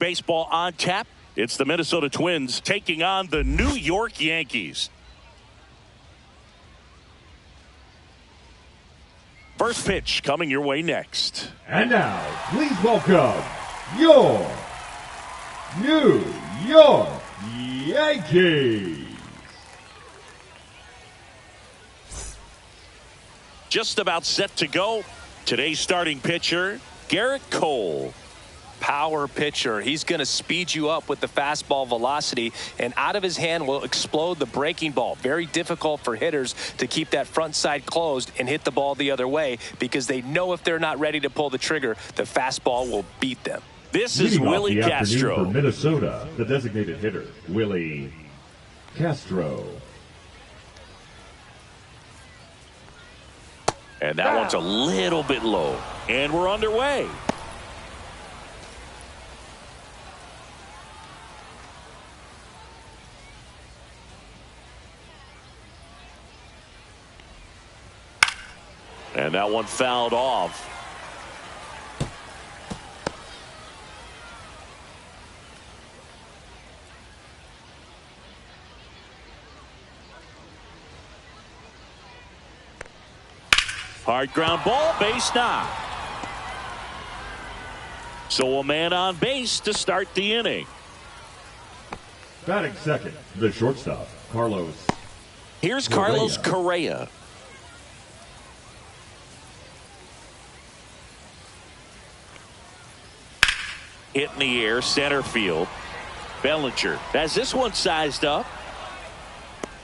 Baseball on tap. It's the Minnesota Twins taking on the New York Yankees. First pitch coming your way next. And now, please welcome your New York Yankees. Just about set to go. Today's starting pitcher, Garrett Cole. Power pitcher. He's going to speed you up with the fastball velocity, and out of his hand will explode the breaking ball. Very difficult for hitters to keep that front side closed and hit the ball the other way, because they know if they're not ready to pull the trigger, the fastball will beat them. This is Willie Castro. For Minnesota, the designated hitter, Willie Castro. And that one's a little bit low. And we're underway. And that one fouled off. Hard ground ball, base knock. So a man on base to start the inning. Batting second, the shortstop, Carlos. Here's Carlos Correa. Hit in the air, center field. Bellinger has this one sized up.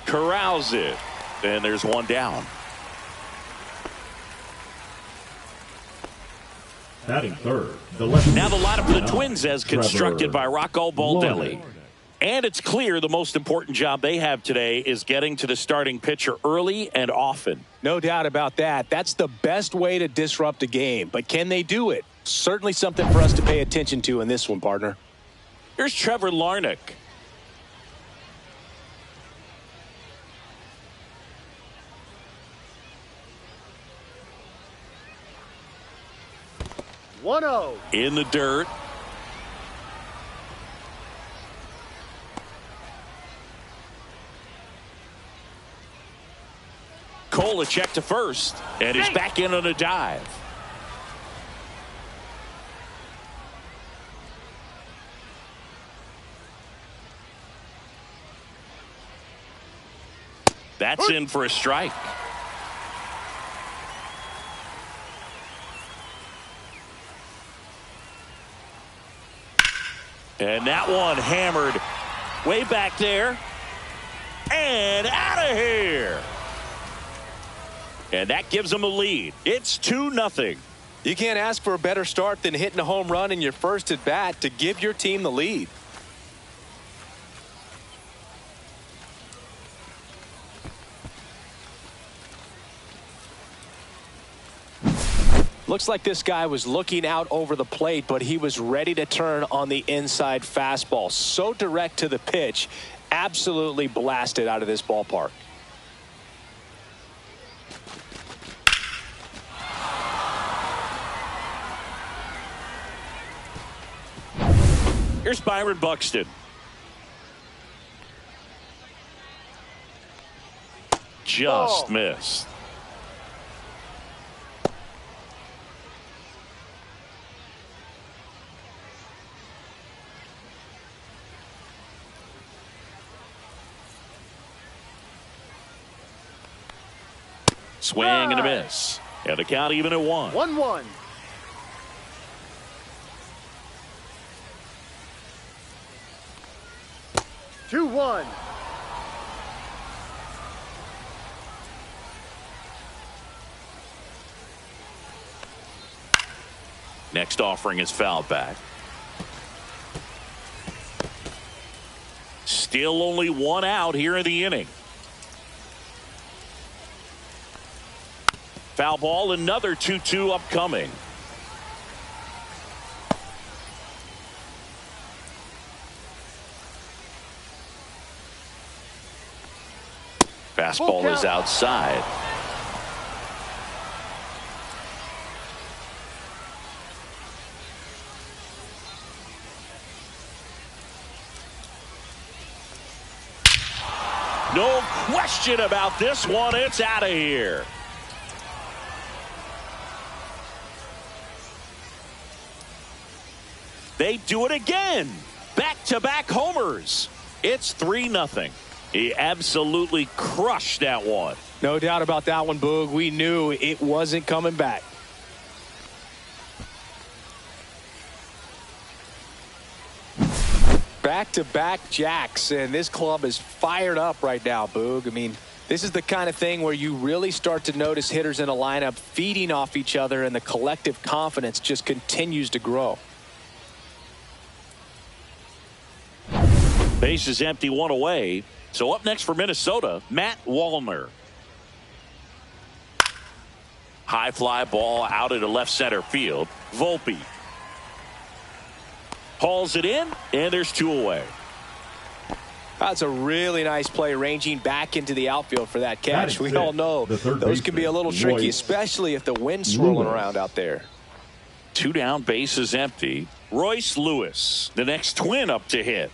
Corrals it. And there's one down. Batting third, the left. Now the lineup for the Twins as constructed by Rocco Baldelli. And it's clear the most important job they have today is getting to the starting pitcher early and often. No doubt about that. That's the best way to disrupt a game. But can they do it? Certainly something for us to pay attention to in this one, partner. Here's Trevor Larnach. In the dirt. Cole a check to first, and is back in on a dive. That's in for a strike. And that one hammered way back there and out of here. And that gives them a lead. It's 2-0. You can't ask for a better start than hitting a home run in your first at bat to give your team the lead. Looks like this guy was looking out over the plate, but he was ready to turn on the inside fastball. So direct to the pitch, absolutely blasted out of this ballpark. Here's Byron Buxton. Just missed. Swing and a miss. And the count even at 1. 1-1. Two, 1. Next offering is fouled back. Still only one out here in the inning. Foul ball, another 2-2 upcoming. Fastball is outside. No question about this one. It's out of here. They do it again. Back-to-back homers. It's 3-0. He absolutely crushed that one. No doubt about that one, Boog. We knew it wasn't coming back. Back-to-back jacks, and this club is fired up right now, Boog. I mean, this is the kind of thing where you really start to notice hitters in a lineup feeding off each other, and the collective confidence just continues to grow. Base is empty, one away. So up next for Minnesota, Matt Wallner. High fly ball out into left center field. Volpe hauls it in, and there's 2 away. That's a really nice play, ranging back into the outfield for that catch. We all know those can be a little tricky, especially if the wind's swirling around out there. 2 down, base is empty. Royce Lewis, the next Twin up to hit.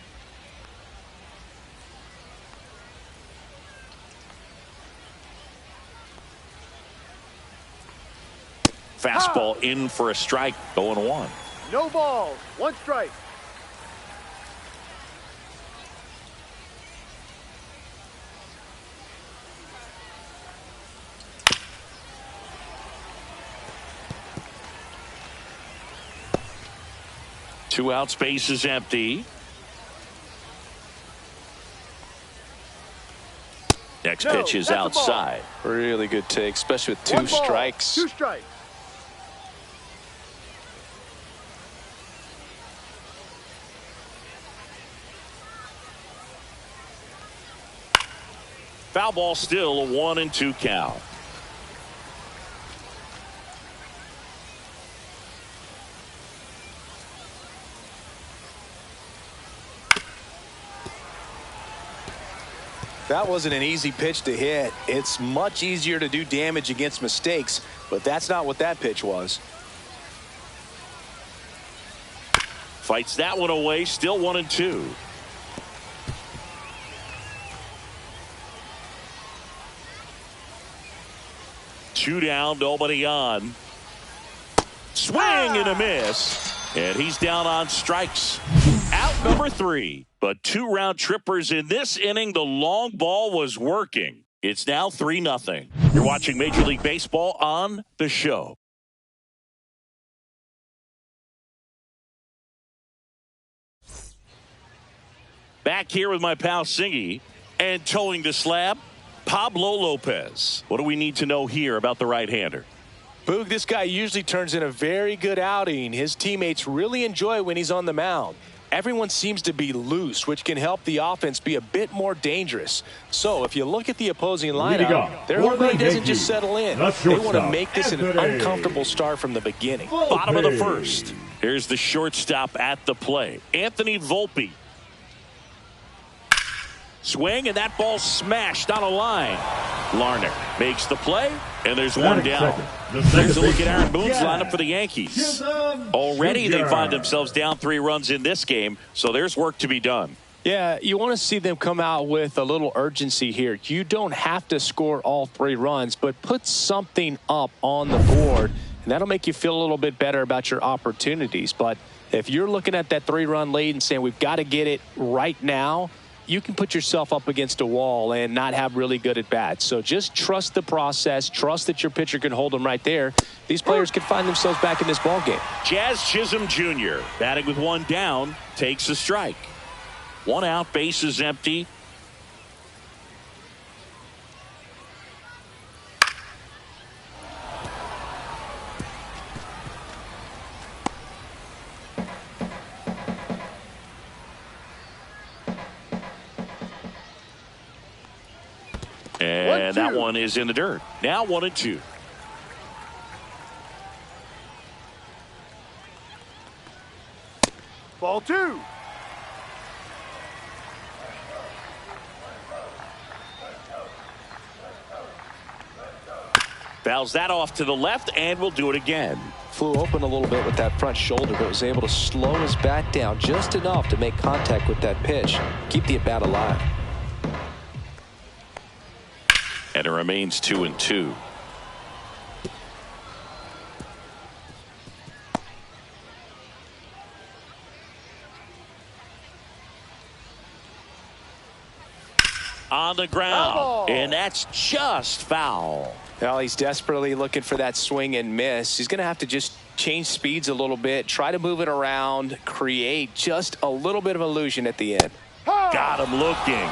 Fastball in for a strike, 0-1. No balls, 1 strike. Two outs, base is empty. Next pitch is outside. Really good take, especially with 2 strikes. 2 strikes. Foul ball, still a 1-2 count. That wasn't an easy pitch to hit. It's much easier to do damage against mistakes, but that's not what that pitch was. Fights that one away, still 1-2. Two down, nobody on. Swing and a miss. And he's down on strikes. Out number 3. But 2 round trippers in this inning. The long ball was working. It's now 3-0. You're watching Major League Baseball on The Show. Back here with my pal Singy, and towing the slab, Pablo Lopez. What do we need to know here about the right-hander? Boog, this guy usually turns in a very good outing. His teammates really enjoy when he's on the mound. Everyone seems to be loose, which can help the offense be a bit more dangerous. So if you look at the opposing lineup, their home run doesn't just settle in. They want to make this an uncomfortable start from the beginning. Bottom of the first. Here's the shortstop at the plate, Anthony Volpe. Swing, and that ball smashed on a line. Larnach makes the play, and there's 1 down. Here's a look at Aaron Boone's lineup for the Yankees. Already they find themselves down 3 runs in this game, so there's work to be done. Yeah, you want to see them come out with a little urgency here. You don't have to score all 3 runs, but put something up on the board, and that'll make you feel a little bit better about your opportunities. But if you're looking at that 3-run lead and saying we've got to get it right now, you can put yourself up against a wall and not have really good at bats. So just trust the process. Trust that your pitcher can hold them right there. These players can find themselves back in this ball game. Jazz Chisholm Jr. batting with 1 down, takes a strike. 1 out, base is empty. And that one is in the dirt. Now 1-2. Ball 2. Fouls that off to the left, and we'll do it again. Flew open a little bit with that front shoulder, but was able to slow his bat down just enough to make contact with that pitch. Keep the at-bat alive. And it remains 2-2. On the ground, Foul. and that's just foul. Well, he's desperately looking for that swing and miss. He's going to have to just change speeds a little bit, try to move it around, create just a little bit of illusion at the end. Got him looking.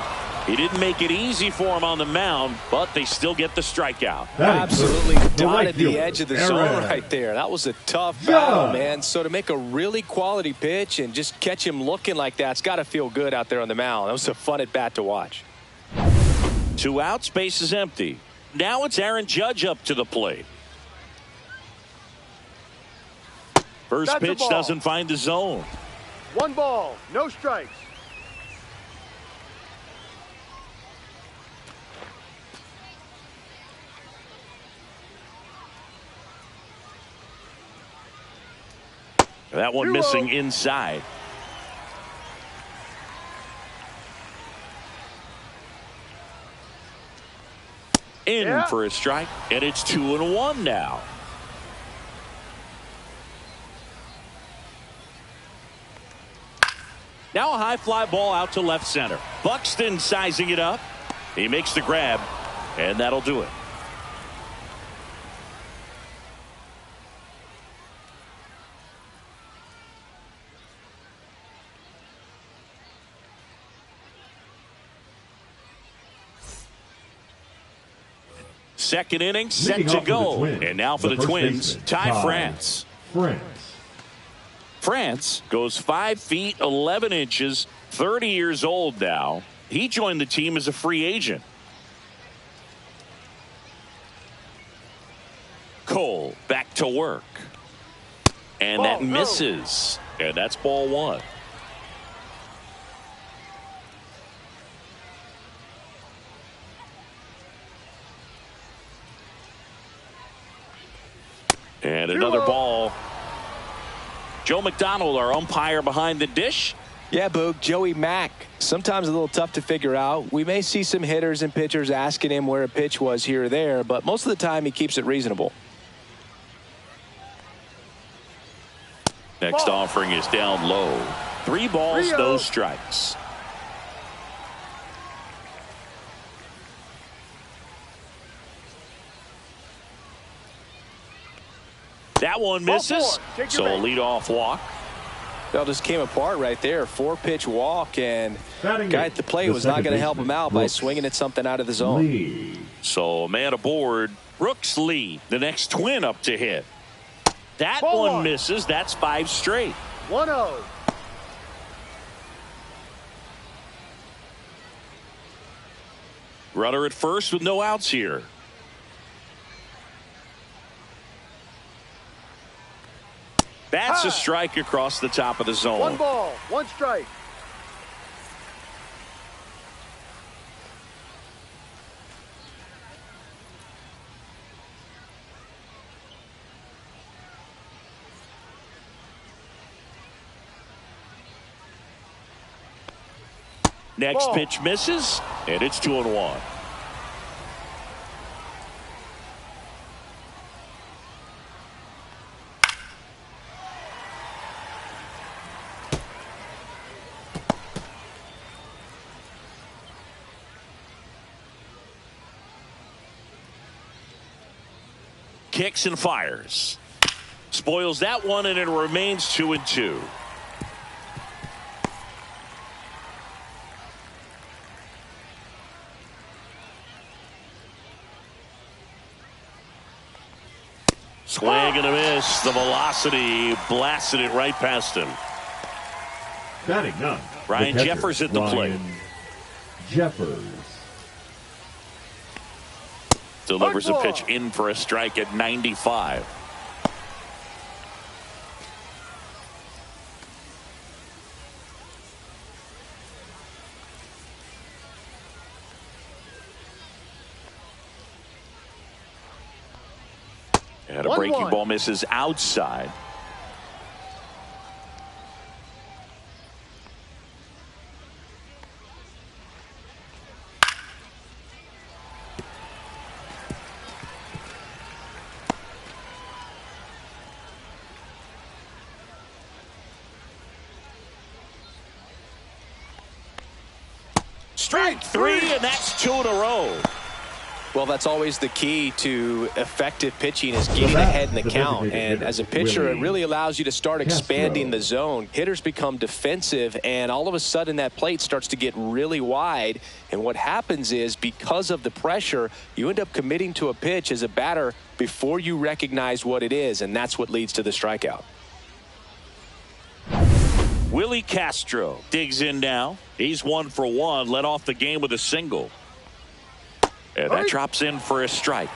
He didn't make it easy for him on the mound, but they still get the strikeout. Absolutely dotted the fielder, edge of the Aaron. zone right there. That was a tough battle, man. So to make a really quality pitch and just catch him looking like that, it's got to feel good out there on the mound. That was a fun at bat to watch. 2 out, space is empty. Now it's Aaron Judge up to the plate. First That's a pitch ball. doesn't find the zone. 1 ball, no strikes. That one 2-0. missing inside. In Yeah. for a strike, and it's 2-1 now. Now a high fly ball out to left center. Buxton sizing it up. He makes the grab, and that'll do it. Second inning set Leading to off for the go. Twins, And now for the first Twins, baseman, Ty France. France goes 5 feet 11 inches, 30 years old now. He joined the team as a free agent. Cole back to work. And Ball, that no. misses. And that's ball 1. And another 2-0. ball. Joe McDonald, our umpire behind the dish. Yeah, Boog, Joey Mack. Sometimes a little tough to figure out. We may see some hitters and pitchers asking him where a pitch was here or there, but most of the time he keeps it reasonable. Next Ball. offering is down low. 3 balls, 3-0. no strikes. That one Ball misses. 4. Take So your a base. leadoff walk. That just came apart right there. 4-pitch walk, and Batting guy eighth, at the plate the was not second going to help him baseman, out by Brooks swinging at something out of the zone. Lee. So a man aboard. Brooks Lee, the next Twin up to hit. That Ball one 1. misses. That's 5 straight. 1-0. Runner at first with no outs here. That's a strike across the top of the zone. 1 ball, 1 strike. Next Ball. pitch misses, and it's 2-1. Kicks and fires. Spoils that one, and it remains 2-2. Swing and a miss. The velocity blasted it right past him. Batting none. Ryan catcher, Jeffers at the plate. Ryan Jeffers. Delivers a Good ball. pitch in for a strike at 95. And a 1-1. breaking ball misses outside. Strike three, and that's 2 in a row. Well, that's always the key to effective pitching is getting ahead in the count. And as a pitcher, it really allows you to start expanding the zone. Hitters become defensive, and all of a sudden that plate starts to get really wide. And what happens is because of the pressure, you end up committing to a pitch as a batter before you recognize what it is, and that's what leads to the strikeout. Willie Castro digs in now. He's 1 for 1, led off the game with a single. And that drops in for a strike.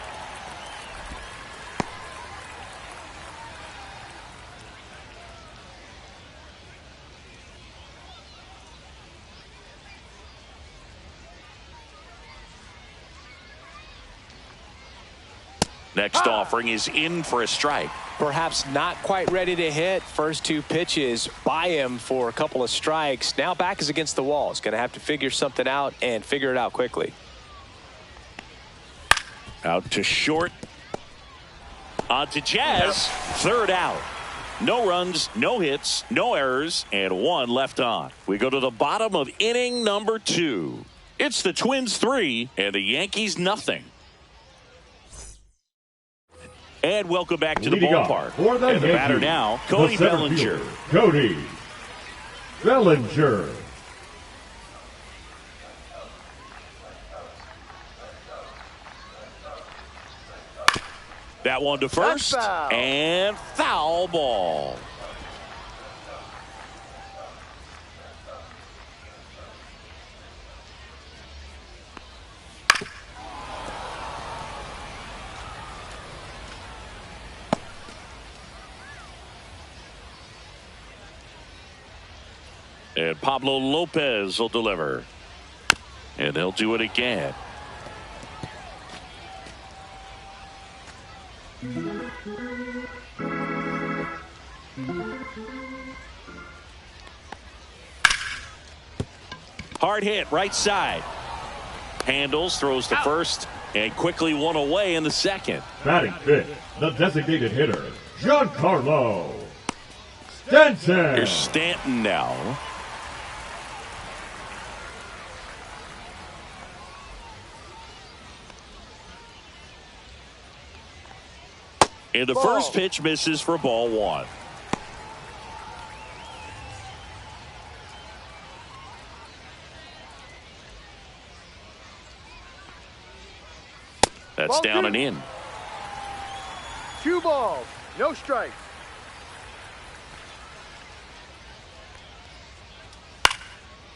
Next offering is in for a strike. Perhaps not quite ready to hit. First 2 pitches by him for a couple of strikes. Now back is against the wall. He's going to have to figure something out and figure it out quickly. Out to short. On to Jazz. Third out. No runs, no hits, no errors, and 1 left on. We go to the bottom of inning number 2. It's the Twins 3 and the Yankees nothing. And welcome back to the ballpark. For the and the batter now, Cody Bellinger. Cody Bellinger. That one to first, foul. and foul ball. And Pablo Lopez will deliver. And they'll do it again. Hard hit, right side. Handles, throws to first, and quickly 1 away in the second. Batting fifth, the designated hitter, Giancarlo Stanton. Here's Stanton now. And the first pitch misses for ball 1. That's down and in. 2 balls, no strikes.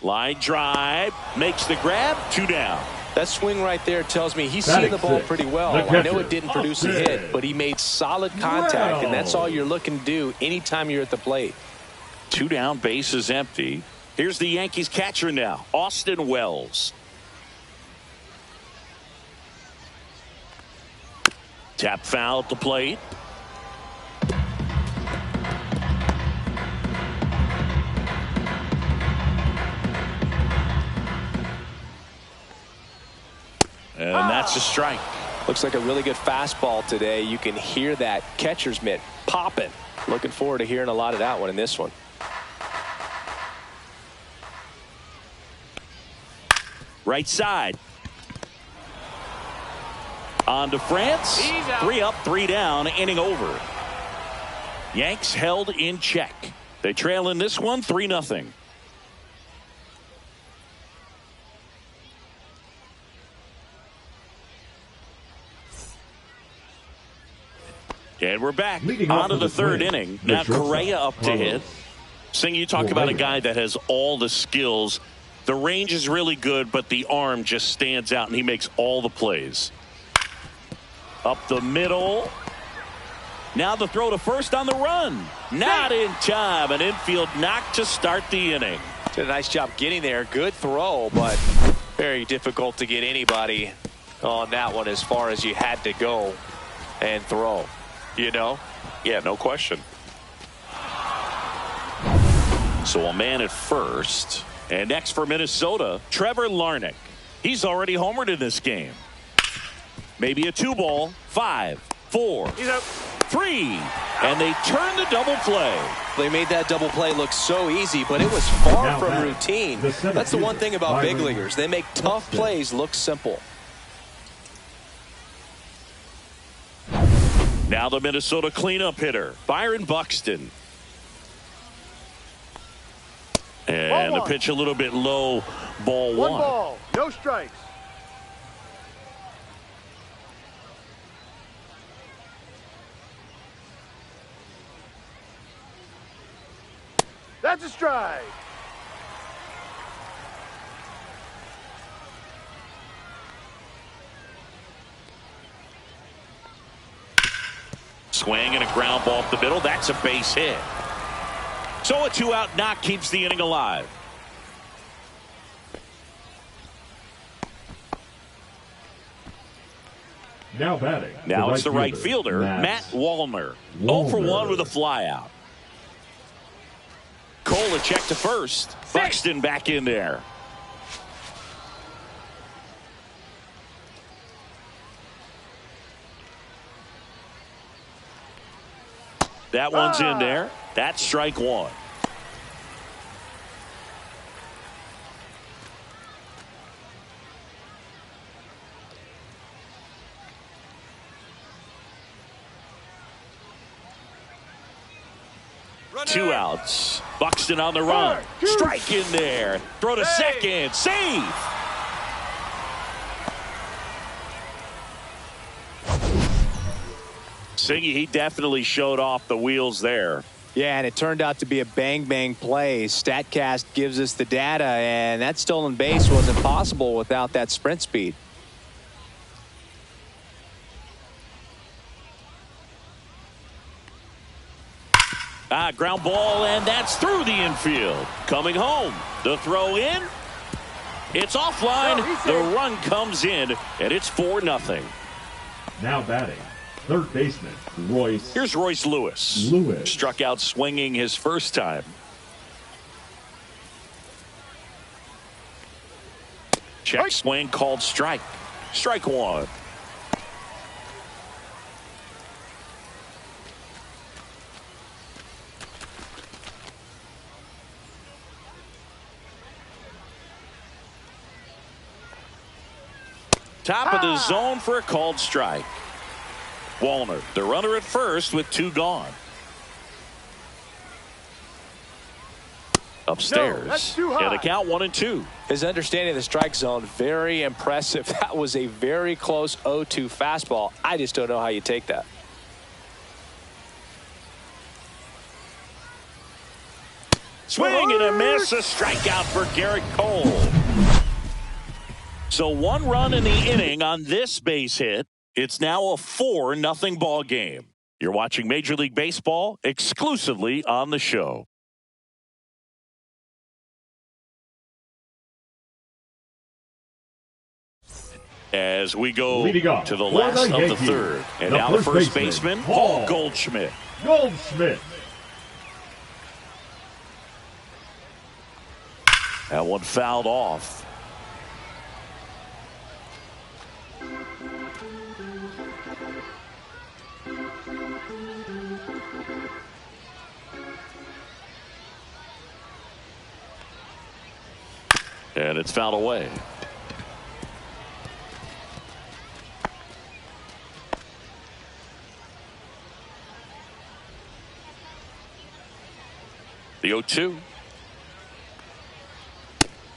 Line drive, makes the grab, 2 down. That swing right there tells me he's seeing the ball pretty well. I know it didn't produce a hit, but he made solid contact, and that's all you're looking to do anytime you're at the plate. 2 down, base is empty. Here's the Yankees catcher now, Austin Wells. Tap foul at the plate. And that's a strike. Looks like a really good fastball today. You can hear that catcher's mitt popping. Looking forward to hearing a lot of that one in this one. Right side. On to France. 3 up, 3 down, inning over. Yanks held in check. They trail in this one 3-0. And we're back on to the third inning. Now Correa up to hit. Sing, you talk about a guy that has all the skills. The range is really good, but the arm just stands out, and he makes all the plays. Up the middle. Now the throw to first on the run. Not in time. An infield knock to start the inning. Did a nice job getting there. Good throw, but very difficult to get anybody on that one as far as you had to go and throw. You know? Yeah, no question. So a man at first. And next for Minnesota, Trevor Larnach. He's already homered in this game. Maybe a 2 ball. 5, 4. He's out. 3. And they turn the double play. They made that double play look so easy, but it was far from routine. That's the one thing about big leaguers. They make tough plays look simple. Now the Minnesota cleanup hitter, Byron Buxton. And the pitch a little bit low, ball 1. One ball, no strikes. That's a strike. Swing and a ground ball up the middle. That's a base hit. So a 2-out knock keeps the inning alive. Now batting. Now it's the right fielder, Matt Wallner. 0 for 1 with a flyout. Cole a check to first. Buxton back in there. That one's in there. That's strike 1. Two outs. Buxton on the run. Strike in there. Throw to second. Save. Singy, he definitely showed off the wheels there. Yeah, and it turned out to be a bang-bang play. StatCast gives us the data, and that stolen base wasn't possible without that sprint speed. Ground ball, and that's through the infield. Coming home. The throw in. It's offline. The run comes in, and it's 4-0. Now batting. Third baseman, Royce. Here's Royce Lewis. Struck out swinging his first time. Check swing called strike. Strike 1. Top of the zone for a called strike. Wallner, the runner at first with 2 gone. Upstairs. No, that's too high. And the count 1-2. His understanding of the strike zone, very impressive. That was a very close 0-2 fastball. I just don't know how you take that. Swing and a miss. A strikeout for Garrett Cole. So 1 run in the inning on this base hit. It's now a 4-0 ball game. You're watching Major League Baseball exclusively on the show. As we go to the last of the third. And now the first baseman, Paul Goldschmidt. That one fouled off. And it's fouled away. The 0-2.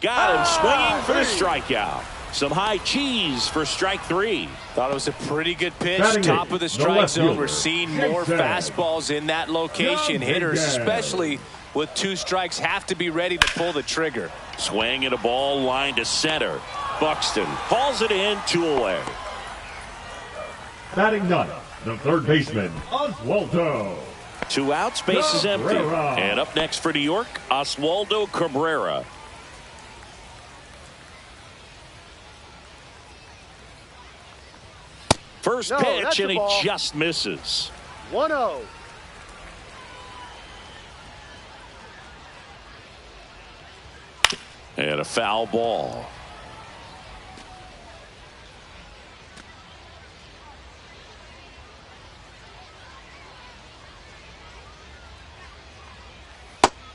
Got him swinging for the strikeout. Some high cheese for strike 3. Thought it was a pretty good pitch. Top of the strike zone. We're seeing more fastballs in that location. Hitters, especially with 2 strikes, have to be ready to pull the trigger. Swing and a ball line to center. Buxton hauls it in, 2 away. Batting ninth, the third baseman, Oswaldo. 2 outs, base is empty. And up next for New York, Oswaldo Cabrera. First pitch, and he just misses. 1-0. And a foul ball.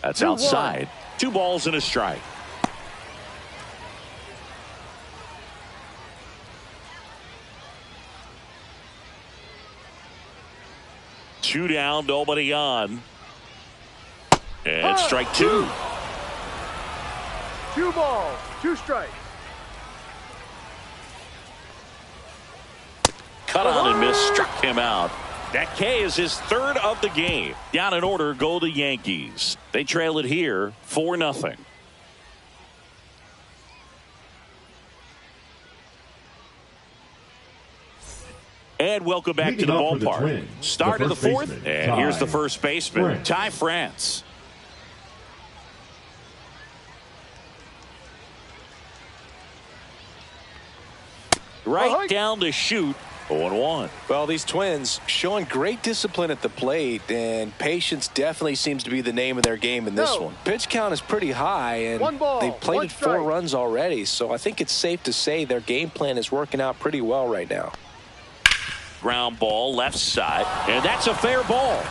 That's 2-1. outside. 2 balls and a strike. Two down, nobody on. And strike 2. 2 balls, 2 strikes. Cut on and miss, struck him out. That K is his 3rd of the game. Down in order go the Yankees. They trail it here 4-0. And welcome back to the ballpark. Start of the 4th, and here's the first baseman, Ty France. Right down to shoot. 0-1. Well, these Twins showing great discipline at the plate, and patience definitely seems to be the name of their game in this one. Pitch count is pretty high, and they've plated 4 runs already, so I think it's safe to say their game plan is working out pretty well right now. Ground ball left side, and that's a fair ball.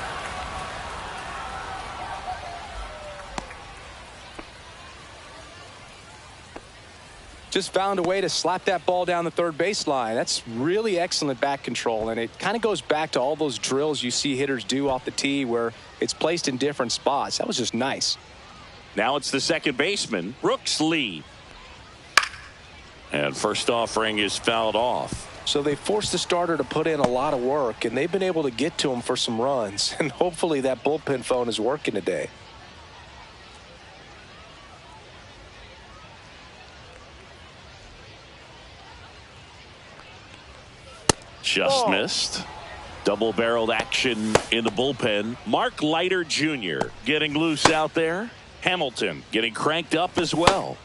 Just found a way to slap that ball down the third baseline. That's really excellent bat control, and it kind of goes back to all those drills you see hitters do off the tee where it's placed in different spots. That was just nice. Now it's the second baseman, Brooks Lee. And first offering is fouled off. So they forced the starter to put in a lot of work, and they've been able to get to him for some runs. And hopefully that bullpen phone is working today. Just missed. Double-barreled action in the bullpen. Mark Leiter Jr. getting loose out there. Hamilton getting cranked up as well.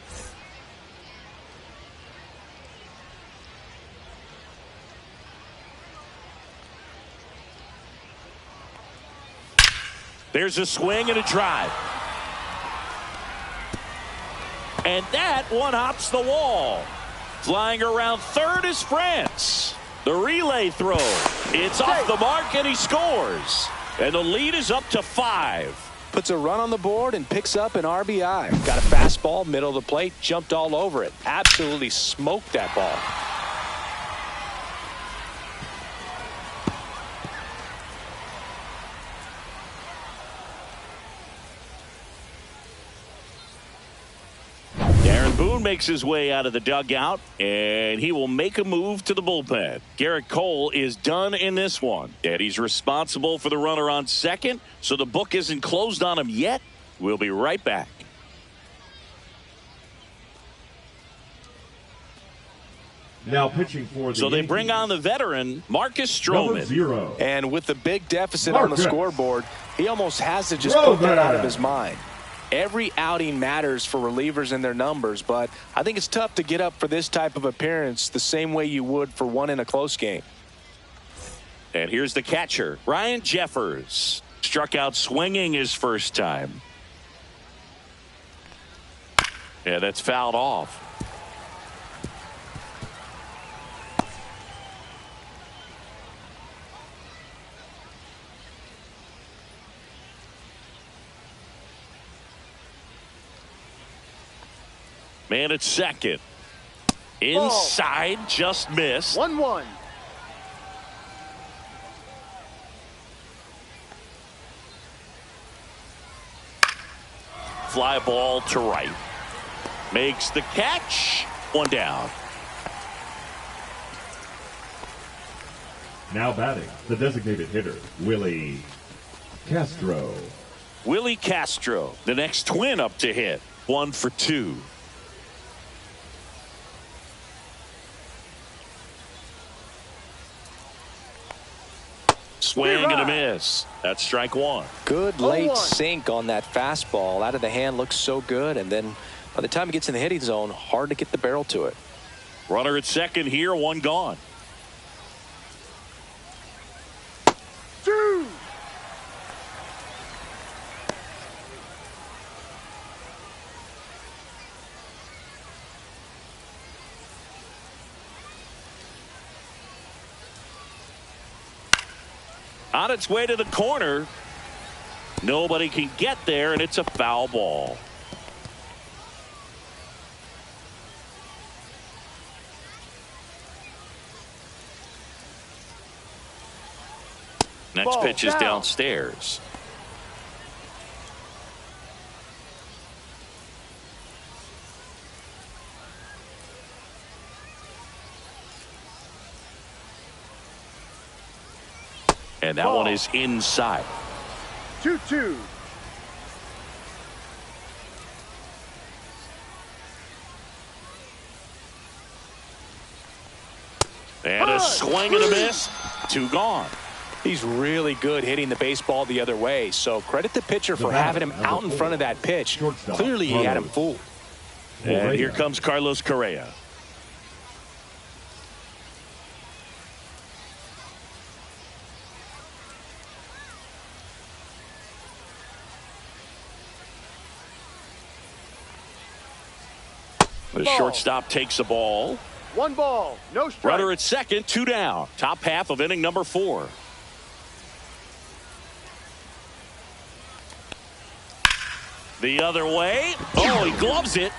There's a swing and a drive. And that one hops the wall. Flying around third is France. The relay throw. It's off the mark and he scores. And the lead is up to 5. Puts a run on the board and picks up an RBI. Got a fastball, middle of the plate, jumped all over it. Absolutely smoked that ball. Boone makes his way out of the dugout, and he will make a move to the bullpen. Garrett Cole is done in this one, and he's responsible for the runner on second, so the book isn't closed on him yet. We'll be right back. Now pitching for the So they Yankees, bring on the veteran, Marcus number Stroman. 0. And with the big deficit on the scoreboard, he almost has to just Roll put that out of that. his mind. Every outing matters for relievers and their numbers, but I think it's tough to get up for this type of appearance the same way you would for one in a close game. And here's the catcher, Ryan Jeffers. Struck out swinging his first time. Yeah, that's fouled off. Man at second. Inside, just missed. 1-1. Fly ball to right. Makes the catch. 1 down. Now batting, the designated hitter, Willie Castro. Willie Castro, the next Twin up to hit. 1 for 2. Swing and a miss. That's strike 1. Good late sink on that fastball. Out of the hand, looks so good, and then by the time it gets in the hitting zone, hard to get the barrel to it. Runner at second here, 1 gone. 2. On its way to the corner. Nobody can get there, and it's a foul ball. Next Ball pitch is down. downstairs. And that one is inside. 2-2. And a swing and a miss. 2 gone. He's really good hitting the baseball the other way, so credit the pitcher for having him out in front of that pitch. Clearly he had him fooled. And here comes Carlos Correa. The shortstop takes the ball. 1 ball, no strike. Runner at second, 2 down. Top half of inning number 4. The other way. Oh, he gloves it.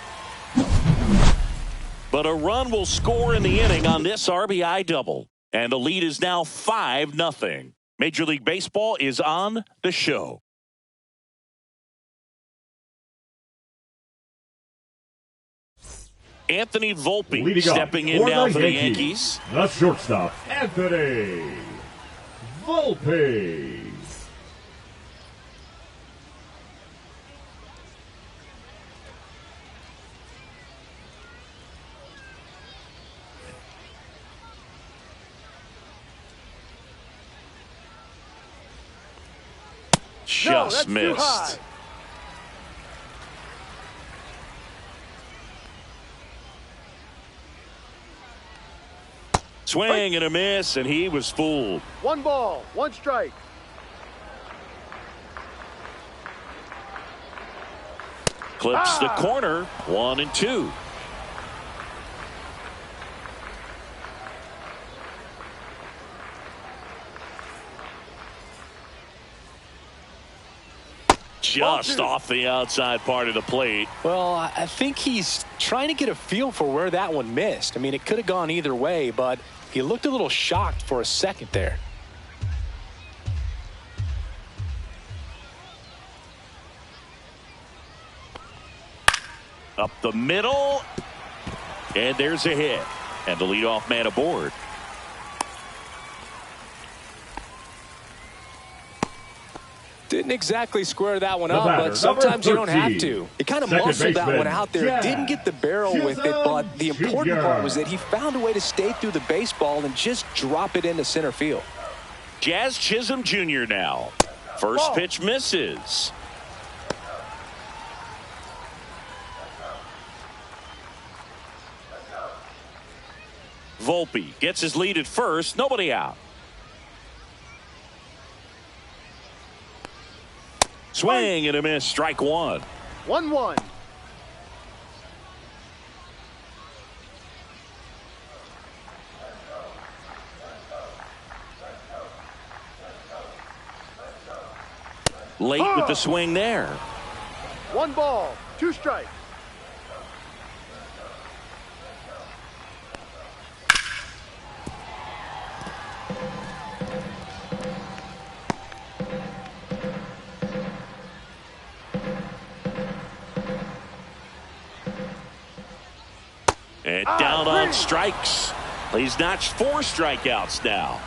But a run will score in the inning on this RBI double. And the lead is now 5-0. Major League Baseball is on the show. Anthony Volpe Leading stepping in now for the Yankees. The shortstop, Anthony Volpe. Just missed. Swing and a miss, and he was fooled. 1 ball, 1 strike. Clips the corner. 1-2. Just off the outside part of the plate. Well, I think he's trying to get a feel for where that one missed. I mean, it could have gone either way, but he looked a little shocked for a second there. Up the middle. And there's a hit. And the leadoff man aboard. Didn't exactly square that one up, batter, but sometimes you don't have 13. to. He kind of Second muscled that baseman, one out there. Jazz Didn't get the barrel with it, but the important Jr. part was that he found a way to stay through the baseball and just drop it into center field. Jazz Chisholm Jr. now. First pitch misses. Volpe gets his lead at first. Nobody out. Swing and a miss. Strike 1. 1-1. Late with the swing there. 1 ball, 2 strikes. And down on strikes. He's notched 4 strikeouts now.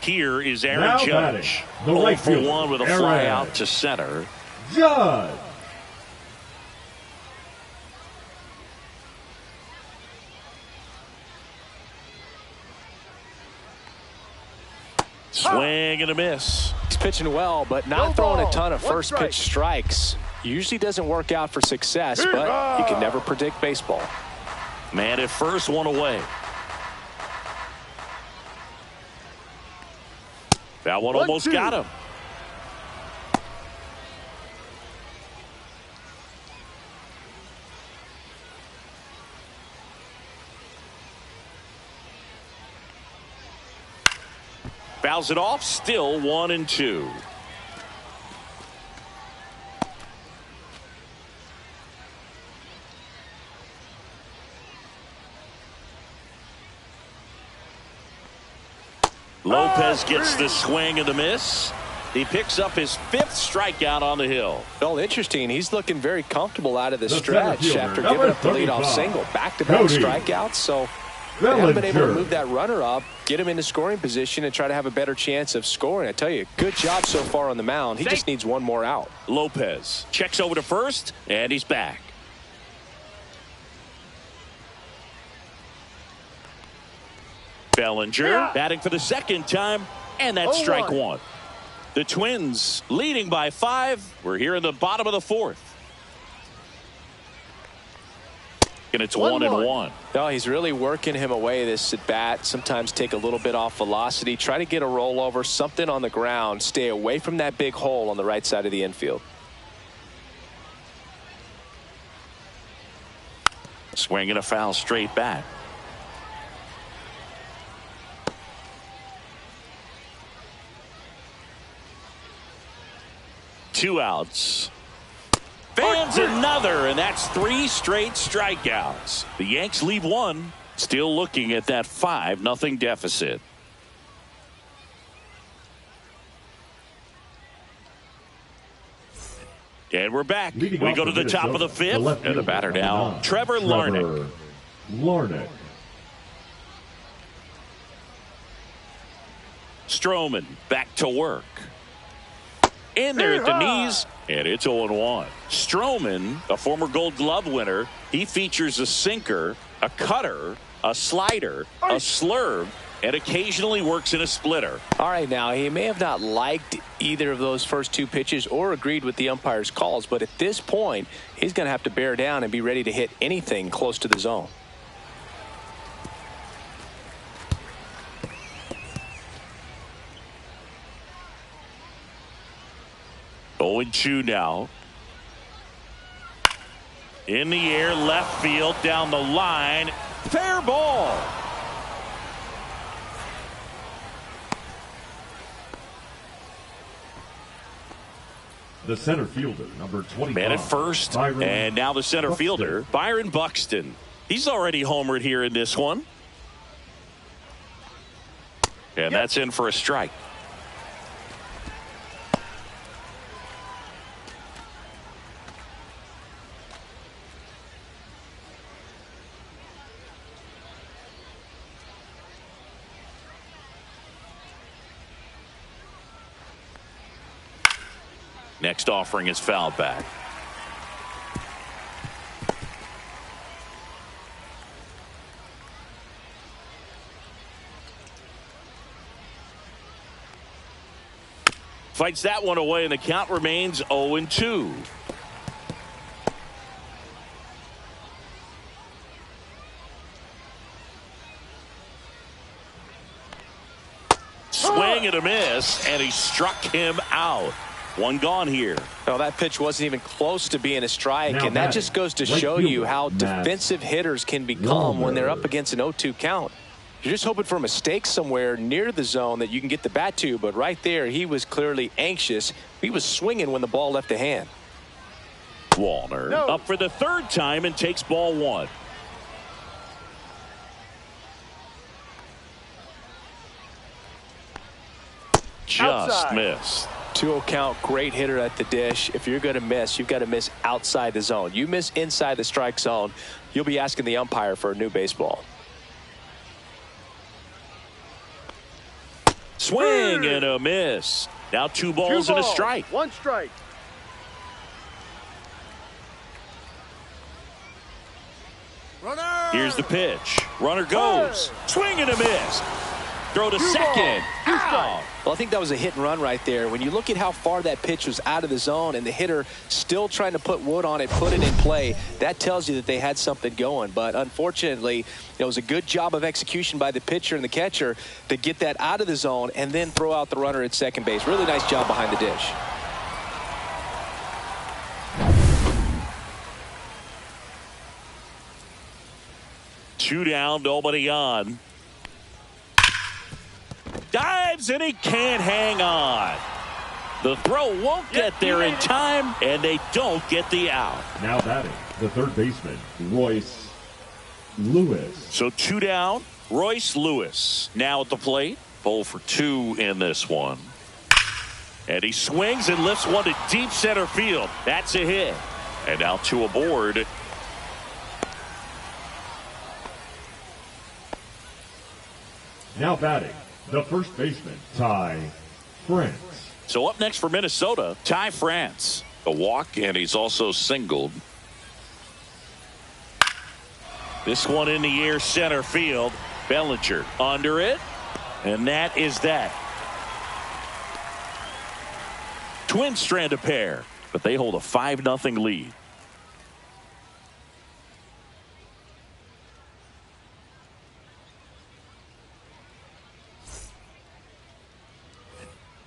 Here is Aaron Now Judge. batting, the 0 right for fielder, 1 with a Aaron fly out to center. Judge. Swing and a miss. He's pitching well, but not No throwing ball, a ton of 1 first strike. pitch strikes. Usually doesn't work out for success, but you can never predict baseball. Man at first, 1 away. That one almost 1-2. got him. Fouls it off. Still 1-2. Lopez gets the swing and the miss. He picks up his 5th strikeout on the hill. Well, interesting. He's looking very comfortable out of the center stretch fielder, after number giving up the leadoff 35, single. Back-to-back Cody strikeouts. So they haven't been able to Bellinger. move that runner up, get him into scoring position, and try to have a better chance of scoring. I tell you, good job so far on the mound. He just needs one more out. Lopez checks over to first, and he's back. Bellinger batting for the 2nd time, and that's strike 1. The Twins leading by 5. We're here in the bottom of the 4th. And it's 1-1. No, he's really working him away this at bat. Sometimes take a little bit off velocity. Try to get a rollover, something on the ground. Stay away from that big hole on the right side of the infield. Swing and a foul straight back. Two outs. Fans another, and that's 3 straight strikeouts. The Yanks leave 1, still looking at that 5-0 deficit. And we're back. We go to the top of the 5th, and the batter now, Trevor Larnach. Stroman back to work. In there at the knees, and it's 0-1. Stroman, a former Gold Glove winner, he features a sinker, a cutter, a slider, a slurve, and occasionally works in a splitter. All right, now, he may have not liked either of those first 2 pitches or agreed with the umpire's calls, but at this point, he's going to have to bear down and be ready to hit anything close to the zone. Oh, 0-2 now. In the air, left field, down the line. Fair ball. The center fielder, number 25. Man at first, Byron and now the center Buxton. fielder, Byron Buxton. He's already homered here in this one. And that's in for a strike. Next offering is fouled back. Fights that one away, and the count remains 0-2. Swing and a miss, and he struck him out. One gone here. Well, that pitch wasn't even close to being a strike, Now and that just goes to show you how defensive hitters can become when they're up against an 0-2 count. You're just hoping for a mistake somewhere near the zone that you can get the bat to, but right there, he was clearly anxious. He was swinging when the ball left the hand. Wallner up for the 3rd time and takes ball 1. Just missed. 2-0 count, great hitter at the dish. If you're going to miss, you've got to miss outside the zone. You miss inside the strike zone, you'll be asking the umpire for a new baseball. Swing and a miss. Now 2 balls and a strike. 1 strike. Here's the pitch. Runner goes. Swing and a miss. Throw to second. Out. Well, I think that was a hit and run right there. When you look at how far that pitch was out of the zone and the hitter still trying to put wood on it, put it in play, that tells you that they had something going. But unfortunately, it was a good job of execution by the pitcher and the catcher to get that out of the zone and then throw out the runner at second base. Really nice job behind the dish. Two down, nobody on. Dives, and he can't hang on. The throw won't get there in time, and they don't get the out. Now batting, the 3rd baseman, Royce Lewis. So 2 down, Royce Lewis now at the plate. 0 for 2 in this one. And he swings and lifts one to deep center field. That's a hit. And now 2 aboard. Now batting, the first baseman, Ty France. So up next for Minnesota, Ty France. A walk, and he's also singled. This one in the air, center field. Bellinger under it, and that is that. Twins strand a pair, but they hold a 5-0 lead.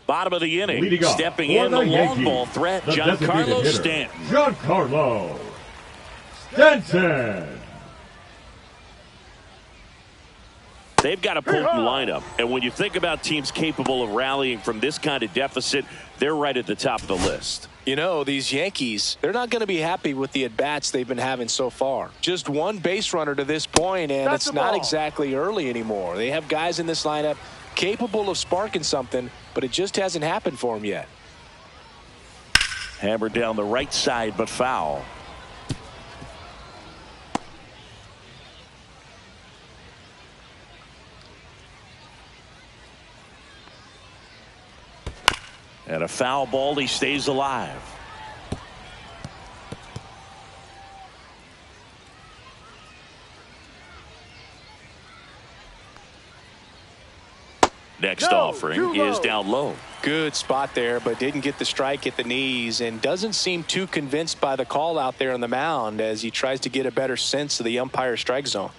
Bottom of the inning, stepping in the long ball threat, Giancarlo Stanton. Giancarlo Stanton. They've got a potent lineup, and when you think about teams capable of rallying from this kind of deficit, they're right at the top of the list. You know, these Yankees, they're not going to be happy with the at-bats they've been having so far. Just one base runner to this point, and it's not exactly early anymore. They have guys in this lineup capable of sparking something, but it just hasn't happened for them yet. Hammered down the right side, but foul. And a foul ball, he stays alive. Next offering is down low. Good spot there, but didn't get the strike at the knees, and doesn't seem too convinced by the call out there on the mound as he tries to get a better sense of the umpire strike zone.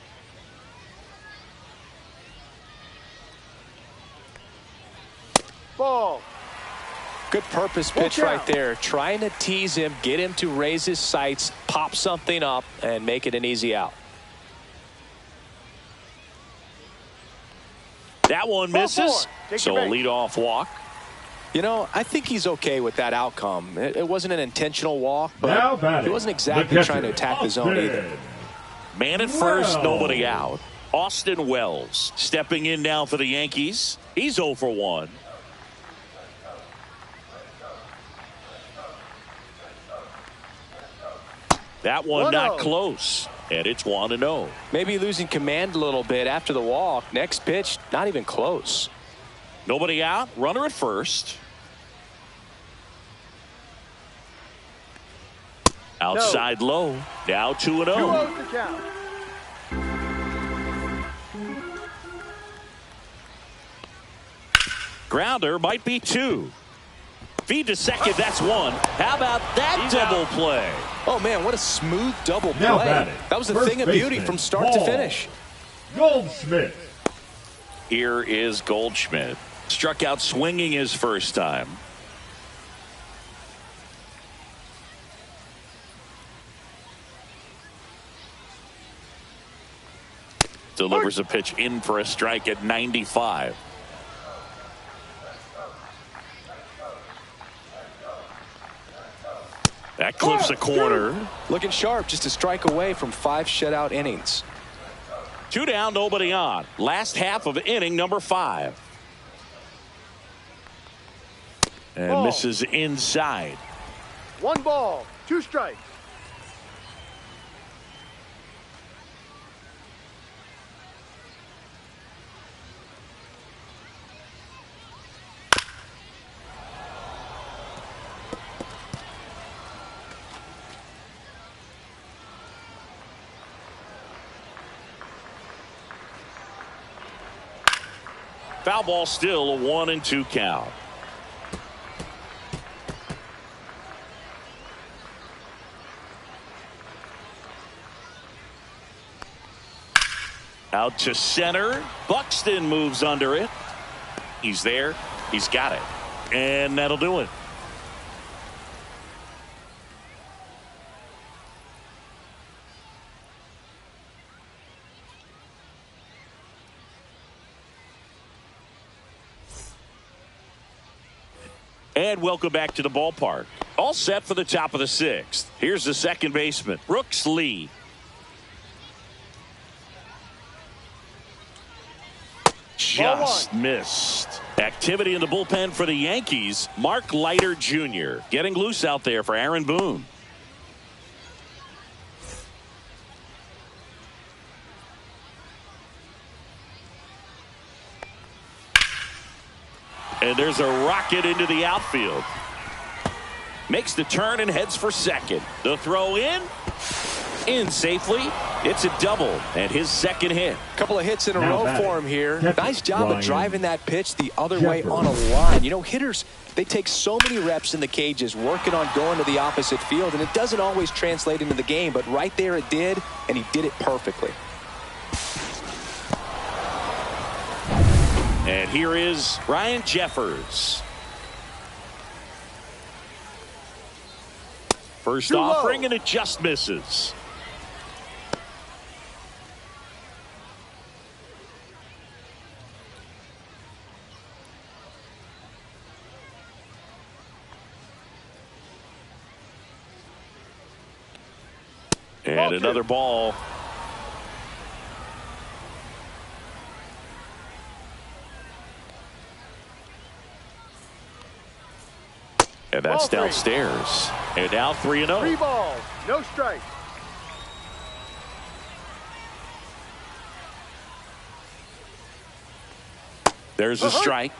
Ball. Good purpose pitch right there, trying to tease him, get him to raise his sights, pop something up, and make it an easy out. That one misses, so a leadoff walk. You know, I think he's okay with that outcome. It wasn't an intentional walk, but he wasn't exactly trying to attack the zone either. Man at first, nobody out. Austin Wells stepping in now for the Yankees. He's 0 for 1. That one not close, and it's 1-0. Maybe losing command a little bit after the walk. Next pitch, not even close. Nobody out, runner at first. Outside low, now 2-0. 2-0 to count. Grounder might be 2. Feed to second, that's 1. How about that double play? Oh, man, what a smooth double play. That was a thing of beauty from start to finish. Goldschmidt. Here is Goldschmidt. Struck out swinging his first time. Delivers a pitch in for a strike at 95. That clips a corner. Looking sharp, just a strike away from 5 shutout innings. 2 down, nobody on. Last half of inning number 5. And misses inside. 1 ball, 2 strikes. Foul ball, still a 1-2 count. Out to center. Buxton moves under it. He's there. He's got it. And that'll do it. And welcome back to the ballpark. All set for the top of the 6th. Here's the second baseman, Brooks Lee. just missed. Activity in the bullpen for the Yankees. Mark Leiter Jr. getting loose out there for Aaron Boone. And there's a rocket into the outfield. Makes the turn and heads for second. The throw in safely. It's a double and his second hit. Couple of hits in a row for him here. Nice job of driving that pitch the other way on a line. You know, hitters, they take so many reps in the cages working on going to the opposite field, and it doesn't always translate into the game, but right there it did, and he did it perfectly. And here is Ryan Jeffers. First offering, and it just misses. And another ball. And that's downstairs. And now 3-0. 3 balls, no strikes. There's a strike.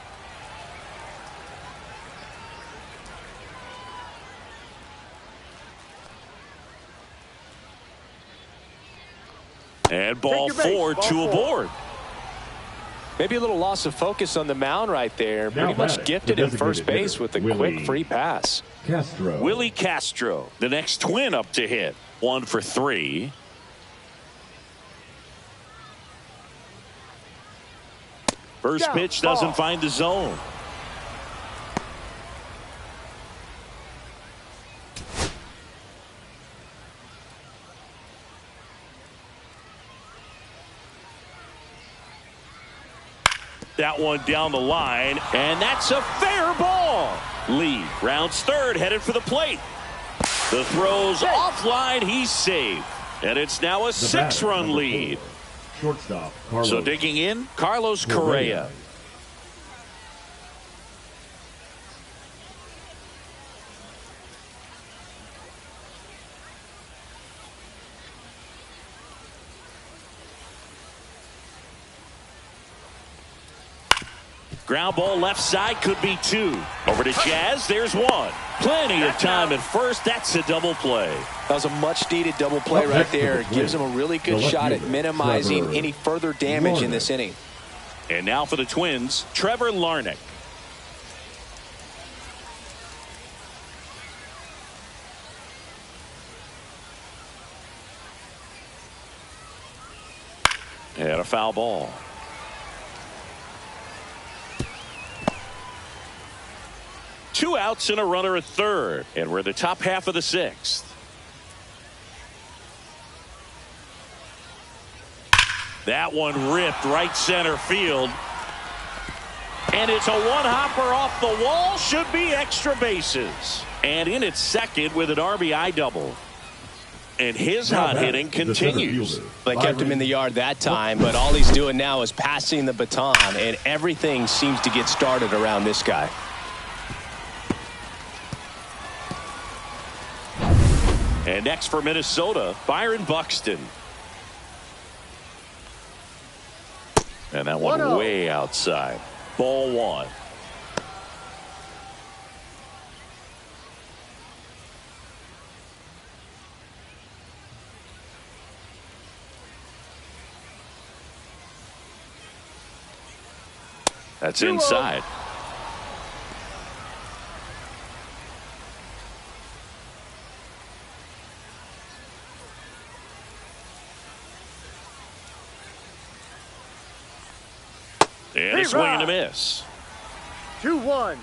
And ball 4, 2 aboard. Maybe a little loss of focus on the mound right there. Pretty much gifted him first base with a quick free pass. Willie Castro, the next twin up to hit. 1 for 3. First pitch doesn't find the zone. That one down the line, and that's a fair ball. Lee rounds third, headed for the plate. The throw's offline, he's saved. And it's now a 6-run lead. Shortstop, Carlos. So digging in, Carlos Correa. Ground ball left side, could be 2. Over to Jazz, there's 1. Plenty of time at first. That's a double play. That was a much needed double play right there. It gives him a really good shot at minimizing any further damage in this inning. And now for the Twins, Trevor Larnach. And a foul ball. Two outs and a runner at third, and we're the top half of the 6th. That one ripped right center field, and it's a one-hopper off the wall. Should be extra bases, and in its second with an RBI double. And his hot hitting continues. They kept him in the yard that time, but all he's doing now is passing the baton, and everything seems to get started around this guy. And next for Minnesota, Byron Buxton. And that one way outside. Ball 1. That's inside. And a swing and a miss. 2-1.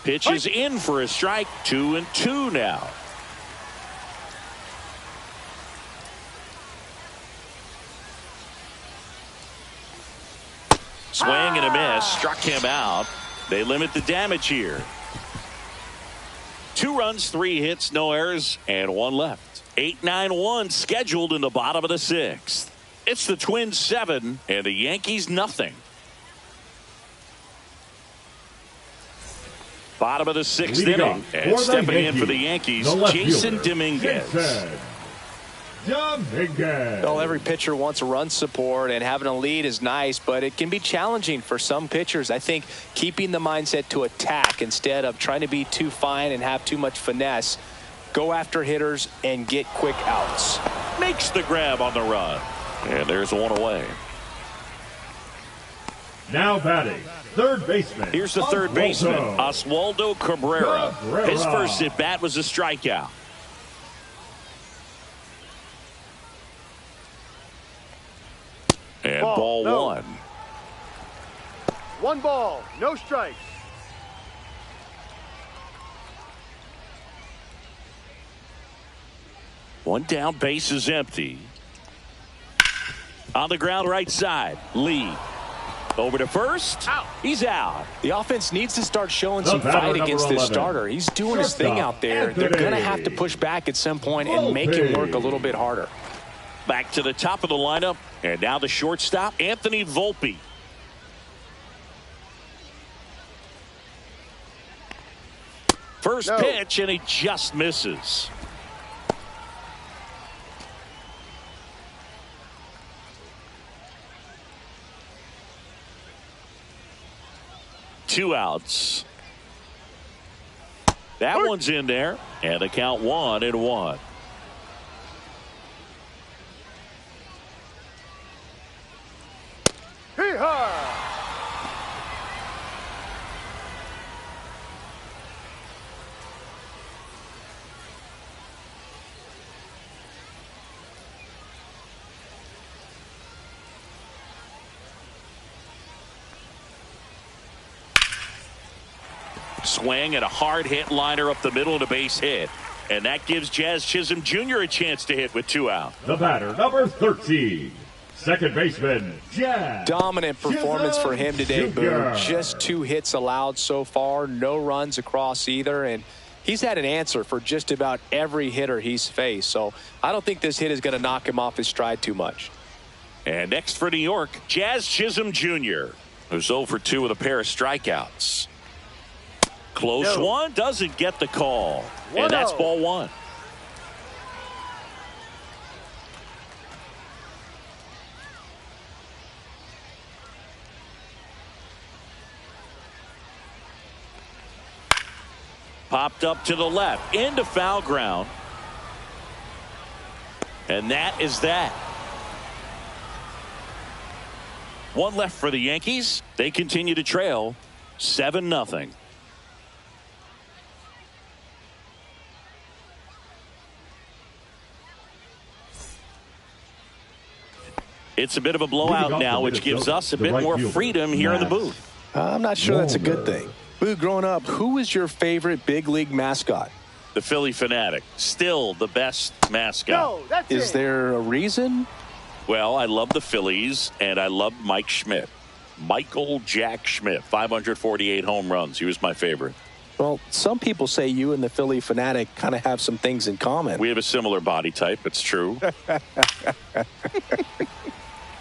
Pitch is in for a strike. 2-2 now. Swing and a miss. Struck him out. They limit the damage here. 2 runs, 3 hits, no errors, and 1 left. 8-9-1 scheduled in the bottom of the 6th. It's the Twins 7 and the Yankees nothing. Bottom of the 6th inning, and stepping in for the Yankees, Jason Dominguez. Well, every pitcher wants a run support, and having a lead is nice, but it can be challenging for some pitchers. I think keeping the mindset to attack instead of trying to be too fine and have too much finesse, go after hitters and get quick outs. Makes the grab on the run, and there's 1 away. Now batting, third baseman. Here's the third baseman, Oswaldo Cabrera. His first at bat was a strikeout. And ball no. 1. 1 ball, no strikes. One down, base is empty. On the ground, right side, Lee. Over to first. Out. He's out. The offense needs to start showing some fight against this starter. He's doing his thing out there. They're going to have to push back at some point and make him work a little bit harder. Back to the top of the lineup, and now the shortstop, Anthony Volpe. First pitch, and he just misses. Two outs. That one's in there, and the count 1-1. Swing and a hard hit liner up the middle of the base hit. And that gives Jazz Chisholm Jr. a chance to hit with 2 out. The batter, number 13. Second baseman, Jazz. Dominant performance for him today, Boo. Just 2 hits allowed so far. No runs across either. And he's had an answer for just about every hitter he's faced. So I don't think this hit is going to knock him off his stride too much. And next for New York, Jazz Chisholm Jr., who's 0 for 2 with a pair of strikeouts. Close one, doesn't get the call. And that's ball 1. Popped up to the left, into foul ground. And that is that. 1 left for the Yankees. They continue to trail 7-0. It's a bit of a blowout now, which gives us a bit more freedom here in the booth. I'm not sure that's a good thing. Boo, growing up, who was your favorite big league mascot? The Philly Fanatic. Still the best mascot. No, that's Is there a reason? Well, I love the Phillies, and I love Mike Schmidt. Michael Jack Schmidt, 548 home runs. He was my favorite. Well, some people say you and the Philly Fanatic kind of have some things in common. We have a similar body type. It's true.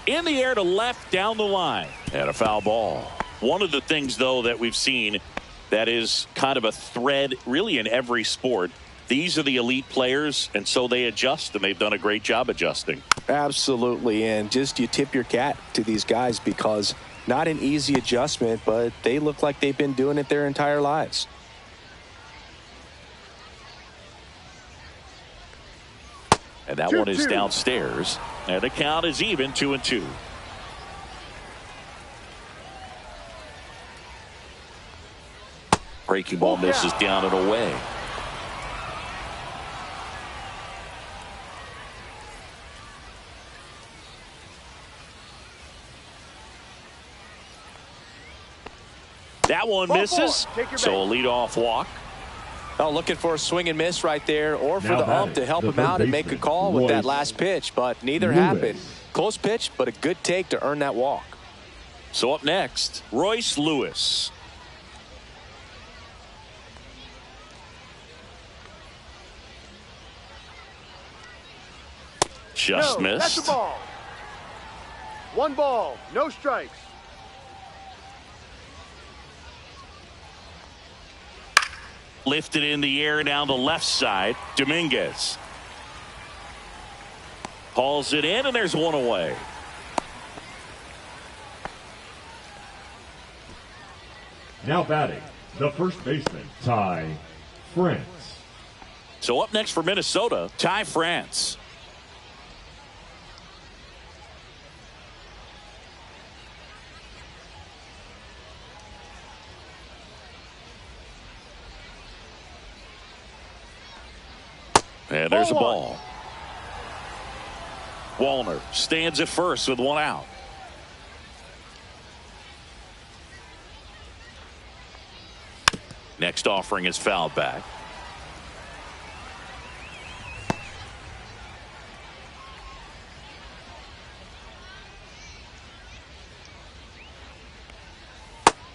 In the air to left, down the line, and a foul ball. One of the things, though, that we've seen that is kind of a thread really in every sport, these are the elite players, and so they adjust, and they've done a great job adjusting. Absolutely, and just you tip your cap to these guys because not an easy adjustment, but they look like they've been doing it their entire lives. And that one is downstairs. And the count is even, 2-2. Breaking ball misses down and away. That one misses. So a leadoff walk. Oh, looking for a swing and miss right there, or for the ump to help him out and make a call with that last pitch, but neither happened. Close pitch, but a good take to earn that walk. So up next, Royce Lewis. Just No, that's missed. a ball. 1 ball, no strikes. Lifted in the air down the left side. Dominguez hauls it in, and there's one away. Now batting, the first baseman, Ty France. So up next for Minnesota, Ty France. And there's a ball. Wallner stands at first with 1 out. Next offering is fouled back.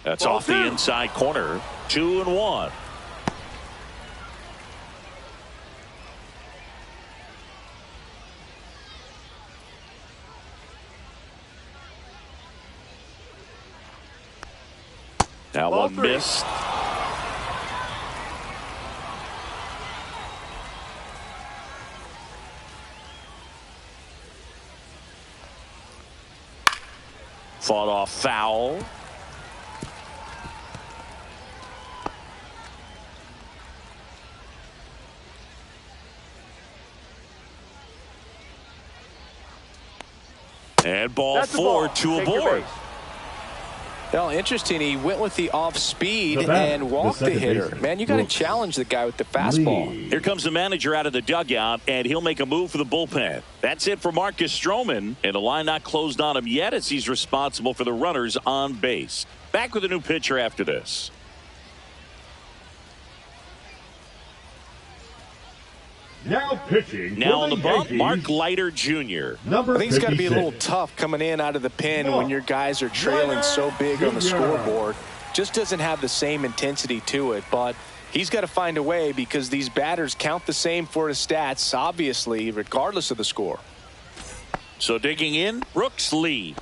That's off the inside corner. 2-1. That Ball one 3. missed. Fought off foul. And ball That's 4 ball. to Take your aboard. base. Well, interesting. He went with the off speed The batter, and walked the the second hitter. baseman, Man, you got to Brooks challenge the guy with the fastball. Lee. Here comes the manager out of the dugout, and he'll make a move for the bullpen. That's it for Marcus Stroman, and the line not closed on him yet as he's responsible for the runners on base. Back with a new pitcher after this. Now pitching. Now for on the bump, Yankees, Mark Leiter Jr. Number I think it's got to be a little 56. tough coming in out of the pen when your guys are trailing so big on the scoreboard. Just doesn't have the same intensity to it, but he's got to find a way because these batters count the same for his stats, obviously, regardless of the score. So digging in, Brooks Lee.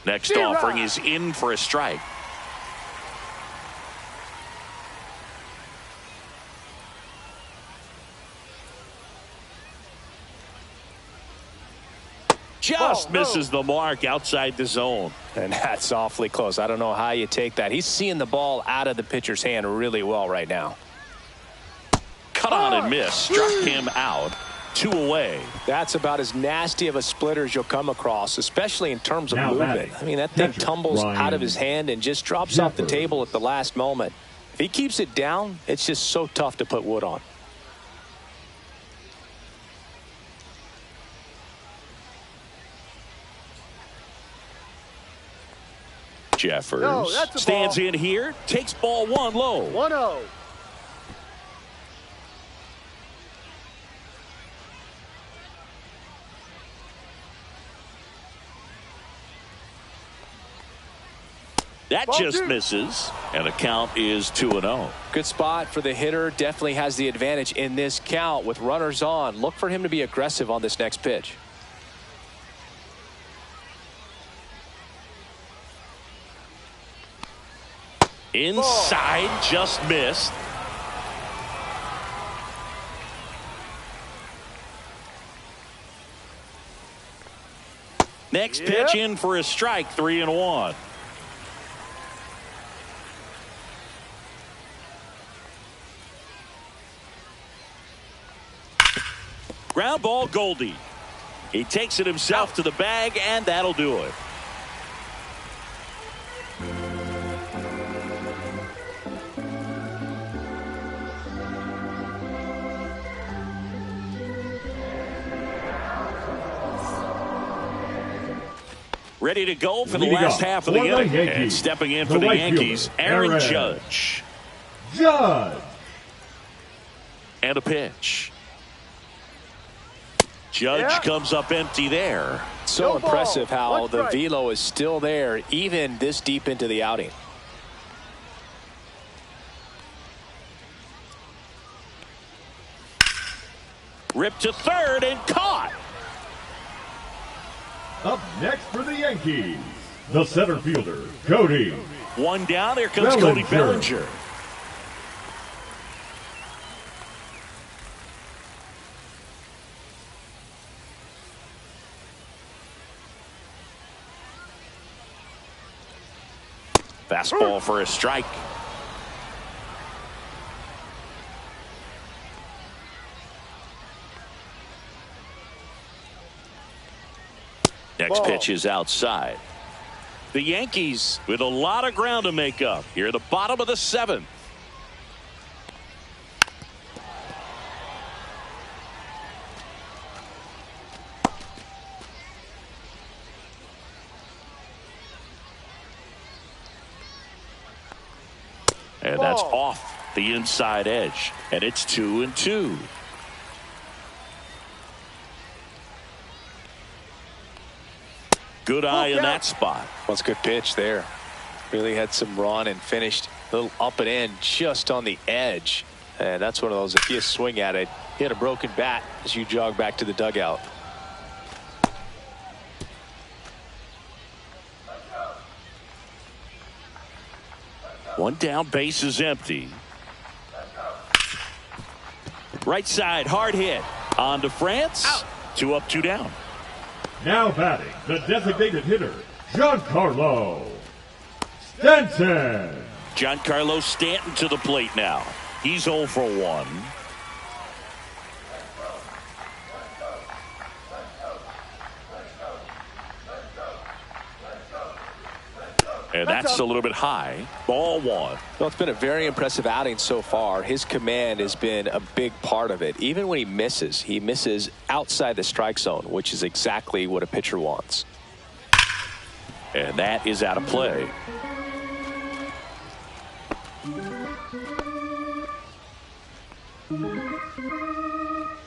Next offering is in for a strike. Just misses the mark outside the zone. And that's awfully close. I don't know how you take that. He's seeing the ball out of the pitcher's hand really well right now. Cut on and miss. Struck him out. 2 away. That's about as nasty of a splitter as you'll come across, especially in terms of Now movement. batting, I mean, that thing catcher, tumbles Ryan out of his hand and just drops off the Jeffers. table at the last moment. If he keeps it down, it's just so tough to put wood on. Jeffers No, that's a stands ball. in here, takes ball 1 low. 1-0. That Ball just 2. misses, and the count is 2-0. Good spot for the hitter. Definitely has the advantage in this count with runners on. Look for him to be aggressive on this next pitch. Inside, just missed. Next pitch in for a strike, 3-1. Ground ball, Goldie. He takes it himself to the bag, and that'll do it. Ready to go for the Leading last up half of the for the inning. And Yankees, stepping in the for the right Yankees, fielder, Aaron Judge. Judge. And a pitch. Judge comes up empty there. So No impressive ball. how One the strike. velo is still there even this deep into the outing. Ripped to third and caught. Up next for the Yankees, the center fielder, Cody. One down. Here comes Cody Bellinger. Bellinger. Fastball for a strike. Next pitch is outside. The Yankees with a lot of ground to make up here at the bottom of the seventh. And that's off the inside edge. And it's 2-2. Good eye in that spot. That's a good pitch there. Really had some run and finished a little up and in just on the edge. And that's one of those, if you swing at it, hit a broken bat as you jog back to the dugout. One down, base is empty. Right side, hard hit. On to France. Out. 2 up, 2 down. Now batting, the designated hitter, Giancarlo Stanton. Giancarlo Stanton to the plate now. He's 0 for 1. And that's a little bit high. Ball 1. Well, it's been a very impressive outing so far. His command has been a big part of it. Even when he misses outside the strike zone, which is exactly what a pitcher wants. And that is out of play.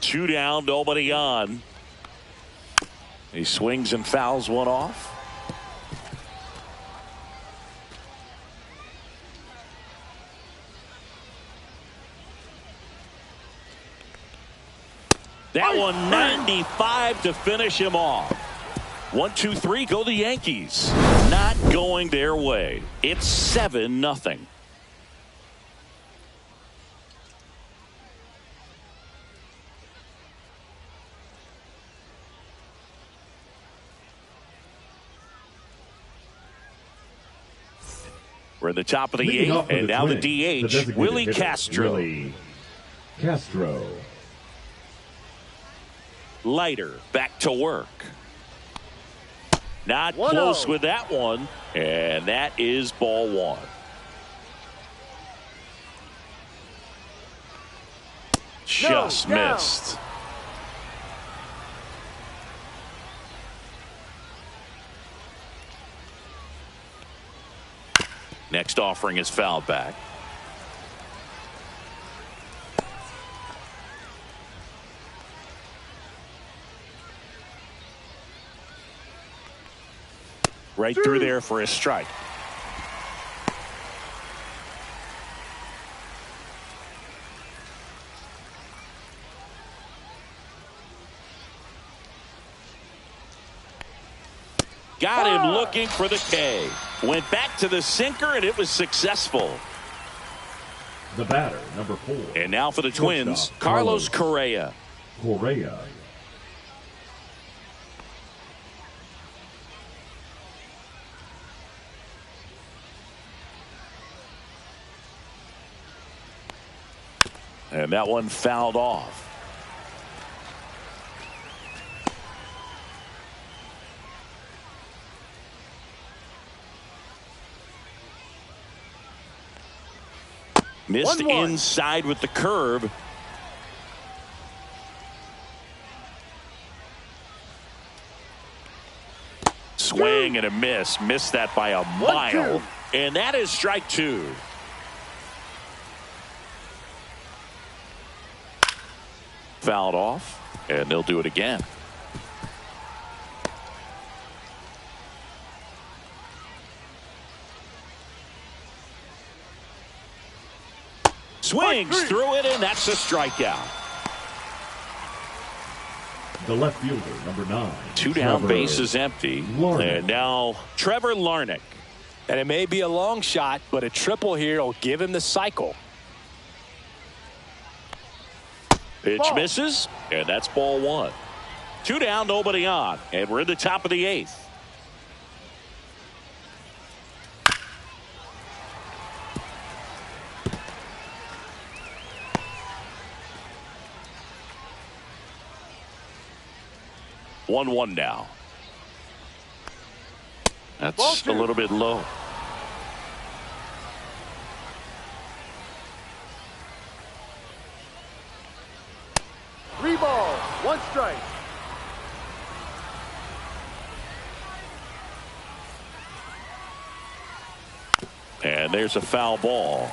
Two down, nobody on. He swings and fouls one off. That one 95 to finish him off. 1, 2, 3 go the Yankees. Not going their way. It's 7-0. We're at the top of the Leading off 8th, for and the now the Twins, DH, designated Willie hitter, Castro. Willie Castro. Leiter back to work. Not 1-0. close with that one, and that is ball 1. Just missed. Next offering is fouled back. Right through there for a strike. Got him looking for the K. Went back to the sinker, and it was successful. The batter, number 4. And now for the Twins, Shortstop, Carlos Correa. Correa. And that one fouled off. Missed 1-1. inside with the curve. Swing and a miss. Missed that by a mile. And that is strike two. Fouled off, and they'll do it again. Swings through it, and that's a strikeout. The left fielder, number 9. Two down, bases empty. And now Trevor Larnach. And it may be a long shot, but a triple here will give him the cycle. Pitch misses, and that's ball one. Two down, nobody on, and we're in the top of the 8th. One now. That's a little bit low. Three balls, one strike. And there's a foul ball.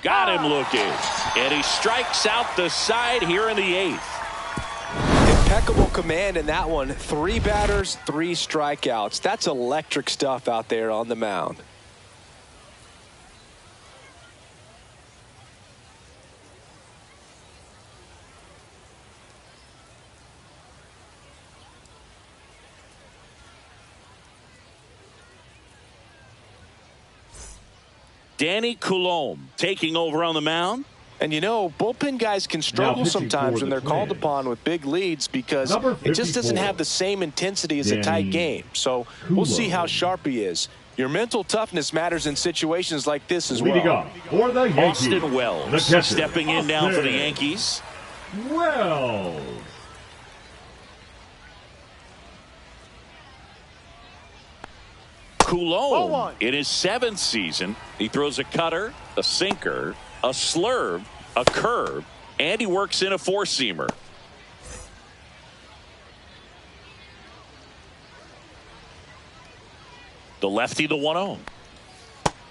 Got him looking. And he strikes out the side here in the 8th. Impeccable command in that one. 3 batters, 3 strikeouts. That's electric stuff out there on the mound. Danny Coulombe taking over on the mound. And you know, bullpen guys can struggle sometimes when they're called upon with big leads because it just doesn't have the same intensity as a tight game. So we'll see how sharp he is. Your mental toughness matters in situations like this as well. For the Yankees, Austin Wells stepping in now for the Yankees. Wells. Coulombe in his 7th season. He throws a cutter, a sinker, a slurve, a curve, and he works in a 4-seamer. The lefty, the 1-0.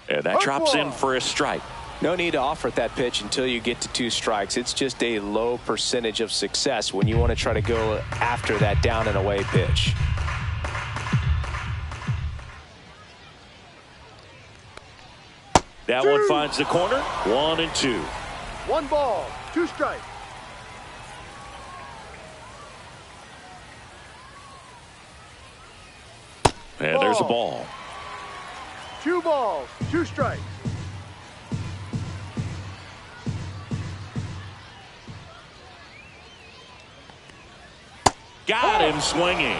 And that drops in for a strike. No need to offer that pitch until you get to 2 strikes. It's just a low percentage of success when you want to try to go after that down and away pitch. That one finds the corner. 1-2. 1 ball, 2 strikes. And there's a ball. 2 balls, 2 strikes. Got him swinging.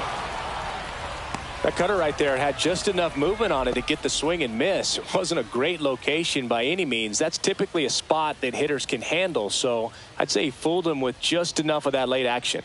That cutter right there had just enough movement on it to get the swing and miss. It wasn't a great location by any means. That's typically a spot that hitters can handle. So I'd say he fooled him with just enough of that late action.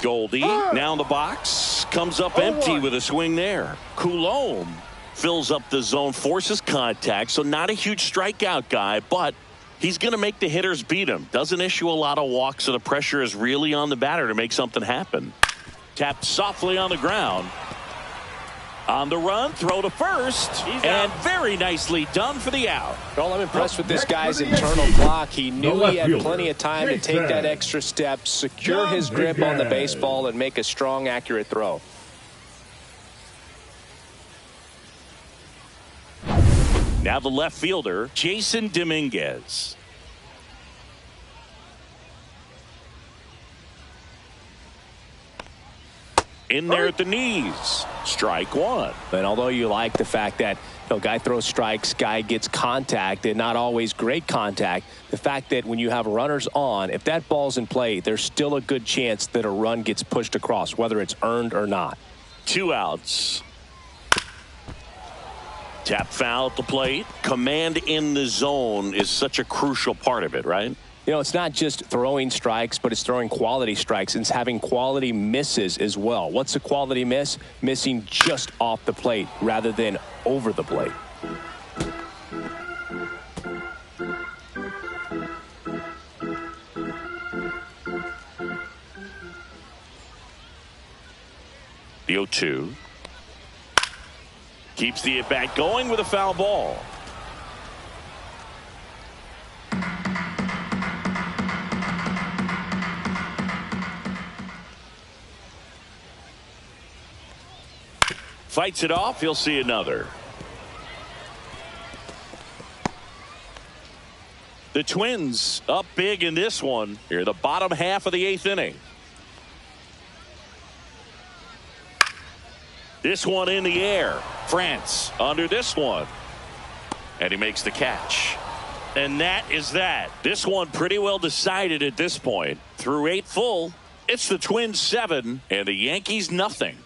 Goldie now in the box. Comes up empty with a swing there. Coulombe fills up the zone, forces contact. So not a huge strikeout guy, but he's going to make the hitters beat him. Doesn't issue a lot of walks, so the pressure is really on the batter to make something happen. Tapped softly on the ground. On the run, throw to first, and very nicely done for the out. Well, I'm impressed with this guy's internal block. He knew he had plenty of time to take that extra step, secure his grip on the baseball, and make a strong, accurate throw. Now the left fielder, Jason Dominguez. In there at the knees. Strike one. And although you like the fact that guy throws strikes, guy gets contact, and not always great contact, the fact that when you have runners on, if that ball's in play, there's still a good chance that a run gets pushed across, whether it's earned or not. 2 outs. Tap foul at the plate. Command in the zone is such a crucial part of it, right? You know, it's not just throwing strikes, but it's throwing quality strikes and it's having quality misses as well. What's a quality miss? Missing just off the plate rather than over the plate. The 0-2. Keeps the at-bat going with a foul ball. Fights it off. He'll see another. The Twins up big in this one. Here, the bottom half of the 8th inning. This one in the air. France under this one. And he makes the catch. And that is that. This one pretty well decided at this point. Through 8 full, it's the Twins 7 and the Yankees nothing.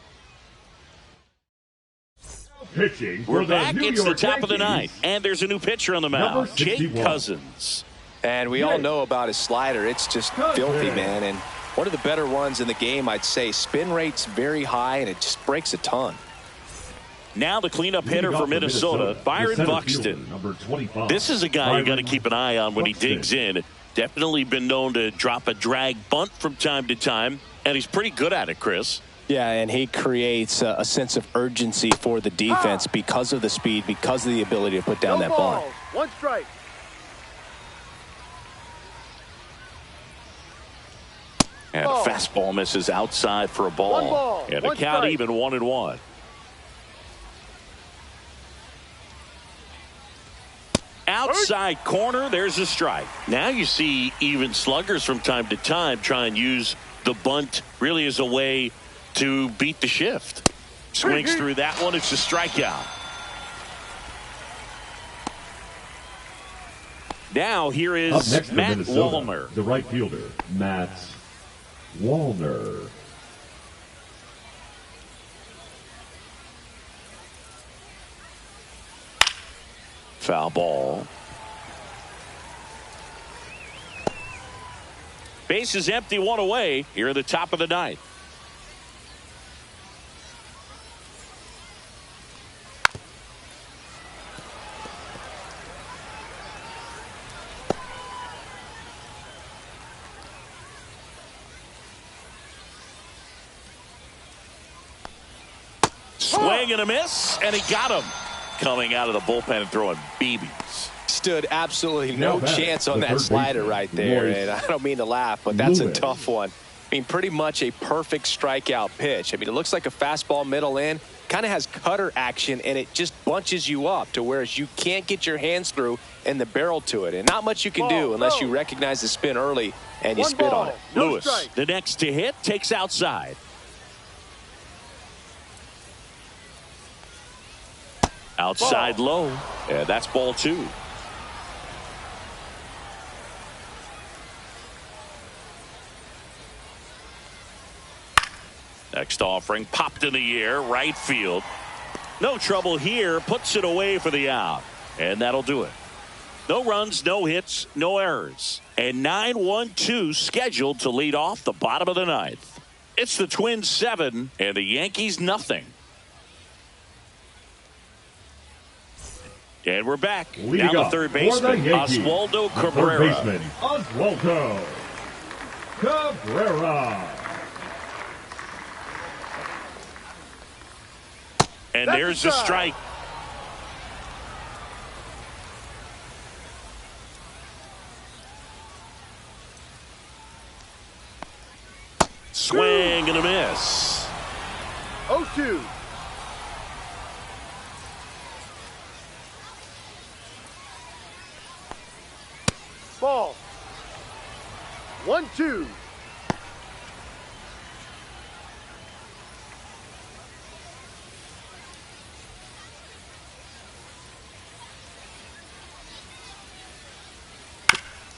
Pitching We're for back. the It's the top of the Yankees. 9th. And there's a new pitcher on the mound. Jake Cousins. And we all know about his slider. It's just filthy, man. And one of the better ones in the game, I'd say. Spin rate's very high, and it just breaks a ton. Now the cleanup hitter for Minnesota, Byron Buxton. Number 25. This is a guy you got to keep an eye on when he digs in. Definitely been known to drop a drag bunt from time to time, and he's pretty good at it, Chris. Yeah, and he creates a sense of urgency for the defense because of the speed, because of the ability to put down that bunt. 1 strike. And a fastball misses outside for a ball. And the count even 1-1. Outside corner, there's a strike. Now you see even sluggers from time to time try and use the bunt really as a way to beat the shift. Swings through that one. It's a strikeout. Now here is Matt Wallner. The right fielder, Matt Wallner. Foul ball. Base is empty, 1 away here at the top of the 9th. Swing and a miss, and he got him. Coming out of the bullpen and throwing BBs. Stood absolutely no chance on that slider right there. And I don't mean to laugh, but that's a tough one. I mean, pretty much a perfect strikeout pitch. I mean, it looks like a fastball middle in. Kind of has cutter action, and it just bunches you up to where you can't get your hands through and the barrel to it. And not much you can do unless you recognize the spin early and you spit on it. Lewis, the next to hit, takes outside. Outside low. Yeah, that's ball 2. Next offering popped in the air, right field. No trouble here, puts it away for the out. And that'll do it. No runs, no hits, no errors. And 9-1-2 scheduled to lead off the bottom of the 9th. It's the Twins 7 and the Yankees nothing. And we're back. Leading down the third baseman, Oswaldo Cabrera. Third baseman, Oswaldo Cabrera. And there's a strike. Swing and a miss. 0-2. Ball. 1-2.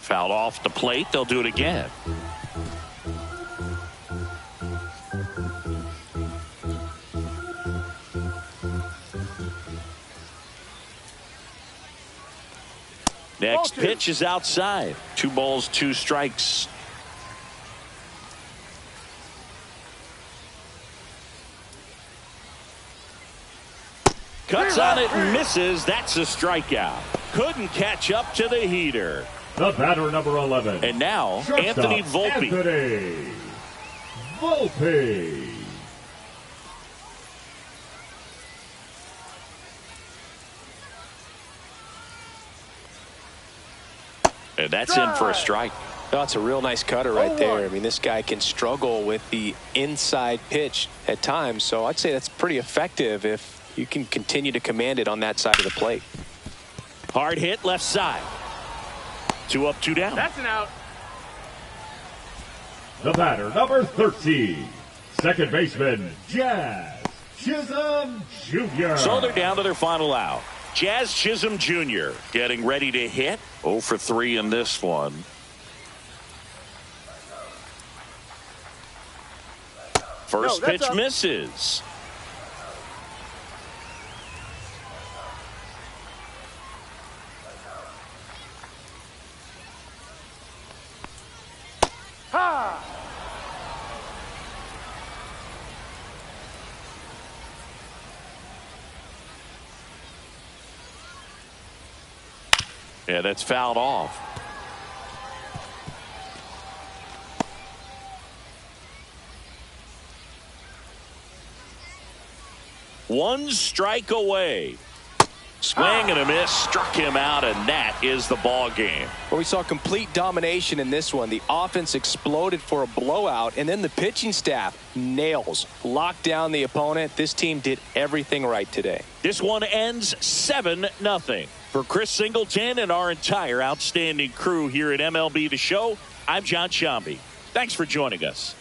Fouled off the plate. They'll do it again. Next Ball two. pitch is outside. 2 balls, 2 strikes. Cuts on it and misses. That's a strikeout. Couldn't catch up to the heater. The batter, number 11. And now, Shortstop, Anthony Volpe. Anthony Volpe. And that's in for a strike. That's a real nice cutter right there. I mean, this guy can struggle with the inside pitch at times, so I'd say that's pretty effective if you can continue to command it on that side of the plate. Hard hit left side. 2 up, 2 down. That's an out. The batter, number 13. Second baseman, Jazz Chisholm Jr. So they're down to their final out. Jazz Chisholm Jr. getting ready to hit. 0 for 3 in this one. First pitch misses. Ha! Yeah, that's fouled off. One strike away. Swing and a miss, struck him out, and that is the ball game. Well, we saw complete domination in this one. The offense exploded for a blowout, and then the pitching staff nails, locked down the opponent. This team did everything right today. This one ends 7-0. For Chris Singleton and our entire outstanding crew here at MLB The Show, I'm John Shambi. Thanks for joining us.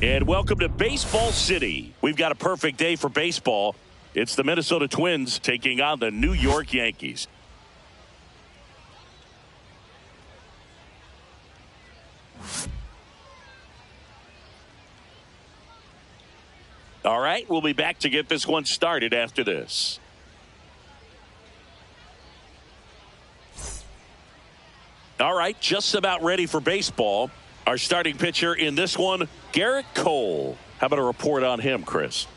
And welcome to Baseball City. We've got a perfect day for baseball. It's the Minnesota Twins taking on the New York Yankees. All right, we'll be back to get this one started after this. All right, just about ready for baseball. Our starting pitcher in this one, Garrett Cole. How about a report on him, Chris?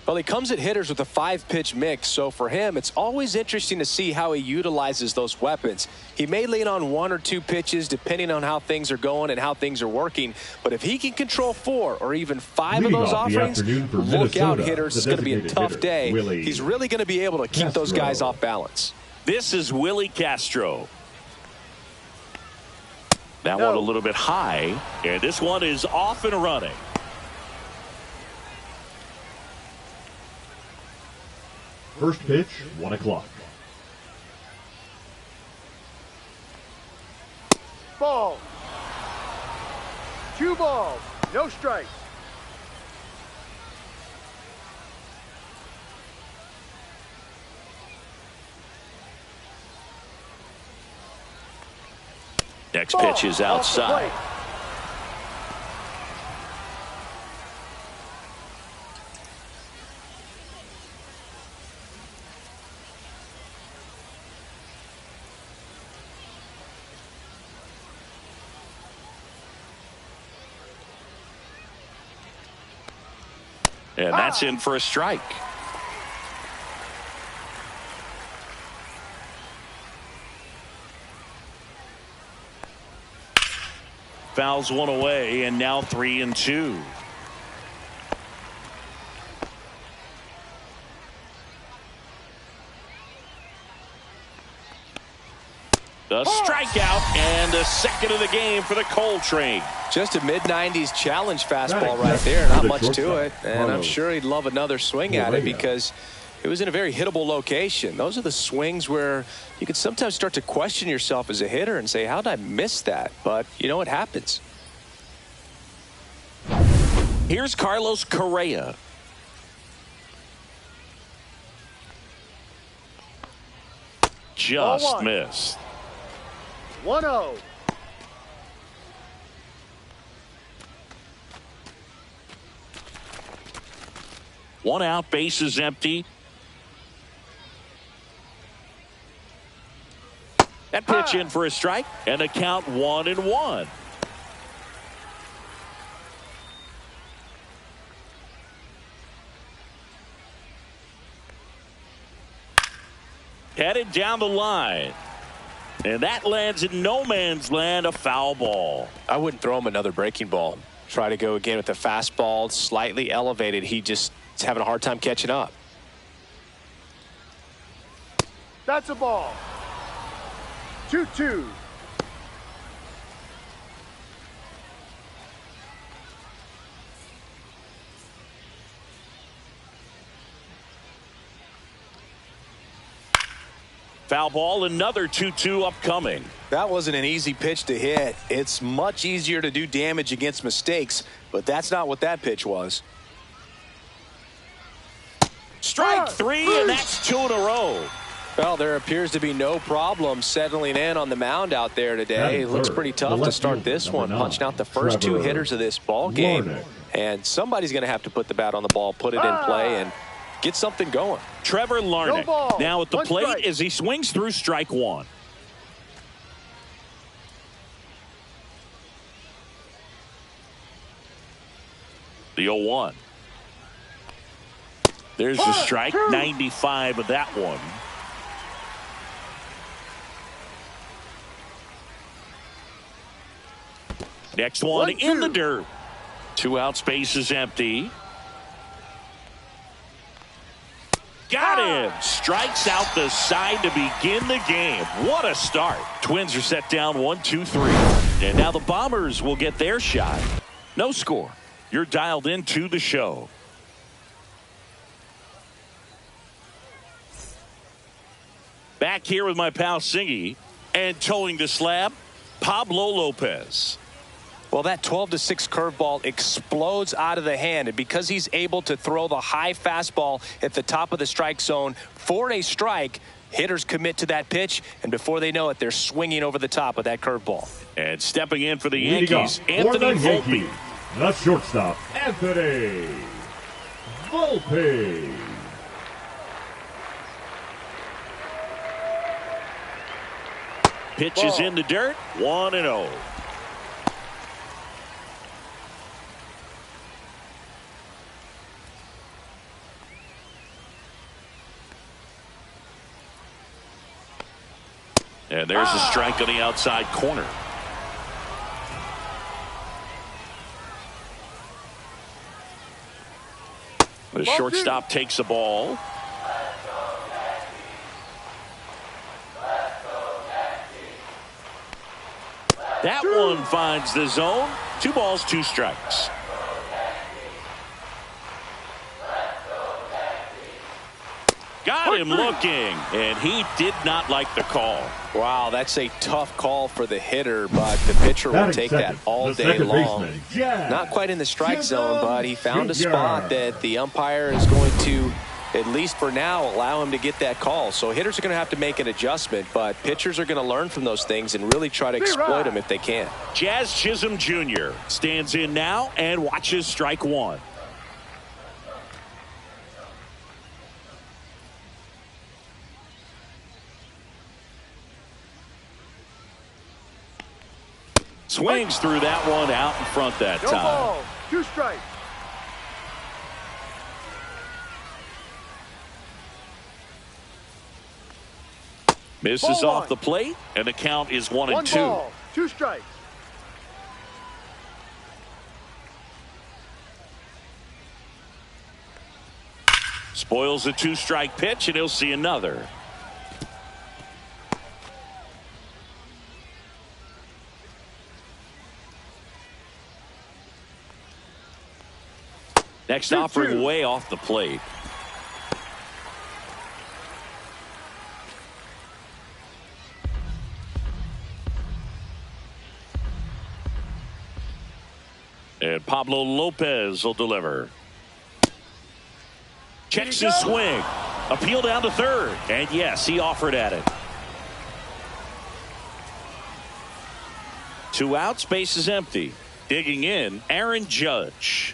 Well, he comes at hitters with a 5-pitch mix, so for him, it's always interesting to see how he utilizes those weapons. He may lean on 1 or 2 pitches depending on how things are going and how things are working, but if he can control 4 or even 5 of those offerings, look out, hitters. It's going to be a tough day. He's really going to be able to keep those guys off balance. This is Willie Castro. That one a little bit high, and this one is off and running. First pitch, 1 o'clock. Ball. 2 balls, no strikes. Next pitch is outside. And that's in for a strike. Fouls one away, and now 3-2. The strikeout and the second of the game for the Cole train. Just a mid-90s challenge fastball right there. Not much to it. And I'm sure he'd love another swing at it because it was in a very hittable location. Those are the swings where you can sometimes start to question yourself as a hitter and say, how did I miss that? But, you know, it happens. Here's Carlos Correa. Just missed. 1-0. One out, base is empty. That pitch in for a strike, and the count 1-1. Headed down the line. And that lands in no man's land, a foul ball. I wouldn't throw him another breaking ball. Try to go again with the fastball, slightly elevated. He just is having a hard time catching up. That's a ball. 2-2. Foul ball, another 2-2 upcoming. That wasn't an easy pitch to hit. It's much easier to do damage against mistakes, but that's not what that pitch was. Strike 3, and that's 2 in a row. Well, there appears to be no problem settling in on the mound out there today. It looks pretty tough to start this one, punching out the first 2 hitters of this ball game. And somebody's going to have to put the bat on the ball, put it in play, and get something going. Trevor Larnach now at the plate strike. as he swings through strike 1. The 0-1. There's the strike, 95 of that one. Next one in the dirt. 2 out, space is empty. Got him. Strikes out the side to begin the game. What a start. Twins are set down 1-2-3. And now the Bombers will get their shot. No score. You're dialed into the show. Back here with my pal Singy, and towing the slab, Pablo Lopez. Well, that 12-6 curveball explodes out of the hand, and because he's able to throw the high fastball at the top of the strike zone for a strike, hitters commit to that pitch, and before they know it, they're swinging over the top of that curveball. And stepping in for the Leading Yankees, up Anthony for the Volpe. Yankees, the shortstop, Anthony Volpe. Pitch is Ball. in the dirt, 1-0. And there's a strike on the outside corner. The shortstop takes the ball. That one finds the zone. 2 balls, 2 strikes. Got him looking, and he did not like the call. Wow, that's a tough call for the hitter, but the pitcher will Batting take second, that all the day second long. baseman, Jazz Not quite in the strike zone, but he found a Jr. spot that the umpire is going to, at least for now, allow him to get that call. So hitters are going to have to make an adjustment, but pitchers are going to learn from those things and really try to exploit them if they can. Jazz Chisholm Jr. stands in now and watches strike 1. Swings through that one out in front that No time. ball. 2 strikes. Misses Ball off 1. the plate, and the count is 1 and 1 2. ball. 2 strikes. Spoils a 2-strike pitch, and he'll see another. Next 2-2. offering way off the plate. And Pablo Lopez will deliver. Checks his swing. Appeal down to third. And yes, he offered at it. 2 outs, base is empty. Digging in, Aaron Judge.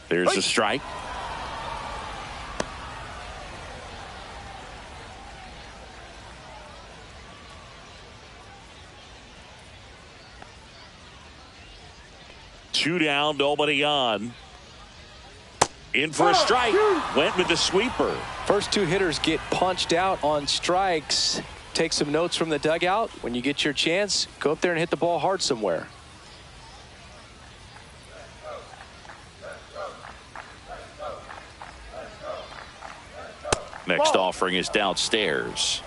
There's a strike. Two down, nobody on. In for a strike. Went with the sweeper. First 2 hitters get punched out on strikes. Take some notes from the dugout. When you get your chance, go up there and hit the ball hard somewhere. Next offering is downstairs.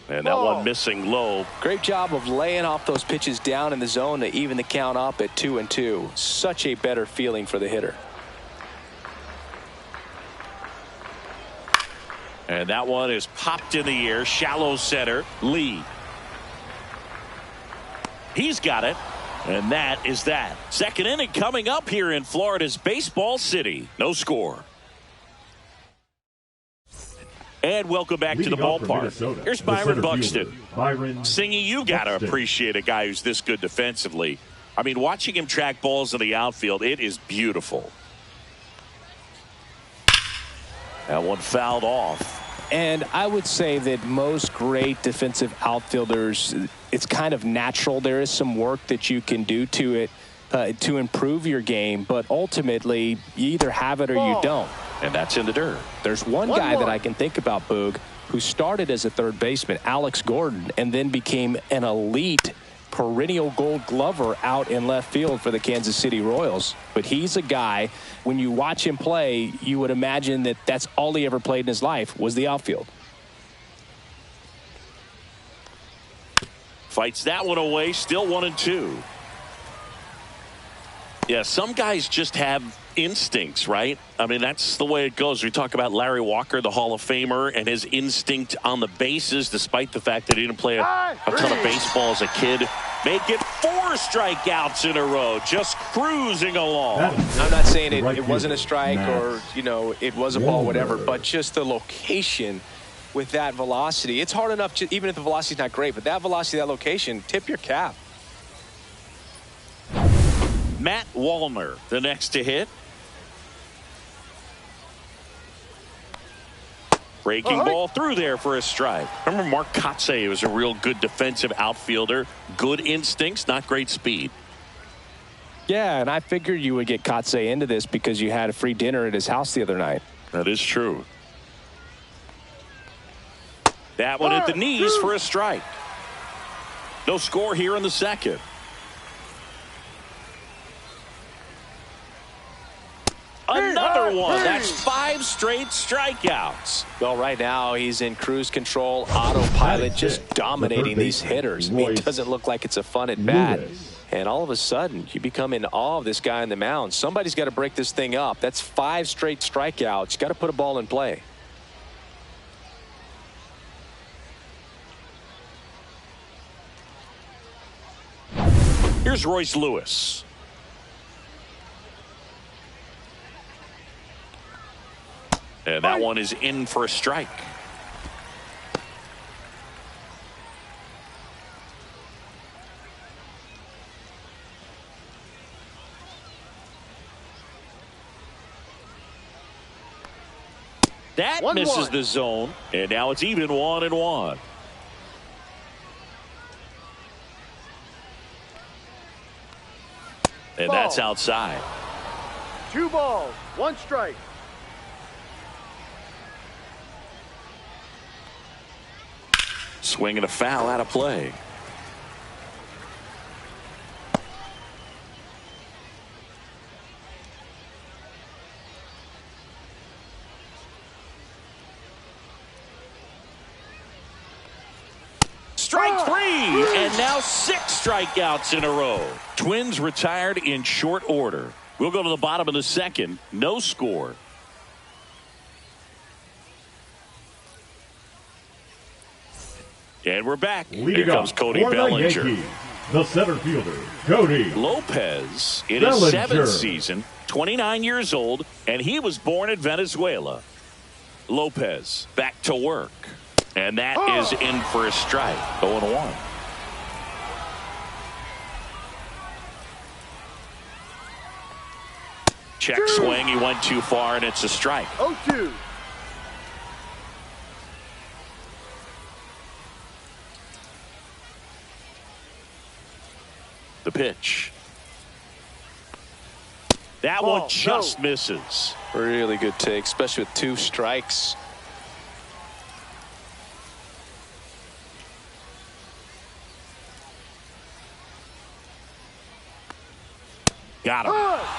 And that one missing low. Great job of laying off those pitches down in the zone to even the count up at 2-2. Such a better feeling for the hitter. And that one is popped in the air. Shallow center. Lee. He's got it. And that is that. Second inning coming up here in Florida's Baseball City. No score. And welcome back to the ballpark. Here's Byron Buxton. Singy, you got to appreciate a guy who's this good defensively. I mean, watching him track balls in the outfield, it is beautiful. That one fouled off. And I would say that most great defensive outfielders, it's kind of natural. There is some work that you can do to it to improve your game, but ultimately you either have it or you don't. And that's in the dirt. There's one guy that I can think about, Boog, who started as a third baseman, Alex Gordon, and then became an elite perennial Gold Glover out in left field for the Kansas City Royals. But he's a guy, when you watch him play, you would imagine that that's all he ever played in his life was the outfield. Fights that one away, still 1-2. Yeah, some guys just have instincts, right? I mean, that's the way it goes. We talk about Larry Walker, the Hall of Famer, and his instinct on the bases, despite the fact that he didn't play a ton of baseball as a kid. May get 4 strikeouts in a row, just cruising along. I'm not saying it wasn't a strike or, it was a ball, whatever, but just the location with that velocity. It's hard enough, even if the velocity's not great, but that velocity, that location, tip your cap. Matt Wallner, the next to hit. Breaking ball through there for a strike. Remember Mark Kotsay was a real good defensive outfielder. Good instincts, not great speed. Yeah, and I figured you would get Kotsay into this because you had a free dinner at his house the other night. That is true. That one at the knees for a strike. No score here in the second. Another one. That's 5 straight strikeouts. Well, right now he's in cruise control, autopilot, just dominating these hitters. I mean, it doesn't look like it's a fun at bat. And all of a sudden, you become in awe of this guy on the mound. Somebody's got to break this thing up. That's 5 straight strikeouts. Got to put a ball in play. Here's Royce Lewis. And that one is in for a strike. That misses the zone. And now it's even 1-1. And that's outside. 2 balls, 1 strike. Swing and a foul out of play. Strike 3, and now 6 strikeouts in a row. Twins retired in short order. We'll go to the bottom of the second. No score. And we're back. Here comes Cody Bellinger. The center fielder, Cody Lopez in his 7th season, 29 years old, and he was born in Venezuela. Lopez back to work. And that is in for a strike. 0-1. Check swing. He went too far, and it's a strike. 0-2. The pitch. That one just misses. Really good take, especially with 2 strikes. Got him.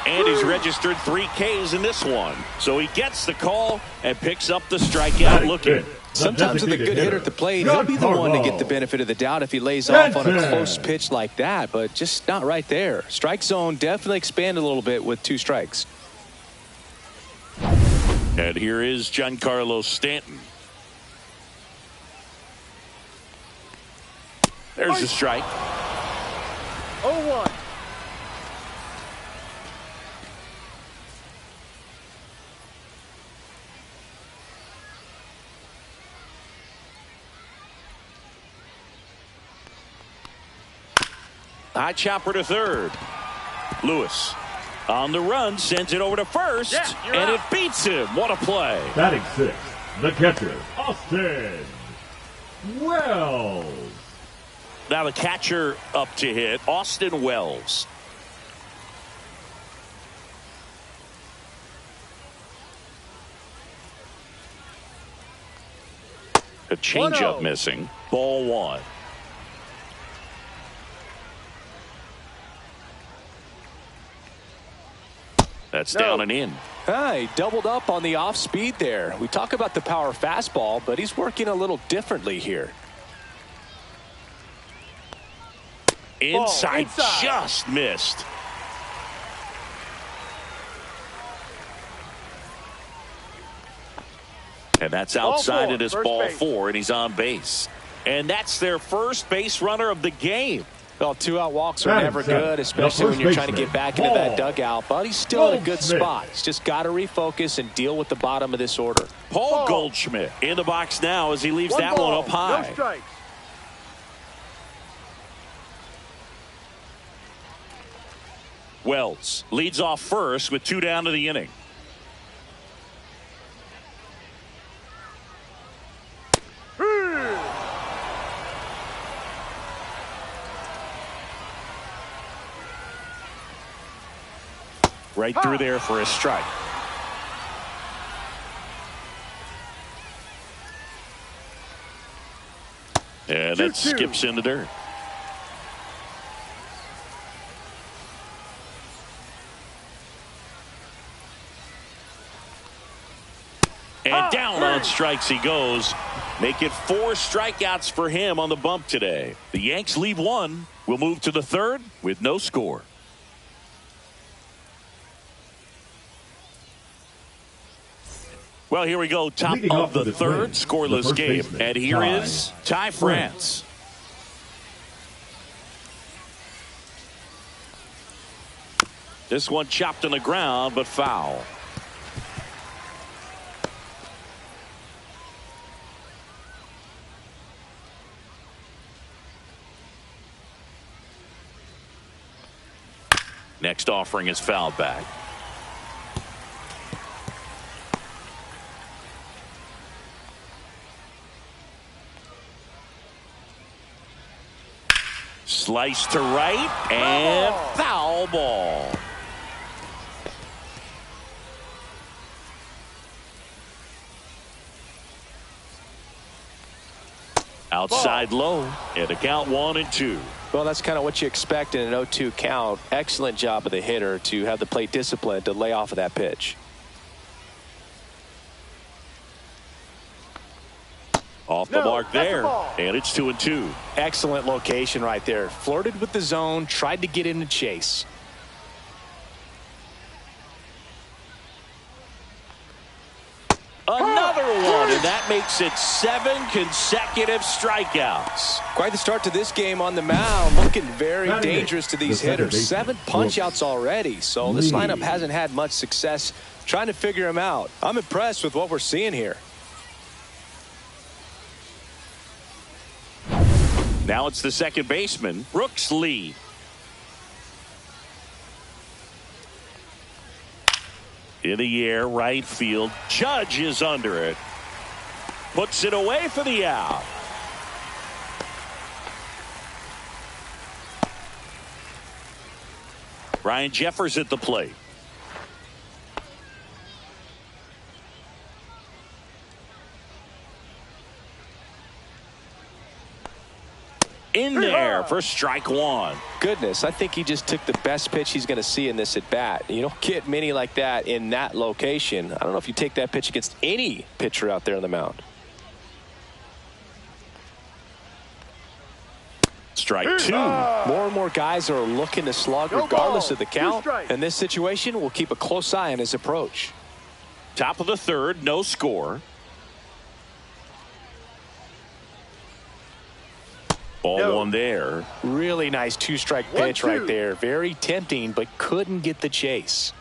And he's registered 3 Ks in this one. So he gets the call and picks up the strikeout looking. Sometimes with a good hitter at the plate, he'll be the one to get the benefit of the doubt if he lays off on a close pitch like that, but just not right there. Strike zone definitely expanded a little bit with 2 strikes. And here is Giancarlo Stanton. There's a strike. 0-1. High chopper to third. Lewis on the run, sends it over to first, and it beats him. What a play. Batting 6, the catcher, Austin Wells. Now the catcher up to hit, Austin Wells. A changeup missing. Ball 1. That's down and in. He doubled up on the off speed there. We talk about the power fastball, but he's working a little differently here. Inside just missed. that's outside. It is ball base. 4, and he's on base. And that's their first base runner of the game. Well, 2-out walks are never good, especially when you're trying to get back into that dugout. But he's still in a good spot. He's just got to refocus and deal with the bottom of this order. Paul Goldschmidt in the box now as he leaves that one up high. No strikes. Wells leads off first with 2 down to the inning. Right through there for a strike. And that skips in the dirt. And down on strikes he goes. Make it 4 strikeouts for him on the bump today. The Yanks leave 1. We'll move to the 3rd with no score. Well, here we go. Top of the 3rd, scoreless game. And here is Ty France. This one chopped on the ground, but foul. Next offering is fouled back. Slice to right and foul ball. Outside low and a count 1-2. Well, that's kind of what you expect in an 0-2 count. Excellent job of the hitter to have the plate discipline to lay off of that pitch. Off the mark there, and it's 2-2. Excellent location right there. Flirted with the zone, tried to get in the chase. Another one, and that makes it 7 consecutive strikeouts. Quite the start to this game on the mound. Looking very dangerous to these hitters. 7 punch-outs already, so this lineup hasn't had much success trying to figure him out. I'm impressed with what we're seeing here. Now it's the second baseman, Brooks Lee. In the air, right field. Judge is under it. Puts it away for the out. Ryan Jeffers at the plate. In there for strike 1. Goodness, I think he just took the best pitch he's going to see in this at bat. You don't get many like that in that location. I don't know if you take that pitch against any pitcher out there on the mound. Strike 2. More and more guys are looking to slug regardless of the count. In this situation, we'll keep a close eye on his approach. Top of the 3rd, no score. Ball 1 there. Really nice 2-strike pitch right there. Very tempting, but couldn't get the chase.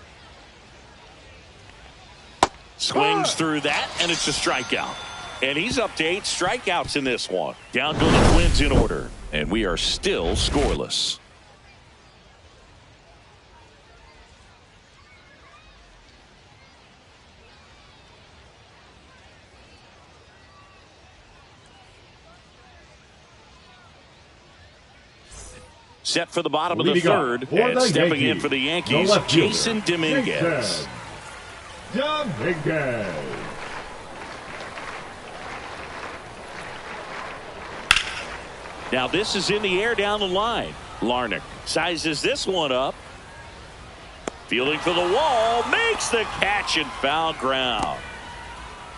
Swings through that, and it's a strikeout. And he's up to 8 strikeouts in this one. Down go the Twins in order. And we are still scoreless. Set for the bottom of the 3rd, and stepping in for the Yankees, Jason Dominguez. Now this is in the air down the line. Larnach sizes this one up. Fielding for the wall, makes the catch and foul ground.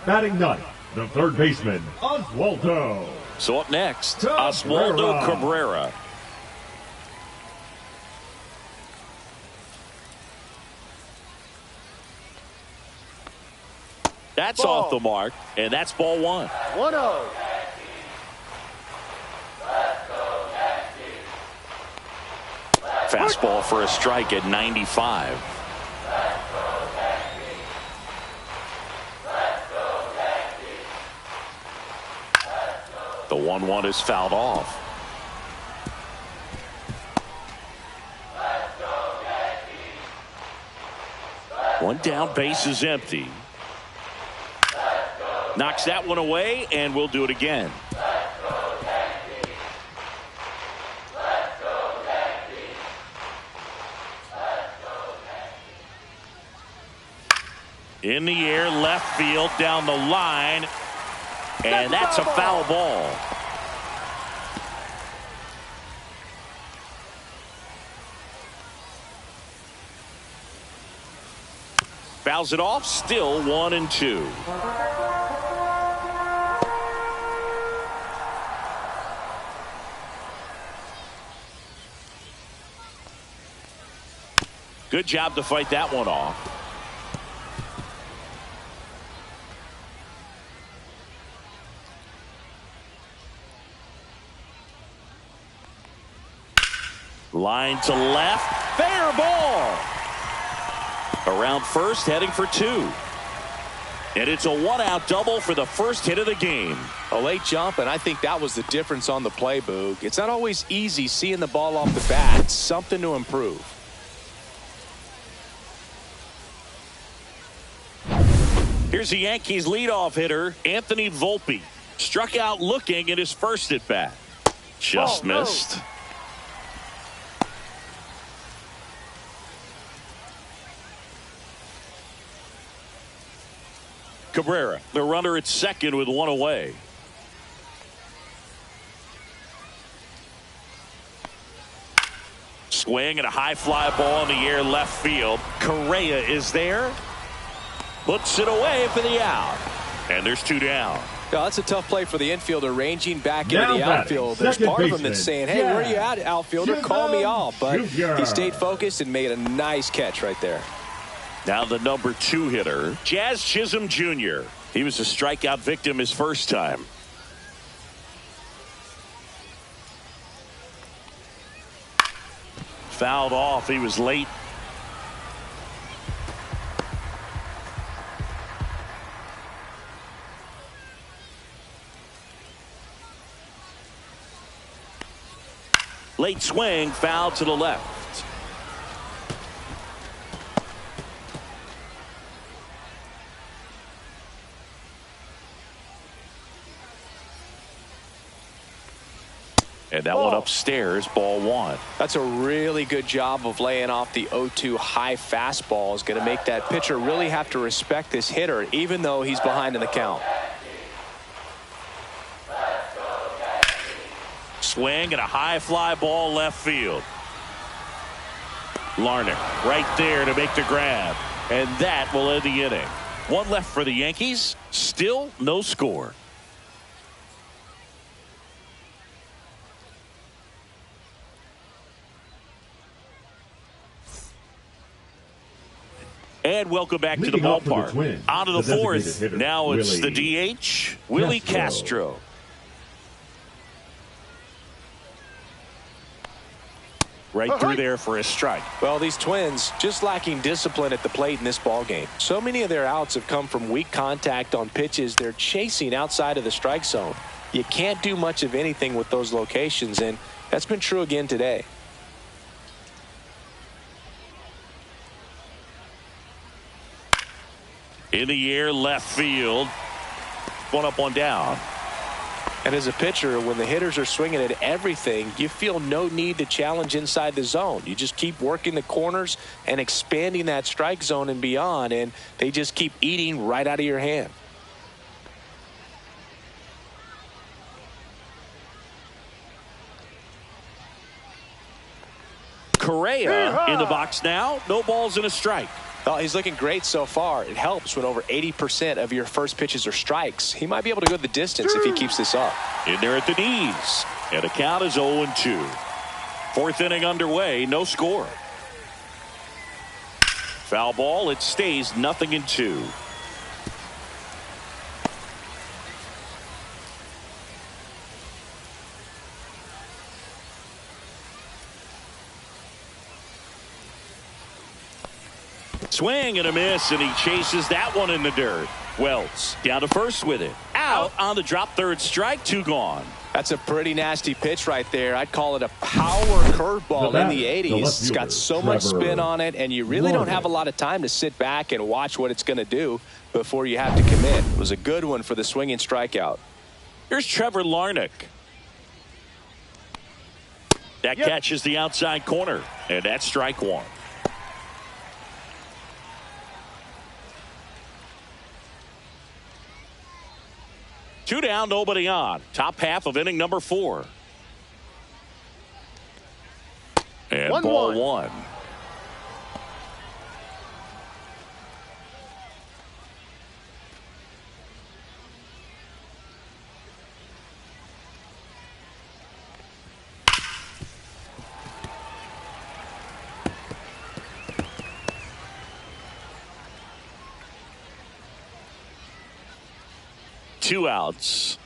Batting ninth, the 3rd baseman, Oswaldo. So up next, Oswaldo Cabrera. That's Ball. off the mark, and that's ball one. 1-0. Fastball for a strike at 95. The 1-1 is fouled off. One down, base is empty. Knocks that one away, and we'll do it again. In the air, left field, down the line, and that's a foul ball. Fouls it off, still 1-2. Good job to fight that one off. Line to left, fair ball. Around first, heading for two. And it's a one-out double for the first hit of the game. A late jump, and I think that was the difference on the play, Boog. It's not always easy seeing the ball off the bat. Something to improve. Here's the Yankees leadoff hitter, Anthony Volpe. Struck out looking at his first at bat. Just missed. Cabrera, the runner at second with one away. Swing and a high fly ball in the air left field. Correa is there. Puts it away for the out. And there's two down. Oh, that's a tough play for the infielder, ranging back into the outfield. There's part of him that's saying, hey, where are you at, outfielder? Call me off. But he stayed focused and made a nice catch right there. Now the number 2 hitter, Jazz Chisholm Jr. He was a strikeout victim his first time. Fouled off. He was late. Late swing, foul to the left. And that one upstairs, ball one. That's a really good job of laying off the 0-2 high fastball. Is going to make that pitcher really have to respect this hitter, even though he's behind in the count. Swing and a high fly ball left field. Larnach right there to make the grab. And that will end the inning. One left for the Yankees. Still no score. And welcome back to the ballpark. On to the fourth. Now it's the DH, Willie Castro. Right through there for a strike. Well, these Twins just lacking discipline at the plate in this ball game. So many of their outs have come from weak contact on pitches they're chasing outside of the strike zone. You can't do much of anything with those locations, and that's been true again today. In the air, left field. One up, one down. And as a pitcher, when the hitters are swinging at everything, you feel no need to challenge inside the zone. You just keep working the corners and expanding that strike zone and beyond, and they just keep eating right out of your hand. Correa in the box now. No balls and a strike. Well, he's looking great so far. It helps when over 80% of your first pitches are strikes. He might be able to go the distance if he keeps this up. In there at the knees. And the count is 0-2. Fourth inning underway. No score. Foul ball. It stays 0-2. Swing and a miss, and he chases that one in the dirt. Wells down to first with it. Out on the drop, third strike, 2 gone. That's a pretty nasty pitch right there. I'd call it a power curveball in the 80s. It's got so much spin on it, and you really don't have a lot of time to sit back and watch what it's going to do before you have to commit. It was a good one for the swinging strikeout. Here's Trevor Larnach. That catches the outside corner, and that's strike 1. Two down, nobody on. Top half of inning number 4. And ball 1. Two outs.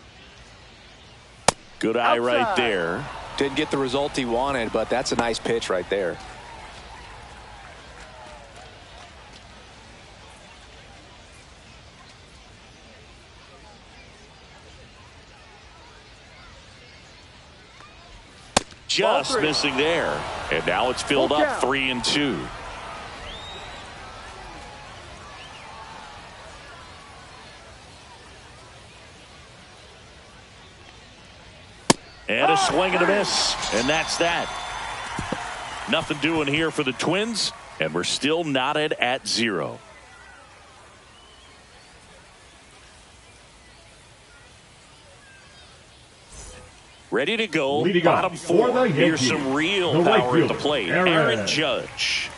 Good eye right there. Didn't get the result he wanted, but that's a nice pitch right there. Just missing there. And now it's filled up 3-2. And a swing and a miss. And that's that. Nothing doing here for the Twins. And we're still knotted at 0. Ready to go. Bottom 4. Here's some real power at the plate. Aaron Judge.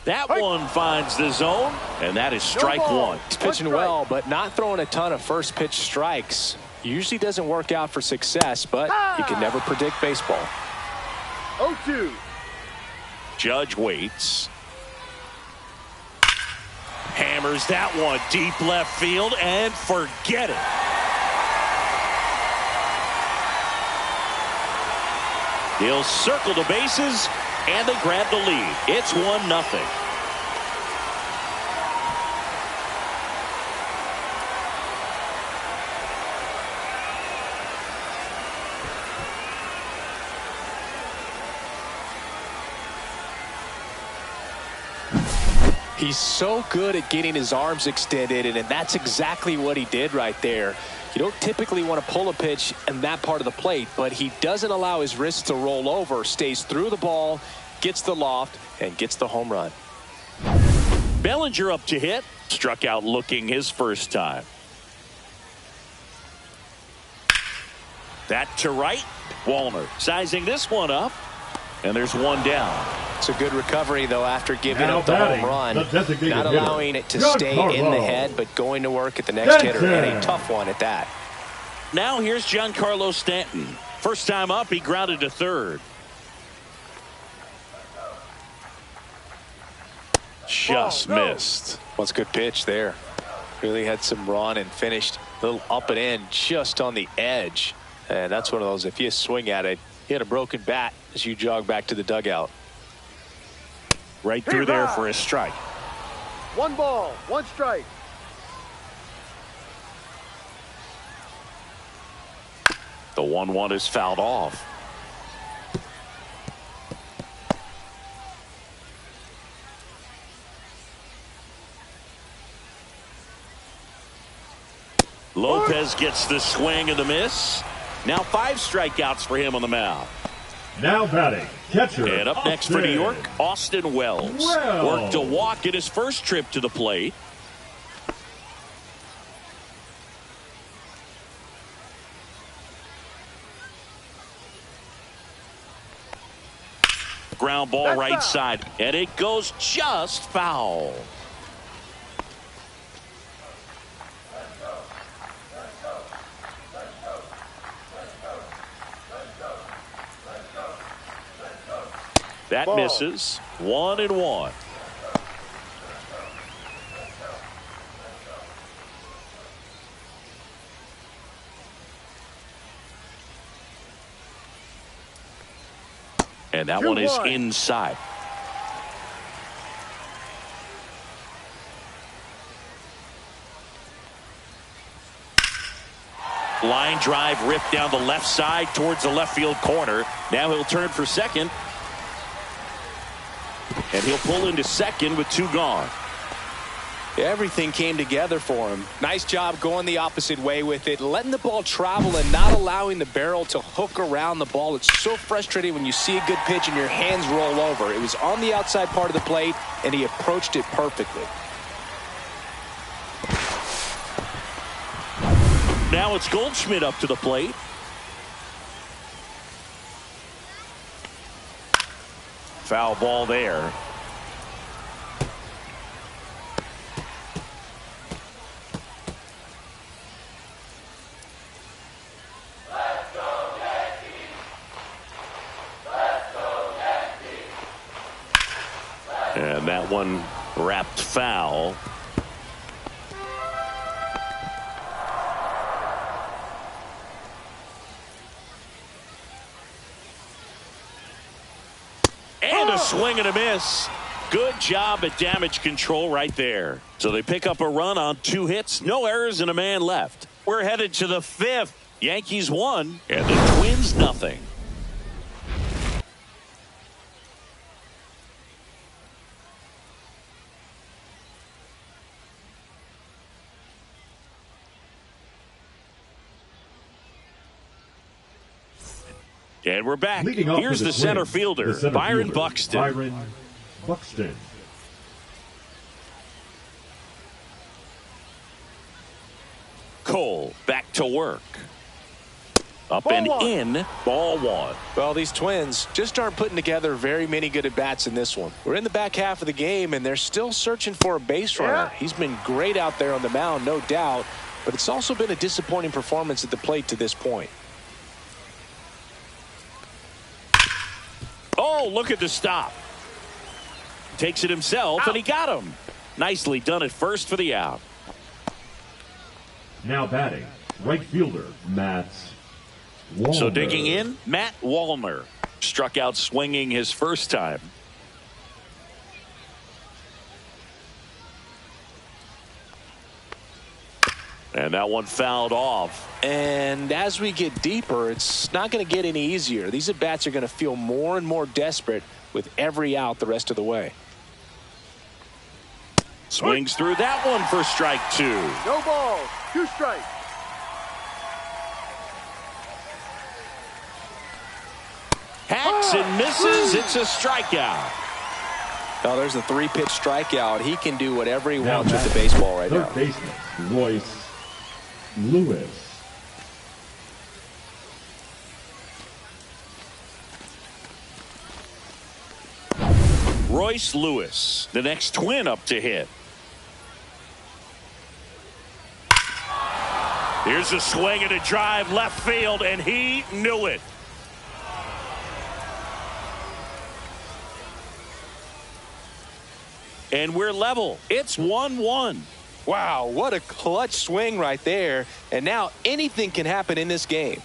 That one finds the zone, and that is strike 1. He's pitching well, but not throwing a ton of first pitch strikes. Usually doesn't work out for success, but you can never predict baseball. 0-2. Judge waits. Hammers that one deep left field, and forget it. He'll circle the bases, and they grab the lead. It's 1-0. He's so good at getting his arms extended, and that's exactly what he did right there. You don't typically want to pull a pitch in that part of the plate, but he doesn't allow his wrists to roll over, stays through the ball, gets the loft, and gets the home run. Bellinger up to hit. Struck out looking his first time. That to right. Wallner sizing this one up. And there's one down. It's a good recovery, though, after giving up the home run. Not allowing it to stay in the head, but going to work at the next hitter. And a tough one at that. Now here's Giancarlo Stanton. First time up, he grounded to third. Just missed. Well, it's a good pitch there. Really had some run and finished a little up and in just on the edge. And that's one of those, if you swing at it, you had a broken bat as you jog back to the dugout. Right through there for a strike. 1 ball, 1 strike. The 1-1 is fouled off. Lopez gets the swing and the miss. Now 5 strikeouts for him on the mound. Now batting, catcher. And up next for New York, Austin Wells. Worked a walk in his first trip to the plate. Ground ball right side, and it goes just foul. That misses. 1-1. And that one is 2-1. inside. Line drive ripped down the left side towards the left field corner. Now he'll turn for second. And he'll pull into second with 2 gone. Everything came together for him. Nice job going the opposite way with it, letting the ball travel and not allowing the barrel to hook around the ball. It's so frustrating when you see a good pitch and your hands roll over. It was on the outside part of the plate, and he approached it perfectly. Now it's Goldschmidt up to the plate. Foul ball there. And that one wrapped foul. And a swing and a miss. Good job at damage control right there. So they pick up a run on 2 hits, no errors, and a man left. We're headed to the 5th. Yankees 1 and the Twins nothing. And we're back. Here's the center fielder, Byron Buxton. Byron Buxton. Cole back to work. Up and in, ball 1. Well, these Twins just aren't putting together very many good at-bats in this one. We're in the back half of the game, and they're still searching for a base runner. He's been great out there on the mound, no doubt, but it's also been a disappointing performance at the plate to this point. Oh, look at the stop. Takes it himself, and he got him. Nicely done at first for the out. Now batting, right fielder, Matt Wallner. So digging in, Matt Wallner. Struck out swinging his first time. And that one fouled off. And as we get deeper, it's not going to get any easier. These at-bats are going to feel more and more desperate with every out the rest of the way. Swings through that one for strike 2. No ball. 2 strikes. Hacks and misses. It's a strikeout. Now there's a 3-pitch strikeout. He can do whatever he wants with the baseball right now. Third baseman, Royce Lewis. Royce Lewis, the next Twin up to hit. Here's a swing and a drive left field, and he knew it. And we're level. It's 1-1. Wow, what a clutch swing right there. And now anything can happen in this game.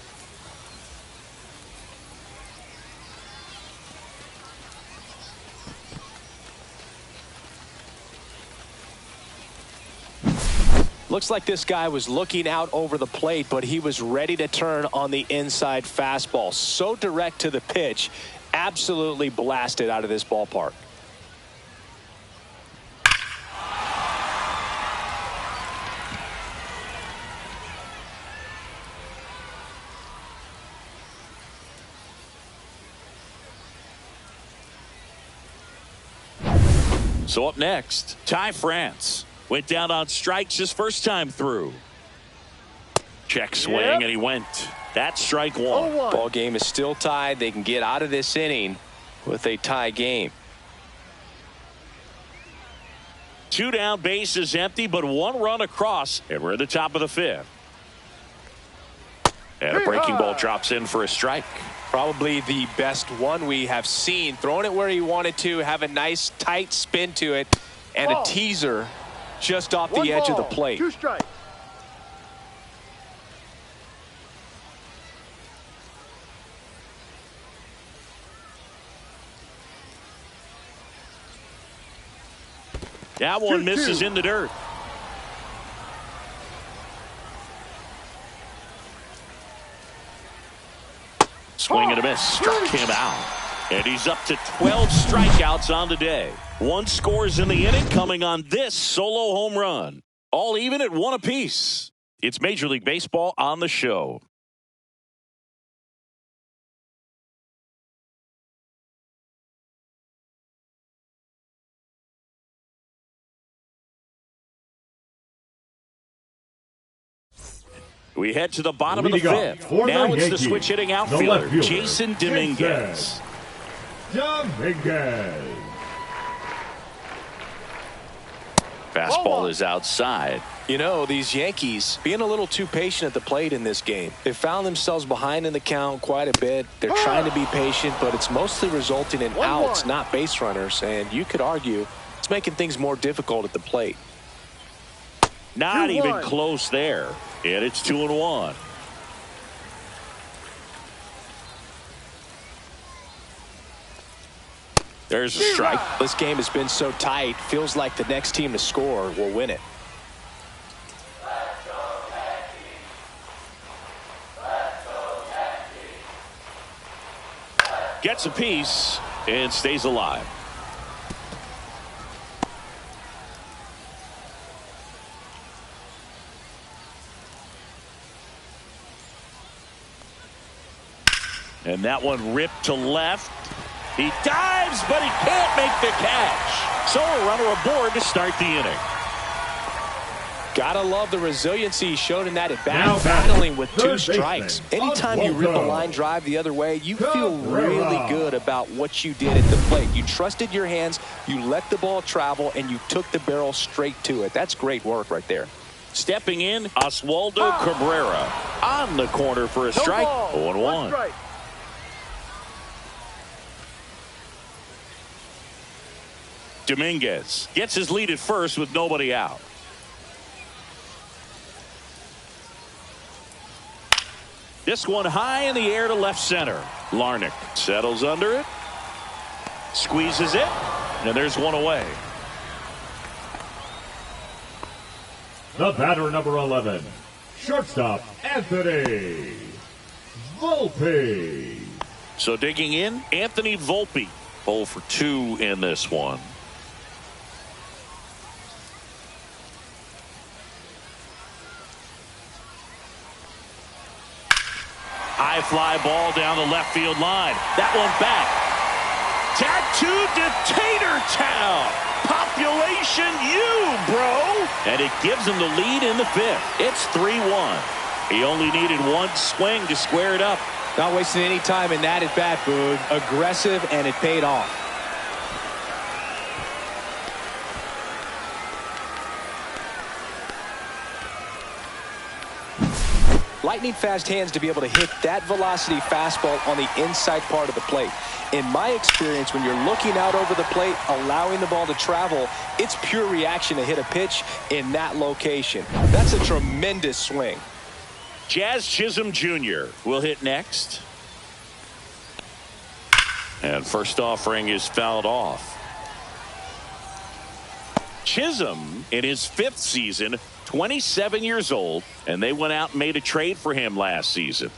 Looks like this guy was looking out over the plate, but he was ready to turn on the inside fastball. So direct to the pitch, absolutely blasted out of this ballpark. So up next, Ty France. Went down on strikes his first time through. Check swing, and he went. That's strike 1. Ball game is still tied. They can get out of this inning with a tie game. 2 down, base is empty, but 1 run across, and we're at the top of the 5th. And a breaking ball drops in for a strike. Probably the best one we have seen. Throwing it where he wanted to, have a nice tight spin to it, and a teaser just off the edge of the plate. 2 strikes. That one misses in the dirt. Swing and a miss. Struck him out. And he's up to 12 strikeouts on the day. One scores in the inning coming on this solo home run. All even at 1 apiece. It's Major League Baseball on the show. We head to the bottom of the fifth. Now it's the switch hitting outfielder, Jason Dominguez. Fastball is outside. You know, these Yankees being a little too patient at the plate in this game. They found themselves behind in the count quite a bit. They're trying to be patient, but it's mostly resulting in outs, not base runners. And you could argue it's making things more difficult at the plate. Not even close there. And it's 2-1. There's a strike. This game has been so tight. Feels like the next team to score will win it. Gets a piece and stays alive. And that one ripped to left. He dives, but he can't make the catch. So a runner aboard to start the inning. Gotta love the resiliency he showed in that at bat, battling with 2 strikes. Anytime you rip a line drive the other way, you feel really good about what you did at the plate. You trusted your hands, you let the ball travel, and you took the barrel straight to it. That's great work right there. Stepping in, Oswaldo Cabrera on the corner for a strike. 0-1. Dominguez gets his lead at first with nobody out. This one high in the air to left center. Larnach settles under it, squeezes it, and there's one away. The batter, number 11, shortstop Anthony Volpe. So digging in, Anthony Volpe, 0 for 2 in this one. High fly ball down the left field line. That one back. Tattooed to Tater Town. Population U, bro. And it gives him the lead in the 5th. It's 3-1. He only needed one swing to square it up. Not wasting any time in that at bat, Boog. Aggressive, and it paid off. Lightning fast hands to be able to hit that velocity fastball on the inside part of the plate. In my experience, when you're looking out over the plate, allowing the ball to travel, it's pure reaction to hit a pitch in that location. That's a tremendous swing. Jazz Chisholm Jr. will hit next. And first offering is fouled off. Chisholm in his 5th season, 27 years old, and they went out and made a trade for him last season.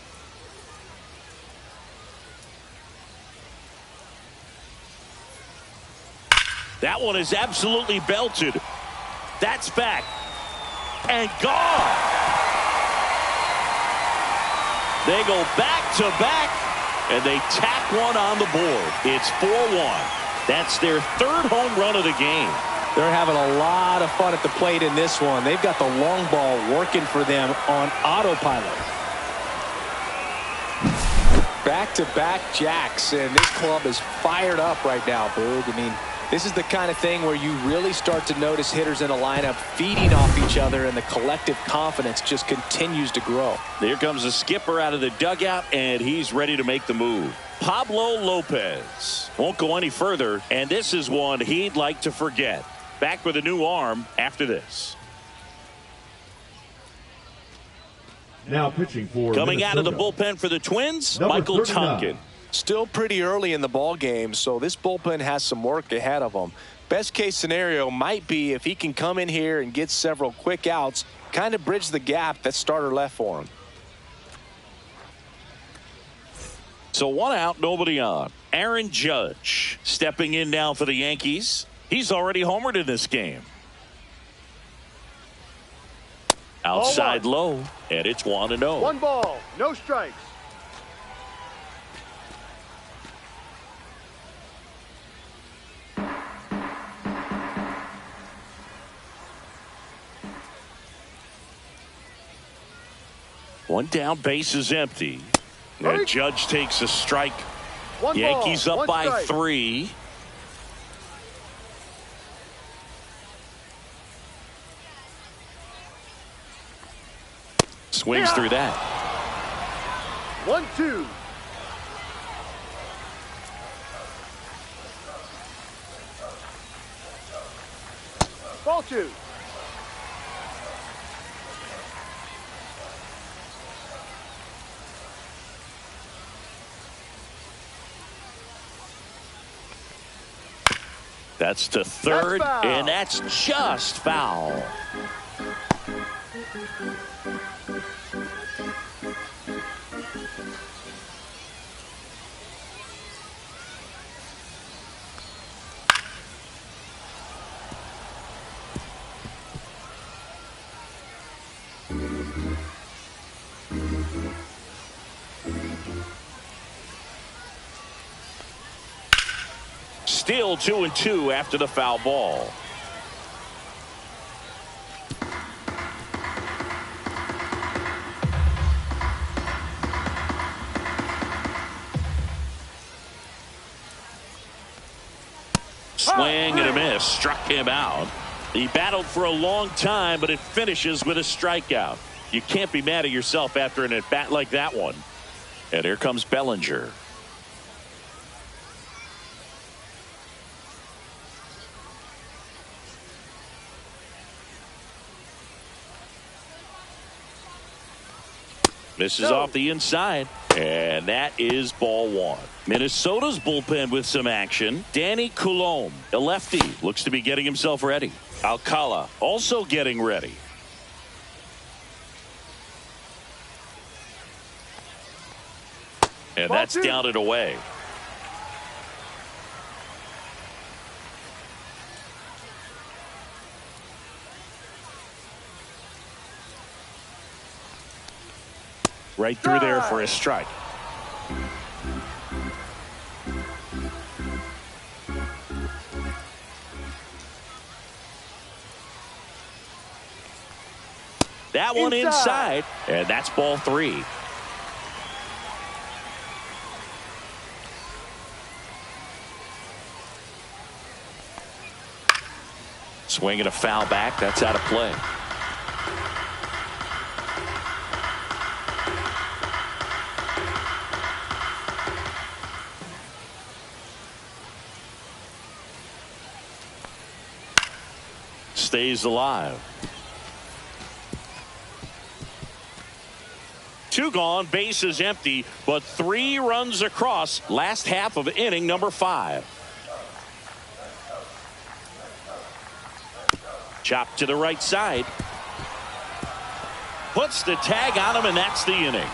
That one is absolutely belted. That's back and gone. They go back to back and they tack one on the board. It's 4-1. That's their 3rd home run of the game. They're having a lot of fun at the plate in this one. They've got the long ball working for them on autopilot. Back-to-back jacks, and this club is fired up right now, Boog. I mean, this is the kind of thing where you really start to notice hitters in a lineup feeding off each other, and the collective confidence just continues to grow. Here comes the skipper out of the dugout, and he's ready to make the move. Pablo Lopez won't go any further, and this is one he'd like to forget. Back with a new arm after this. Now pitching for Coming Minnesota. out of the bullpen for the Twins, Number Michael 39. Tonkin. Still pretty early in the ball game, so this bullpen has some work ahead of them. Best case scenario might be if he can come in here and get several quick outs, kind of bridge the gap that starter left for him. So 1 out, nobody on. Aaron Judge stepping in now for the Yankees. He's already homered in this game. Outside low, and it's 1-0. 1 ball, no strikes. One down, base is empty. And Judge takes a strike. Yankees up by strike. 3. Swings through that. 1-2. Ball 2. That's to third, and that's just foul. Still 2-2 after the foul ball. Swing and a miss. Struck him out. He battled for a long time, but it finishes with a strikeout. You can't be mad at yourself after an at-bat like that one. And here comes Bellinger. Misses off the inside, and that is ball 1. Minnesota's bullpen with some action. Danny Coulombe, a lefty, looks to be getting himself ready. Alcala also getting ready. And that's down and away. Right through there for a strike. That one inside, and that's ball 3. Swinging a foul back, that's out of play. Stays alive. 2 gone, base is empty, but 3 runs across last half of inning number 5. Chop to the right side. Puts the tag on him, and that's the inning.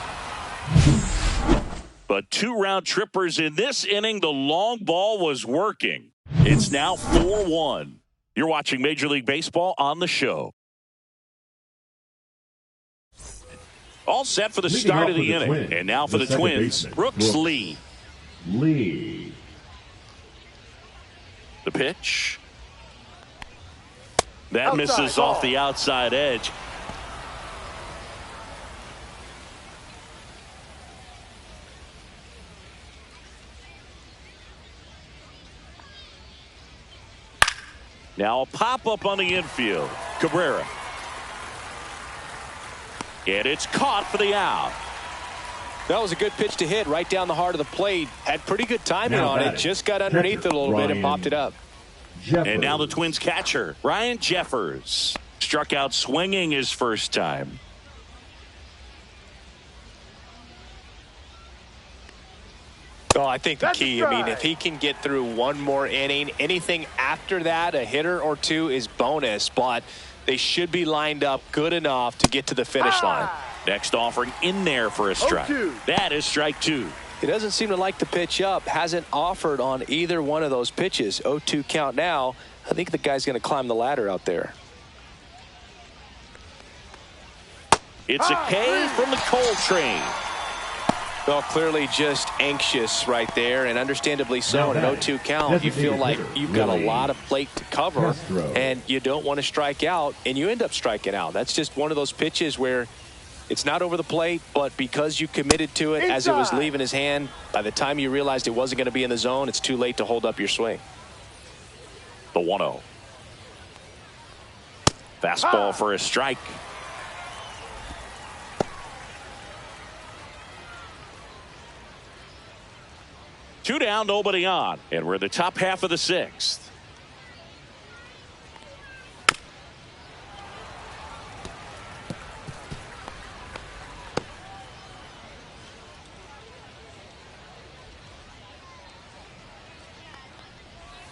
But 2 round trippers in this inning. The long ball was working. It's now 4-1. You're watching Major League Baseball on the show. All set for the start of the inning. And now for the Twins, Brooks Lee. Lee. The pitch. That misses off the outside edge. Now a pop-up on the infield. Cabrera. And it's caught for the out. That was a good pitch to hit right down the heart of the plate. Had pretty good timing on it. Just got underneath it a little bit and popped it up. And now the Twins catcher, Ryan Jeffers. Struck out swinging his first time. Well, I think the That's key, I mean, if he can get through one more inning, anything after that, a hitter or two is bonus, but they should be lined up good enough to get to the finish line. Next offering in there for a strike. 0-2. That is strike two. He doesn't seem to like the pitch up. Hasn't offered on either one of those pitches. 0-2 count now. I think the guy's going to climb the ladder out there. It's a K from the Coltrane. Well, clearly just anxious right there, and understandably so. In an 0-2 count, you feel like you've got a lot of plate to cover, and you don't want to strike out, and you end up striking out. That's just one of those pitches where it's not over the plate, but because you committed to it as it was leaving his hand, by the time you realized it wasn't going to be in the zone, it's too late to hold up your swing. The 1-0. Fastball for a strike. Two down, nobody on. And we're in the top half of the sixth.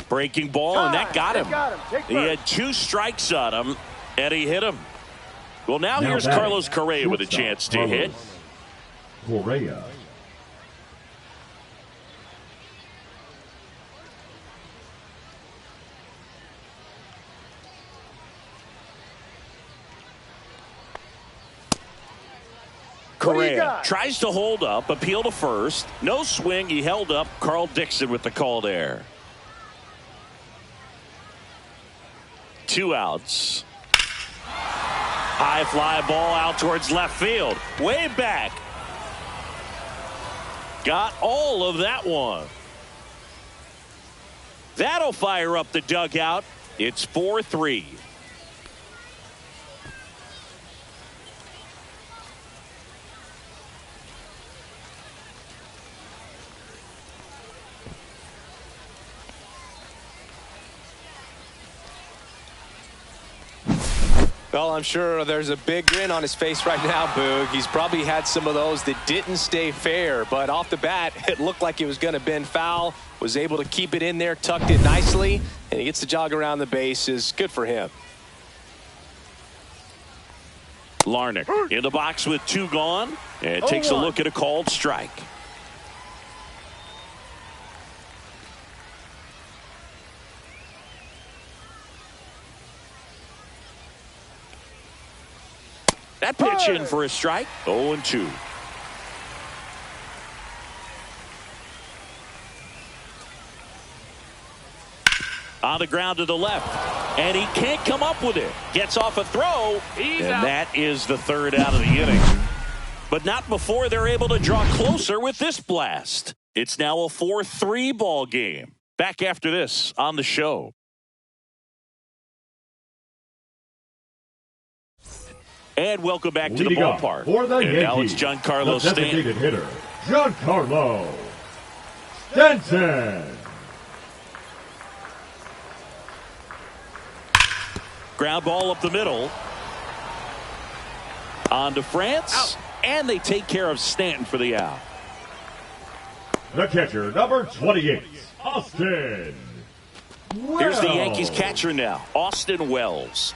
Breaking ball, and that got him. He had two strikes on him, and he hit him. Well, now here's Carlos Correa with a chance to hit. Correa. Correa tries to hold up, appeal to first. No swing. He held up. Carl Dixon with the call there. 2 outs. High fly ball out towards left field. Way back. Got all of that one. That'll fire up the dugout. It's 4-3. Well, I'm sure there's a big grin on his face right now, Boog. He's probably had some of those that didn't stay fair, but off the bat, it looked like it was going to bend foul. Was able to keep it in there, tucked it nicely, and he gets to jog around the bases. Good for him. Larnach in the box with 2 gone, and takes a look at a called strike. That pitch in for a strike. 0-2. On the ground to the left, and he can't come up with it. Gets off a throw, and that is the 3rd out of the inning. But not before they're able to draw closer with this blast. It's now a 4-3 ball game. Back after this on the show. And welcome back to the ballpark. For the Yankees, now it's Giancarlo the designated hitter, Giancarlo Stanton. Ground ball up the middle. On to France. And they take care of Stanton for the out. The catcher, number 28, Austin Wells. Here's the Yankees catcher now, Austin Wells.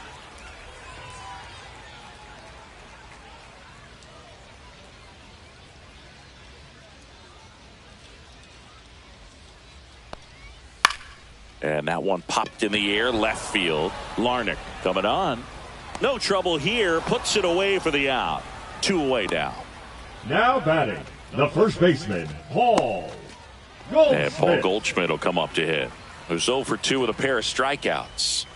And that one popped in the air, left field. Larnach coming on. No trouble here. Puts it away for the out. 2 away now. Now batting, the first baseman, Paul Goldschmidt. And Paul Goldschmidt will come up to hit. Who's 0 for 2 with a pair of strikeouts.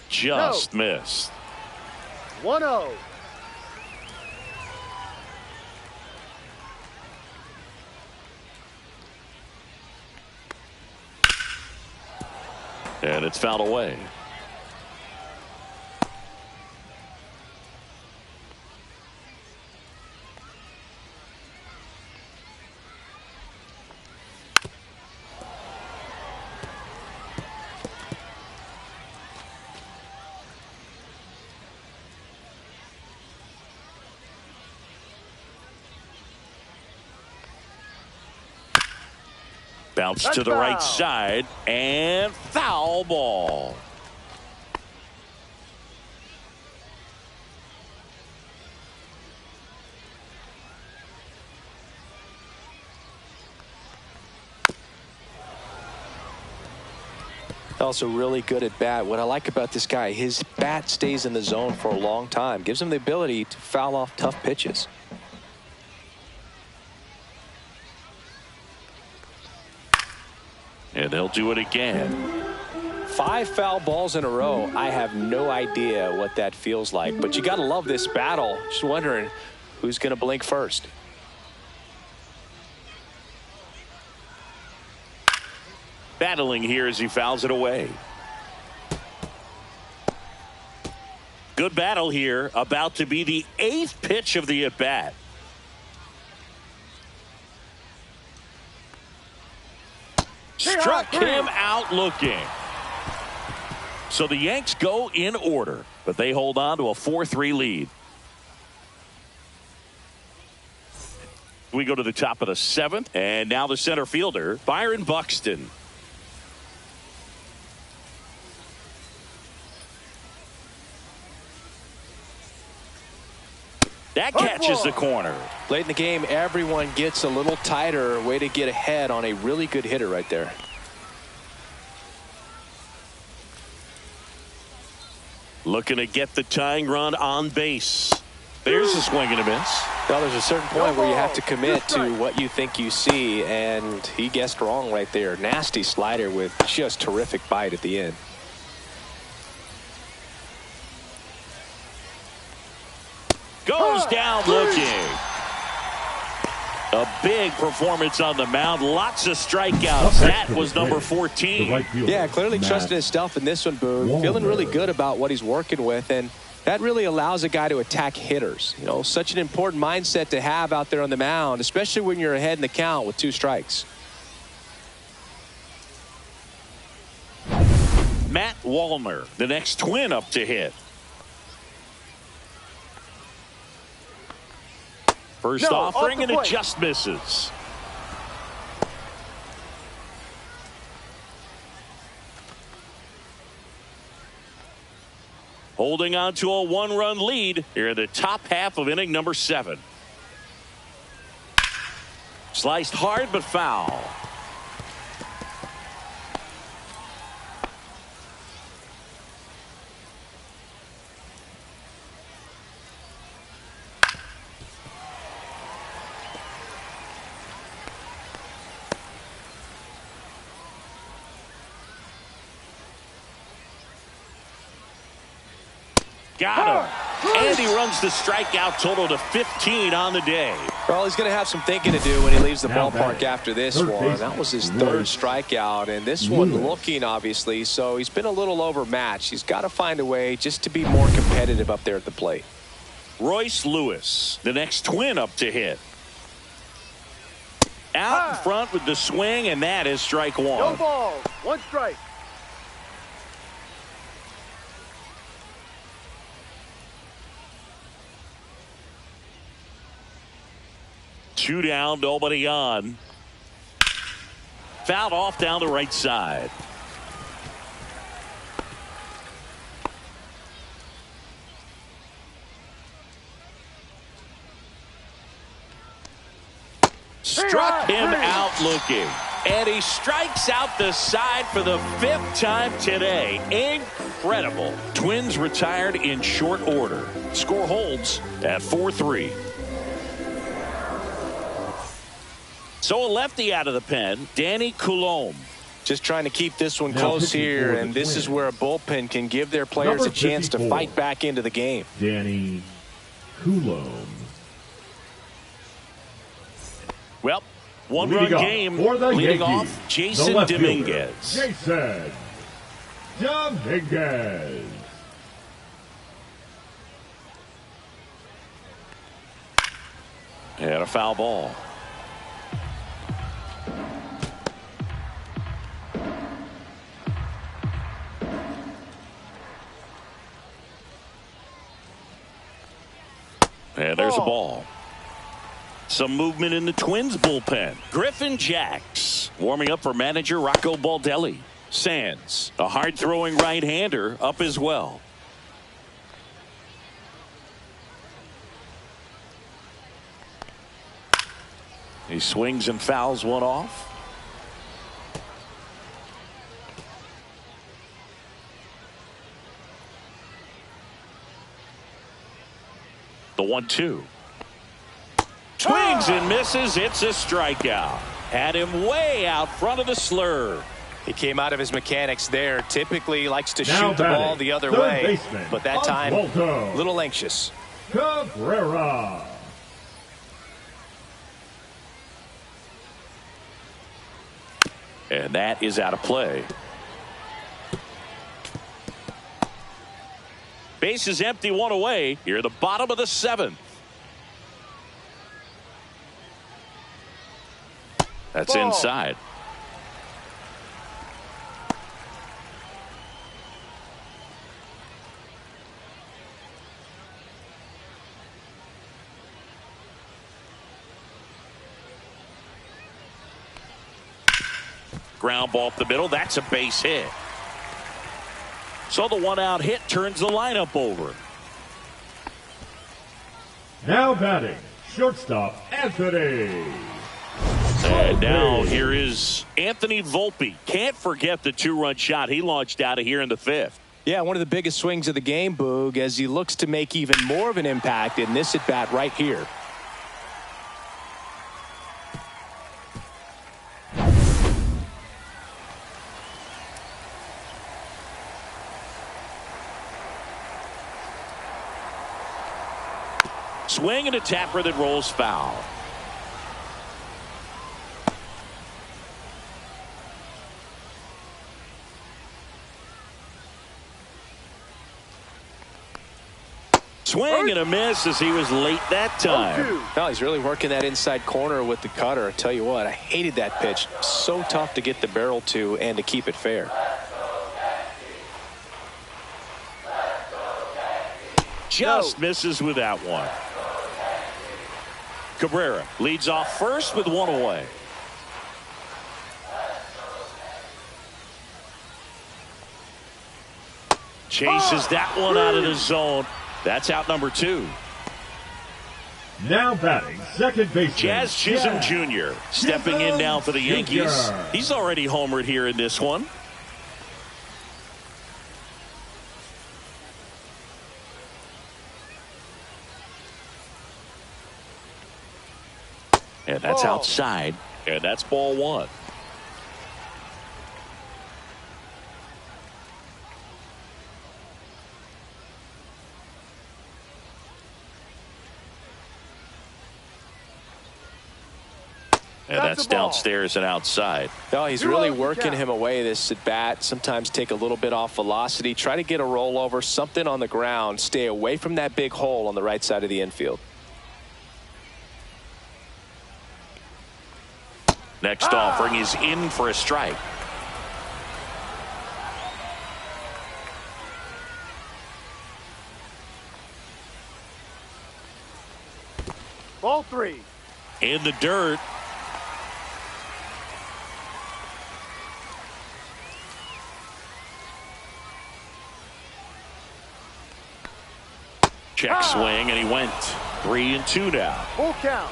Just missed. 1-0. And it's fouled away. Bounce That's to the foul. right side, and foul ball. Also really good at bat. What I like about this guy, his bat stays in the zone for a long time. Gives him the ability to foul off tough pitches. And they'll do it again. 5 foul balls in a row. I have no idea what that feels like, but you got to love this battle. Just wondering who's going to blink first. Battling here as he fouls it away. Good battle here. About to be the 8th pitch of the at-bat. Struck him out looking. So the Yanks go in order, but they hold on to a 4-3 lead. We go to the top of the 7th, and now the center fielder, Byron Buxton. That catches the corner. Late in the game, everyone gets a little tighter. Way to get ahead on a really good hitter right there. Looking to get the tying run on base. There's a swing and a miss. Well, there's a certain point where you have to commit to what you think you see, and he guessed wrong right there. Nasty slider with just terrific bite at the end. Goes down looking. A big performance on the mound. Lots of strikeouts. That was number 14. Yeah, clearly trusting his stuff in this one, Boone. Feeling really good about what he's working with, and that really allows a guy to attack hitters. You know, such an important mindset to have out there on the mound, especially when you're ahead in the count with 2 strikes. Matt Wallner, the next Twin up to hit. First offering and it just misses. Holding on to a 1-run lead here in the top half of inning number 7. Sliced hard but foul. Got him. And he runs the strikeout total to 15 on the day. Well, he's going to have some thinking to do when he leaves the ballpark after this one. That was his 3rd strikeout, and this one looking, obviously, so he's been a little overmatched. He's got to find a way just to be more competitive up there at the plate. Royce Lewis, the next Twin up to hit. Out in front with the swing, and that is strike 1. No ball, 1 strike. Two down, nobody on. Fouled off down the right side. Struck him out looking. And he strikes out the side for the 5th time today. Incredible. Twins retired in short order. Score holds at 4-3. So a lefty out of the pen, Danny Coulombe. Just trying to keep this one close here, and this is where a bullpen can give their players a chance to fight back into the game. Danny Coulombe. Well, 1-run game leading off Jason Dominguez. Jason Dominguez. And a foul ball. And there's a ball. Some movement in the Twins bullpen. Griffin Jacks warming up for manager Rocco Baldelli. Sands, a hard-throwing right-hander, up as well. He swings and fouls one off. The 1-2. Swings and misses. It's a strikeout. Had him way out front of the slur. He came out of his mechanics there. Typically likes to Now shoot the batting, ball the other third way, baseman, but that time Oswaldo a little anxious. Cabrera. And that is out of play. Base is empty, one away. Here, the bottom of the 7th. That's Ball. inside. Ground ball up the middle. That's a base hit. So the 1-out hit turns the lineup over. Now batting, shortstop Anthony. And now here is Anthony Volpe. Can't forget the 2-run shot he launched out of here in the 5th. Yeah, one of the biggest swings of the game, Boog, as he looks to make even more of an impact in this at-bat right here. Swing and a tapper that rolls foul. Swing and a miss as he was late that time. No, he's really working that inside corner with the cutter. I tell you what, I hated that pitch. So tough to get the barrel to and to keep it fair. Just misses with that one. Cabrera leads off first with 1 away. Chases that one out of the zone. That's out number 2. Now batting, second baseman Jazz Chisholm Jr. stepping in now for the Yankees. He's already homered here in this one. And that's outside. And that's ball 1. And that's downstairs and outside. No, he's really working him away this at bat. Sometimes take a little bit off velocity. Try to get a rollover, something on the ground. Stay away from that big hole on the right side of the infield. Next offering is in for a strike. Ball 3. In the dirt. Check swing, and he went 3-2 now. Full count.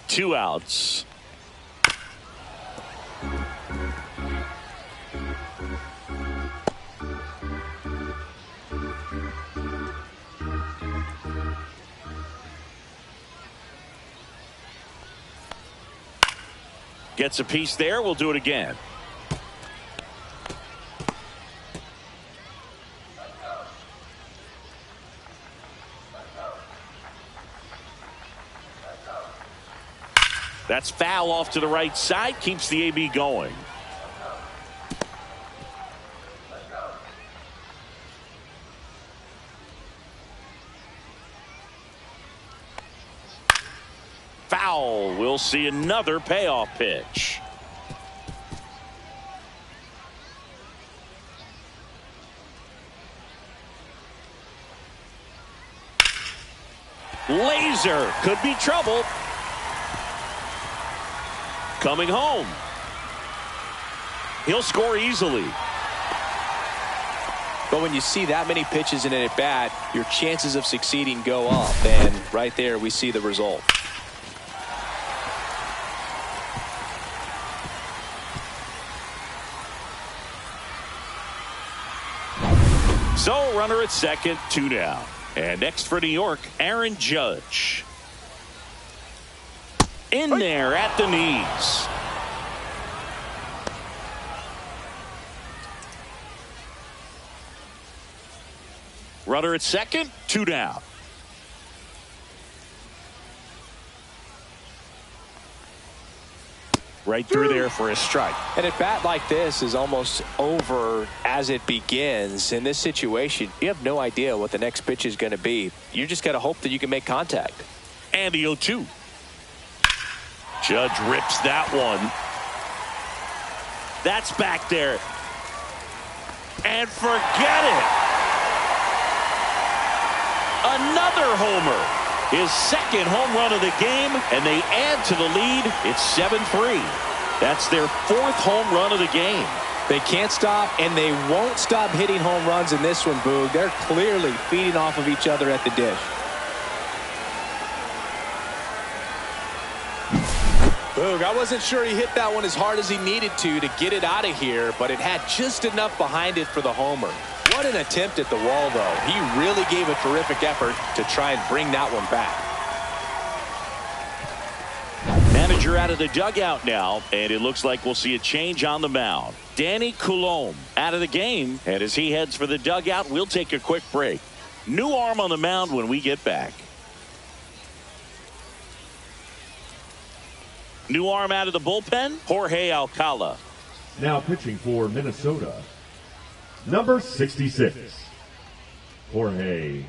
Two outs. Gets a piece there. We'll do it again. That's foul off to the right side. Keeps the AB going. Foul. We'll see another payoff pitch. Laser could be trouble. Coming home. He'll score easily. But when you see that many pitches in an at-bat, your chances of succeeding go up. And right there, we see the result. So, runner at second, 2 down. And next for New York, Aaron Judge. In there at the knees. Runner at second, 2 down. Right through there for a strike. An at-bat like this is almost over as it begins. In this situation, you have no idea what the next pitch is going to be. You just got to hope that you can make contact. And the 0-2. Judge rips that one. That's back there. And forget it. Another homer. His second home run of the game, and they add to the lead. It's 7-3. That's their 4th home run of the game. They can't stop, and they won't stop hitting home runs in this one, Boog. They're clearly feeding off of each other at the dish. Boog, I wasn't sure he hit that one as hard as he needed to get it out of here, but it had just enough behind it for the homer. What an attempt at the wall, though. He really gave a terrific effort to try and bring that one back. Manager out of the dugout now, and it looks like we'll see a change on the mound. Danny Coulombe out of the game, and as he heads for the dugout, we'll take a quick break. New arm on the mound when we get back. New arm out of the bullpen, Jorge Alcala. Now pitching for Minnesota, number 66, Jorge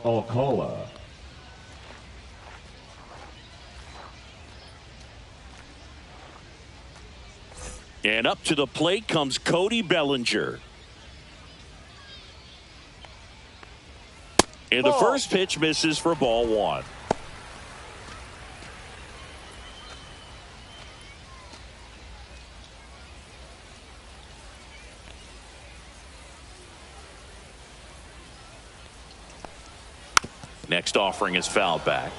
Alcala. And up to the plate comes Cody Bellinger. And the first pitch misses for ball 1. Next offering is fouled back.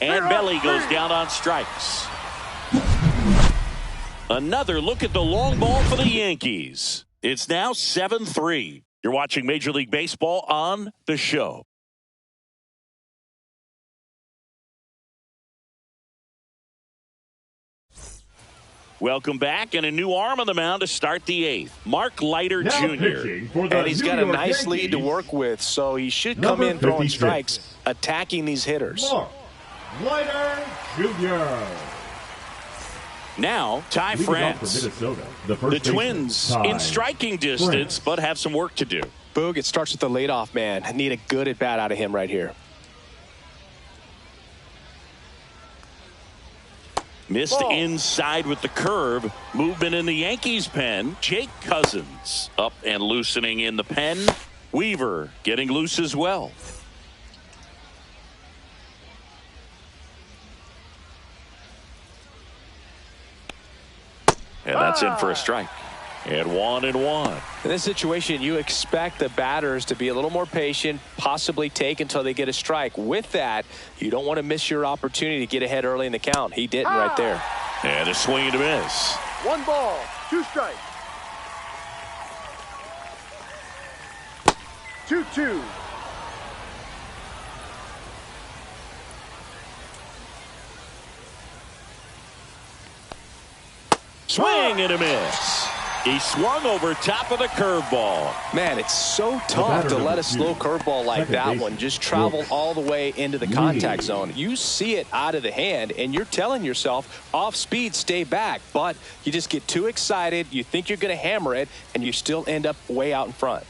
And Belly goes down on strikes. Another look at the long ball for the Yankees. It's now 7-3. You're watching Major League Baseball on The Show. Welcome back, and a new arm on the mound to start the 8th. Mark Leiter Now Jr. And he's got a nice lead to work with, so he should come in throwing 56. strikes, attacking these hitters. Mark Leiter Jr. Now, Ty Leading off for France. Minnesota, the first The baseman, Twins Ty in striking distance, France. but have some work to do. Boog, it starts with the leadoff man. I need a good at-bat out of him right here. Missed inside with the curve. Movement in the Yankees pen. Jake Cousins up and loosening in the pen. Weaver getting loose as well. And that's in for a strike. And 1-1. In this situation, you expect the batters to be a little more patient, possibly take until they get a strike. With that, you don't want to miss your opportunity to get ahead early in the count. He didn't right there. And a swing and a miss. 1 ball, 2 strikes. 2-2. Swing and a miss. He swung over top of the curveball. Man, it's so tough to let a slow curveball like that one just travel all the way into the contact zone. You see it out of the hand, and you're telling yourself, off speed, stay back. But you just get too excited. You think you're going to hammer it, and you still end up way out in front.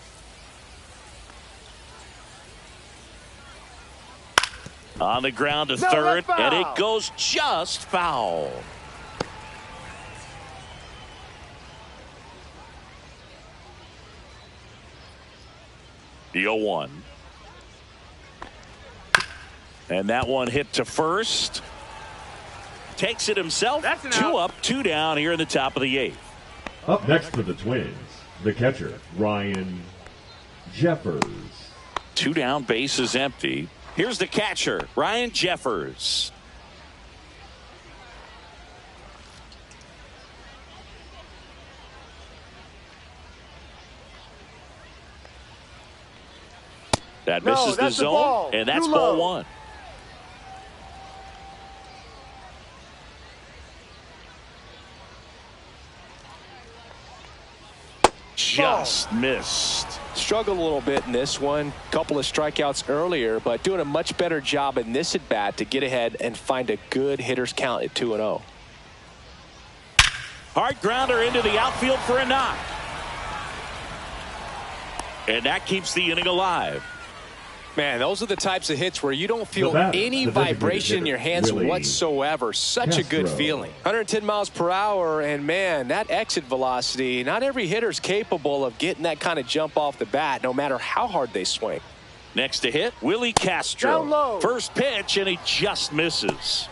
On the ground to third, and it goes just foul. The 0-1. And that one hit to first. Takes it himself. 2 up, 2 down here in the top of the 8th. Up next for the Twins, the catcher, Ryan Jeffers. 2 down, bases empty. Here's the catcher, Ryan Jeffers. That misses the zone, and that's ball 1. Just missed. Struggled a little bit in this one. Couple of strikeouts earlier, but doing a much better job in this at bat to get ahead and find a good hitter's count at 2-0. Hard grounder into the outfield for a knock. And that keeps the inning alive. Man, those are the types of hits where you don't feel any vibration in your hands whatsoever. Such a good feeling. 110 miles per hour, and man, that exit velocity, not every hitter's capable of getting that kind of jump off the bat, no matter how hard they swing. Next to hit, Willie Castro. First pitch, and he just misses.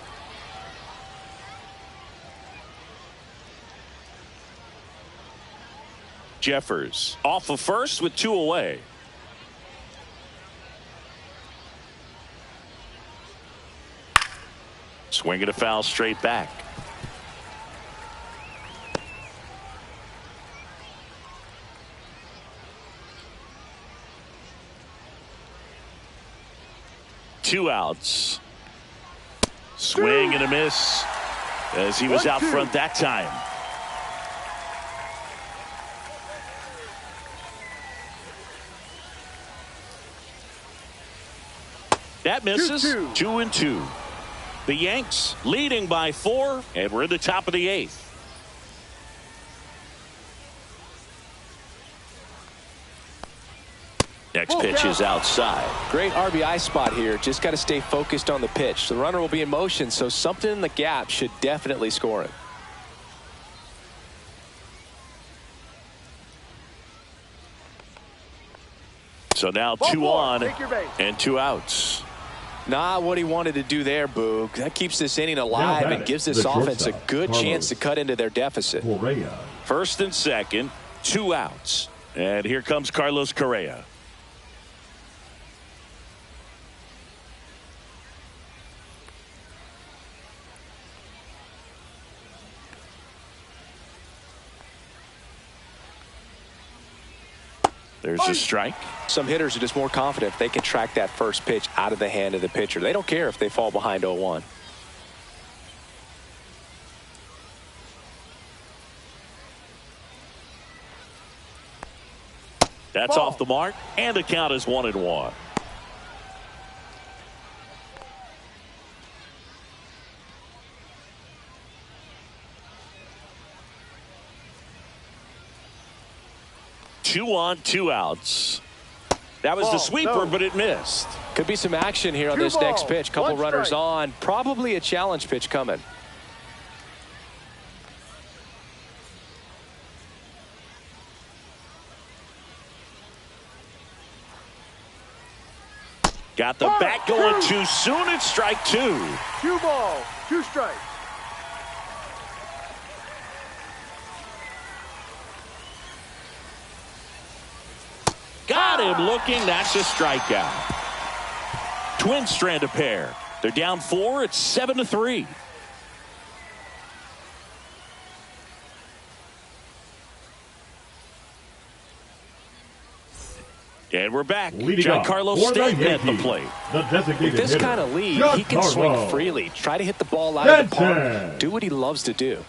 Jeffers off of first with 2 away. Swinging a foul straight back. Two outs. Swing and a miss as he was out front that time. That misses. 2-2. The Yanks leading by 4, and we're in the top of the 8th. Next pitch is outside. Great RBI spot here. Just got to stay focused on the pitch. The runner will be in motion, so something in the gap should definitely score it. So now 2 on and 2 outs. Not what he wanted to do there, Boog. That keeps this inning alive and gives this offense a good chance to cut into their deficit. First and second, 2 outs. And here comes Carlos Correa. There's a strike. Some hitters are just more confident if they can track that first pitch out of the hand of the pitcher. They don't care if they fall behind 0-1. That's off the mark, and the count is 1-1. Two on, 2 outs. That was the sweeper, but it missed. Could be some action here on this next pitch. Couple runners on. Probably a challenge pitch coming. Got the bat going too soon. It's strike 2. 2 balls, 2 strikes. Got him looking. That's a strikeout. Twins strand a pair. They're down 4. It's 7-3. And we're back. Giancarlo Stanton at the plate. With this kind of lead, he can swing freely. Try to hit the ball out of the park. Do what he loves to do.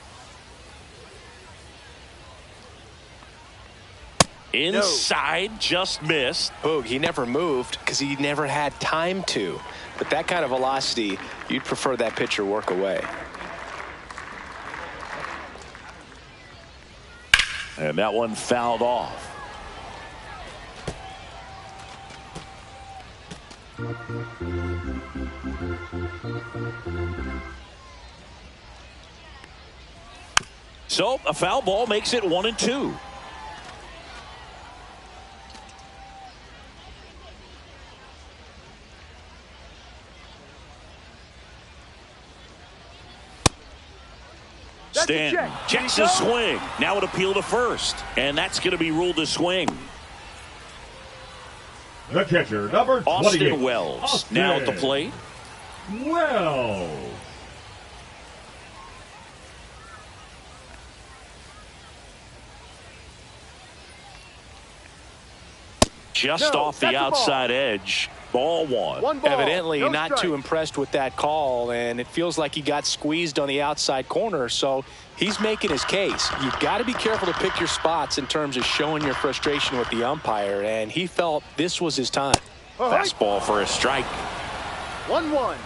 Inside, just missed. Boog, he never moved because he never had time to. But that kind of velocity, you'd prefer that pitcher work away. And that one fouled off. So a foul ball makes it 1-2. Stanton checks his swing. Now an appeal to first. And that's going to be ruled a swing. The catcher, number 28. Austin Wells Austin now at the plate. Wells. Just off the outside edge. Ball one. One ball, Evidently no not strike. too impressed with that call, and it feels like he got squeezed on the outside corner, so he's making his case. You've got to be careful to pick your spots in terms of showing your frustration with the umpire, and he felt this was his time. Fastball for a strike. 1-1.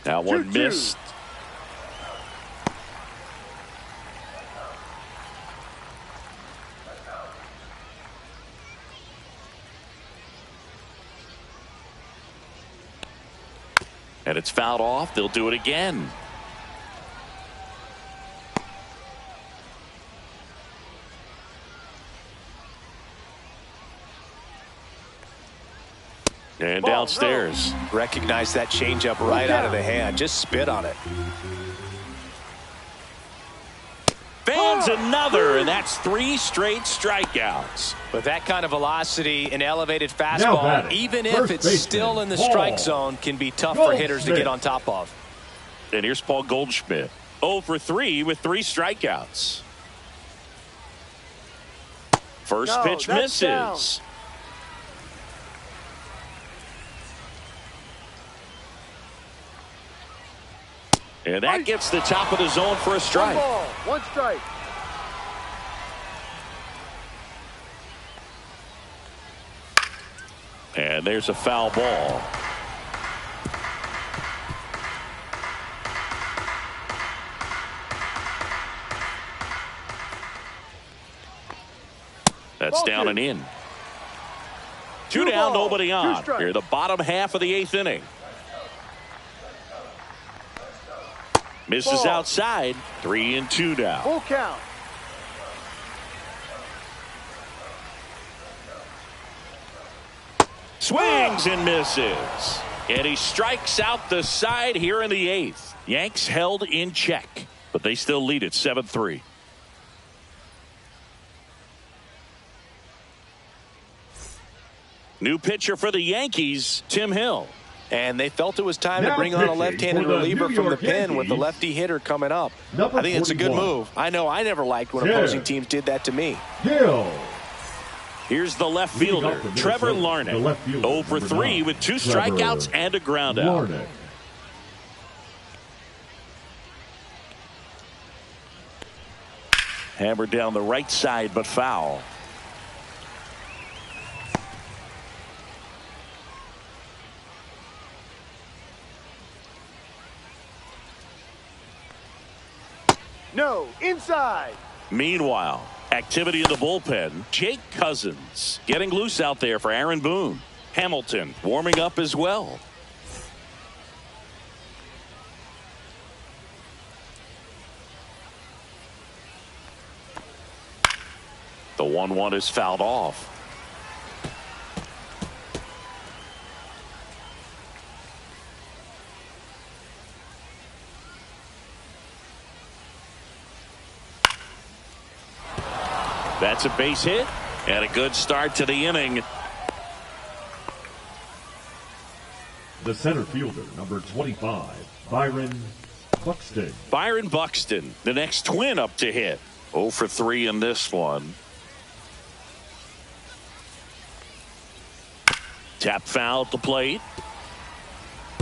That one 2-2. missed. And it's fouled off. They'll do it again. And Ball, downstairs. Recognize that changeup right out of the hand. Just spit on it. Fans another, and that's 3 straight strikeouts. With that kind of velocity, an elevated Now fastball, batting, even if first it's baseman, still in the Paul strike zone, can be tough for hitters to Goldschmidt. get on top of. And here's Paul Goldschmidt. 0 for 3 with 3 strikeouts. First No, pitch that's misses. And that gets the top of the zone for a One strike. ball, 1 strike. And there's a foul ball. That's Ball down 2. and in. 2 2 down, balls, nobody 2 on. strikes. Here, the bottom half of the 8th inning. Misses Ball. outside. 3-2 now. Full count. Swings and misses. And he strikes out the side here in the 8th. Yanks held in check, but they still lead it 7-3. New pitcher for the Yankees, Tim Hill. And they felt it was time to Now bring on a pitching left-handed for the reliever New from the York pen with the Yankees, lefty hitter coming up. number I think it's a good 41. move. I know I never liked when Yeah. opposing teams did that to me. Hill. Here's the left Leading fielder, off the Trevor Minnesota, the Larnach. left fielder, 0 for number 3 9, with 2 Trevor strikeouts and a groundout. Larnach. Hammered down the right side, but foul. No, inside. Meanwhile, activity in the bullpen. Jake Cousins getting loose out there for Aaron Boone. Hamilton warming up as well. The 1-1 is fouled off. That's a base hit and a good start to the inning. The center fielder, number 25, Byron Buxton. Byron Buxton, the next twin up to hit. 0 for 3 in this one. Tap foul at the plate.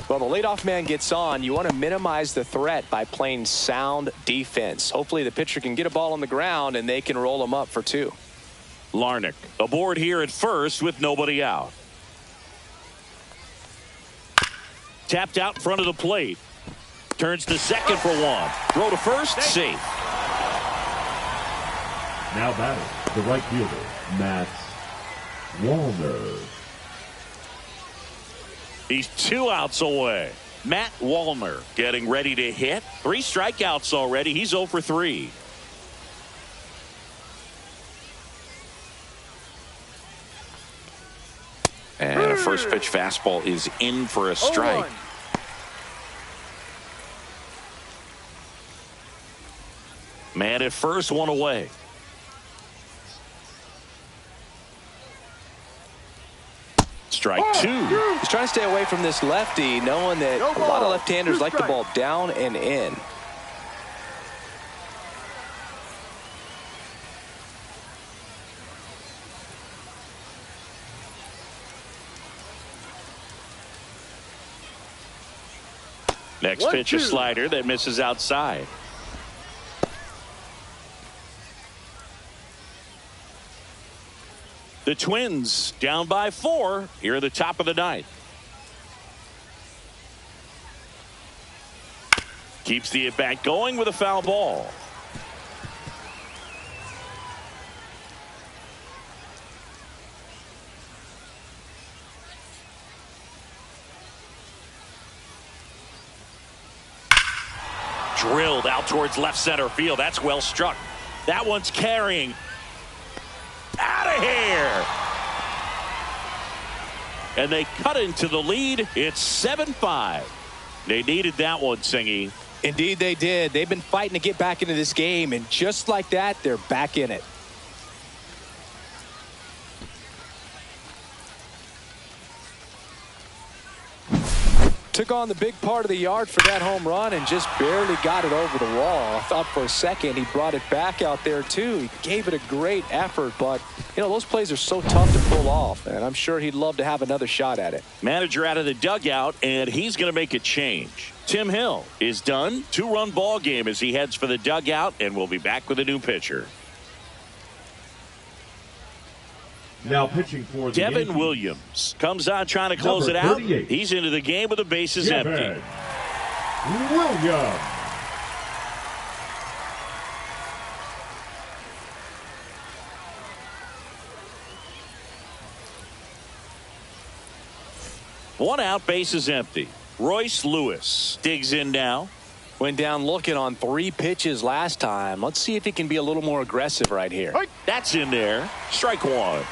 Well, the leadoff man gets on. You want to minimize the threat by playing sound defense. Hopefully the pitcher can get a ball on the ground and they can roll him up for 2. Larnach aboard here at first with nobody out. Tapped out in front of the plate. Turns to second for 1. Throw to first, safe. Now batting, the right fielder, Matt Wallner. He's 2 outs away. Matt Wallner getting ready to hit. 3 strikeouts already. He's 0 for 3. And a first pitch fastball is in for a strike. Man at first, 1 away. Strike 2. He's trying to stay away from this lefty, knowing that a lot of left-handers like the ball down and in. Next pitch, a slider that misses outside. The Twins down by 4 here at the top of the 9th. Keeps the at-bat going with a foul ball. Drilled out towards left center field. That's well struck. That one's carrying. Out of here. And they cut into the lead. It's 7-5. They needed that one, Singy. Indeed they did. They've been fighting to get back into this game, and just like that, they're back in it. Took on the big part of the yard for that home run and just barely got it over the wall. I thought for a second he brought it back out there too. He gave it a great effort, but you know, those plays are so tough to pull off, and I'm sure he'd love to have another shot at it. Manager out of the dugout, and he's going to make a change. Tim Hill is done. 2-run ball game as he heads for the dugout, and we'll be back with a new pitcher. Now pitching for the Devin Yankees, Williams comes on trying to close number it out. 38. He's into the game with the bases empty. Williams. One out, bases empty. Royce Lewis digs in now. Went down looking on 3 pitches last time. Let's see if he can be a little more aggressive right here. That's in there. Strike 1.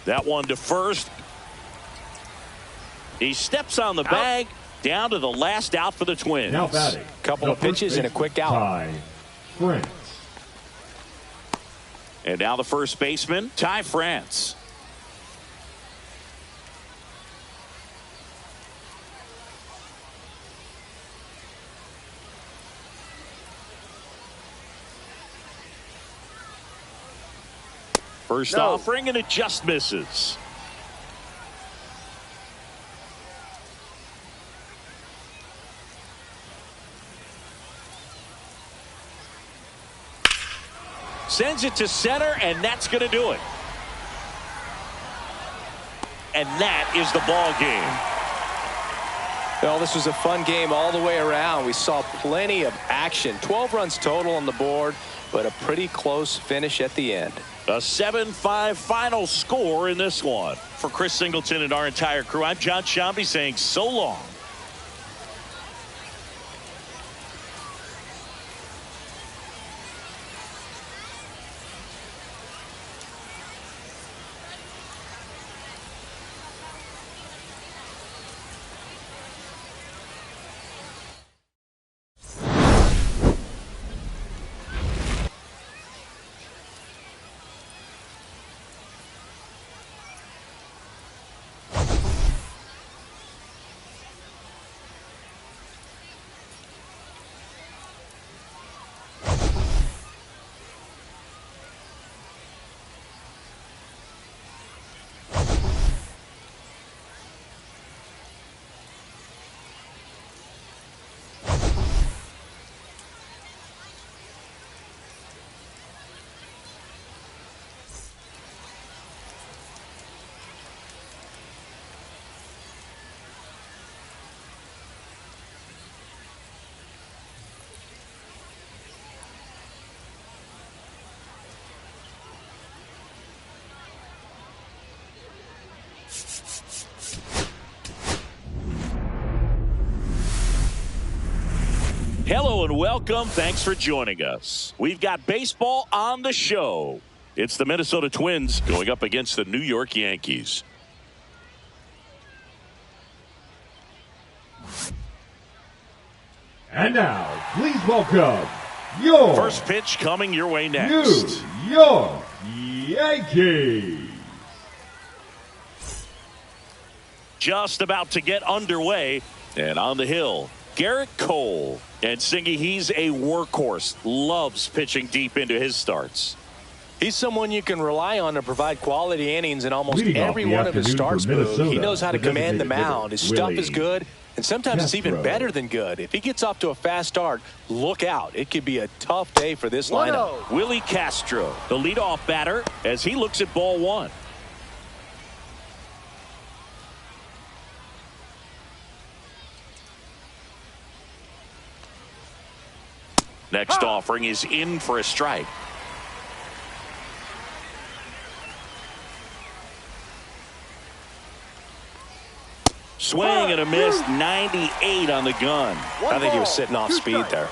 That one to first. He steps on the bag. Down to the last out for the Twins. Now batting. Couple of pitches and a quick out. Ty France. And now the first baseman, Ty France. First offering, and it just misses. Sends it to center, and that's going to do it. And that is the ball game. Well, this was a fun game all the way around. We saw plenty of action. 12 runs total on the board, but a pretty close finish at the end. A 7-5 final score in this one. For Chris Singleton and our entire crew, I'm John Shambi saying so long. Hello and welcome. Thanks for joining us. We've got baseball on the show. It's the Minnesota Twins going up against the New York Yankees. And now, please welcome your first pitch coming your way next. New York Yankees. Just about to get underway, and on the hill, Garrett Cole. And Singy, he's a workhorse, loves pitching deep into his starts. He's someone you can rely on to provide quality innings in almost Leading every off the one of his afternoon starts. for Minnesota, He knows how to the command the designated mound. His hitter, stuff Willie is good, and sometimes it's even Castro. better than good. If he gets off to a fast start, look out. It could be a tough day for this lineup. Willie Castro, the leadoff batter, as he looks at ball one. Next offering is in for a strike. Swing and a miss, 98 on the gun. I think he was sitting off speed there.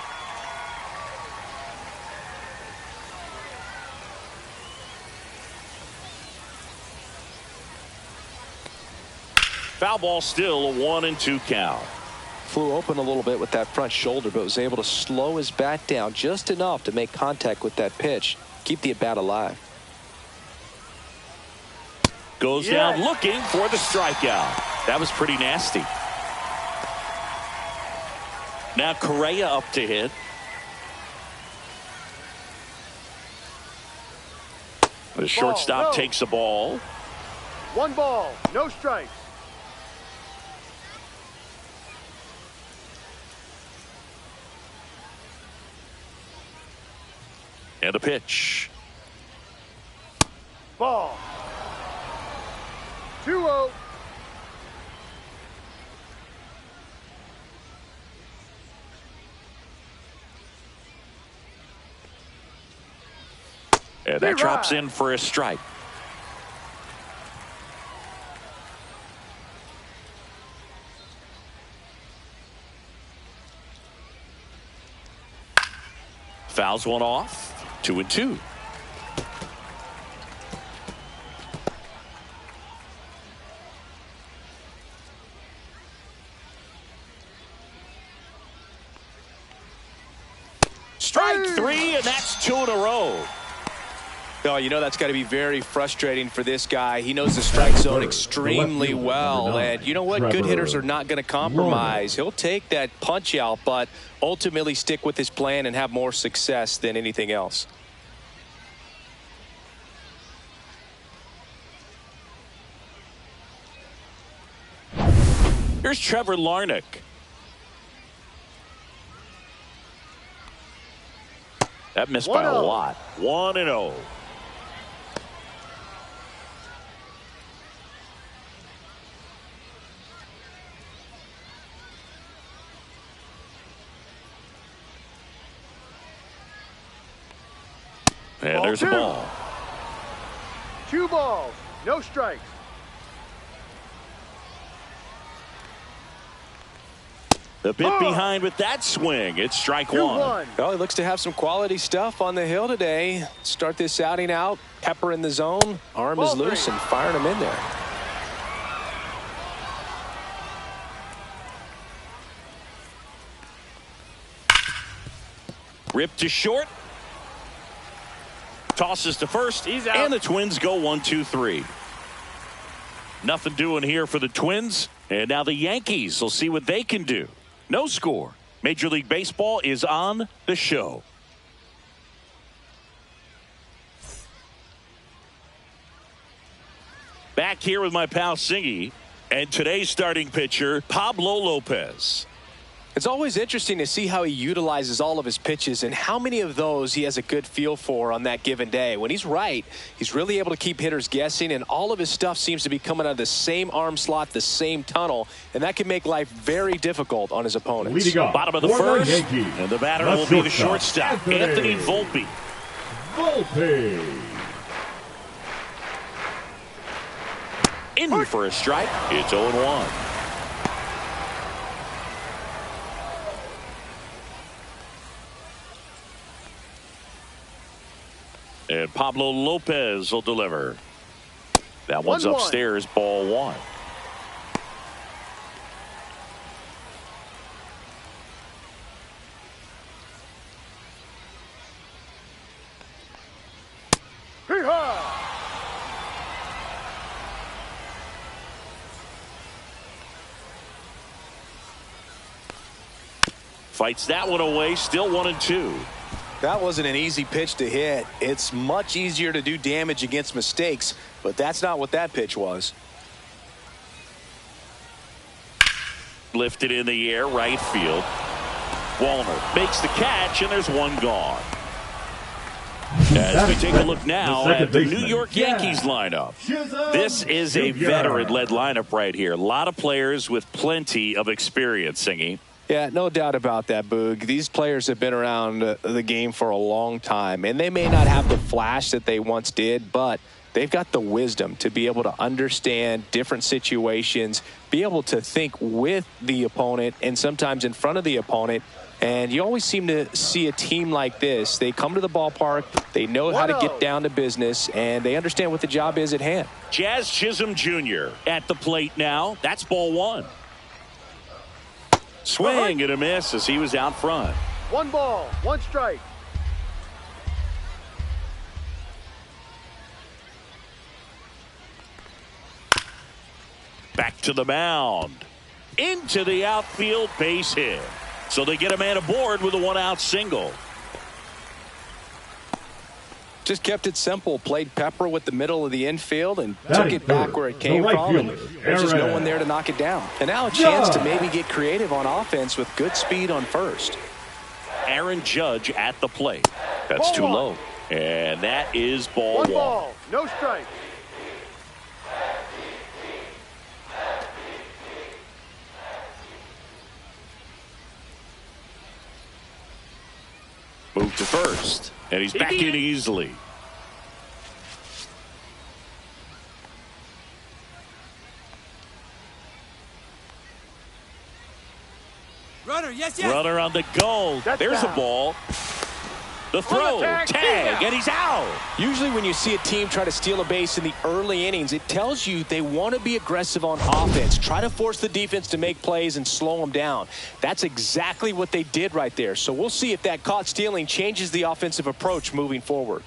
Foul ball, still a 1-2 count. Flew open a little bit with that front shoulder, but was able to slow his bat down just enough to make contact with that pitch. Keep the at-bat alive. Goes down looking for the strikeout. That was pretty nasty. Now Correa up to hit. The shortstop takes the ball. 1 ball, no strikes. And a pitch. Ball. 2-0. And that drops in for a strike. Fouls one off. 2-2. Strike 3, and that's 2 in a row. Oh, you know that's got to be very frustrating for this guy. He knows the strike zone extremely well. And you know what? Good hitters are not going to compromise. He'll take that punch out, but ultimately stick with his plan and have more success than anything else. Here's Trevor Larnach. That missed by a lot. 1-0. And there's a ball. 2 balls, no strikes. The bit behind with that swing. It's strike 1. Well, he looks to have some quality stuff on the hill today. Start this outing out. Pepper in the zone. Arm is loose and firing him in there. Ripped to short. Tosses to first. He's out. And the Twins go 1-2-3. Nothing doing here for the Twins. And now the Yankees will see what they can do. No score. Major League Baseball is on the show. Back here with my pal Singy. And today's starting pitcher, Pablo Lopez. It's always interesting to see how he utilizes all of his pitches and how many of those he has a good feel for on that given day. When he's right, he's really able to keep hitters guessing, and all of his stuff seems to be coming out of the same arm slot, the same tunnel, and that can make life very difficult on his opponents. Leading off Bottom of the first, and the batter will be the shortstop, Anthony Volpe. In for a strike. It's 0-1. And Pablo Lopez will deliver. That one's 1-1. upstairs, ball one. Fights that one away, still 1-2. That wasn't an easy pitch to hit. It's much easier to do damage against mistakes, but that's not what that pitch was. Lifted in the air, right field. Wallner makes the catch, and there's one gone. As we take a look now at the New York Yankees lineup. This is a veteran-led lineup right here. A lot of players with plenty of experience, Singy. Yeah, no doubt about that, Boog. These players have been around the game for a long time, and they may not have the flash that they once did, but they've got the wisdom to be able to understand different situations, be able to think with the opponent and sometimes in front of the opponent. And you always seem to see a team like this. They come to the ballpark, they know how to get down to business, and they understand what the job is at hand. Jazz Chisholm Jr. at the plate now. That's ball one. Swing and a miss as he was out front. 1 ball, 1 strike. Back to the mound. Into the outfield, base hit. So they get a man aboard with a 1-out single. Just kept it simple. Played pepper with the middle of the infield and took it back where it came from. And there's just no one there to knock it down. And now a chance to maybe get creative on offense with good speed on first. Aaron Judge at the plate. That's too low. And that is ball 1 ball, no strike. Move to first. And he's back in easily. Runner, yes. Runner on the goal. There's a ball. The throw, tag, and he's out. Usually when you see a team try to steal a base in the early innings, it tells you they want to be aggressive on offense. Try to force the defense to make plays and slow them down. That's exactly what they did right there. So we'll see if that caught stealing changes the offensive approach moving forward.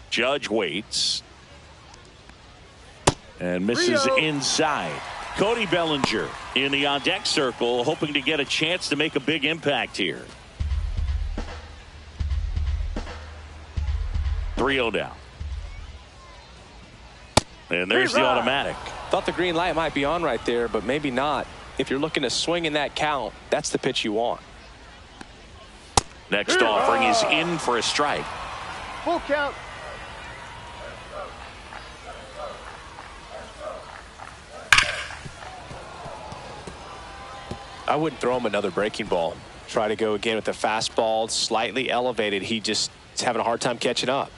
Judge waits. And misses inside. Cody Bellinger in the on-deck circle, hoping to get a chance to make a big impact here. 3-0 down. And there's the automatic. Thought the green light might be on right there, but maybe not. If you're looking to swing in that count, that's the pitch you want. Next offering is in for a strike. Full count. I wouldn't throw him another breaking ball. Try to go again with the fastball, slightly elevated. He just is having a hard time catching up.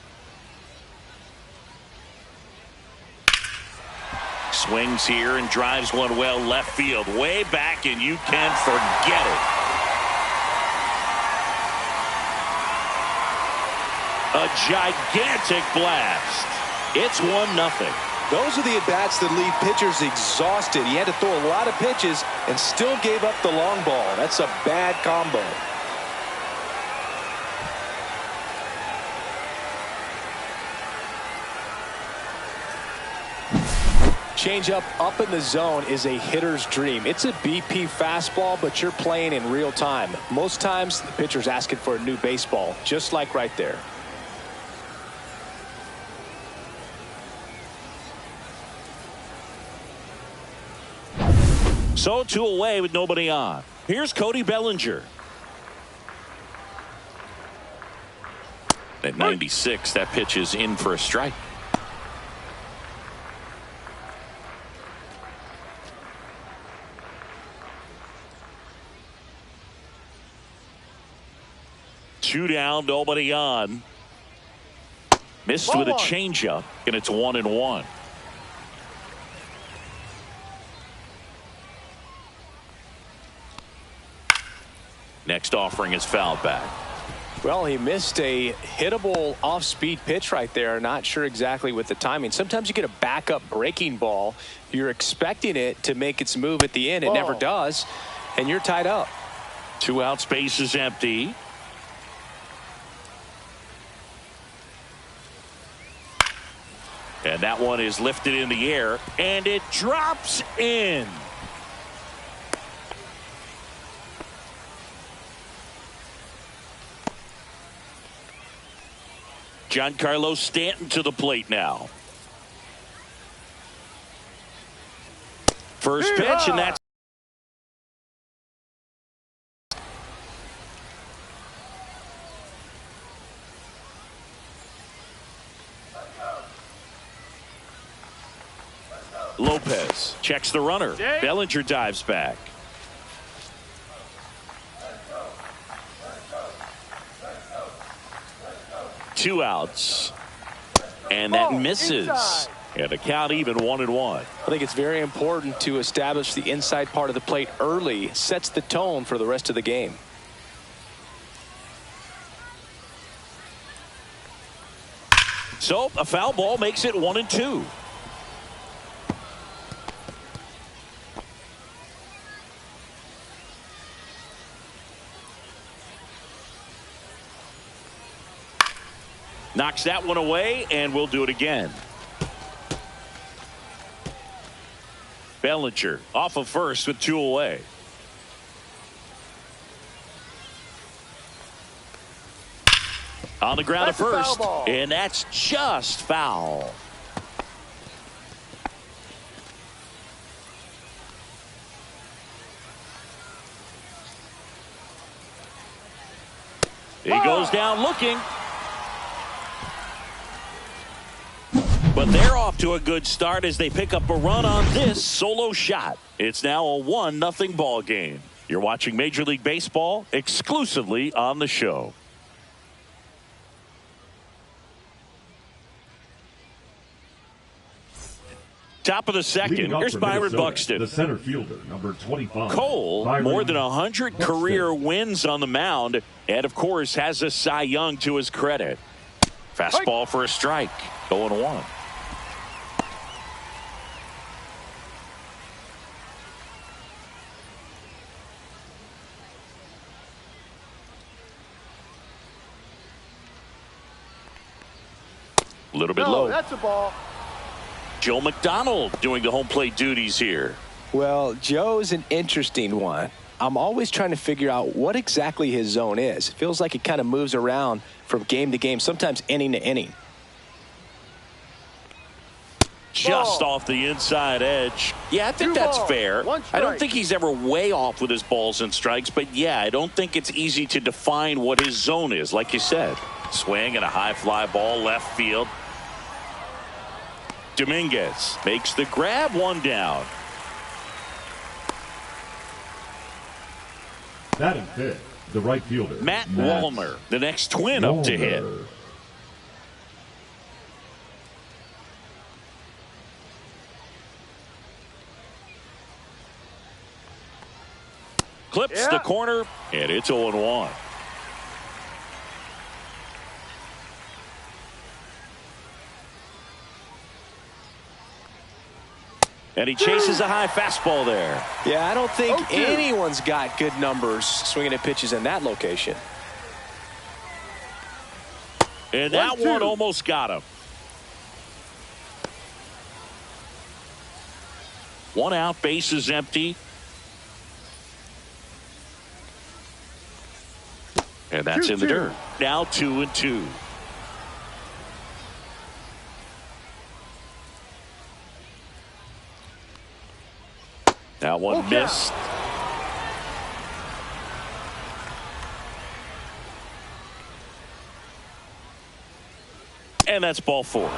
Swings here and drives one well left field, way back, and you can forget it. A gigantic blast. It's 1-0. Those are the at-bats that leave pitchers exhausted. He had to throw a lot of pitches and still gave up the long ball. That's a bad combo. Changeup up in the zone is a hitter's dream. It's a BP fastball, but you're playing in real time. Most times the pitcher's asking for a new baseball, just like right there. So 2 away with nobody on. Here's Cody Bellinger. At 96, that pitch is in for a strike. Two down, nobody on. Missed with a changeup, and it's 1-1. Next offering is fouled back. Well, he missed a hittable off-speed pitch right there. Not sure exactly with the timing. Sometimes you get a backup breaking ball. You're expecting it to make its move at the end. It never does, and you're tied up. 2 outs, base is empty. And that one is lifted in the air, and it drops in. Giancarlo Stanton to the plate now. First pitch, and that's Lopez checks the runner. Bellinger dives back. Two outs, and that misses. And the count even 1-1. I think it's very important to establish the inside part of the plate early. Sets the tone for the rest of the game. So a foul ball makes it 1-2. Knocks that one away, and we'll do it again. Bellinger off of first with 2 away. On the ground That's to first, a foul ball. and that's just foul. He goes down looking. But they're off to a good start as they pick up a run on this solo shot. It's now a 1-0 ball game. You're watching Major League Baseball exclusively on the show. Top of the second. Here's Byron Buxton. The center fielder, number 25. Cole, Byron more than 100 Buxton. career wins on the mound, and of course has a Cy Young to his credit. Fastball for a strike. 0-1. A little bit low. That's a ball. Joe McDonald doing the home plate duties here. Well, Joe's an interesting one. I'm always trying to figure out what exactly his zone is. It feels like it kind of moves around from game to game, sometimes inning to inning. Just off the inside edge. Yeah, I think that's fair. I don't think he's ever way off with his balls and strikes, but yeah, I don't think it's easy to define what his zone is, like you said. Swing and a high fly ball left field. Dominguez makes the grab, 1 down. Batting fifth, the right fielder, Matt Wallner, the next twin up to hit. Clips the corner, and it's 0-1. And he chases a high fastball there. Yeah, I don't think anyone's got good numbers swinging at pitches in that location. And that one almost got him. 1 out, base is empty. And that's in the dirt. Now 2-2. That one missed. And that's ball 4.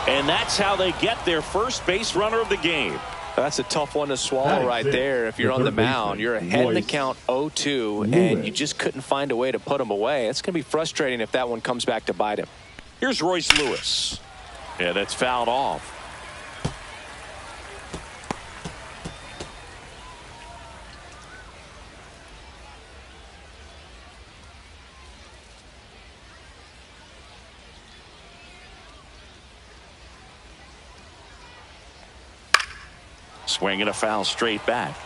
And that's how they get their first base runner of the game. That's a tough one to swallow right there. If you're on the mound, you're ahead in the count 0-2, and you just couldn't find a way to put him away. It's going to be frustrating if that one comes back to bite him. Here's Royce Lewis. And that's fouled off. Swing and a foul straight back.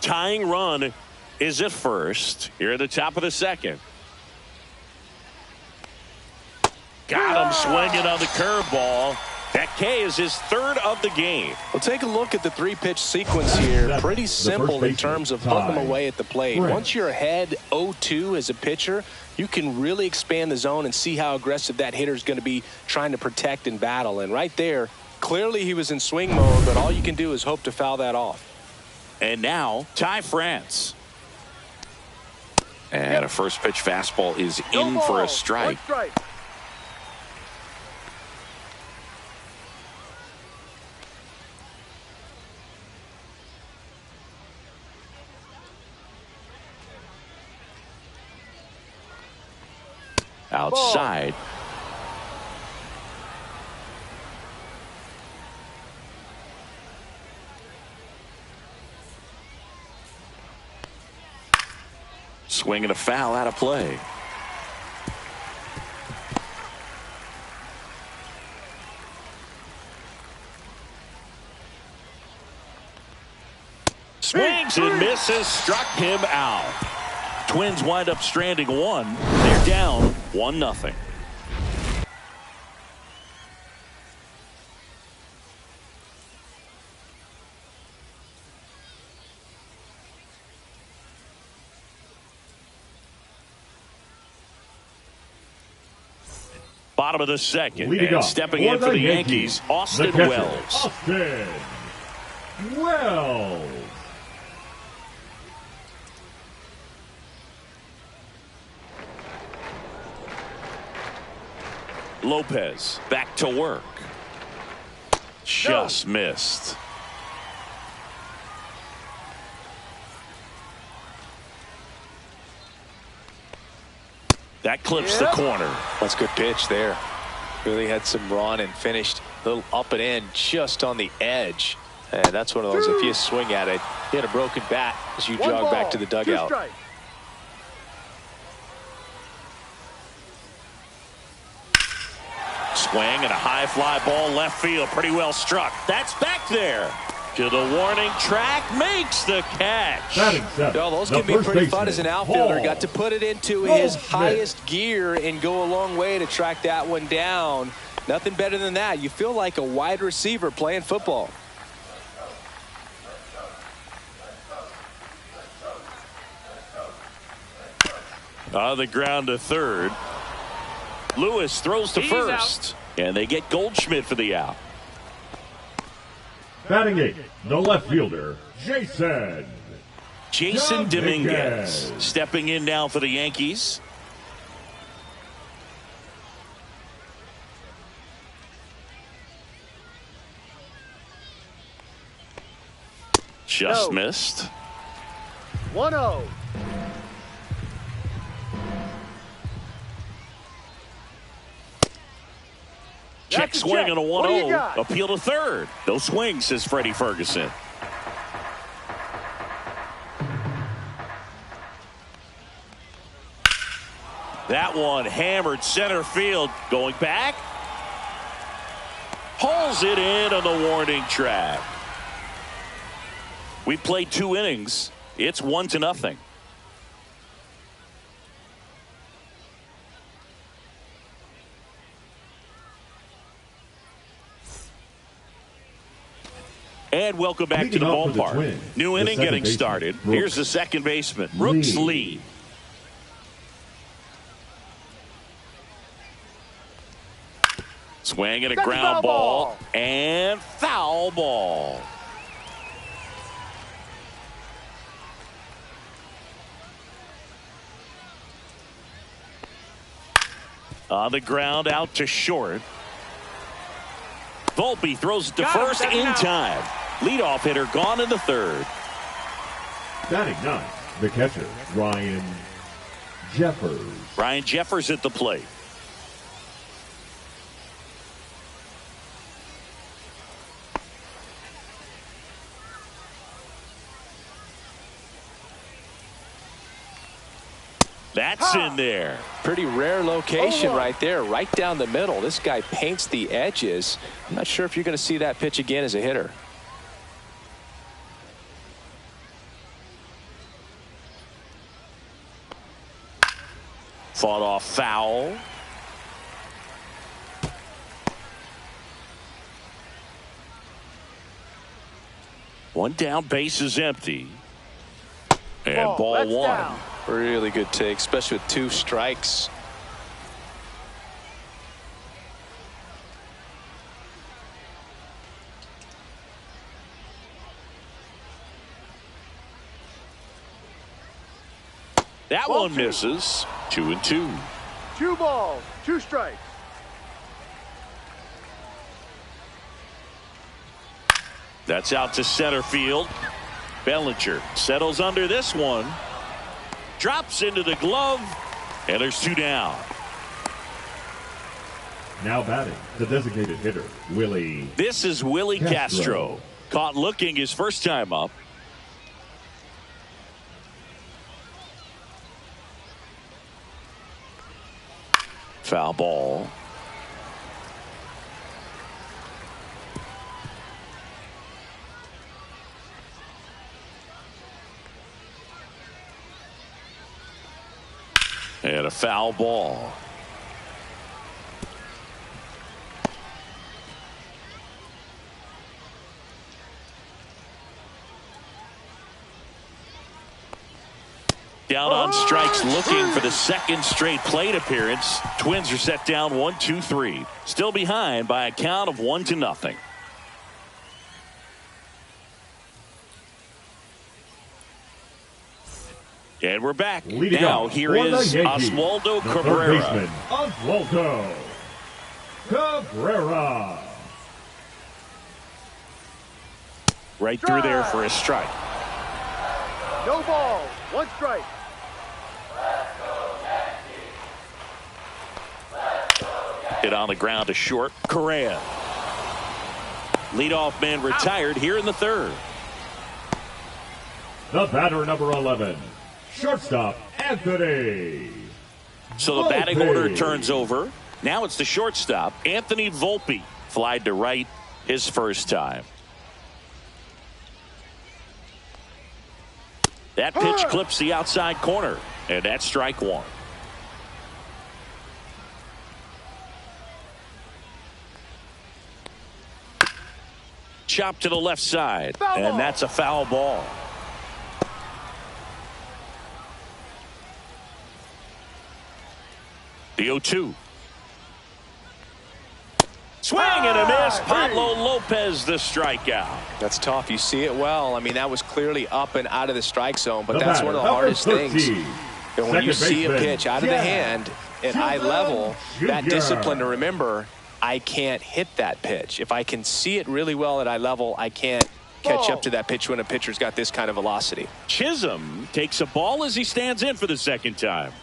Tying run is at first here at the top of the second. Got him swinging on the curveball. That K is his third of the game. Well, take a look at the three-pitch sequence here. Pretty simple in terms of putting them away at the plate. Once you're ahead 0-2 as a pitcher, you can really expand the zone and see how aggressive that hitter is going to be trying to protect and battle. And right there, clearly he was in swing mode, but all you can do is hope to foul that off. And now, Ty France. And a first pitch fastball is in for a strike. Outside. Swing and a foul out of play. Swings and misses, struck him out. Twins wind up stranding one. They're down 1-0. Bottom of the second. Leading and stepping in for the Yankees, Austin Wells. Austin Wells. Lopez back to work. Just missed. That clips the corner. That's a good pitch there. Really had some run and finished a little up and in just on the edge. And that's one of those, if you swing at it, you had a broken bat as you jog back to the dugout. Swing and a high fly ball left field. Pretty well struck. That's back there. To the warning track. Makes the catch. Well, those can be pretty fun as an outfielder. Got to put it into his highest gear and go a long way to track that one down. Nothing better than that. You feel like a wide receiver playing football. On the ground to third. Lewis throws to first. And they get Goldschmidt for the out. Batting 8, the left fielder, Jason Dominguez. Stepping in now for the Yankees. Just missed. 1-0. Check swing on a 1-0. Appeal to third. No swing, says Freddie Ferguson. That one hammered center field. Going back. Pulls it in on the warning track. We played 2 innings. It's 1-0. And welcome back to the ballpark. New inning getting started. Here's the second baseman, Brooks Lee. Swing and a ground ball. And foul ball. On the ground out to short. Volpe throws it to first in time. Leadoff hitter gone in the third. Batting 9, the catcher, Ryan Jeffers. Ryan Jeffers at the plate. That's in there. Pretty rare location 0-1. right there, right down the middle. This guy paints the edges. I'm not sure if you're going to see that pitch again as a hitter. Fought off foul. One down, base is empty. And ball Let's one. down. Really good take, especially with 2 strikes. That Ball one two. misses. 2-2. 2 balls, 2 strikes. That's out to center field. Bellinger settles under this one. Drops into the glove. And there's 2 down. Now batting, the designated hitter, Willie. This is Willie Castro. Caught looking his first time up. Foul ball. And a foul ball. Down on strikes, looking for the second straight plate appearance. Twins are set down 1-2-3. Still behind by a count of 1-0. And we're back. Leading Now up here for the is Yankees, Oswaldo the third Cabrera. baseman, Oswaldo Cabrera. Right through there for a strike. No balls, 1 strike. Hit on the ground to short. Correa. Leadoff man retired here in the third. The batter, number 11, shortstop, Anthony. So the batting Volpe. order turns over. Now it's the shortstop, Anthony Volpe. Flied to right his first time. That pitch clips the outside corner, and that's strike 1. Chop to the left side, Foul ball. and that's a foul ball. The 0-2. Swing and a miss. Pablo Lopez the strikeout. That's tough. You see it well. I mean, that was clearly up and out of the strike zone, but The that's batter, one of the number hardest 13, things. And when you second see a baseman, pitch out of the Jack hand at eye Chisholm level, that Jr. discipline to remember, I can't hit that pitch. If I can see it really well at eye level, I can't catch up to that pitch when a pitcher's got this kind of velocity. Chisholm takes a ball as he stands in for the second time.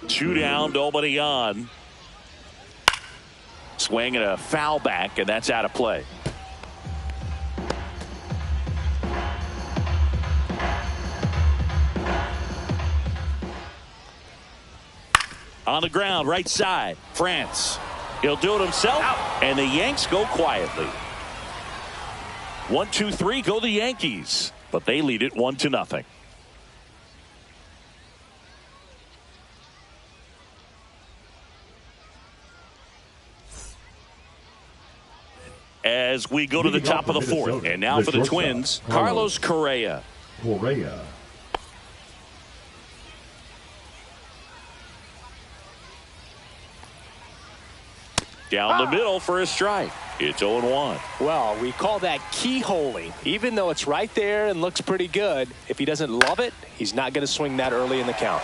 Two down, nobody on. Swing and a foul back, and that's out of play. On the ground, right side, France. He'll do it himself, and the Yanks go quietly. 1-2-3 go the Yankees, but they lead it 1-0. As we go to the Leading top off of the for fourth, Minnesota, and now the for the shortstop, Twins, Carlos Correa. Correa. Down the middle for a strike. It's 0-1. Well, we call that keyholing. Even though it's right there and looks pretty good, if he doesn't love it, he's not going to swing that early in the count.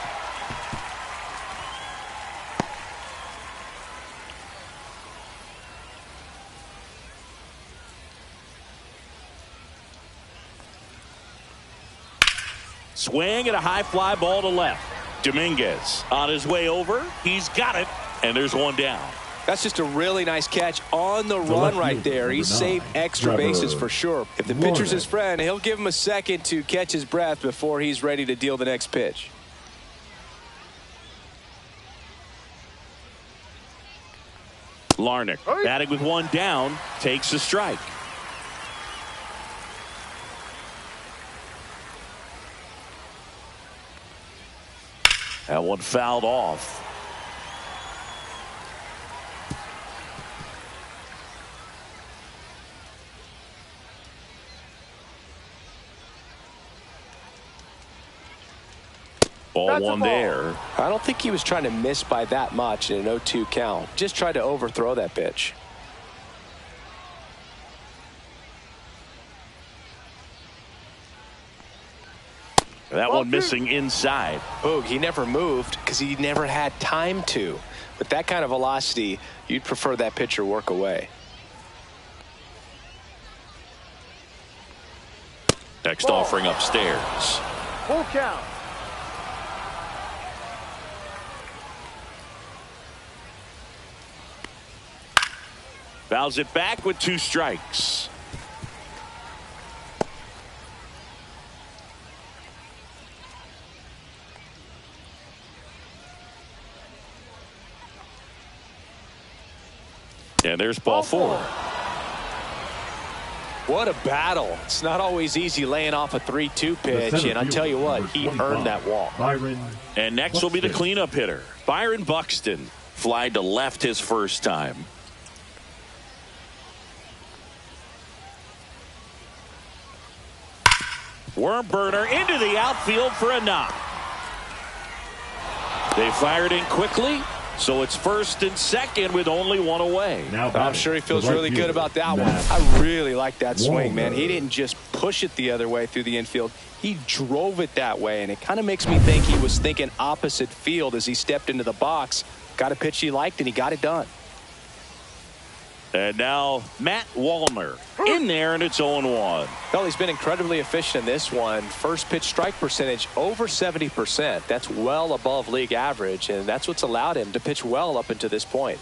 Swing and a high fly ball to left. Dominguez on his way over. He's got it. And there's one down. That's just a really nice catch on the run right there. He saved extra bases for sure. If the pitcher's his friend, he'll give him a second to catch his breath before he's ready to deal the next pitch. Larnick batting with one down, takes a strike. That one fouled off. Ball one there. I don't think he was trying to miss by that much in an 0-2 count. Just tried to overthrow that pitch. That one missing inside. Boog, he never moved because he never had time to. With that kind of velocity, you'd prefer that pitcher work away. Next offering upstairs. Full count. Fouls it back with 2 strikes. And there's ball 4. What a battle. It's not always easy laying off a 3-2 pitch, and I tell you what, he earned that walk. And next will be the cleanup hitter, Byron Buxton. Flied to left his first time. Worm burner into the outfield for a knock. They fired in quickly, so it's first and second with only one away. I'm sure he feels really good about that one. I really like that swing, man. He didn't just push it the other way through the infield. He drove it that way, and it kind of makes me think he was thinking opposite field as he stepped into the box. Got a pitch he liked, and he got it done. And now Matt Wallner in there, and it's 0-1. Well, he's been incredibly efficient in this one. First pitch strike percentage over 70%. That's well above league average, and that's what's allowed him to pitch well up until this point.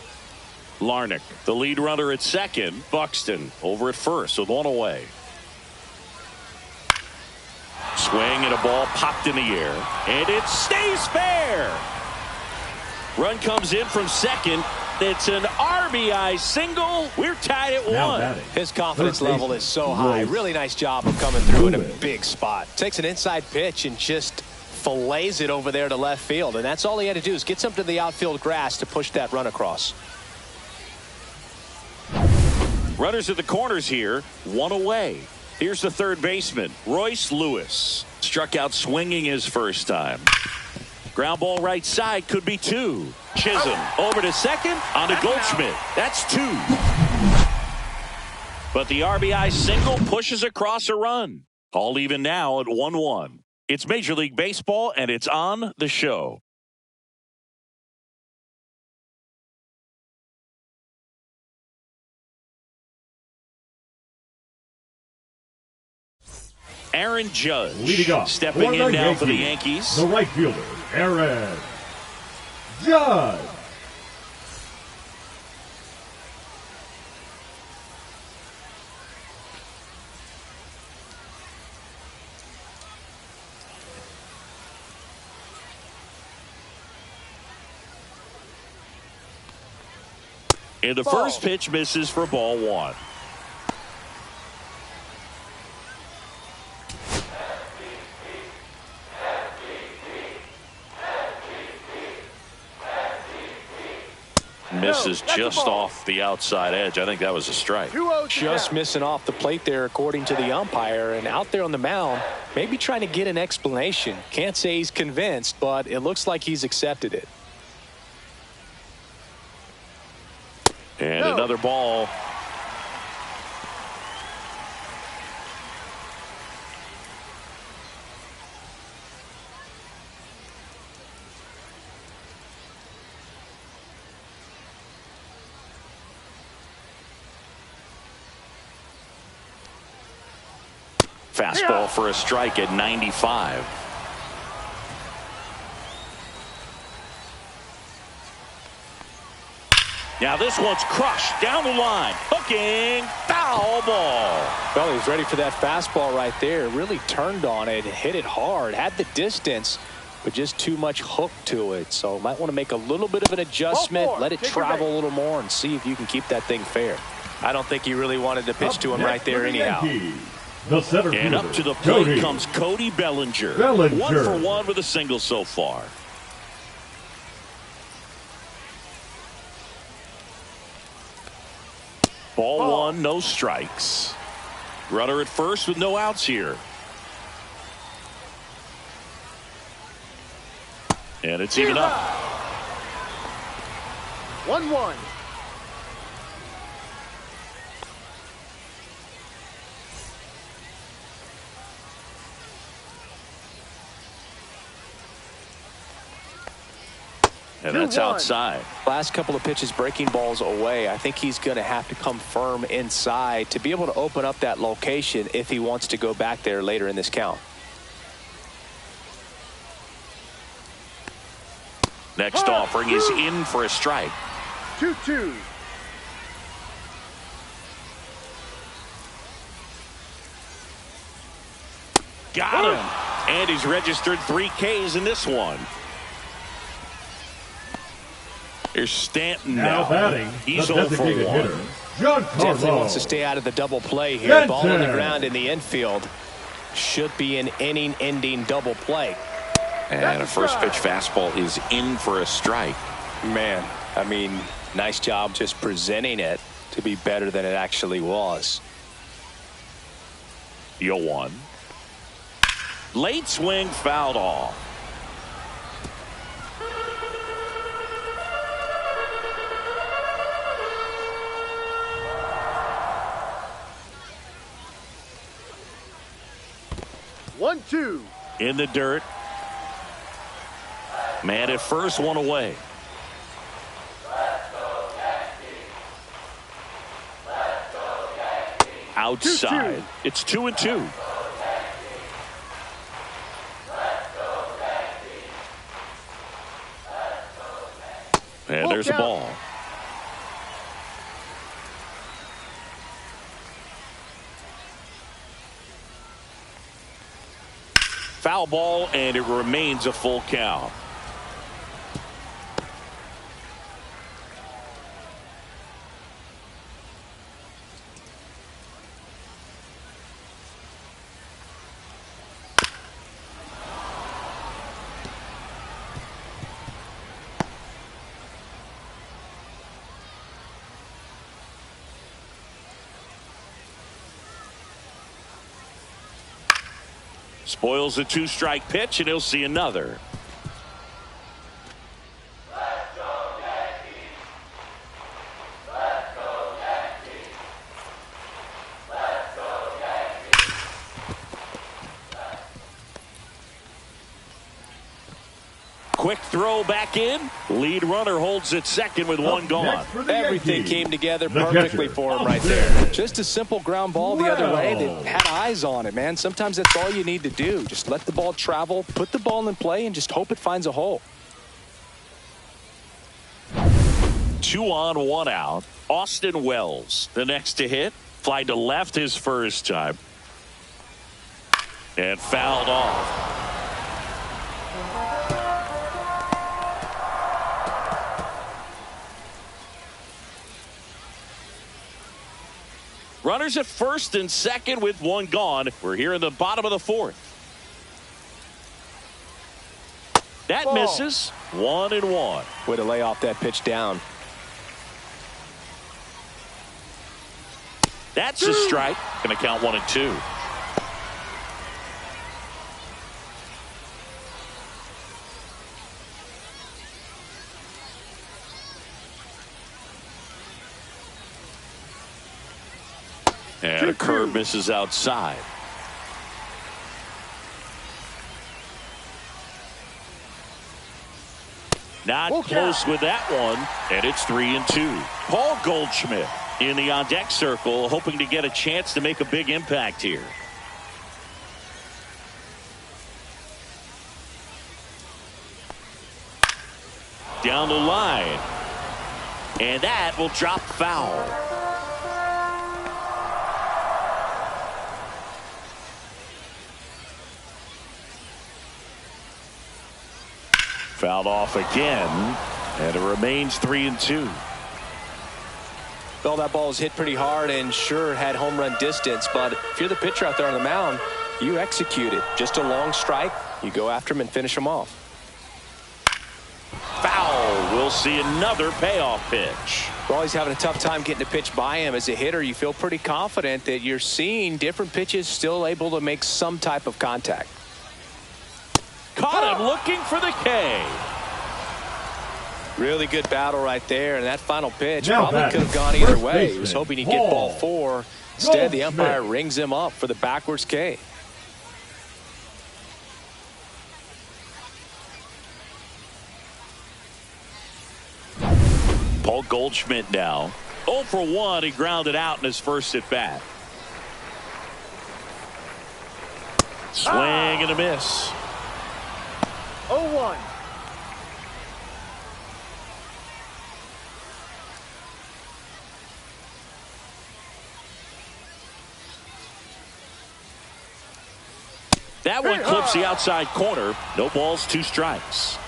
Larnick, the lead runner at second. Buxton over at first with one away. Swing and a ball popped in the air, and it stays fair. Run comes in from second. It's an RBI single. We're tied at 1. His confidence level is so high. Really nice job of coming through in a big spot. Takes an inside pitch and just fillets it over there to left field. And that's all he had to do is get something to the outfield grass to push that run across. Runners at the corners here, one away. Here's the third baseman, Royce Lewis. Struck out swinging his first time. Ground ball right side, could be 2. Chisholm over to second, on to Goldschmidt. That's 2. But the RBI single pushes across a run. All even now at 1-1. It's Major League Baseball, and it's on the show. Aaron Judge leading off stepping in now for the Yankees. The right fielder, Aaron Judge. And the first pitch misses for ball 1. Misses just off the outside edge. I think that was a strike. Just missing off the plate there, according to the umpire. And out there on the mound, maybe trying to get an explanation. Can't say he's convinced, but it looks like he's accepted it. And another ball. Fastball for a strike at 95. Now this one's crushed down the line. Hooking, foul ball. Well, he was ready for that fastball right there. Really turned on it, hit it hard, had the distance, but just too much hook to it. So might want to make a little bit of an adjustment, let it travel a little more, and see if you can keep that thing fair. I don't think he really wanted to pitch to him right there anyhow. The center and up to the plate comes Cody Bellinger. 1 for 1 with a single so far. Ball 1, no strikes. Runner at first with no outs here. And it's even up. 1-1. And that's outside. Last couple of pitches breaking balls away. I think he's going to have to come firm inside to be able to open up that location if he wants to go back there later in this count. Next offering is in for a strike. 2-2. Got him. And he's registered 3 Ks in this one. Here's Stanton now. Batting, he's 0 for 1. Definitely wants to stay out of the double play here. Ball on the ground in the infield. Should be an inning-ending double play. And a first pitch fastball is in for a strike. Man, I mean, nice job just presenting it to be better than it actually was. 0-1. Late swing fouled off. One, two. In the dirt. Man at first, one away. Outside. 2-2. It's 2-2. And there's a ball. Foul ball, and it remains a full count. Spoils a 2-strike pitch, and he'll see another. Let's go Yankees! Let's go Yankees! Let's go Yankees! Quick throw back in. Lead runner holds at second with one gone. Everything came together perfectly for him right there. Just a simple ground ball the other way that had eyes on it, man. Sometimes that's all you need to do. Just let the ball travel, put the ball in play, and just hope it finds a hole. 2 on, 1 out. Austin Wells, the next to hit. Fly to left his first time. And fouled off. Runners at first and second with one gone. We're here in the bottom of the 4th. That misses. 1-1. Way to lay off that pitch down. That's a strike. Going to count 1-2. And a curve misses outside. Not close with that one, and it's 3-2. Paul Goldschmidt in the on-deck circle, hoping to get a chance to make a big impact here. Down the line. And that will drop foul. Fouled off again, and it remains 3-2. Well, that ball was hit pretty hard and sure had home run distance, but if you're the pitcher out there on the mound, you execute it. Just a long strike, you go after him and finish him off. Foul. We'll see another payoff pitch. Well, he's having a tough time getting a pitch by him. As a hitter, you feel pretty confident that you're seeing different pitches still able to make some type of contact. Caught him looking for the K. Really good battle right there, and that final pitch Now probably could have gone either way. He was hoping he'd get ball 4. Instead, the umpire rings him up for the backwards K. Paul Goldschmidt now. 0 for 1. He grounded out in his first at bat. Swing and a miss. 0-1. That one clips the outside corner. No balls, 2 strikes.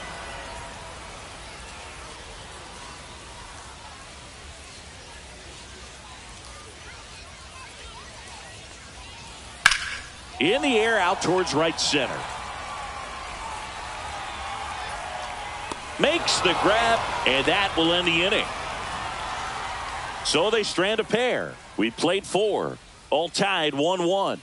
In the air out towards right center. Makes the grab, and that will end the inning. So they strand a pair. We played 4. All tied 1-1.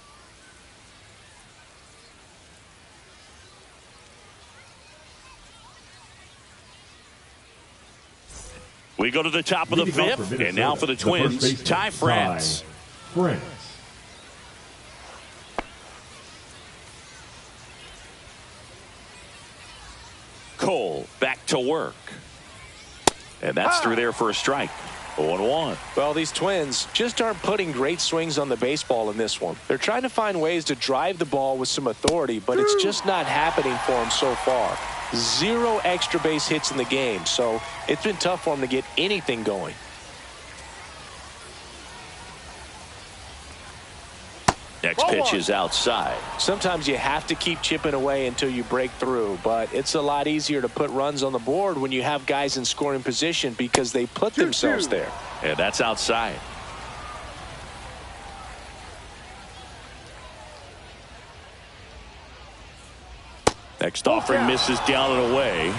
We go to the top of the 5th, and now for the Twins, Ty France. Cole back to work. And that's through there for a strike. 0-1. Well, these Twins just aren't putting great swings on the baseball in this one. They're trying to find ways to drive the ball with some authority, but it's just not happening for them so far. 0 extra base hits in the game, so it's been tough for them to get anything going. Next pitch is outside. Sometimes you have to keep chipping away until you break through, but it's a lot easier to put runs on the board when you have guys in scoring position because they put themselves there. And that's outside. Next offering misses down and away.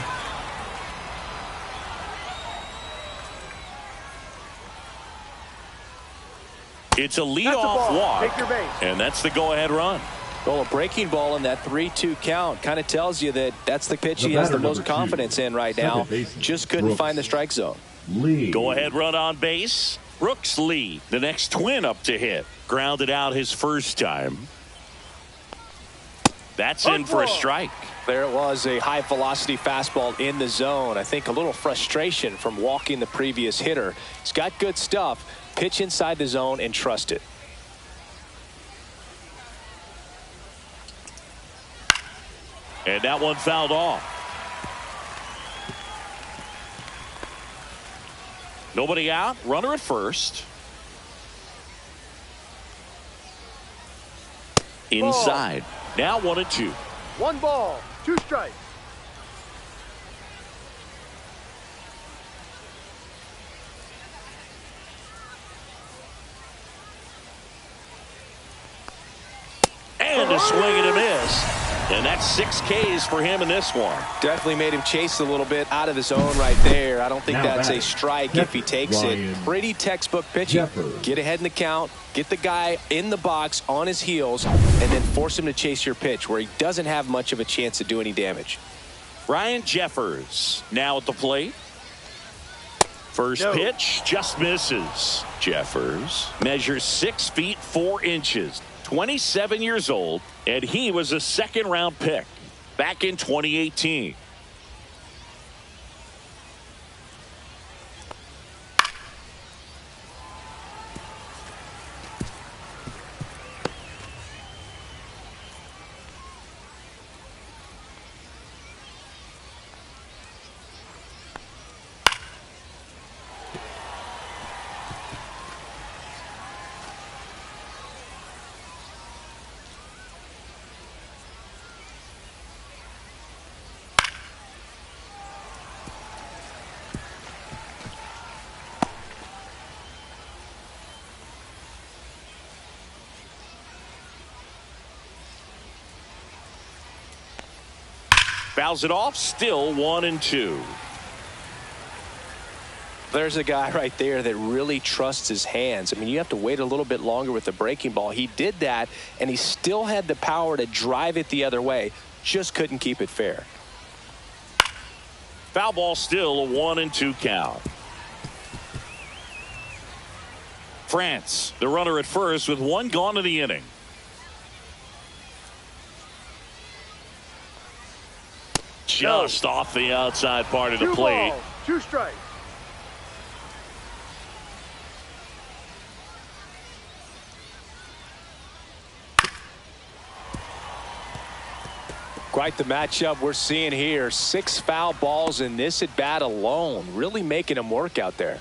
It's a leadoff walk, and that's the go-ahead run. Well, a breaking ball in that 3-2 count kind of tells you that that's the pitch he has the most confidence in right now. Just couldn't find the strike zone. Go-ahead run on base. Brooks Lee, the next Twin up to hit. Grounded out his first time. That's in for a strike. There it was, a high-velocity fastball in the zone. I think a little frustration from walking the previous hitter. He's got good stuff. Pitch inside the zone and trust it. And that one fouled off. Nobody out. Runner at first. Inside. Now 1-2. 1 ball, 2 strikes. And a swing and a miss. And that's 6 Ks for him in this one. Definitely made him chase a little bit out of the zone right there. I don't think that's a strike if he takes it. Pretty textbook pitching. Get ahead in the count, get the guy in the box on his heels, and then force him to chase your pitch where he doesn't have much of a chance to do any damage. Ryan Jeffers now at the plate. First pitch just misses. Jeffers measures 6 feet 4 inches. 27 years old, and he was a second-round pick back in 2018. Fouls it off, still 1-2. There's a guy right there that really trusts his hands. I mean, you have to wait a little bit longer with the breaking ball. He did that, and he still had the power to drive it the other way. Just couldn't keep it fair. Foul ball, still a 1-2 count. France, the runner at first with one gone in the inning. Just off the outside part of the plate. 2 balls, 2 strikes. Quite the matchup we're seeing here. 6 foul balls in this at bat alone. Really making him work out there.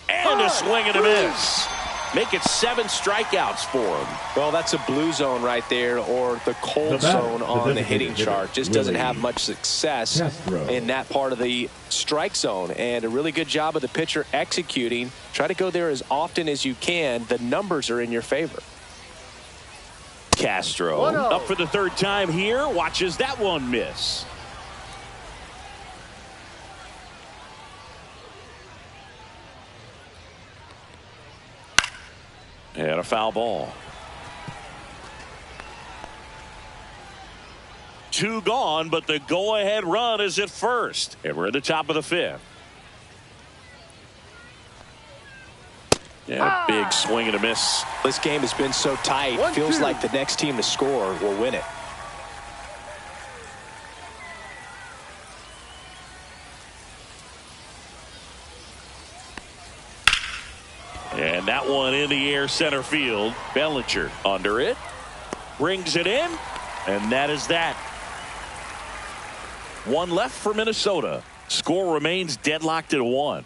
And a swing and a miss. Make it 7 strikeouts for him. Well, that's a blue zone right there, or the cold zone on the hitting chart. Just doesn't have much success in that part of the strike zone. And a really good job of the pitcher executing. Try to go there as often as you can. The numbers are in your favor. Castro up for the 3rd time here. Watches that one miss. And a foul ball. 2 gone, but the go-ahead run is at first. And we're at the top of the 5th. Yeah, big swing and a miss. This game has been so tight. Feels like the next team to score will win it. And that one in the air center field. Bellinger under it. Brings it in. And that is that. 1 left for Minnesota. Score remains deadlocked at 1.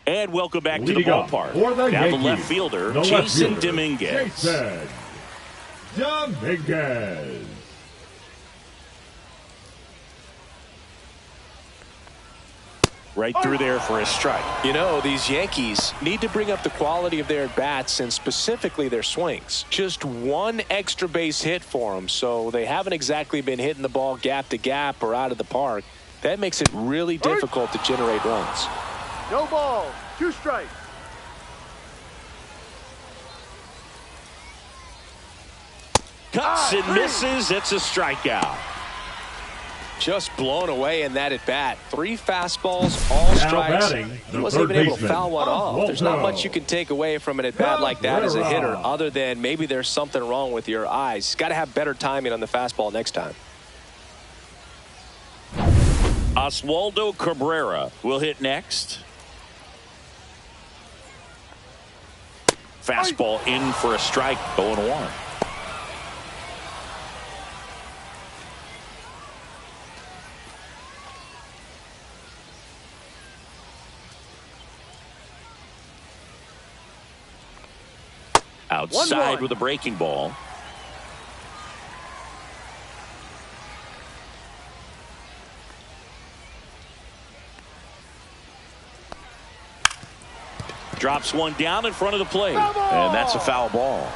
And welcome back to the ballpark. Now the left fielder, Jason Dominguez. Jason Dominguez. Right through there for a strike. You know, these Yankees need to bring up the quality of their at-bats and specifically their swings. Just 1 extra base hit for them, so they haven't exactly been hitting the ball gap to gap or out of the park. That makes it really difficult to generate runs. No balls, 2 strikes. Cuts and misses. It's a strikeout. Just blown away in that at bat. 3 fastballs, all strikes. He wasn't even able to foul one off. There's not much you can take away from an at bat like that as a hitter, other than maybe there's something wrong with your eyes. Got to have better timing on the fastball next time. Oswaldo Cabrera will hit next. Fastball in for a strike. 0-1. Outside with a breaking ball. Drops one down in front of the plate. And that's a foul ball.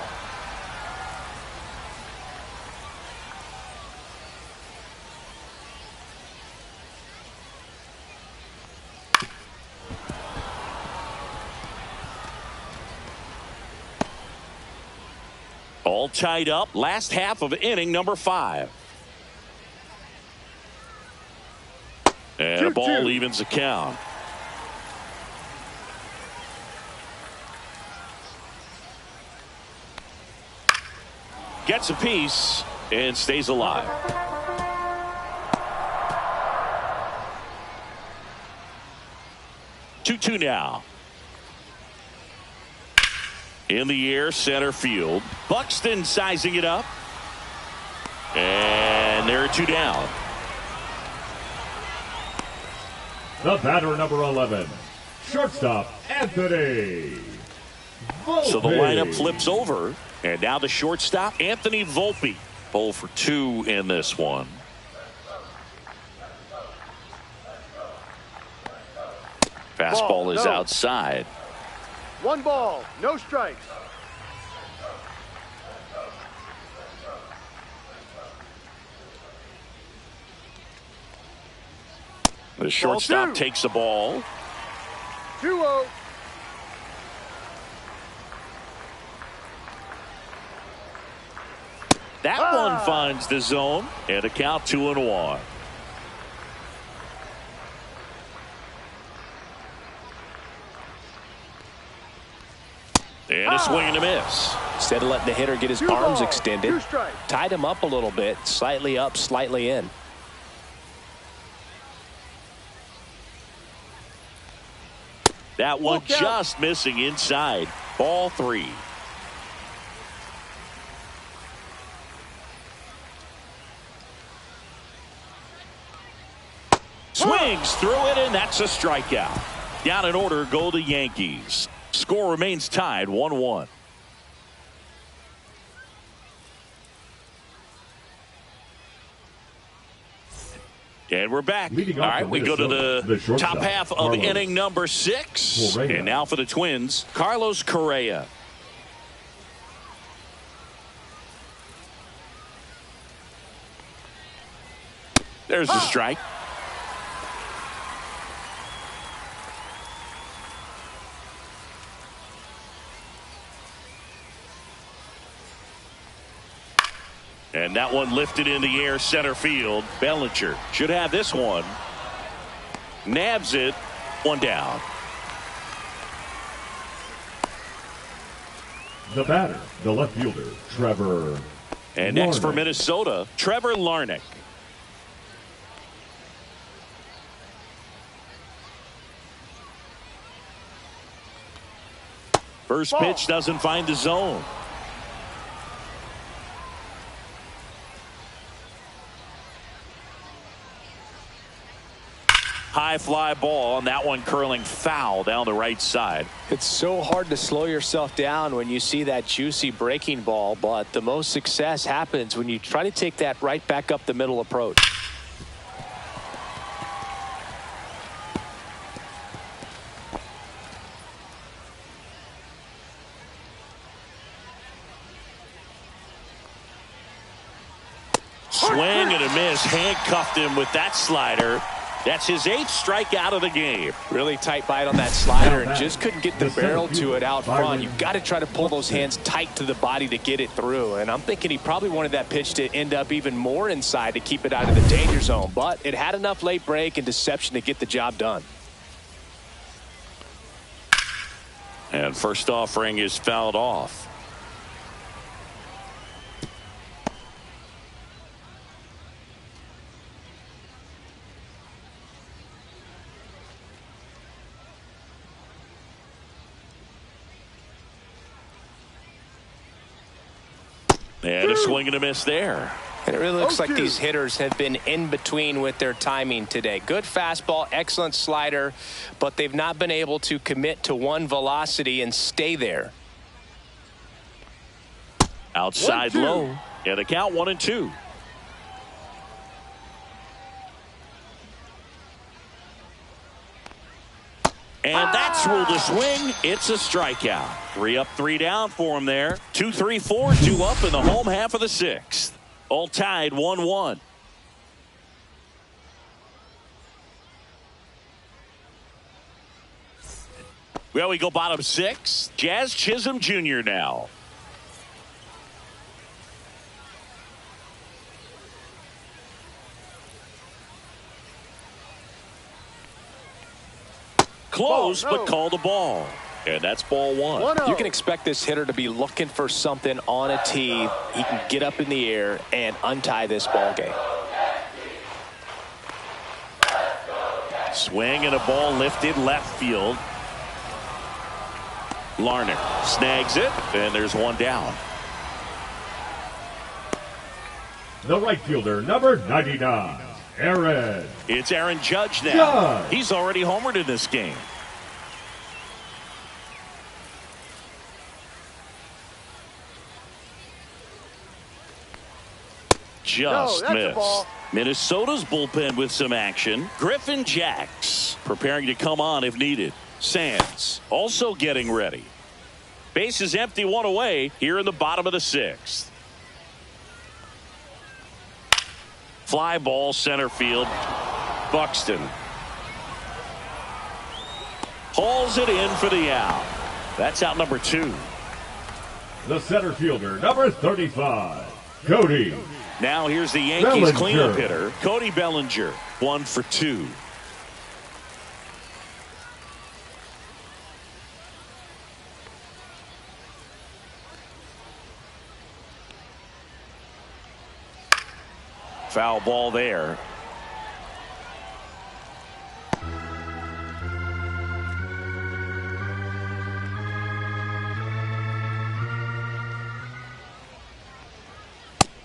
All tied up. Last half of inning number 5. And a ball evens the count. Gets a piece and stays alive. Two now. In the air, center field. Buxton sizing it up. And there are 2 down. The batter, number 11, shortstop Anthony Volpe. So the lineup flips over. And now the shortstop, Anthony Volpe. 0 for 2 in this one. Fastball Ball, is no. outside. 1 ball, no strikes. The shortstop Ball 2. takes the ball. 2-0. That one finds the zone, and a count 2-1. And a swing and a miss. Instead of letting the hitter get his 2 arms balls, extended, 2 strikes. tied him up a little bit, slightly up, slightly in. That one Look out. just missing inside. Ball 3. Swings through it, and that's a strikeout. Down in order go the Yankees. Score remains tied 1-1. And we're back. Leading All off right, for we go to Minnesota, the the shortstop, top half of Carlos inning number 6. Correa. And now for the Twins, Carlos Correa. There's the strike. And that one lifted in the air center field. Bellinger should have this one. Nabs it. 1 down. The batter, the left fielder, Trevor. And next for Larnach. Minnesota, Trevor Larnach. First pitch doesn't find the zone. High fly ball, and that one curling foul down the right side. It's so hard to slow yourself down when you see that juicy breaking ball, but the most success happens when you try to take that right back up the middle approach. Swing and a miss. Handcuffed him with that slider. That's his 8th strikeout of the game. Really tight bite on that slider and just couldn't get the barrel to it out front. You've got to try to pull those hands tight to the body to get it through. And I'm thinking he probably wanted that pitch to end up even more inside to keep it out of the danger zone. But it had enough late break and deception to get the job done. And first offering is fouled off. And a swing and a miss there. And it really looks like 0-2. these hitters have been in between with their timing today. Good fastball, excellent slider, but they've not been able to commit to one velocity and stay there. Outside 1-2. low. And a count 1-2. And that's ruled a swing. It's a strikeout. 3 up, 3 down for him there. 2, 3, 4, 2 up in the home half of the 6th. All tied 1-1. Well, we go bottom 6. Jazz Chisholm Jr. now. Close, Ball, no. but called a ball. And that's ball 1. 1-0. You can expect this hitter to be looking for something on a tee. He can get up in the air and untie this ball game. Swing and a ball lifted left field. Larnach snags it, and there's 1 down. The right fielder, number 99, Aaron. It's Aaron Judge now. Judge. He's already homered in this game. Just No, that's a missed. ball. Minnesota's bullpen with some action. Griffin Jacks preparing to come on if needed. Sands also getting ready. Base is empty, one away here in the bottom of the 6th. Fly ball center field. Buxton hauls it in for the out. That's out number 2. The center fielder, number 35, Cody. Now here's the Yankees Bellinger. cleanup hitter, Cody Bellinger, 1 for 2. Foul ball there.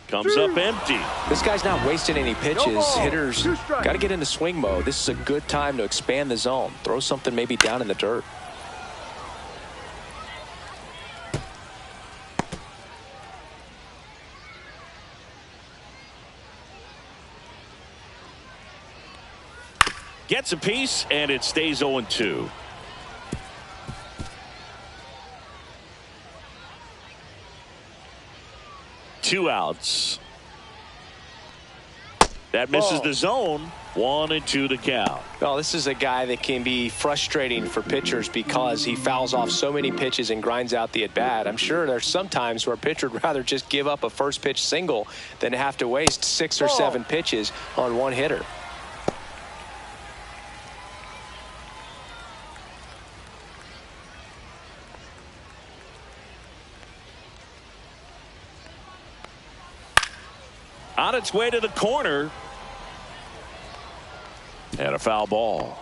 Comes up empty. This guy's not wasting any pitches. No ball. Hitters 2 strikes. got to get into swing mode. This is a good time to expand the zone. Throw something maybe down in the dirt. Gets a piece, and it stays 0-2. Two outs. That misses the zone. 1-2 to count. Well, this is a guy that can be frustrating for pitchers because he fouls off so many pitches and grinds out the at-bat. I'm sure there's some times where a pitcher would rather just give up a first pitch single than have to waste 6 or 7 pitches on one hitter. On its way to the corner. And a foul ball.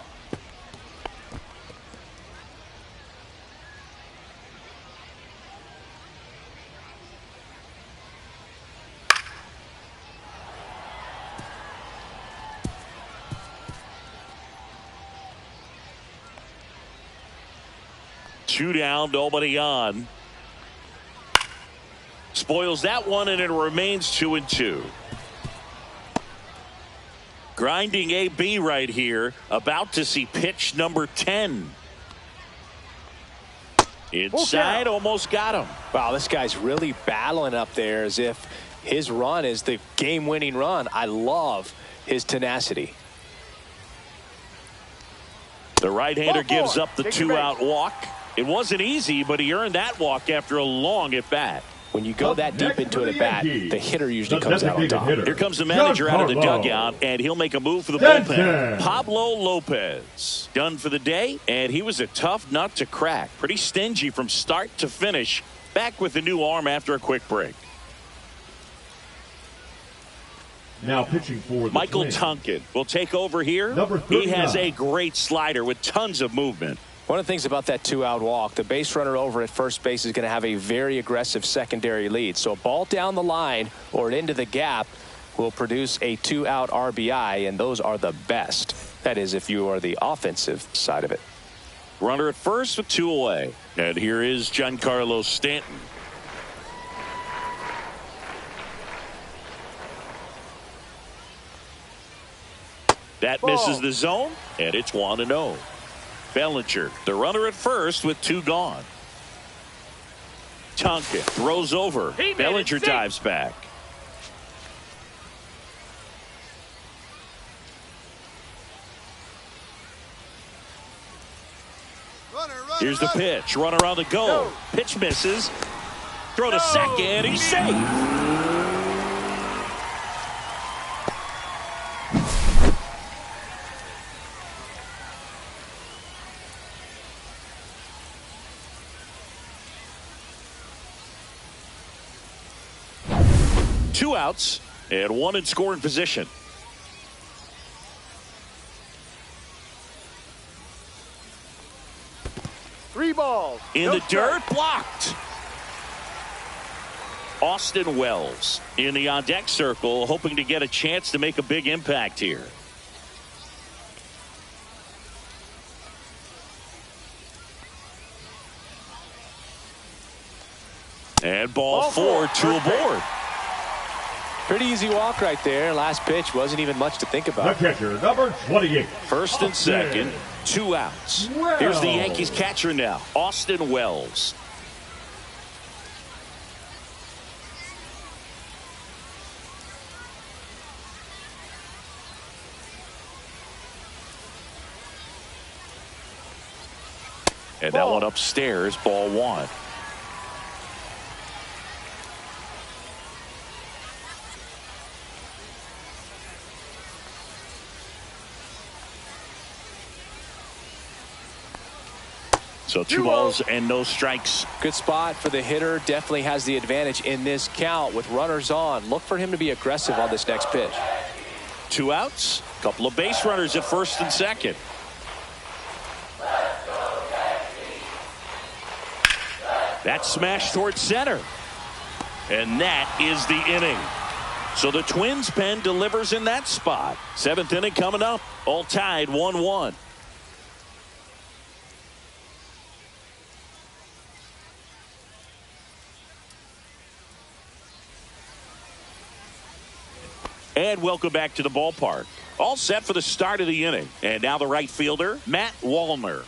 Two down, nobody on. Spoils that one, and it remains 2-2. Grinding AB right here, about to see pitch number 10. Inside, almost got him. Wow, this guy's really battling up there as if his run is the game-winning run. I love his tenacity. The right-hander gives up the 2-out walk. It wasn't easy, but he earned that walk after a long at-bat. When you go that deep into an at-bat, the hitter usually comes out on top. Here comes the manager out of the dugout, and he'll make a move for the bullpen. Pablo Lopez done for the day, and he was a tough nut to crack. Pretty stingy from start to finish. Back with the new arm after a quick break. Now pitching for the Michael Twins. Tonkin will take over here. Number He has 39. a great slider with tons of movement. One of the things about that 2-out walk, the base runner over at first base is going to have a very aggressive secondary lead. So a ball down the line or into the gap will produce a 2-out RBI, and those are the best. That is, if you are the offensive side of it. Runner at first with 2 away. And here is Giancarlo Stanton. That misses the zone, and it's 1-0. Bellinger, the runner at first with 2 gone. Tonkin throws over. Bellinger dives back. Here's the pitch. Runner on the go. Pitch misses. Throw to second. He's safe. Two outs and 1 in scoring position. Three balls. In no the dirt, strikes. blocked. Austin Wells in the on-deck circle, hoping to get a chance to make a big impact here. And ball 4, 2 aboard. Pretty easy walk right there. Last pitch wasn't even much to think The about. catcher, number 28. First and second, 2 outs. Here's the Yankees catcher now, Austin Wells. And that one upstairs, ball 1. So 2 balls and no strikes. Good spot for the hitter. Definitely has the advantage in this count with runners on. Look for him to be aggressive on this next pitch. 2 outs, a couple of base runners at first and second. That's smashed towards center. And that is the inning. So the Twins pen delivers in that spot. 7th inning coming up. All tied 1-1. And welcome back to the ballpark. All set for the start of the inning. And now the right fielder, Matt Wallner.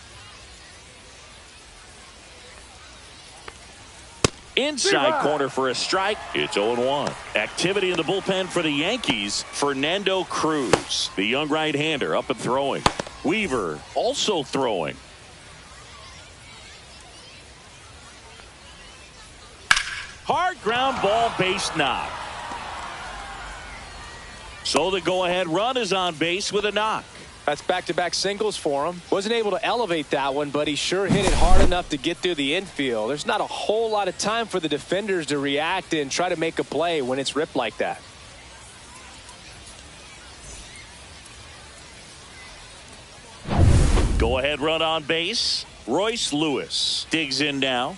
Inside corner for a strike. It's 0-1. Activity in the bullpen for the Yankees. Fernando Cruz, the young right-hander, up and throwing. Weaver also throwing. Hard ground ball, base knock. So the go-ahead run is on base with a knock. That's back-to-back singles for him. Wasn't able to elevate that one, but he sure hit it hard enough to get through the infield. There's not a whole lot of time for the defenders to react and try to make a play when it's ripped like that. Go-ahead run on base. Royce Lewis digs in now.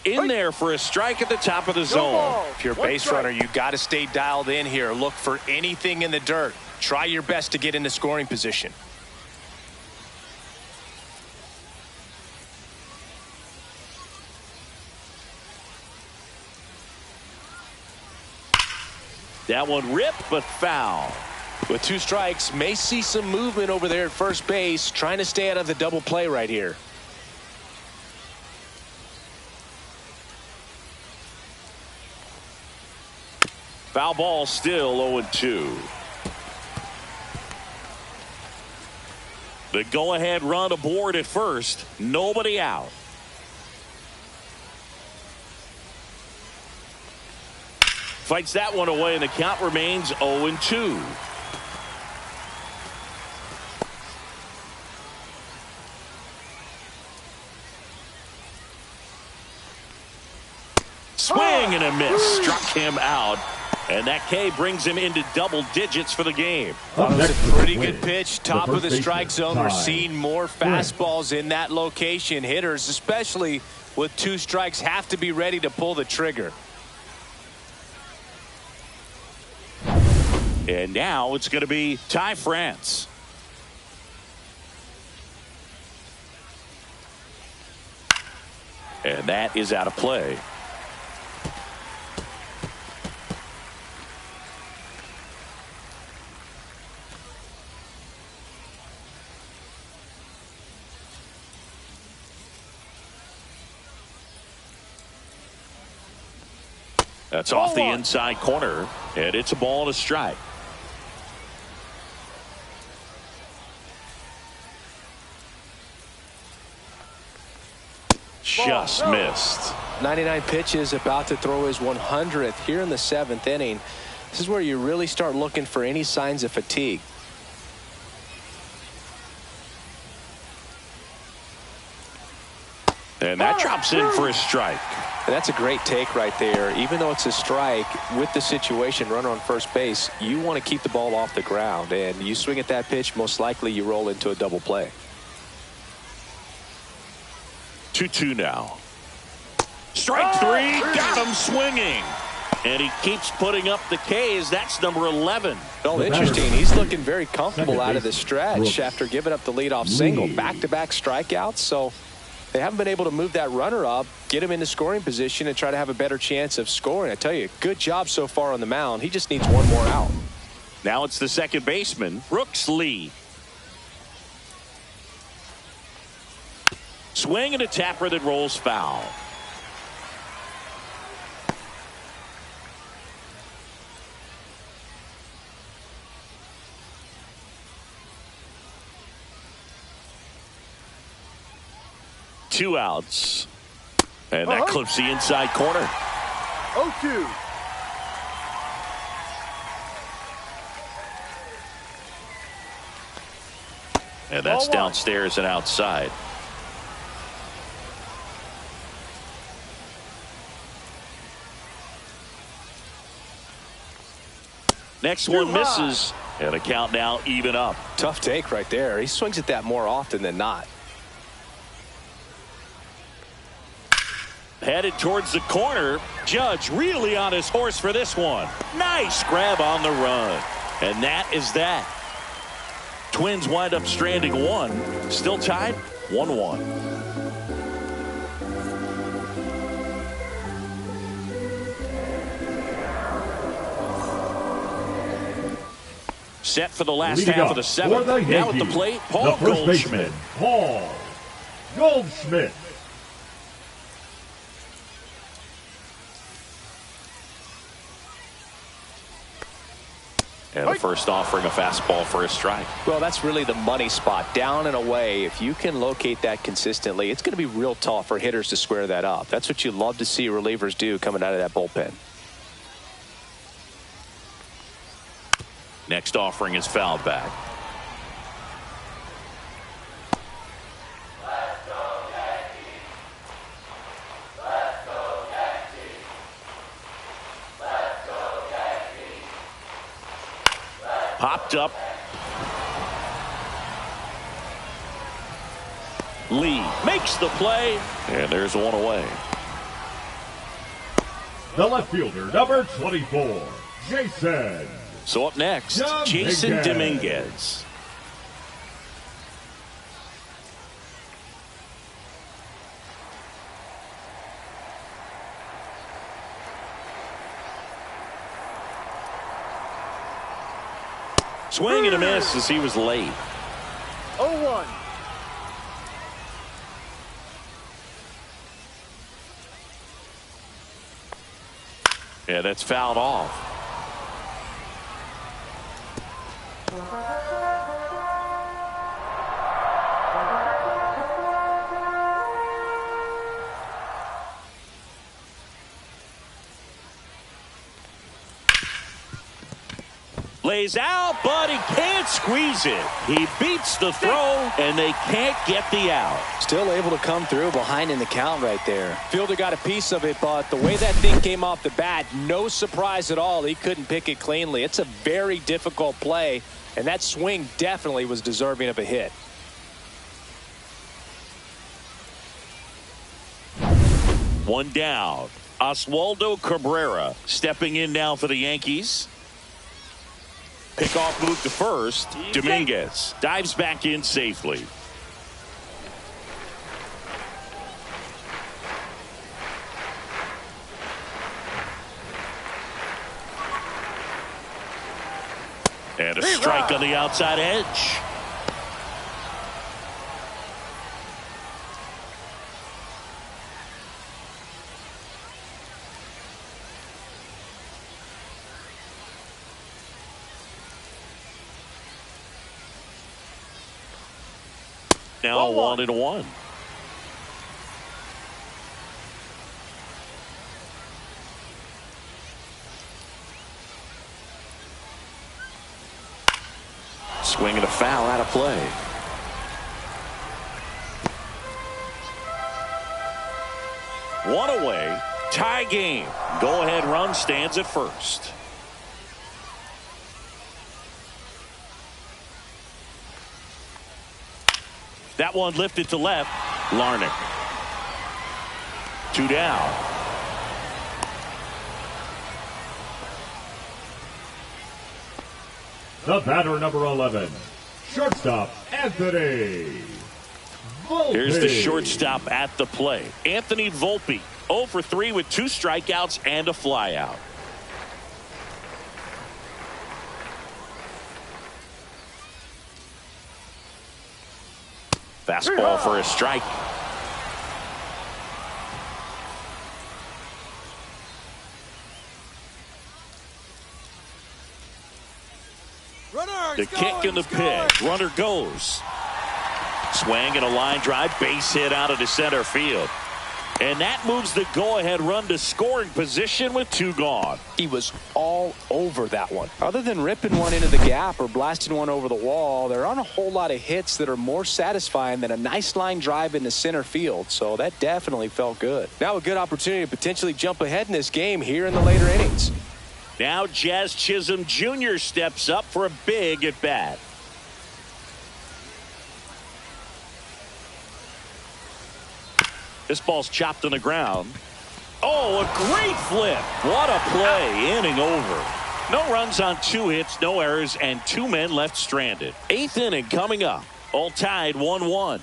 In there for a strike at the top of the zone. If you're a base runner, you got to stay dialed in here. Look for anything in the dirt. Try your best to get into scoring position. That one ripped but foul. With 2 strikes, may see some movement over there at first base, trying to stay out of the double play right here. Foul ball, still 0-2. The go-ahead run aboard at first. Nobody out. Fights that one away, and the count remains 0-2. Swing and a miss. Struck him out. And that K brings him into double digits for the game. That was a pretty good pitch. Top of the strike zone. We're seeing more fastballs in that location. Hitters, especially with 2 strikes, have to be ready to pull the trigger. And now it's going to be Ty France. And that is out of play. That's off the inside corner, and it's a ball and a strike. Just missed. 99 pitches, about to throw his 100th here in the 7th inning. This is where you really start looking for any signs of fatigue. And that drops in for a strike. And that's a great take right there. Even though it's a strike, with the situation, runner on first base, you want to keep the ball off the ground. And you swing at that pitch, most likely you roll into a double play. 2-2 now. Strike 3, got him swinging. And he keeps putting up the Ks. That's number 11. Oh, interesting. He's looking very comfortable out of the stretch after giving up the leadoff single. Back-to-back strikeouts. So they haven't been able to move that runner up, get him into scoring position, and try to have a better chance of scoring. I tell you, good job so far on the mound. He just needs one more out. Now it's the second baseman, Brooks Lee. Swing and a tapper that rolls foul. Two outs. And that clips the inside corner. 0-2. And that's downstairs and outside. Next one misses. And a count now even up. Tough take right there. He swings at that more often than not. Headed towards the corner. Judge really on his horse for this one. Nice grab on the run. And that is that. Twins wind up stranding one. Still tied 1-1. Set for the last half of the seventh. Now at the plate, Paul Goldschmidt. Paul Goldschmidt. And the first offering a fastball for a strike. Well, that's really the money spot. Down and away. If you can locate that consistently, it's going to be real tough for hitters to square that up. That's what you love to see relievers do coming out of that bullpen. Next offering is fouled back. Let's go Yankees! Let's go Yankees! Let's go Yankees! Popped up. Lee makes the play, and there's one away. The left fielder, number 24, Jason. So up next, Jason Dominguez. Swing and a miss as he was late. 0-1. Yeah, that's fouled off. Lays out, but he can't squeeze it. He beats the throw, and they can't get the out. Still able to come through behind in the count right there. Fielder got a piece of it, but the way that thing came off the bat, no surprise at all. He couldn't pick it cleanly. It's a very difficult play, and that swing definitely was deserving of a hit. One down. Oswaldo Cabrera stepping in now for the Yankees. Pickoff move to first. Dominguez dives back in safely. And a strike on the outside edge. Now 1-1. Swing and a foul out of play. One away. Tie game. Go ahead run stands at first. That one lifted to left. Larnach. Two down. The batter, number 11, shortstop, Anthony Here's the shortstop at the plate, Anthony Volpe. 0 for 3 with 2 strikeouts and a flyout. Fastball for a strike. Runner, The kick and the pitch. Runner goes. Swing and a line drive. Base hit out of the center field. And that moves the go-ahead run to scoring position with 2 gone. He was all over that one. Other than ripping one into the gap or blasting one over the wall, there aren't a whole lot of hits that are more satisfying than a nice line drive into center field. So that definitely felt good. Now a good opportunity to potentially jump ahead in this game here in the later innings. Now Jazz Chisholm Jr. steps up for a big at bat. This ball's chopped on the ground. Oh, a great flip. What a play. Inning over. No runs on 2 hits, no errors, and 2 men left stranded. 8th inning coming up. All tied 1-1.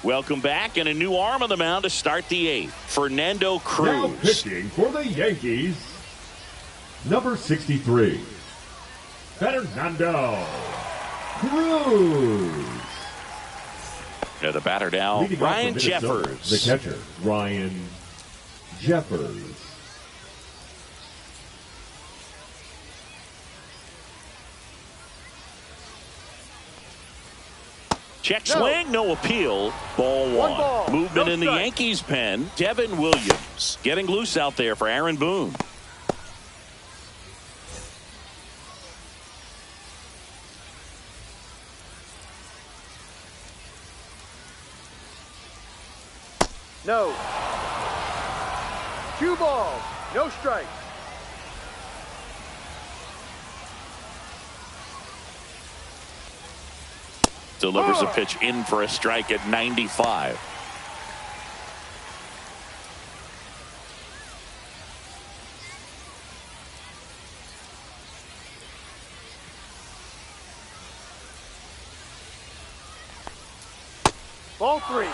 Welcome back, and a new arm on the mound to start the 8th. Fernando Cruz. Now pitching for the Yankees, number 63, Fernando Cruz. The batter now, Leading off Ryan for Minnesota, Jeffers. the catcher, Ryan Jeffers. Check swing, no appeal. Ball 1. ball, Movement no in the strike. Yankees pen. Devin Williams getting loose out there for Aaron Boone. No. 2 balls, no strikes. Delivers a pitch in for a strike at 95. Ball 3.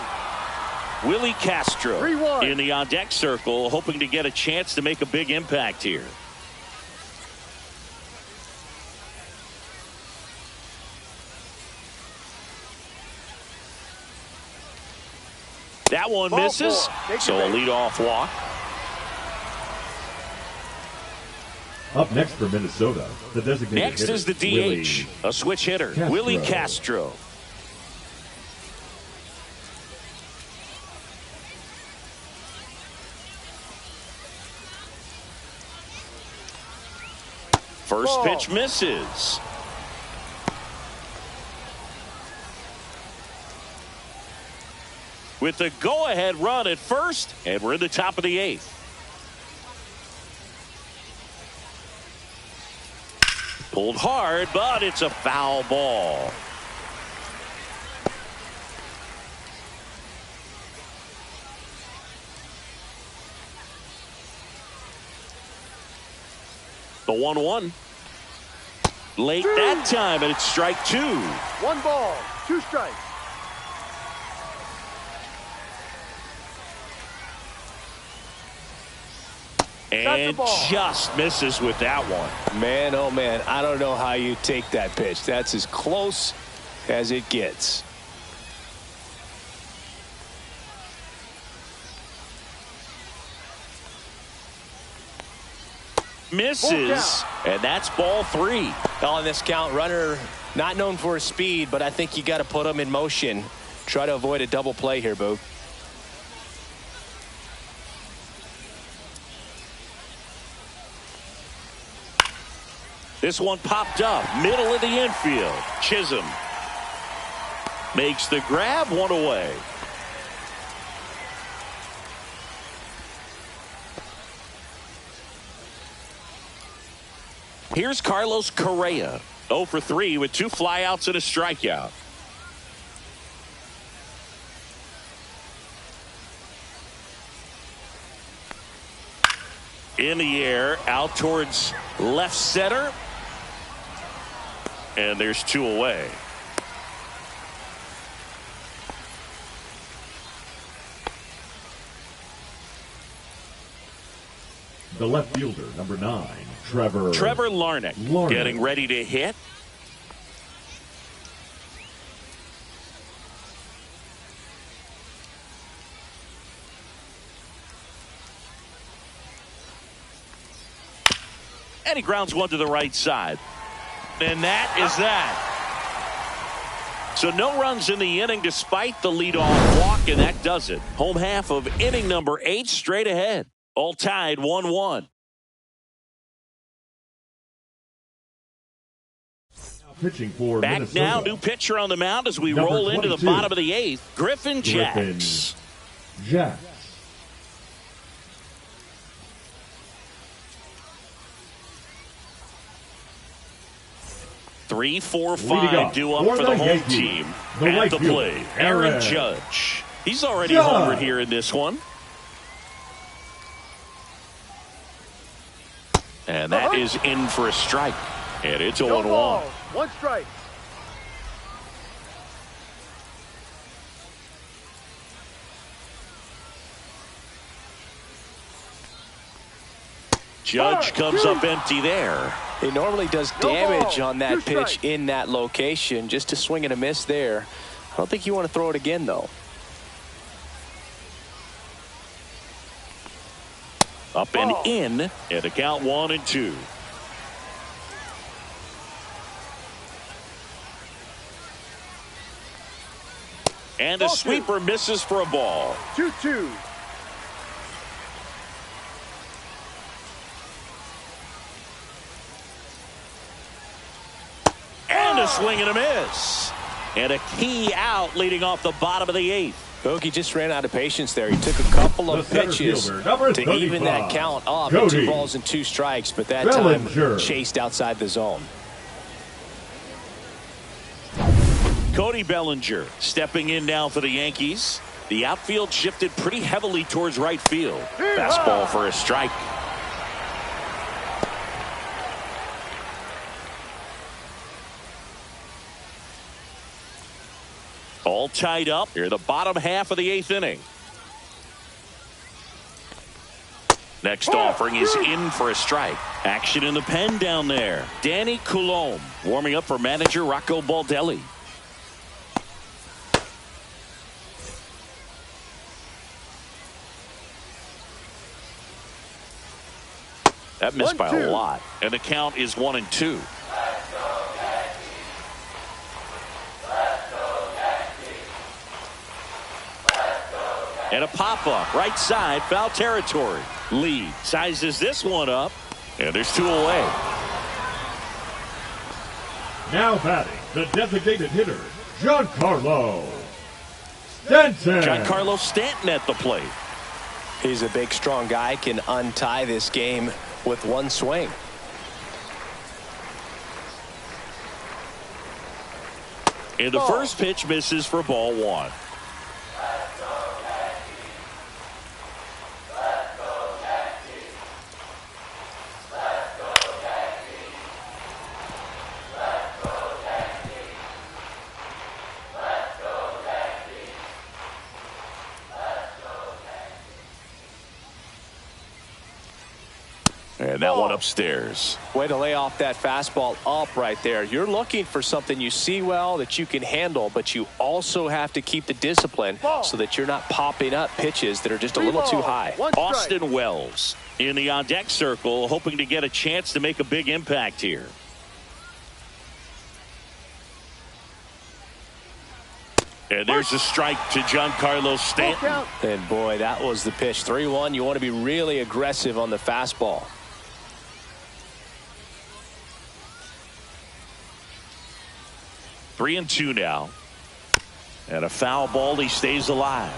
Willie Castro 3-1. in the on-deck circle, hoping to get a chance to make a big impact here. That one Ball misses, 4. so a leadoff walk. Up next for Minnesota, the designated Next hitter, is the Willie DH, a switch hitter, Castro. Willie Castro. First Ball. pitch misses. With the go-ahead run at first, and we're in the top of the 8th. Pulled hard, but it's a foul ball. The 1-1. Late that time, and it's strike 2. 1 ball, 2 strikes. And just misses with that one. Man, oh man, I don't know how you take that pitch. That's as close as it gets. Misses, and that's ball 3. On this count, runner not known for his speed, but I think you got to put him in motion. Try to avoid a double play here, Boo. This one popped up, middle of the infield. Chisholm makes the grab, 1 away. Here's Carlos Correa, 0 for 3 with 2 flyouts and a strikeout. In the air, out towards left center. And there's 2 away. The left fielder, number 9, Trevor Larnach getting ready to hit. And he grounds one to the right side. And that is that. So no runs in the inning despite the leadoff walk, and that does it. Home half of inning number 8 straight ahead. All tied 1-1. Pitching for Back Minnesota. now, new pitcher on the mound as we Number roll into the 22. bottom of the 8th. Griffin Jacks. 3, 4, 5 due up for the home Yankees. team. The At right the fielder, plate, Aaron Judge. He's already homered here in this one. And that is in for a strike. And it's 0-1. 1 strike. Judge comes up empty there. He normally does damage on that pitch in that location. Just a swing and a miss there. I don't think you want to throw it again, though. Up and in, and a count 1-2. And a sweeper misses for a ball. 2-2. And a swing and a miss. And a key out leading off the bottom of the 8th. Bogey just ran out of patience there. He took a couple of pitches to even that count up. 2 balls and 2 strikes, but that time chased outside the zone. Cody Bellinger stepping in now for the Yankees. The outfield shifted pretty heavily towards right field. Fastball for a strike. All tied up here, the bottom half of the 8th inning. Next offering is in for a strike. Action in the pen down there. Danny Coulombe warming up for manager Rocco Baldelli. That missed by a lot. And the count is 1-2. And a pop-up, right side, foul territory. Lee sizes this one up, and there's 2 away. Now batting, the designated hitter, Giancarlo Stanton. Giancarlo Stanton at the plate. He's a big, strong guy, can untie this game with 1 swing. And the first pitch misses for ball 1. And that one upstairs. Way to lay off that fastball up right there. You're looking for something you see well that you can handle, but you also have to keep the discipline so that you're not popping up pitches that are just a little too high. Austin Wells in the on-deck circle, hoping to get a chance to make a big impact here. And there's a strike to Giancarlo Stanton. And boy, that was the pitch. 3-1. You want to be really aggressive on the fastball. Three and 2 now. And a foul ball. He stays alive.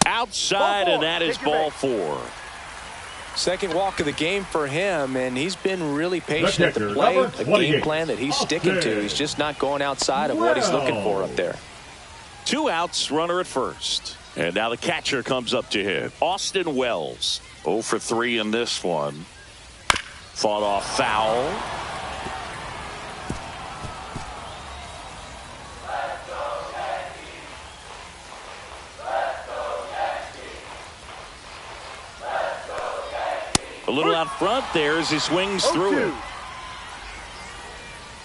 Outside, and that is ball 4. Second walk of the game for him, and he's been really patient at the plate. A game plan that he's sticking to. He's just not going outside of what he's looking for up there. 2 outs, runner at first. And now the catcher comes up to hit. Austin Wells, 0 for 3 in this one. Fought off foul. A little out front there as he swings through it.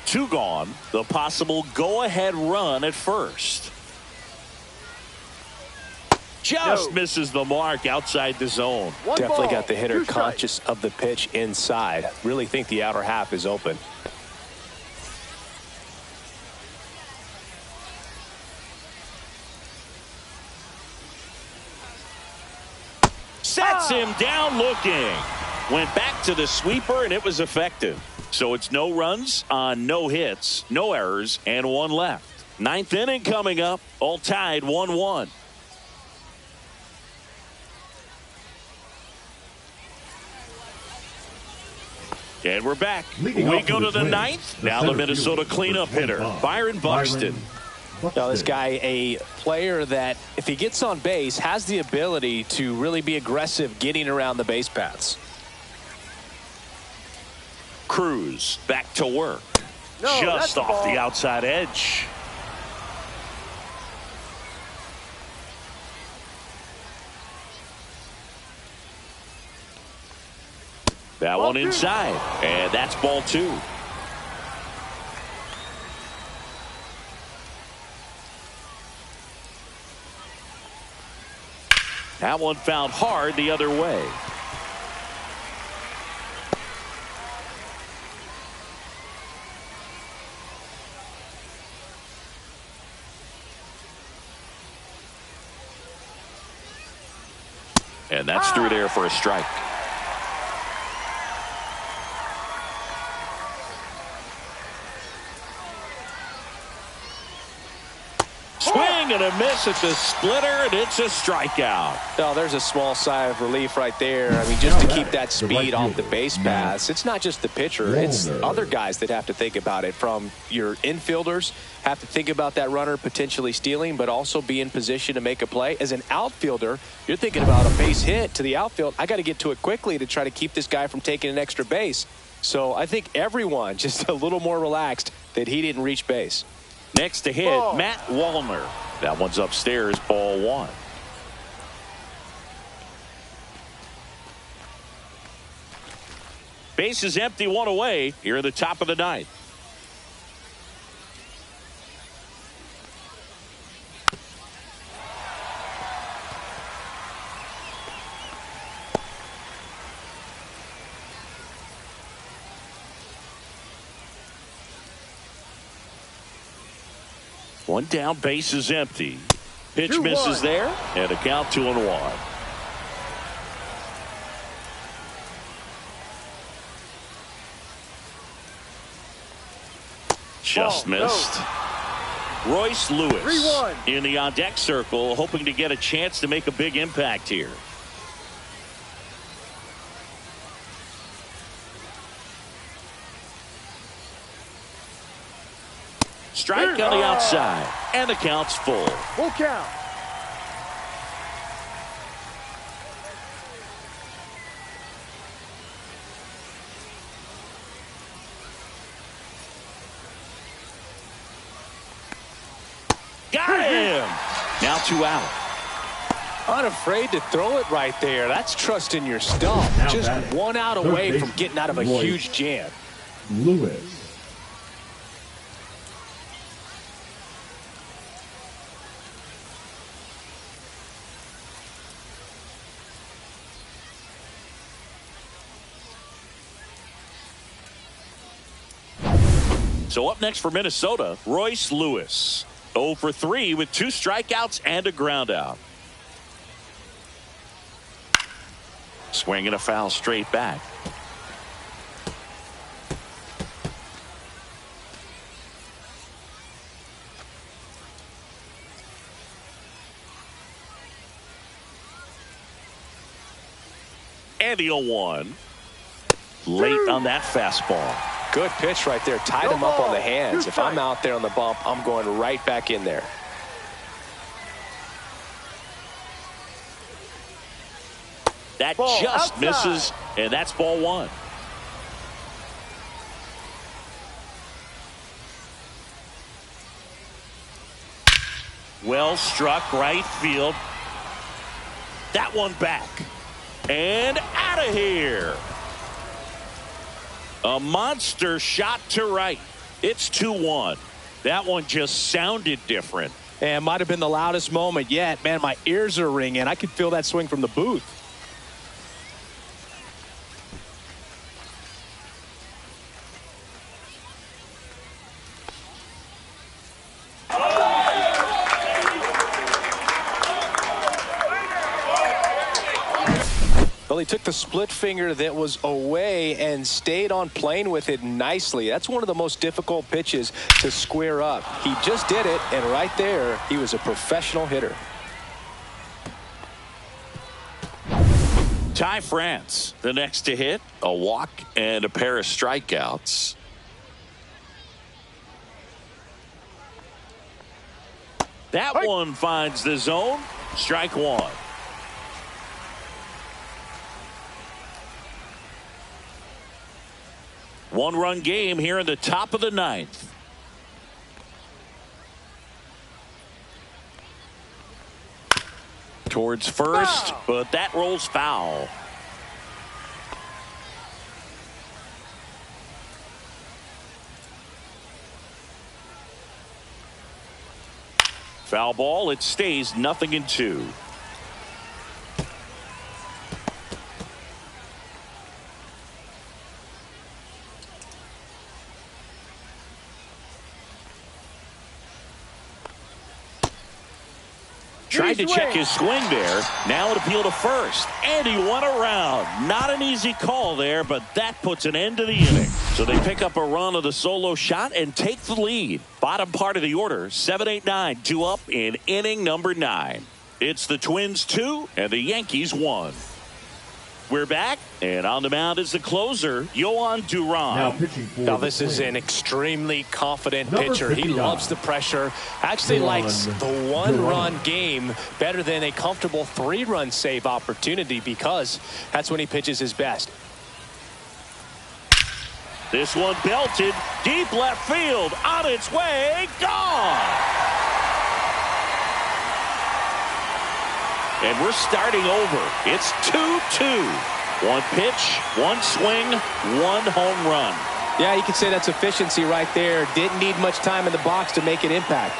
2 gone. The possible go-ahead run at first. Just misses the mark outside the zone. Definitely got the hitter conscious of the pitch inside. Really think the outer half is open. Sets him down looking. Went back to the sweeper, and it was effective. So it's no runs on no hits, no errors, and 1 left. 9th inning coming up, all tied 1-1. And we're back. We go to the 9th. Now the Minnesota cleanup hitter, Byron Buxton. Now this guy, a player that if he gets on base has the ability to really be aggressive getting around the base paths. Cruz back to work. No, just off the outside edge. That one inside, and that's ball 2. That one fouled hard the other way. And that's through there for a strike. Swing and a miss at the splitter, and it's a strikeout. Oh, there's a small sigh of relief right there. I mean, just to keep that speed off the base paths. It's not just the pitcher. It's other guys that have to think about it. From your infielders, have to think about that runner potentially stealing, but also be in position to make a play. As an outfielder, you're thinking about a base hit to the outfield. I got to get to it quickly to try to keep this guy from taking an extra base. So I think everyone just a little more relaxed that he didn't reach base. Next to hit, Matt Wallner. That one's upstairs, ball 1. Base is empty, 1 away here at the top of the 9th. One down, base is empty. Pitch misses there, and a count 2-1. Just missed. Royce Lewis 3-1. in the on-deck circle, hoping to get a chance to make a big impact here. Strike on the outside, and the count's full. Full count. Got him. Now 2 out. Unafraid to throw it right there. That's trusting your stump. Just 1 out away from getting out of a huge jam. Lewis. So up next for Minnesota, Royce Lewis. 0 for 3 with 2 strikeouts and a ground out. Swing and a foul straight back. And the 0-1. Late on that fastball. Good pitch right there. Tied him up on the hands. If I'm out there on the bump, I'm going right back in there. That just misses, and that's ball 1. Well struck right field. That one back. And out of here. A monster shot to right. It's 2-1. That one just sounded different. And might have been the loudest moment yet. Man, my ears are ringing. I could feel that swing from the booth. Well, he took the split finger that was away and stayed on plane with it nicely. That's one of the most difficult pitches to square up. He just did it, and right there, he was a professional hitter. Ty France, the next to hit, a walk and a pair of strikeouts. That one finds the zone. Strike one. One-run game here in the top of the ninth. Towards first, but that rolls foul. Foul ball. It stays 0-2. Tried to check his swing there. Now it appealed to first. And he went around. Not an easy call there, but that puts an end to the inning. So they pick up a run of the solo shot and take the lead. Bottom part of the order, 7-8-9, 2 up in inning number 9. It's the Twins 2 and the Yankees 1. We're back, and on the mound is the closer, Yohan Duran. Now pitching for Now this is an extremely confident pitcher. He 59. loves the pressure. Actually likes the one-run game better than a comfortable 3-run save opportunity because that's when he pitches his best. This one belted deep left field, on its way, gone. And we're starting over. It's 2-2. One pitch, one swing, one home run. Yeah, you could say that's efficiency right there. Didn't need much time in the box to make an impact.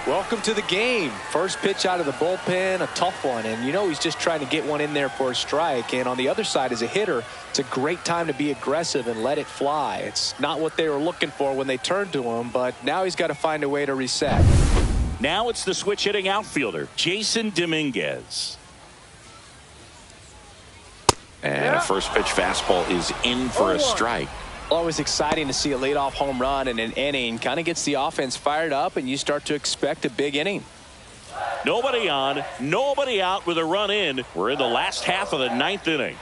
Welcome to the game. First pitch out of the bullpen, a tough one. And you know he's just trying to get one in there for a strike. And on the other side, as a hitter, it's a great time to be aggressive and let it fly. It's not what they were looking for when they turned to him, but now he's got to find a way to reset. Now it's the switch hitting outfielder, Jason Dominguez. And a first pitch fastball is in for a strike. Always exciting to see a leadoff home run in an inning. Kind of gets the offense fired up, and you start to expect a big inning. Nobody on, nobody out with a run in. We're in the last half of the 9th inning.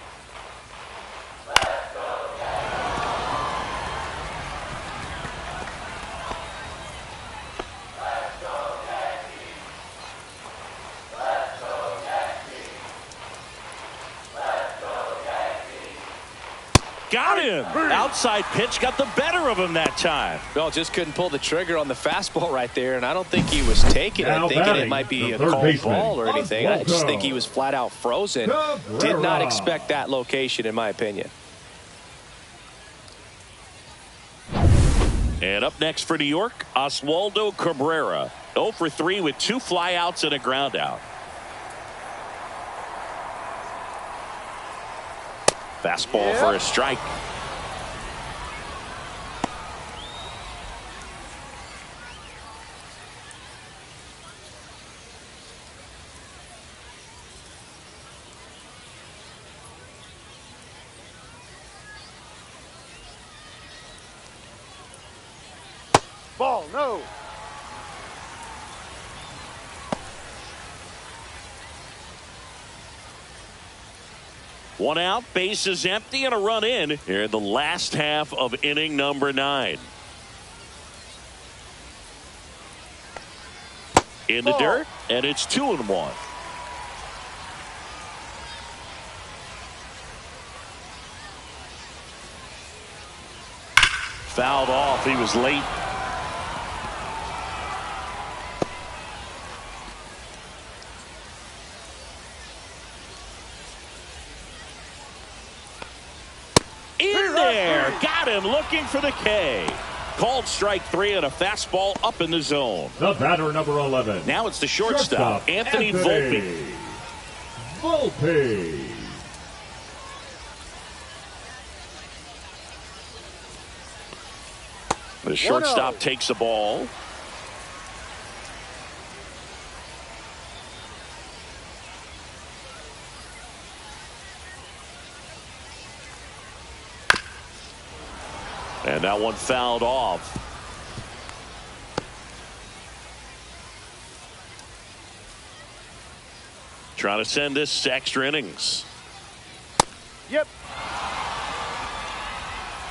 Got him. Outside pitch got the better of him that time. Well, just couldn't pull the trigger on the fastball right there, and I don't think he was taking it, thinking it might be a called ball or anything. I just think he was flat out frozen. Did not expect that location, in my opinion. And up next for New York, Oswaldo Cabrera. 0 for 3 with 2 flyouts and a ground out. Fastball for a strike. Ball, no. One out, base is empty, and a run in here in the last half of inning number 9. In the dirt, and it's 2-1. Fouled off. He was late. got him looking for the K. Called strike 3 and a fastball up in the zone. The batter, number 11. Now it's the shortstop, Anthony Volpe. Volpe. The shortstop takes the ball. And that one fouled off. Trying to send this to extra innings. Yep.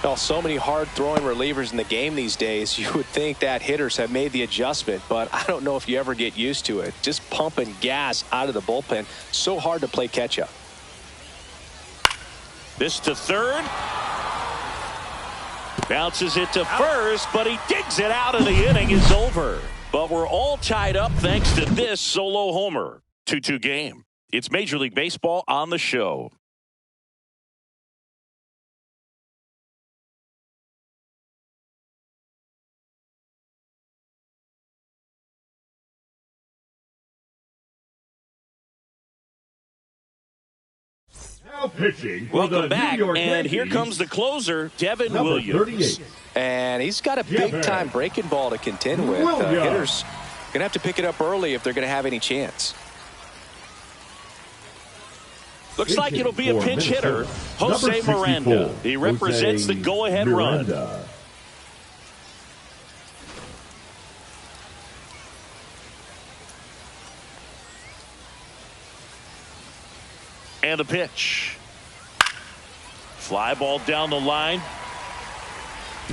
Well, so many hard-throwing relievers in the game these days, you would think that hitters have made the adjustment, but I don't know if you ever get used to it. Just pumping gas out of the bullpen. So hard to play catch-up. This to third. Bounces it to first, but he digs it out and the inning is over. But we're all tied up thanks to this solo homer. 2-2 game. It's Major League Baseball on the show. Now pitching for Welcome the back, New York and Yankees, here comes the closer, Devin number Williams. 38. And he's got a big-time breaking ball to contend with. Hitters going to have to pick it up early if they're going to have any chance. Looks like it'll be a for pinch Minnesota, hitter, Jose number Miranda. 64, He represents the Jose go-ahead run. Miranda. And the pitch. Fly ball down the line.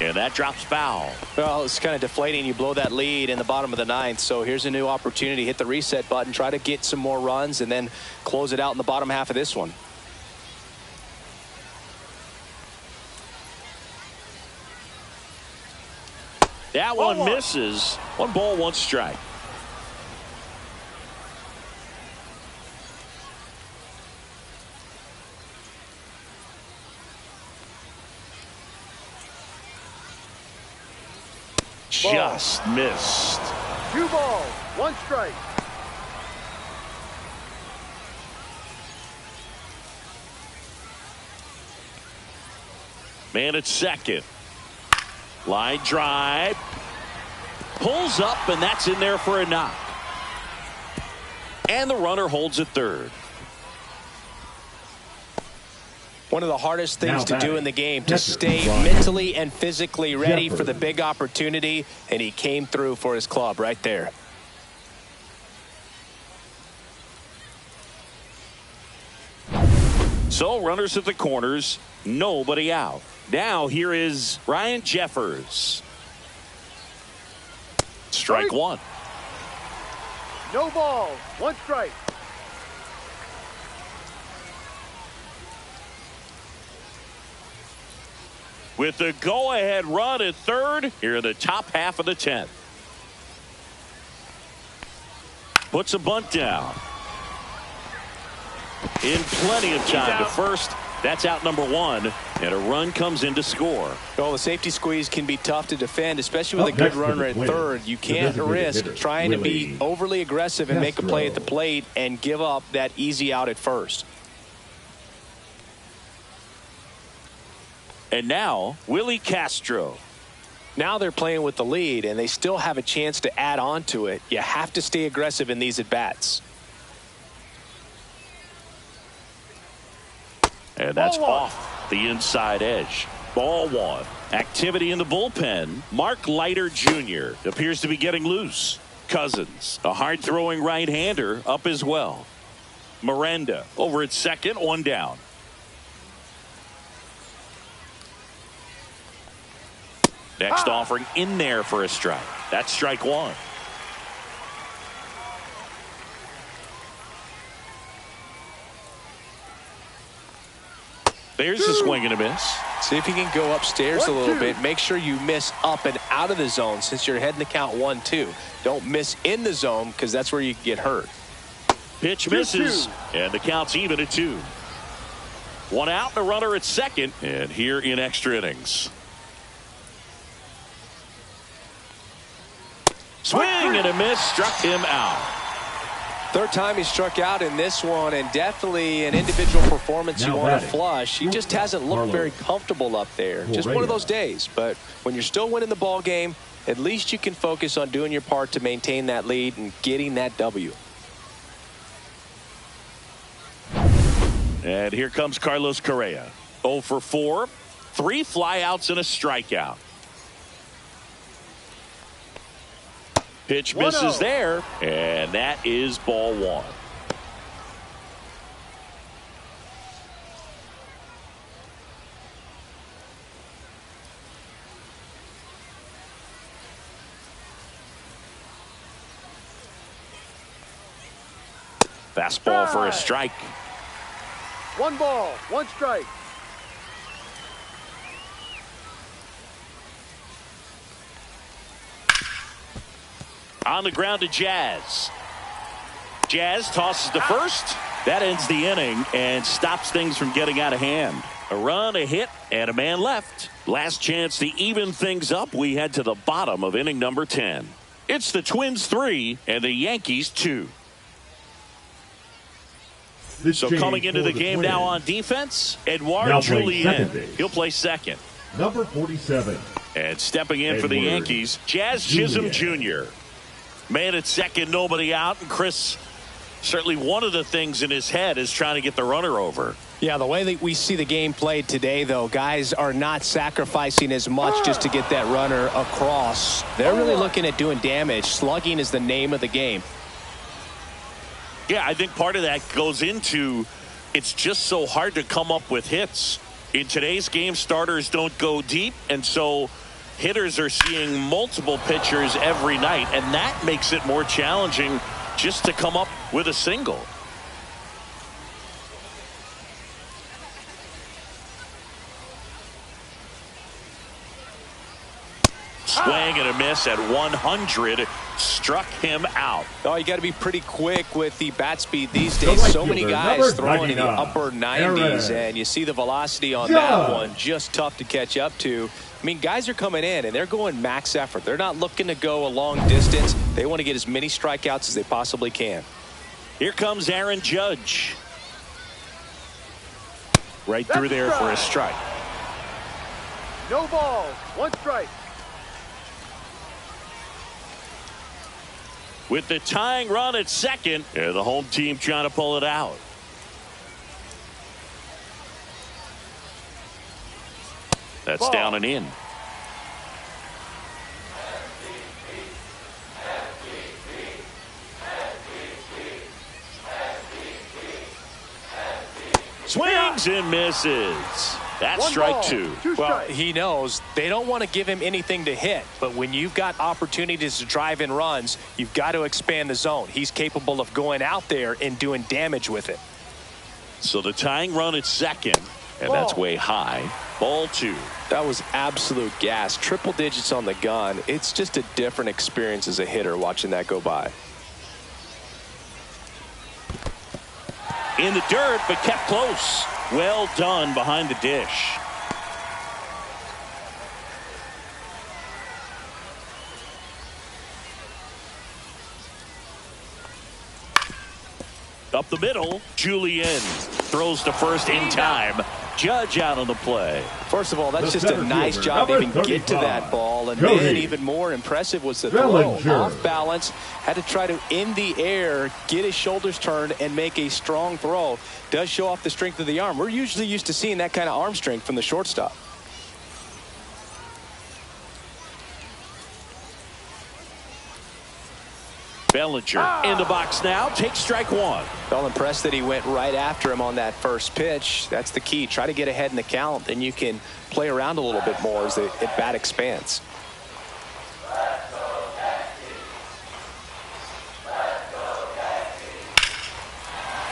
And that drops foul. Well, it's kind of deflating. You blow that lead in the bottom of the ninth. So here's a new opportunity. Hit the reset button. Try to get some more runs and then close it out in the bottom half of this one. That one misses. 1 ball, 1 strike. Just missed. 2 balls, 1 strike. Man at second. Line drive. Pulls up, and that's in there for a knock. And the runner holds at third. One of the hardest things to do in the game, to stay Ryan. mentally and physically ready for the Jeffers. big opportunity, and he came through for his club right there. So runners at the corners, nobody out. Now here is Ryan Jeffers. Strike 1. No balls, 1 strike. With the go-ahead run at third, here in the top half of the 10th. Puts a bunt down. In plenty of time to first. That's out number 1, and a run comes in to score. Well, the safety squeeze can be tough to defend, especially with a Up good next for runner the at Twins, third. You the can't designated risk hitter, trying to be Willie overly aggressive and make a play at the Castro. plate and give up that easy out at first. And now, Willie Castro. Now they're playing with the lead, and they still have a chance to add on to it. You have to stay aggressive in these at-bats. And that's Ball 1. off the inside edge. Ball 1. Activity in the bullpen. Mark Leiter Jr. appears to be getting loose. Cousins, a hard-throwing right-hander, up as well. Miranda over at second, 1 down. Next offering in there for a strike. That's strike 1. There's a swing and a miss. See if you can go upstairs a little 1-2. bit. Make sure you miss up and out of the zone since you're heading to count 1-2. Don't miss in the zone because that's where you get hurt. Pitch 2-2. misses, and the count's even at 2. One out and a runner at second, and here in extra innings. Swing and a miss, struck him out. Third time he struck out in this one, and definitely an individual performance you want to flush. He just hasn't looked very comfortable up there. Just one of those days. But when you're still winning the ball game, at least you can focus on doing your part to maintain that lead and getting that W. And here comes Carlos Correa. 0 for 4, 3 flyouts and a strikeout. Pitch misses there, and that is ball 1. Fastball for a strike. 1 ball, 1 strike. On the ground to Jazz. Jazz tosses to first. That ends the inning and stops things from getting out of hand. A run, a hit, and a man left. Last chance to even things up. We head to the bottom of inning number 10. It's the Twins 3 and the Yankees 2. So coming into the game now on defense, Edouard Julien. He'll play second. Number 47. And stepping in for the Yankees, Jazz Chisholm Jr. Man at second, nobody out. And Chris, certainly one of the things in his head is trying to get the runner over. Yeah, the way that we see the game played today, though, guys are not sacrificing as much just to get that runner across. They're really looking at doing damage. Slugging is the name of the game. Yeah, I think part of that goes into it's just so hard to come up with hits. In today's game, starters don't go deep, and so hitters are seeing multiple pitchers every night, and that makes it more challenging just to come up with a single. Swing and a miss at 100. Struck him out. Oh, you got to be pretty quick with the bat speed these days. So many guys throwing in the upper 90s, and you see the velocity on that one. Just tough to catch up to. I mean, guys are coming in, and they're going max effort. They're not looking to go a long distance. They want to get as many strikeouts as they possibly can. Here comes Aaron Judge. Right through there for a strike. No balls, 1 strike. With the tying run at second, and the home team trying to pull it out. That's Ball. down and in. Swings and misses. That's strike 2. Well, he knows they don't want to give him anything to hit, but when you've got opportunities to drive in runs, you've got to expand the zone. He's capable of going out there and doing damage with it. So the tying run at second, and that's way high. Ball 2. That was absolute gas. Triple digits on the gun. It's just a different experience as a hitter watching that go by. In the dirt, but kept close. Well done behind the dish. Up the middle, Julien throws to first in time. Judge out on the play. First of all, that's just a nice job to even get to that ball. And then even more impressive was the throw. Off balance, had to try to, in the air, get his shoulders turned and make a strong throw. Does show off the strength of the arm. We're usually used to seeing that kind of arm strength from the shortstop. Bellinger in the box now. Takes strike 1. Well, impressed that he went right after him on that first pitch. That's the key. Try to get ahead in the count. Then you can play around a little bit more as the at-bat expands.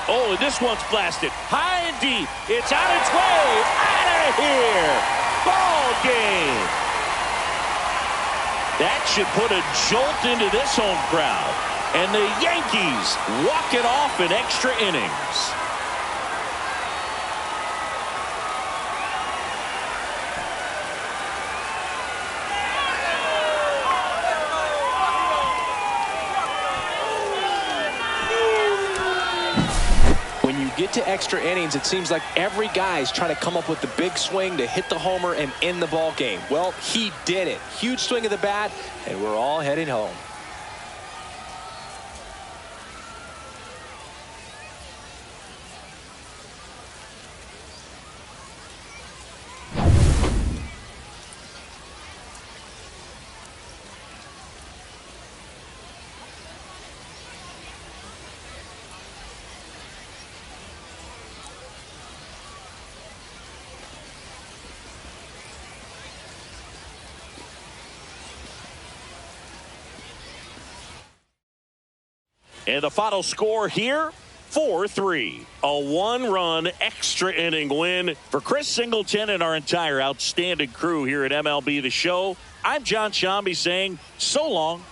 Oh, and this one's blasted. High and deep. It's on its way. Out of here. Ball game. That should put a jolt into this home crowd. And the Yankees walk it off in extra innings. get to extra innings, it seems like every guy's trying to come up with the big swing to hit the homer and end the ball game. Well, he did it. Huge swing of the bat, and we're all heading home. And the final score here, 4-3. A one-run extra inning win for Chris Singleton and our entire outstanding crew here at MLB The Show. I'm John Shambi saying so long.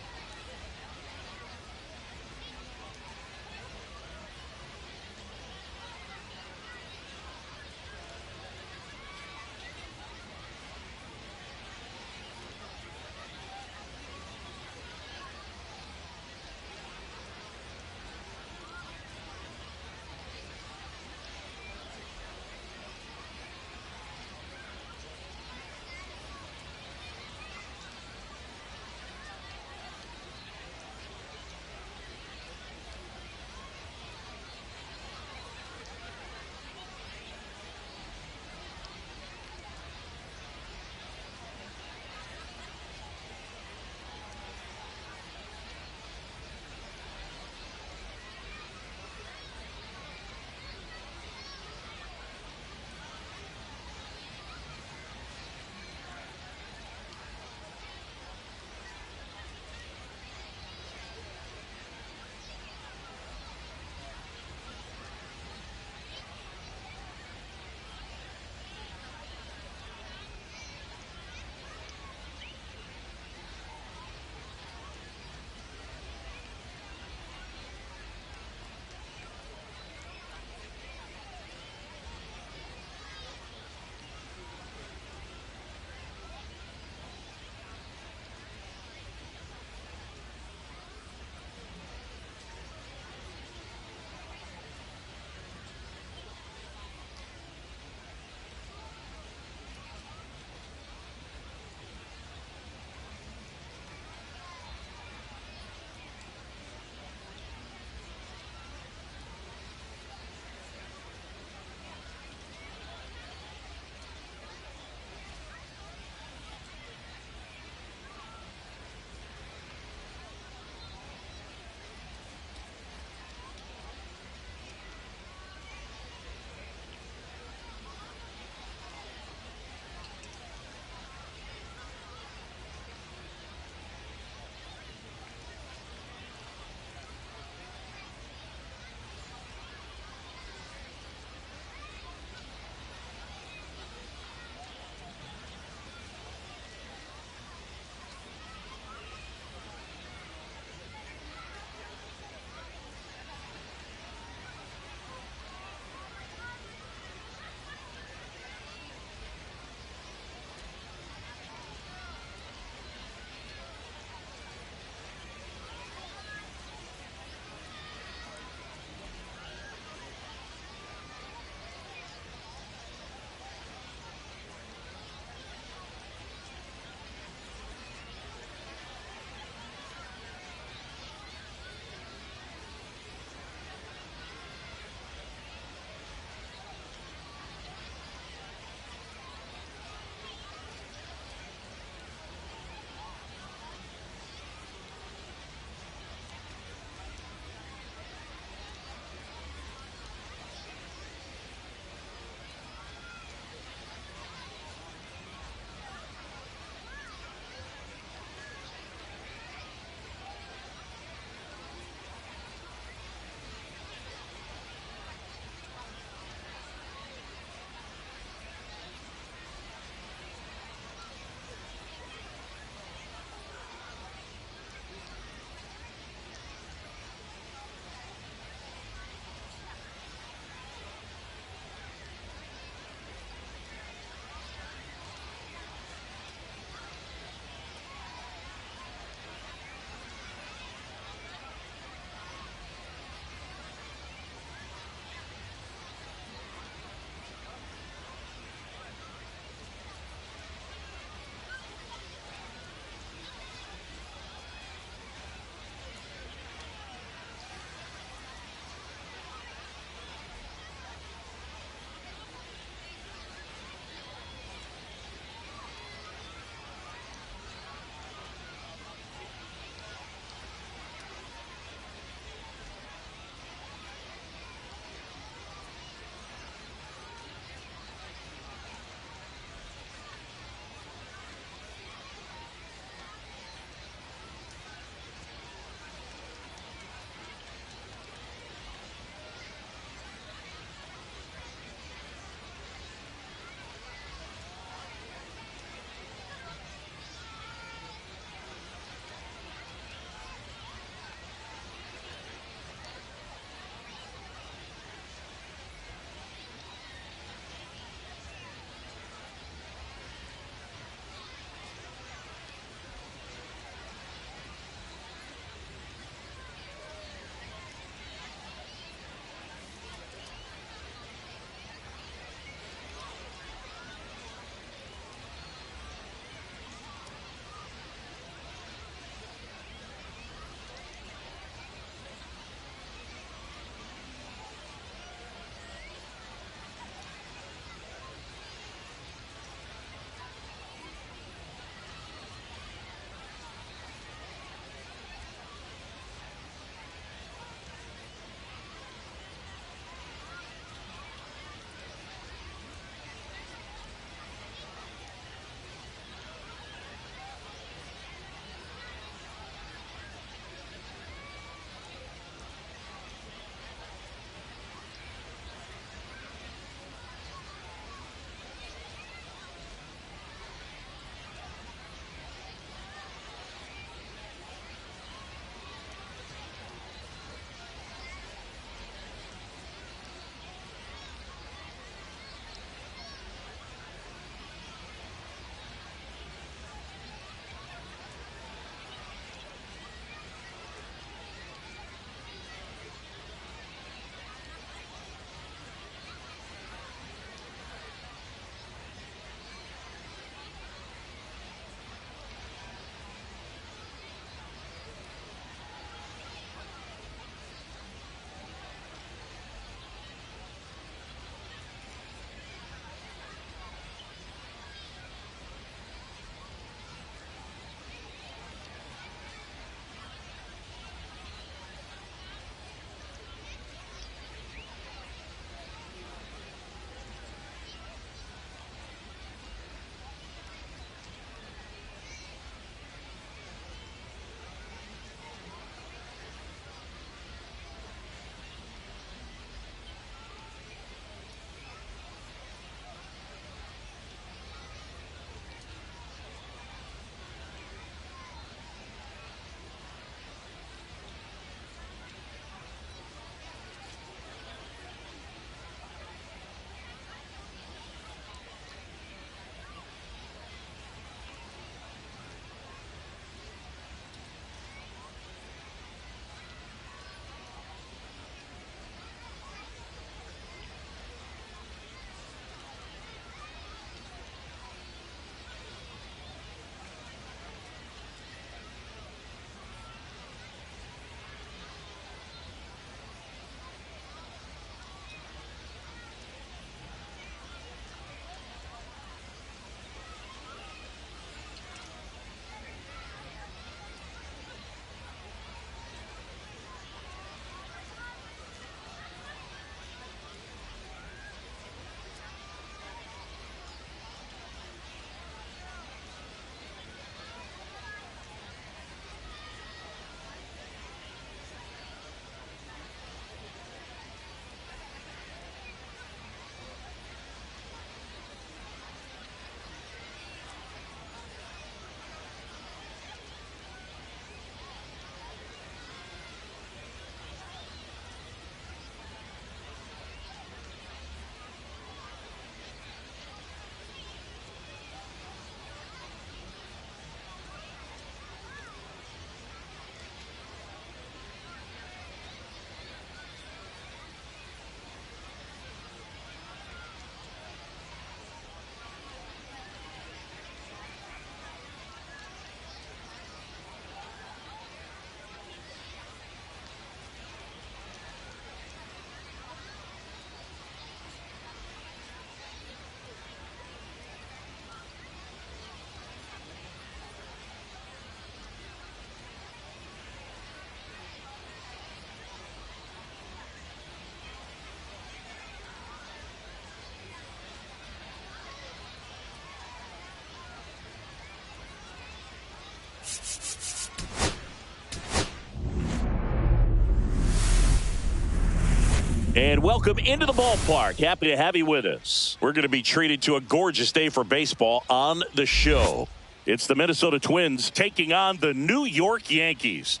And welcome into the ballpark. Happy to have you with us. We're going to be treated to a gorgeous day for baseball on the show. It's the Minnesota Twins taking on the New York Yankees.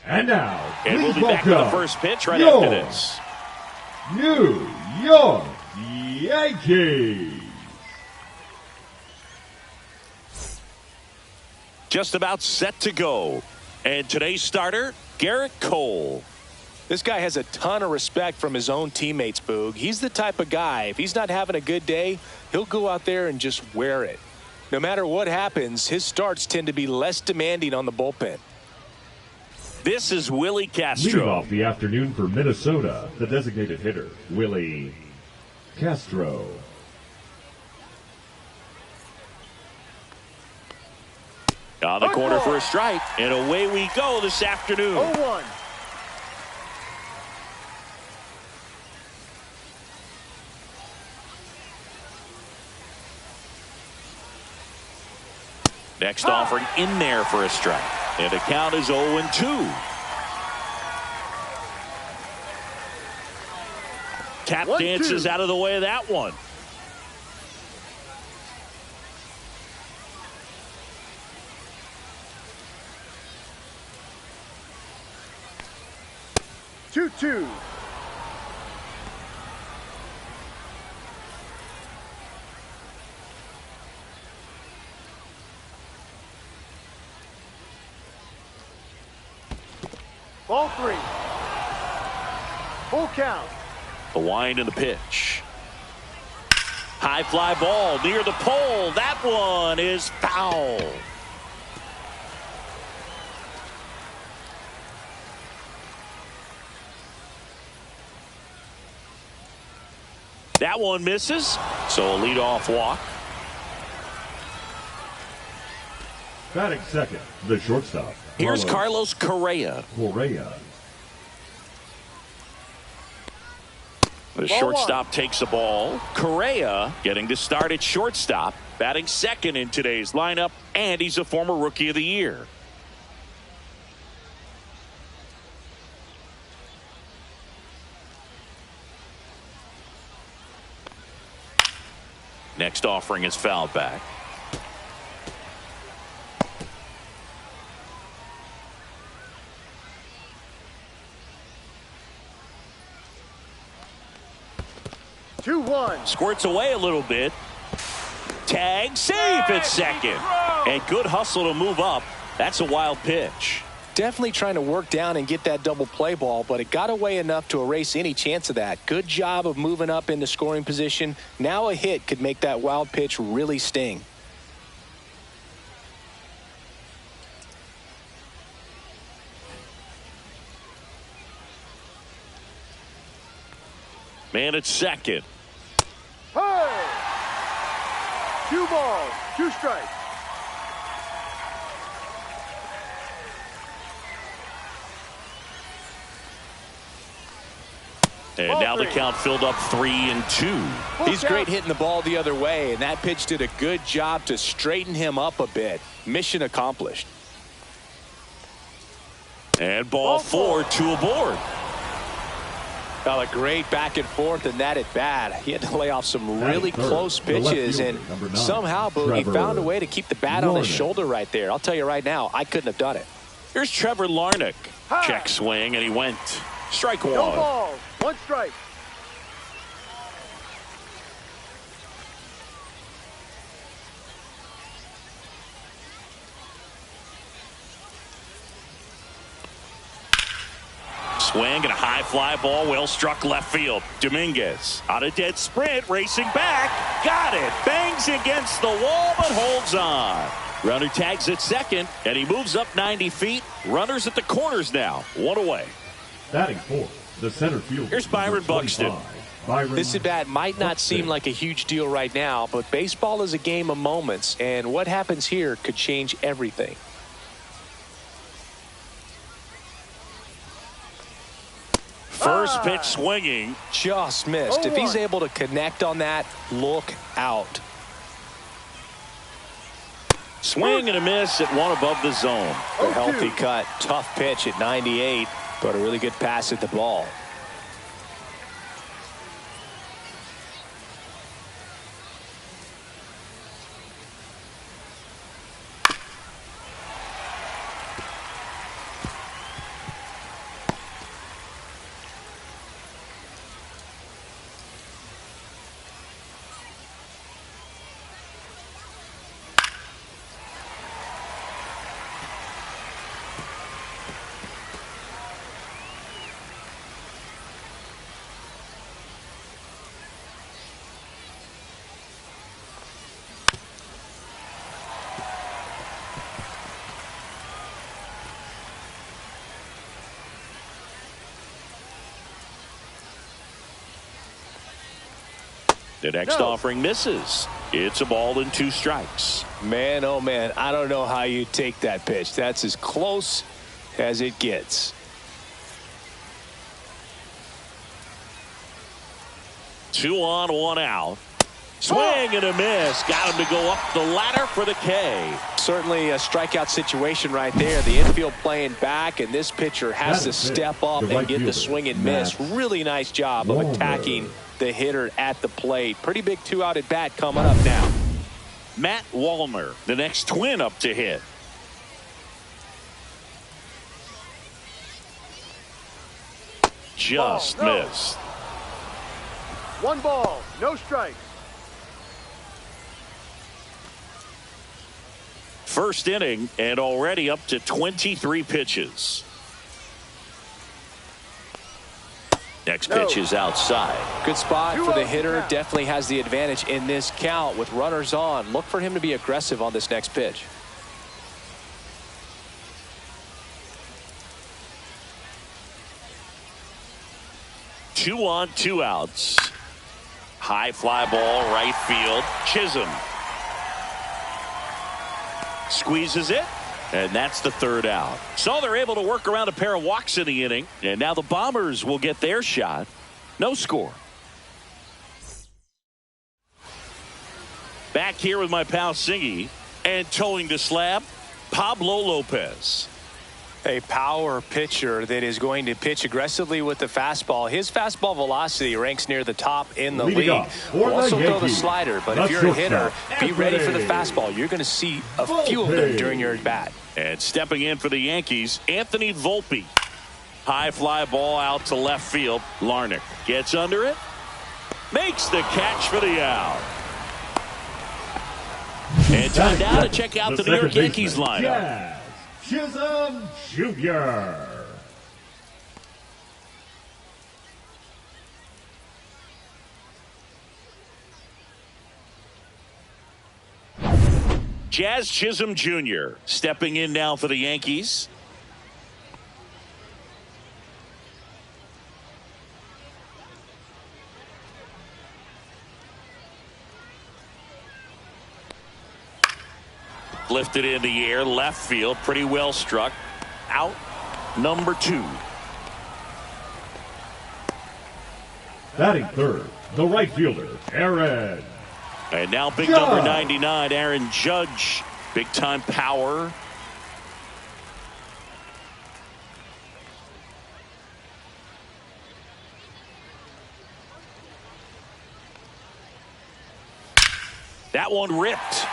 And now, And we'll be please back with the welcome first pitch right your after this. New York Yankees. Just about set to go. And today's starter, Garrett Cole. This guy has a ton of respect from his own teammates, Boog. He's the type of guy, if he's not having a good day, he'll go out there and just wear it. No matter what happens, his starts tend to be less demanding on the bullpen. This is Willie Leading Castro. off the afternoon for Minnesota, the designated hitter, Willie Castro. On the corner for a strike. And away we go this afternoon. 0-1. Next offering in there for a strike. And the count is 0-2. Tap 1-2. dances out of the way of that one. Two. Ball 3. Full count. The wind and the pitch. High fly ball near the pole. That one is foul. That one misses. So a leadoff walk. Batting second, the shortstop. Here's Carlos Correa. The shortstop takes the ball. Correa getting to start at shortstop, batting second in today's lineup, and he's a former Rookie of the Year. Next offering is fouled back. 2-1. Squirts away a little bit. Tag safe at second. And good hustle to move up. That's a wild pitch. Definitely trying to work down and get that double play ball, but it got away enough to erase any chance of that. Good job of moving up into scoring position. Now a hit could make that wild pitch really sting. Man at second. Hey! 2 balls, 2 strikes. And now the count filled up 3-2. He's great hitting the ball the other way, and that pitch did a good job to straighten him up a bit. Mission accomplished. And ball 4, 2 aboard. A great back and forth in that at bat. He had to lay off some really close pitches, and somehow Boogie found a way to keep the bat on his shoulder right there. I'll tell you right now, I couldn't have done it. Here's Trevor Larnach. Check swing, and he went. Strike 1. No balls, 1 strike. Swing and a high fly ball, well struck left field. Dominguez on a dead sprint, racing back. Got it. Bangs against the wall, but holds on. Runner tags at second, and he moves up 90 feet. Runners at the corners now. 1 away. Batting fourth, the center fielder. Here's Byron Buxton. This at bat might not seem like a huge deal right now, but baseball is a game of moments, and what happens here could change everything. First pitch swinging. Just missed. If he's able to connect on that, look out. Swing and a miss at one above the zone. A healthy cut. Tough pitch at 98, but a really good pass at the ball. The next offering misses. It's a ball and 2 strikes. Man, oh man, I don't know how you take that pitch. That's as close as it gets. 2 on, 1 out. Swing and a miss. Got him to go up the ladder for the K. Certainly a strikeout situation right there. The infield playing back, and this pitcher has to step up and get the swing and miss. Really nice job of attacking the hitter at the plate. Pretty big 2-out at bat coming up now. Matt Wallner, the next Twin up to hit. Just missed. 1 ball, no strikes. First inning and already up to 23 pitches. Next pitch is outside. Good spot for the hitter. Definitely has the advantage in this count with runners on. Look for him to be aggressive on this next pitch. Two on, 2 outs. High fly ball, right field. Chisholm squeezes it, and that's the 3rd out. So they're able to work around a pair of walks in the inning, and now the Bombers will get their shot. No score. Back here with my pal Singy, and towing the slab, Pablo Lopez. A power pitcher that is going to pitch aggressively with the fastball. His fastball velocity ranks near the top in the league. Will also throw the slider, but if you're a hitter, be ready for the fastball. You're going to see a few of them during your at bat. And stepping in for the Yankees, Anthony Volpe. High fly ball out to left field. Larnach gets under it, makes the catch for the out. And time now to check out the New York Yankees lineup. Chisholm Jr. Jazz Chisholm Jr. stepping in now for the Yankees. Lifted in the air, left field, pretty well struck. Out number 2. Batting 3rd, the right fielder, Aaron. And now big number 99, Aaron Judge. Big time power. That one ripped.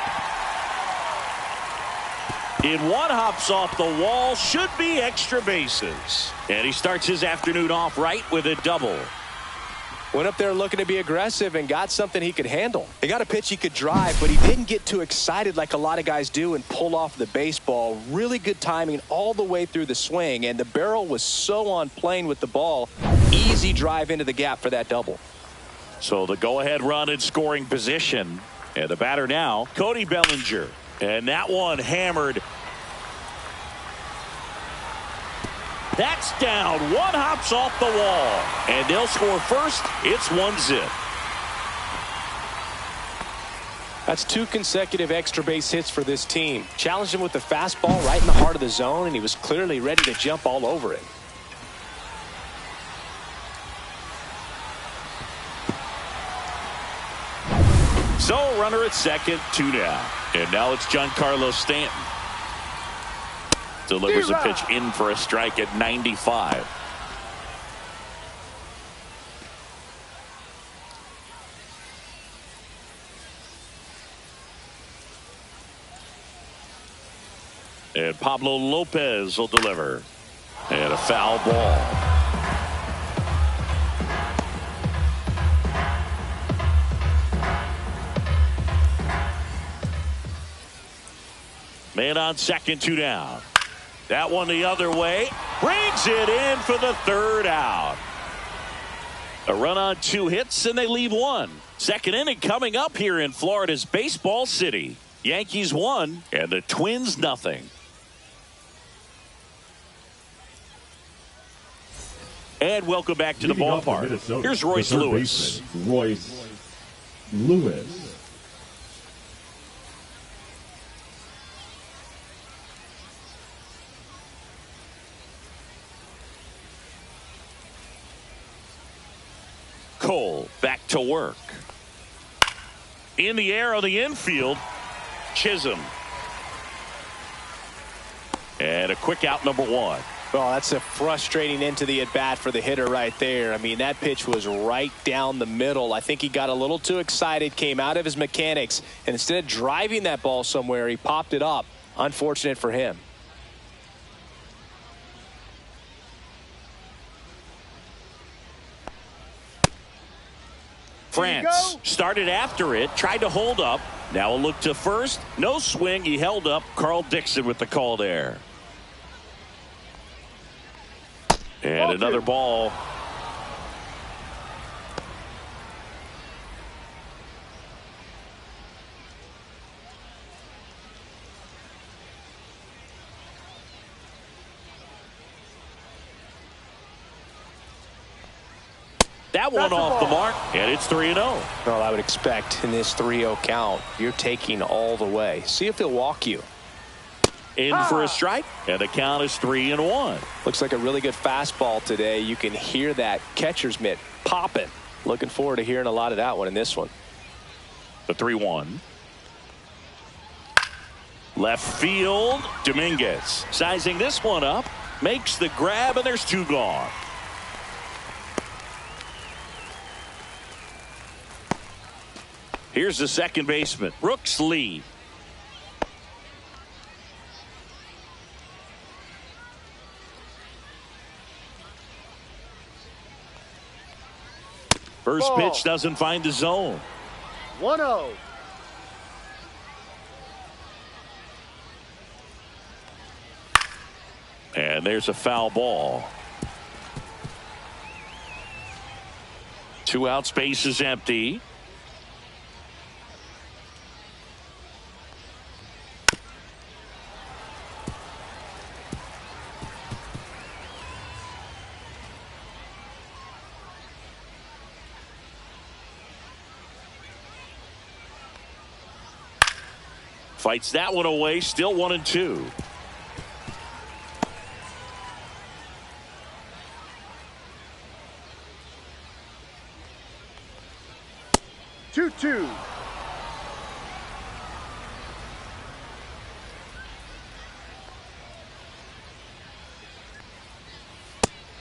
In one, hops off the wall, should be extra bases. And he starts his afternoon off right with a double. Went up there looking to be aggressive and got something he could handle. He got a pitch he could drive, but he didn't get too excited like a lot of guys do and pull off the baseball. Really good timing all the way through the swing, and the barrel was so on plane with the ball. Easy drive into the gap for that double. So the go-ahead run in scoring position. And the batter now, Cody Bellinger. And that one hammered. That's down. One hops off the wall. And they'll score first. It's 1-0. That's 2 consecutive extra base hits for this team. Challenged him with the fastball right in the heart of the zone, and he was clearly ready to jump all over it. So runner at second, 2 down. And now it's Giancarlo Stanton. Delivers a pitch in for a strike at 95. And Pablo Lopez will deliver. And a foul ball. Man on second, 2 down. That one the other way. Brings it in for the 3rd out. A run on 2 hits, and they leave 1. Second inning coming up here in Florida's Baseball City. Yankees 1, and the Twins nothing. And welcome back to the ballpark. Here's Royce Lewis. Royce Lewis. Cole back to work. In the air on the infield. Chisholm. And a quick out, number 1. Well, that's a frustrating end to the at-bat for the hitter right there. I mean, that pitch was right down the middle. I think he got a little too excited, came out of his mechanics, and instead of driving that ball somewhere, he popped it up. Unfortunate for him. France started after it, tried to hold up. Now a look to first. No swing. He held up. Carl Dixon with the call there. And another ball. That one off the mark, and it's 3-0. Well, I would expect in this 3-0 count, you're taking all the way. See if he'll walk you. In for a strike, and the count is 3-1. Looks like a really good fastball today. You can hear that catcher's mitt popping. Looking forward to hearing a lot of that one in this one. The 3-1. Left field, Dominguez sizing this one up, makes the grab, and there's 2 gone. Here's the second baseman, Brooks Lee. First pitch doesn't find the zone. 1-0. And there's a foul ball. 2 out, space is empty. Fights that one away, still 1-2. Two.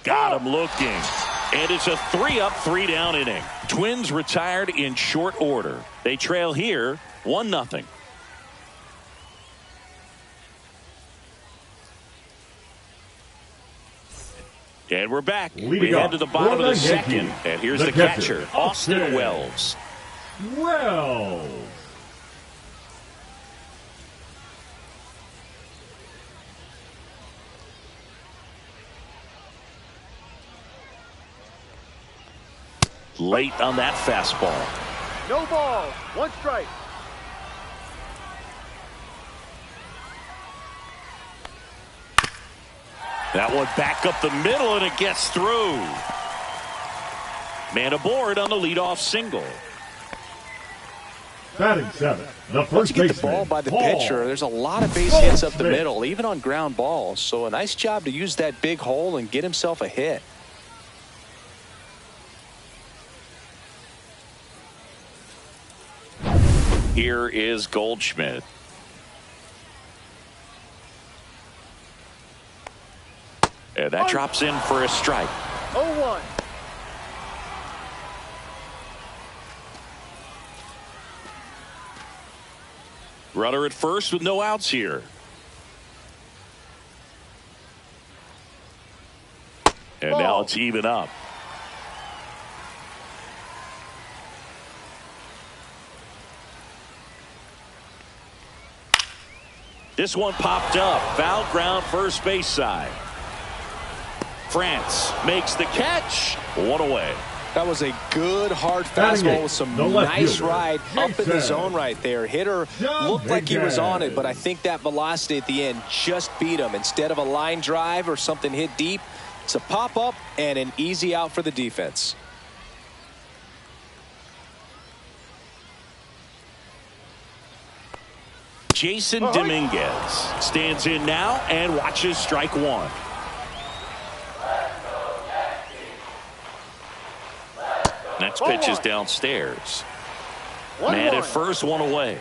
Got him looking. And it's a 3-up, 3-down inning. Twins retired in short order. They trail here 1-0. And we're back. We head to the bottom of the second. And here's the catcher, Austin Wells. Late on that fastball. No ball. 1 strike. That one back up the middle, and it gets through. Man aboard on the leadoff single. Batting 7, the first Once you get the baseman, ball by the Paul pitcher, there's a lot of base hits up the Smith. middle, even on ground balls. So a nice job to use that big hole and get himself a hit. Here is Goldschmidt. And that drops in for a strike. 0-1. Runner at first with no outs here. And now it's even up. This one popped up. Foul ground, first base side. France makes the catch. One away. That was a good hard fastball with some nice ride up in the zone right there. Hitter looked like he was on it, but I think that velocity at the end just beat him. Instead of a line drive or something hit deep, it's a pop up and an easy out for the defense. Jason Dominguez stands in now and watches strike one. Next pitch is downstairs. Man at first, one away.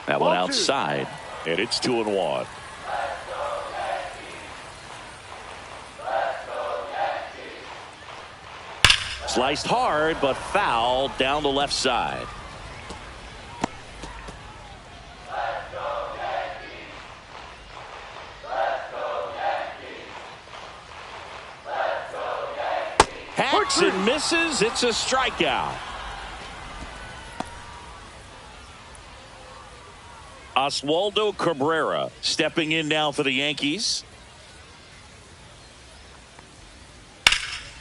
That one outside, and it's 2-1. Sliced hard, but foul down the left side. Hacks and misses. It's a strikeout. Oswaldo Cabrera stepping in now for the Yankees.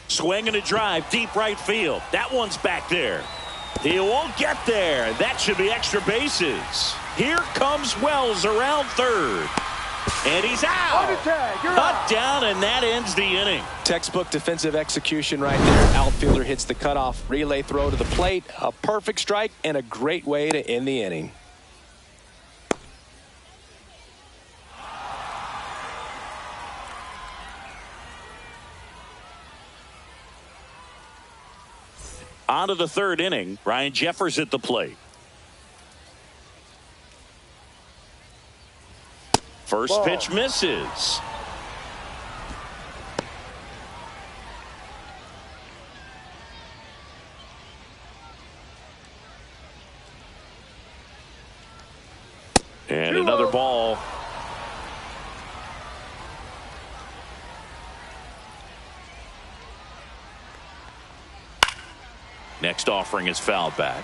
Swing and a drive, deep right field. That one's back there. He won't get there. That should be extra bases. Here comes Wells around third. And he's out. Cut down, and that ends the inning. Textbook defensive execution right there. Outfielder hits the cutoff. Relay throw to the plate. A perfect strike and a great way to end the inning. On to the third inning. Ryan Jeffers at the plate. First pitch misses. And another ball. Next offering is fouled back.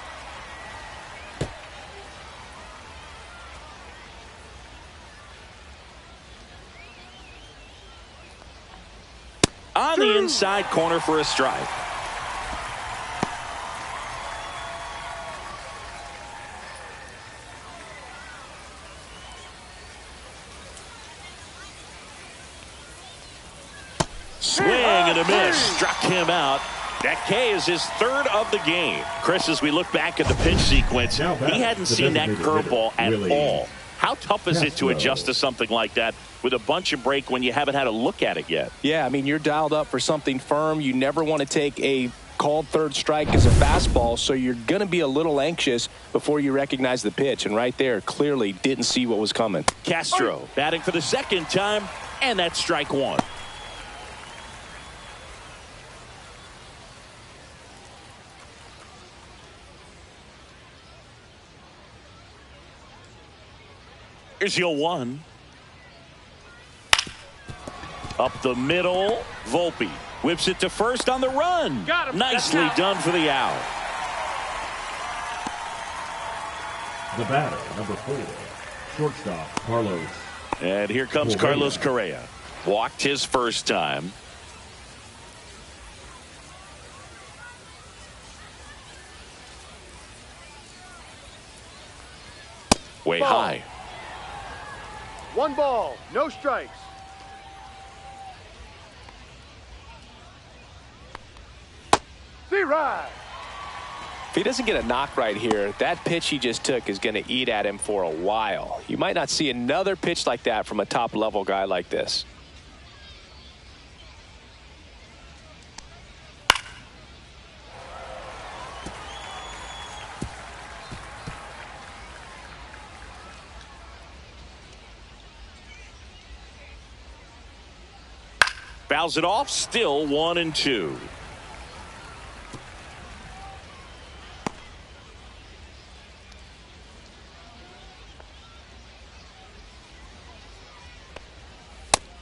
On the inside corner for a strike. Swing and a miss. Struck him out. That K is his third of the game. Chris, as we look back at the pitch sequence, he hadn't seen that curveball at all. How tough is it to adjust to something like that with a bunch of break when you haven't had a look at it yet? Yeah, I mean, you're dialed up for something firm. You never want to take a called third strike as a fastball, so you're going to be a little anxious before you recognize the pitch. And right there, clearly didn't see what was coming. Castro batting for the second time, and that's strike one. Here's your one. Up the middle. Volpe whips it to first on the run. Nicely done for the out. The batter, number 4, shortstop, Carlos. And here comes Carlos Correa. Walked his first time. Way high. 1 ball, no strikes. Right. If he doesn't get a knock right here, that pitch he just took is going to eat at him for a while. You might not see another pitch like that from a top-level guy like this. Fouls it off, still 1-2.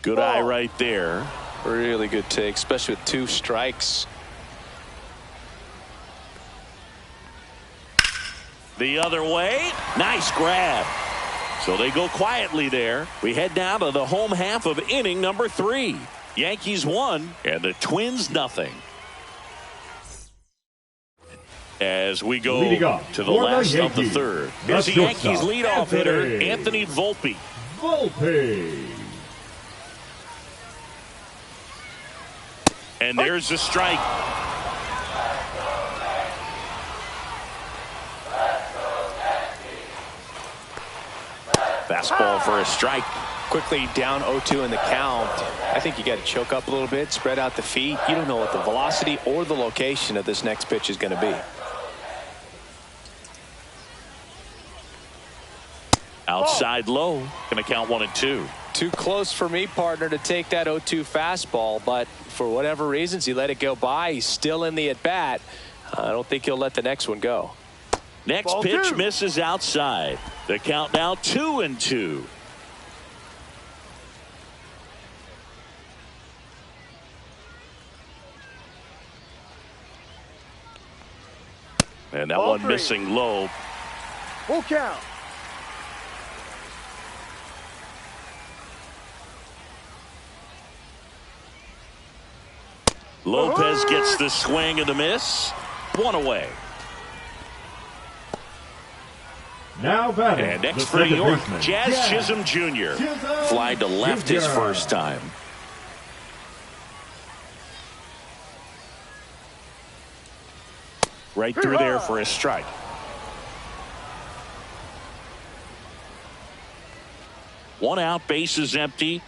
Good eye right there. Really good take, especially with 2 strikes. The other way. Nice grab. So they go quietly there. We head down to the home half of inning number 3. Yankees 1 and the Twins nothing. As we go to the last of the 3rd. Here's the Yankees leadoff hitter, Anthony Volpe. And there's a strike. Fastball for a strike. Quickly down 0-2 in the count. I think you got to choke up a little bit, spread out the feet. You don't know what the velocity or the location of this next pitch is going to be. Outside low. Going to count 1-2. Too close for me, partner, to take that 0-2 fastball, but for whatever reasons he let it go by. He's still in the at bat. I don't think he'll let the next one go. Next Ball pitch 2. misses outside. The count now 2-2. And that Ball one 3. missing low. Full count. Lopez gets the swing and the miss. 1 away. Now batting. And next the for New second York, baseman, Jazz Chisholm Jr. Flied to left his first time. Right through there for a strike. One out, bases empty.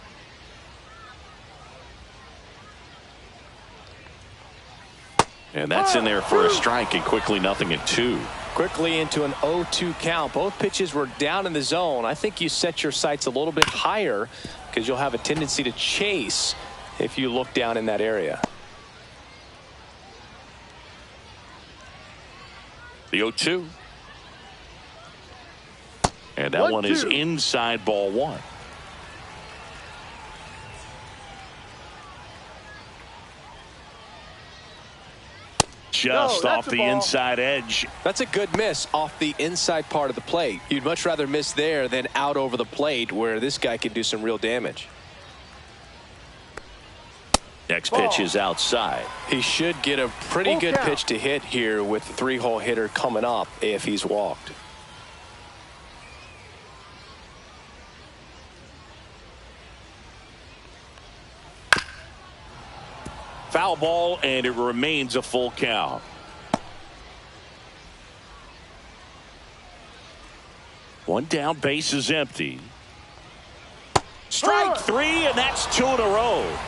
And that's in there for a strike, and quickly 0-2. Quickly into an 0-2 count. Both pitches were down in the zone. I think you set your sights a little bit higher because you'll have a tendency to chase if you look down in that area. The 0-2. And that one is inside, ball 1. Just off the inside edge. That's a good miss off the inside part of the plate. You'd much rather miss there than out over the plate where this guy could do some real damage. Next pitch is outside. He should get a pretty good pitch to hit here with the 3-hole hitter coming up if he's walked. Foul ball, and it remains a full count. One down, base is empty. Strike 3, and that's 2 in a row.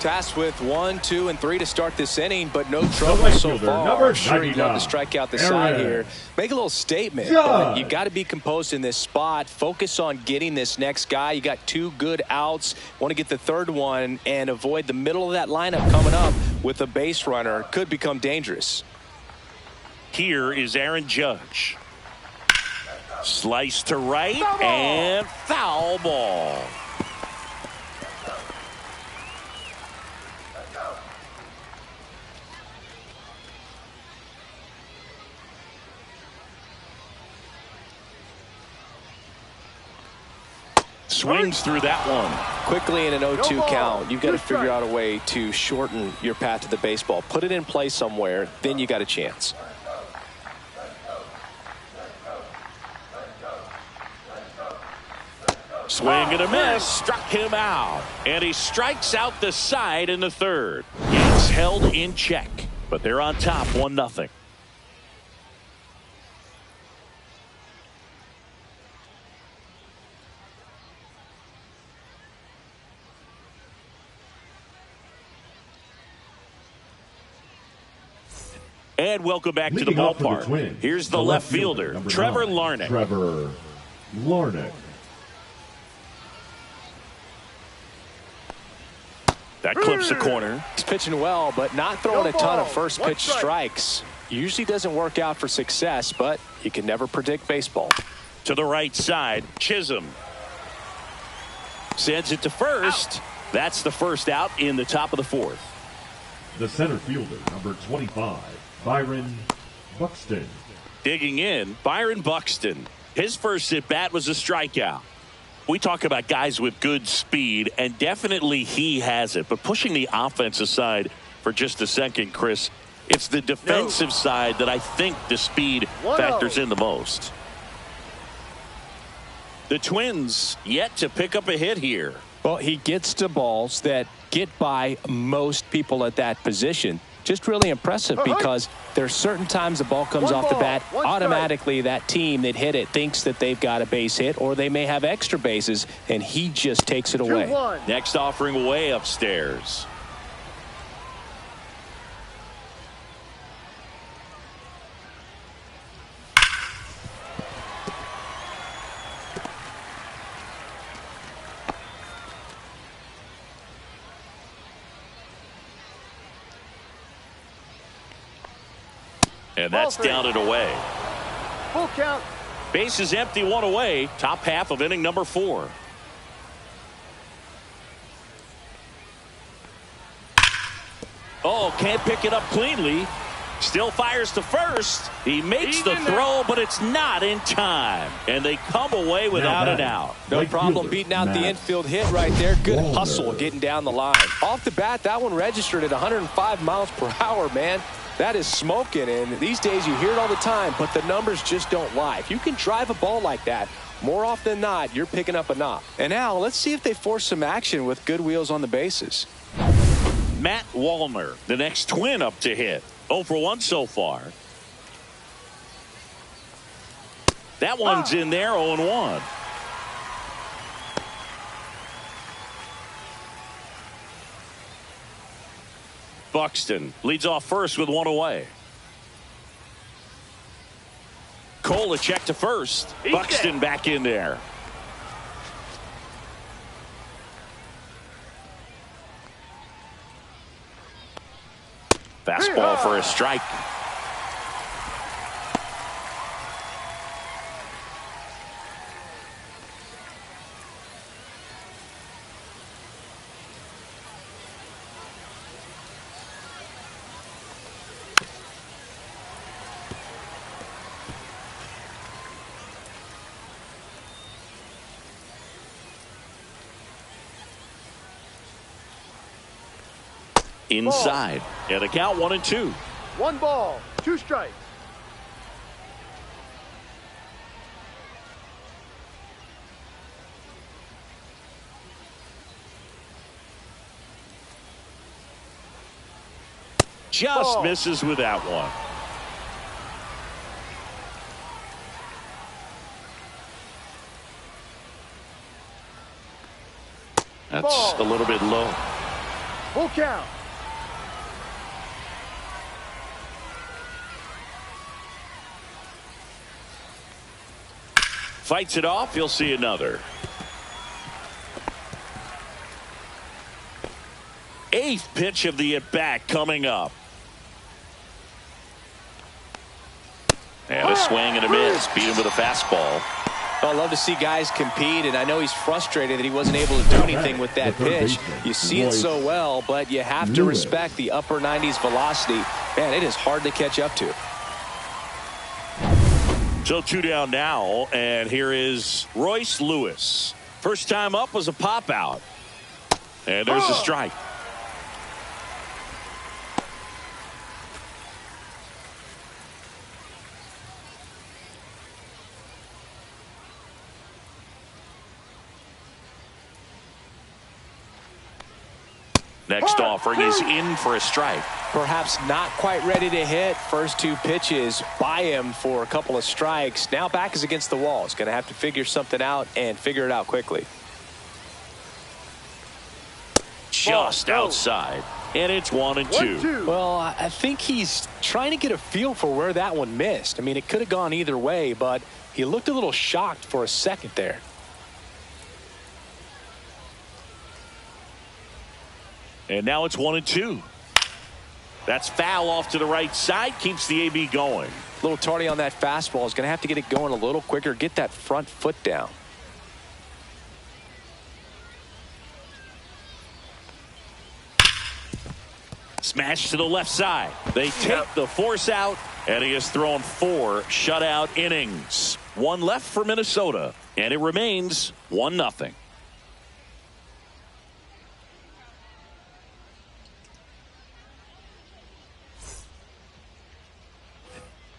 Tasked with 1, 2, and 3 to start this inning, but no trouble so far. I'm sure he'd love to strike out the side here. Make a little statement, but you got to be composed in this spot. Focus on getting this next guy. You got 2 good outs. Want to get the 3rd one and avoid the middle of that lineup coming up with a base runner. Could become dangerous. Here is Aaron Judge. Slice to right, and foul ball. Swings through that one. Quickly in an 0-2 count, you've got to figure out a way to shorten your path to the baseball. Put it in play somewhere, then you got a chance. Swing and a miss. Struck him out. And he strikes out the side in the 3rd. Yanks held in check, but they're on top 1-0. And welcome back to the ballpark. Here's the left fielder, Trevor Larnach. Trevor Larnach. That clips the corner. He's pitching well, but not throwing a ton of ball, first one pitch strike. strikes. Usually doesn't work out for success, but you can never predict baseball. To the right side, Chisholm sends it to first. Out. That's the first out in the top of the fourth. The center fielder, number 25, Byron Buxton. Digging in, Byron Buxton. His first at bat was a strikeout. We talk about guys with good speed, and definitely he has it. But pushing the offense aside for just a second, Chris, it's the defensive side that I think the speed 1-0. factors in the most. The Twins yet to pick up a hit here. Well, he gets to balls that get by most people at that position. Just really impressive because there's certain times the ball comes off the bat, automatically that team that hit it thinks that they've got a base hit or they may have extra bases, and he just takes it away. 2-1. Next offering way upstairs. And that's down and away. Full count. Base is empty, one away. Top half of inning number 4. Oh, can't pick it up cleanly. Still fires to first. He makes the throw, but it's not in time. And they come away without an out. No problem beating out the infield hit right there. Good hustle getting down the line. Off the bat, that one registered at 105 miles per hour, man. That is smoking, and these days you hear it all the time, but the numbers just don't lie. If you can drive a ball like that, more often than not, you're picking up a knock. And now, let's see if they force some action with good wheels on the bases. Matt Wallner, the next Twin up to hit. 0 for 1 so far. That one's in there, 0-1. Buxton leads off first with 1 away. Cole a check to first. Buxton back in there. Fastball for a strike. Inside. And the count 1-2. 1 ball, 2 strikes. Just misses with that one. That's a little bit low. Full count. Fights it off. You'll see another. 8th pitch of the at-bat coming up. And a swing and a miss. Beat him with a fastball. Well, I love to see guys compete, and I know he's frustrated that he wasn't able to do anything with that pitch. You see it so well, but you have to respect the upper 90s velocity. Man, it is hard to catch up to. So 2 down now, and here is Royce Lewis. First time up was a pop out. And there's a strike. Next offering is in for a strike. Perhaps not quite ready to hit. First 2 pitches by him for a couple of strikes. Now back is against the wall. He's going to have to figure something out and figure it out quickly. Just outside. And it's 1-2. Well, I think he's trying to get a feel for where that one missed. I mean, it could have gone either way, but he looked a little shocked for a second there. And now it's 1-2. That's foul off to the right side. Keeps the AB going. A little tardy on that fastball. Is going to have to get it going a little quicker. Get that front foot down. Smash to the left side. They take the force out, and he has thrown 4 shutout innings. 1 left for Minnesota, and it remains 1-0.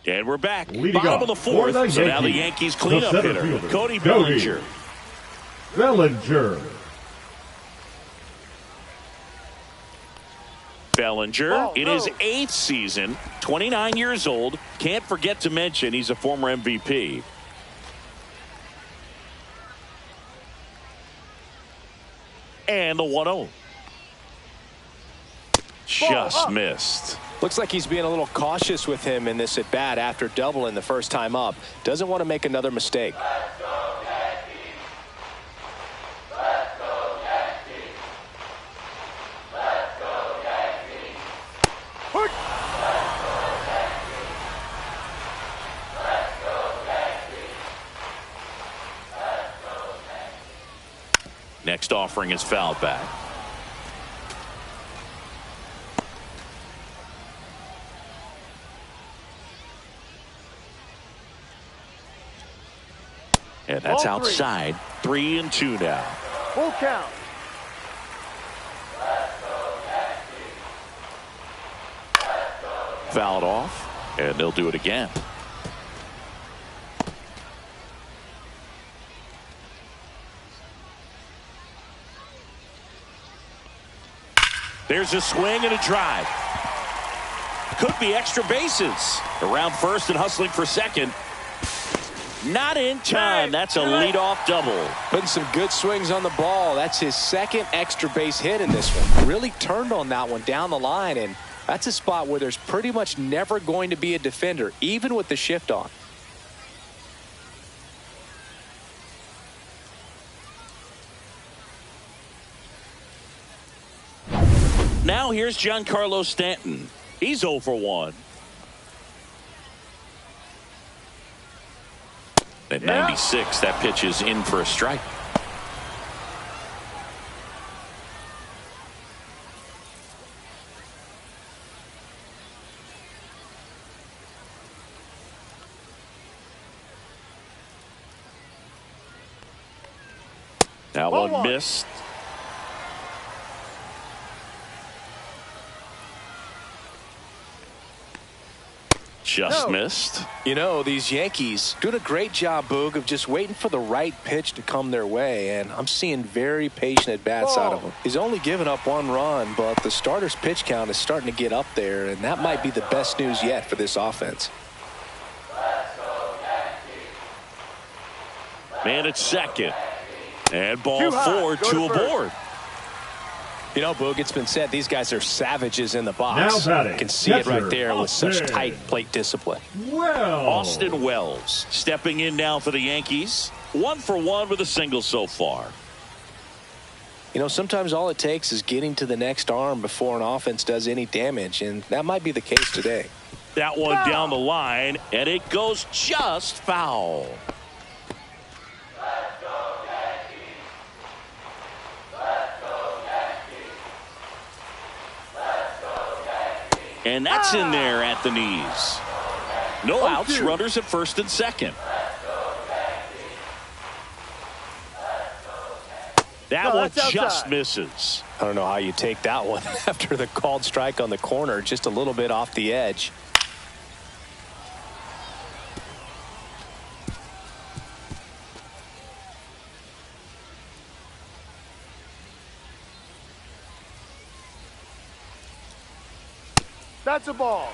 And we're back. Bottom of the 4th. So now the Yankees cleanup hitter, Cody Bellinger. Bellinger in his 8th season, 29 years old. Can't forget to mention he's a former MVP. And the 1-0. Just missed. Looks like he's being a little cautious with him in this at bat after doubling the first time up. Doesn't want to make another mistake. Let's go Yankees! Let's go Yankees! Let's go Yankees! Let's go Yankees! Let's go Yankees! Let's go Yankees! Next offering is fouled back. And that's outside. 3-2 now. Full count. Fouled off, and they'll do it again. There's a swing and a drive. Could be extra bases. Around first and hustling for second. Not in time. That's a leadoff double. Putting some good swings on the ball. That's his 2nd extra base hit in this one. Really turned on that one down the line, and that's a spot where there's pretty much never going to be a defender, even with the shift on. Now here's Giancarlo Stanton. He's 0 for 1. At 96, that pitch is in for a strike. Now one missed. Just missed. You know, these Yankees doing a great job, Boog, of just waiting for the right pitch to come their way, and I'm seeing very patient at-bats out of him. He's only given up 1 run, but the starter's pitch count is starting to get up there, and that might be the best news yet for this offense. Man at second. And ball 4, 2 aboard. You know, Boog, it's been said these guys are savages in the box. Now you can see it right there with such tight plate discipline. Austin Wells stepping in now for the Yankees. 1 for 1 with a single so far. You know, sometimes all it takes is getting to the next arm before an offense does any damage, and that might be the case today. That one down the line, and it goes just foul. And that's in there at the knees. No outs, runners at first and second. That one just misses. I don't know how you take that one after the called strike on the corner, just a little bit off the edge. That's a ball.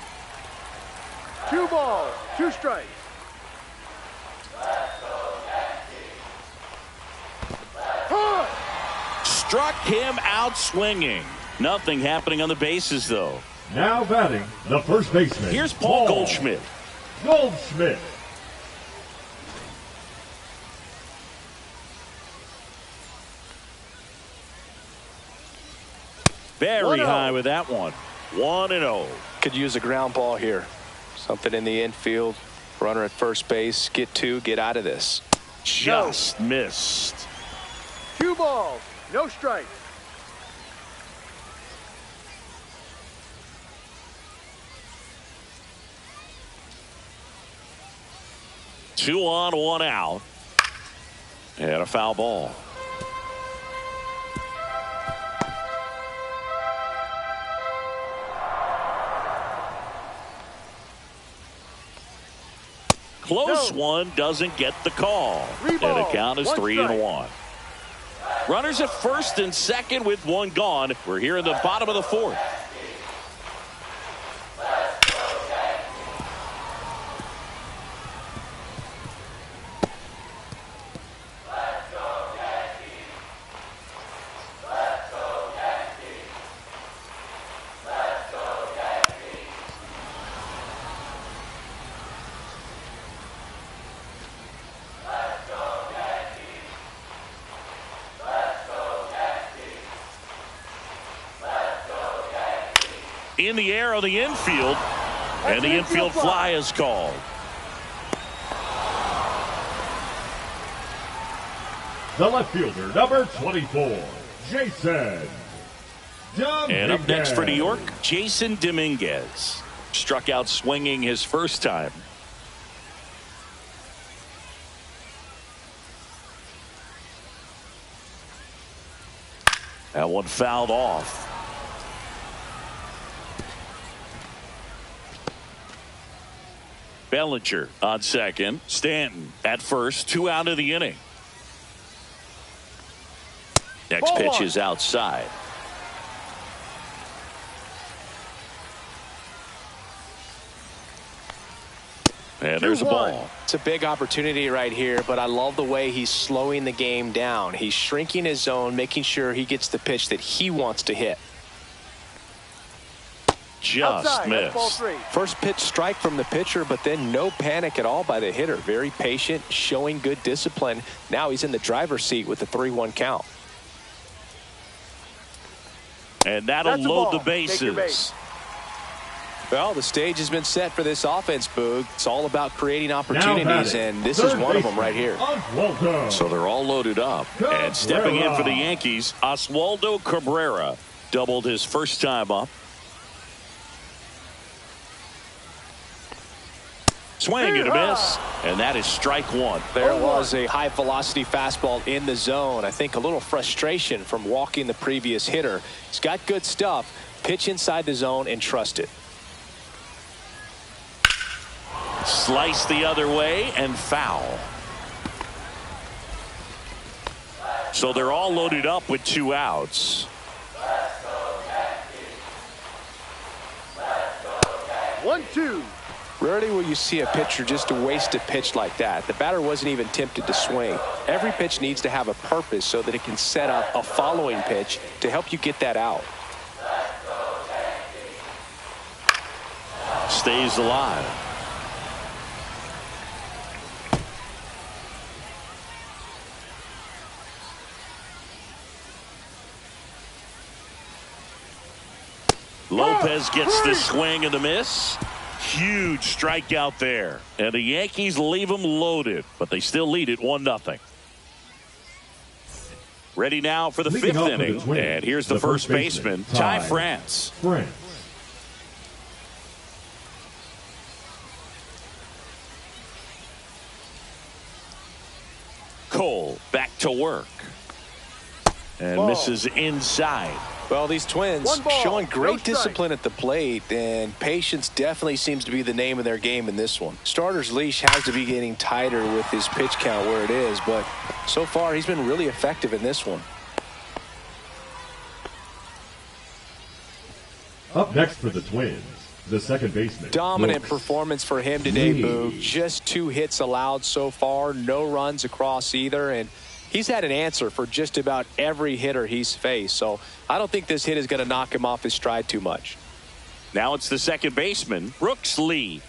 2 balls, 2 strikes. Struck him out swinging. Nothing happening on the bases, though. Now batting, the first baseman. Here's Paul Goldschmidt. Goldschmidt. Very 1-0. high with that one. 1-0. Could use a ground ball here. Something in the infield. Runner at first base. Get two. Get out of this. Just missed. 2 balls, no strikes. Two on, one out. And a foul ball. Close one, doesn't get the call. And the count is 3-1. Runners at first and second with one gone. We're here in the bottom of the fourth. In the air on the infield, and the infield fly is called. The left fielder, number 24, Jason Dominguez. And up next for New York, Jason Dominguez. Struck out swinging his first time. That one fouled off. Bellinger on second. Stanton at first. 2 out of the inning. Next pitch is outside. And there's a ball. It's a big opportunity right here, but I love the way he's slowing the game down. He's shrinking his zone, making sure he gets the pitch that he wants to hit. Just missed. First pitch strike from the pitcher, but then no panic at all by the hitter. Very patient, showing good discipline. Now he's in the driver's seat with the 3-1 count. And that'll load the bases. Well, the stage has been set for this offense, Boog. It's all about creating opportunities, and this is one of them right here. So they're all loaded up. And stepping in for the Yankees, Oswaldo Cabrera doubled his first time up. Swing and a miss, and that is strike one. There was a high velocity fastball in the zone. I think a little frustration from walking the previous hitter. He's got good stuff. Pitch inside the zone and trust it. Slice the other way and foul. So they're all loaded up with 2 outs. 1-2. Rarely will you see a pitcher just waste a pitch like that. The batter wasn't even tempted to swing. Every pitch needs to have a purpose so that it can set up a following pitch to help you get that out. Stays alive. Lopez gets the swing and the miss. Huge strikeout there. And the Yankees leave them loaded, but they still lead it 1-0. Ready now for the 5th inning. And here's the first baseman, Ty France. Cole back to work. And misses inside. Well, these Twins showing great discipline at the plate, and patience definitely seems to be the name of their game in this one. Starter's leash has to be getting tighter with his pitch count where it is, but so far he's been really effective in this one. Up next for the Twins, the second baseman. Dominant performance for him today, Boog. Just 2 hits allowed so far, no runs across either, and he's had an answer for just about every hitter he's faced, so I don't think this hit is going to knock him off his stride too much. Now it's the second baseman, Brooks Lee.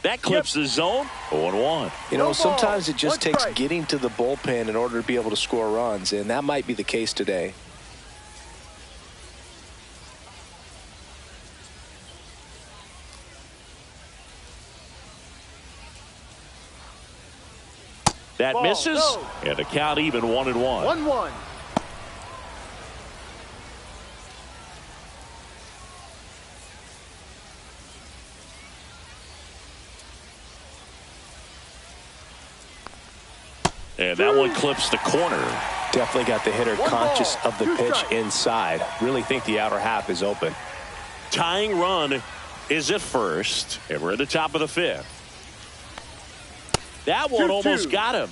That clips the zone. 0-1. You know, No sometimes ball. it just One takes strike. getting to the bullpen in order to be able to score runs, and that might be the case today. That Ball, misses, no. and the count even 1-1. 1-1. And that one clips the corner. Definitely got the hitter One conscious ball, of the two pitch strikes. inside. Really think the outer half is open. Tying run is at first, and we're at the top of the 5th. That one 2-2. almost got him.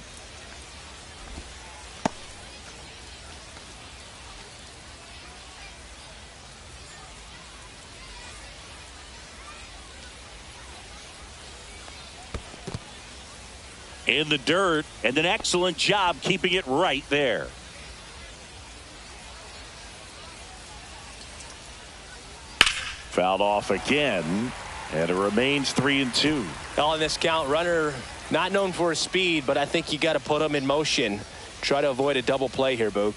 In the dirt, and an excellent job keeping it right there. Fouled off again, and it remains 3-2. On this count, runner not known for his speed, but I think you got to put him in motion. Try to avoid a double play here, Boog.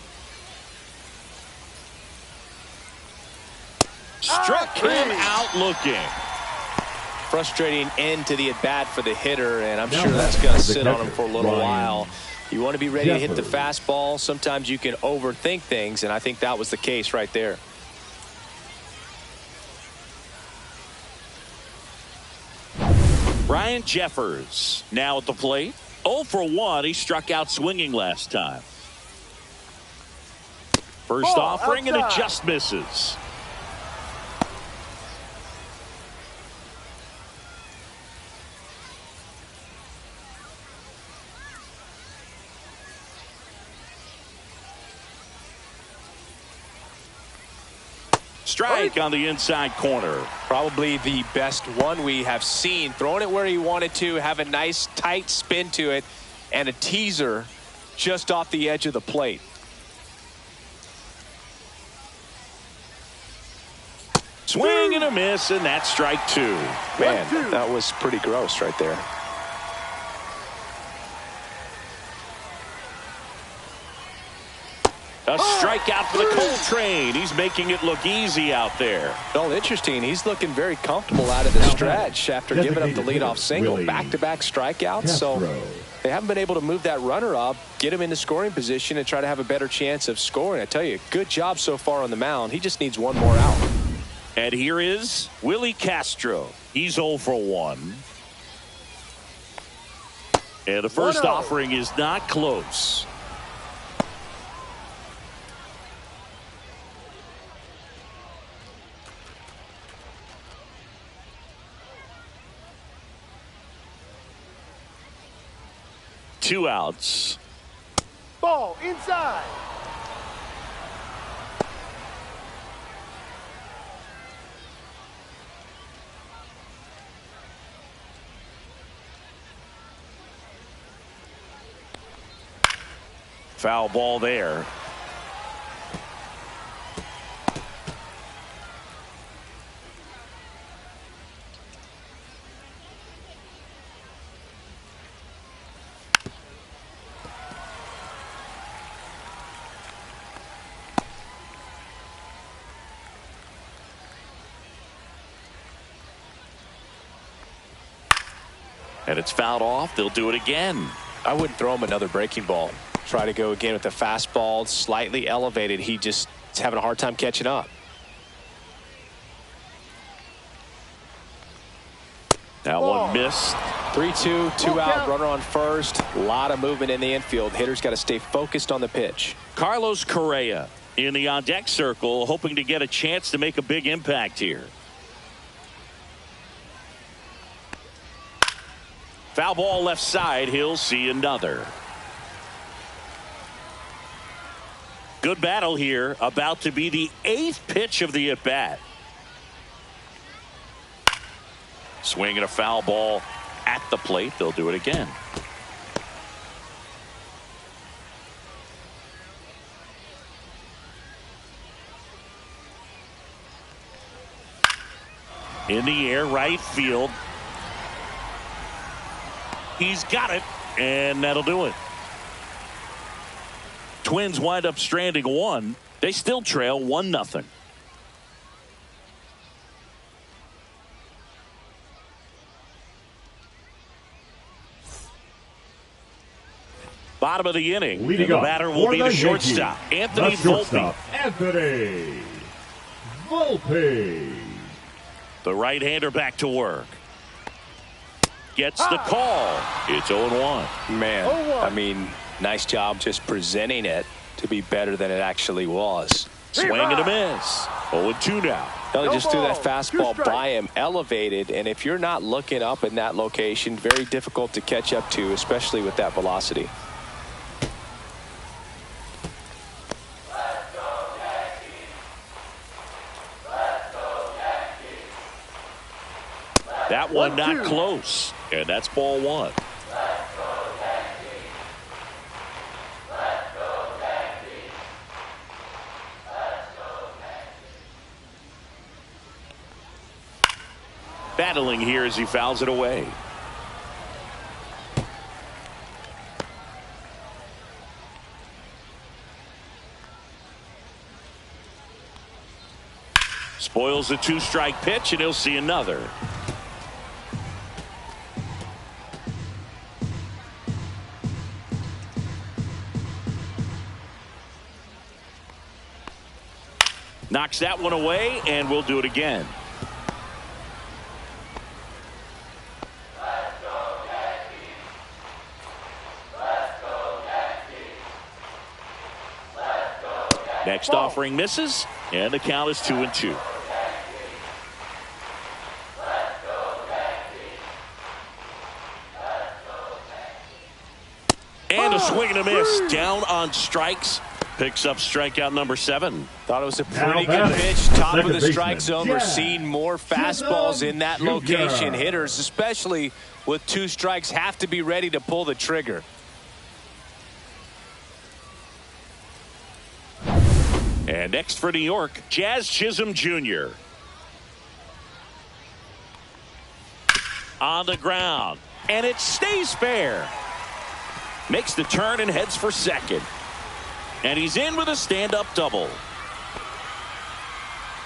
Struck him out looking. Frustrating end to the at-bat for the hitter, and I'm Now sure that's going to the sit on him catcher, for a little Ryan while. You want to be ready to hit the Jeffers. fastball. Sometimes you can overthink things, and I think that was the case right there. Ryan Jeffers now at the plate. 0 for 1. He struck out swinging last time. First Ball offering, and it outside. just misses. Strike on the inside corner. Probably the best one we have seen. Throwing it where he wanted to, have a nice tight spin to it, and a teaser just off the edge of the plate. Swing and a miss, and that's strike 2. Man, 1-2. that was pretty gross right there. A strikeout for the Coltrane. He's making it look easy out there. Well, interesting. He's looking very comfortable out of the stretch after giving up the Designated leadoff hitter, single. Willie Back-to-back strikeouts. So Castro. they haven't been able to move that runner up, get him into scoring position, and try to have a better chance of scoring. I tell you, good job so far on the mound. He just needs one more out. And here is Willie Castro. He's 0 for 1. And the first 1-0. offering is not close. Two outs. Ball inside. Foul ball there. And it's fouled off. They'll do it again. I wouldn't throw him another breaking ball. Try to go again with the fastball, slightly elevated. He just is having a hard time catching up. That Ball. one missed. 3-2, two Full out, count. runner on first. A lot of movement in the infield. Hitter's got to stay focused on the pitch. Carlos Correa in the on-deck circle, hoping to get a chance to make a big impact here. Foul ball left side. He'll see another. Good battle here. About to be the 8th pitch of the at-bat. Swinging a foul ball at the plate. They'll do it again. In the air, right field. He's got it, and that'll do it. Twins wind up stranding one. They still trail 1-0. Bottom of the inning. Leading the up batter will be the shortstop, Anthony Volpe. Anthony Volpe. The right-hander back to work. Gets the call. It's 0-1. Man, 0-1. I mean, nice job just presenting it to be better than it actually was. Swing and a miss. 0-2 now. They No just threw that ball, 2 fastball strikes. by him, elevated, and if you're not looking up in that location, very difficult to catch up to, especially with that velocity. That one 1-2. not close, and that's ball one. Battling here as he fouls it away. Spoils the 2-strike pitch, and he'll see another. Knocks that one away, and we'll do it again. Next offering misses, and the count is 2-2. And a swing and a miss. Down on strikes. Picks up strikeout number 7. Thought it was a Now pretty good batting, pitch. Top of second the strike baseman, zone. We're Jazz seeing more fastballs in that Chisholm location. Jr. Hitters, especially with 2 strikes, have to be ready to pull the trigger. And next for New York, Jazz Chisholm Jr. On the ground, and it stays fair. Makes the turn and heads for second. And he's in with a stand-up double.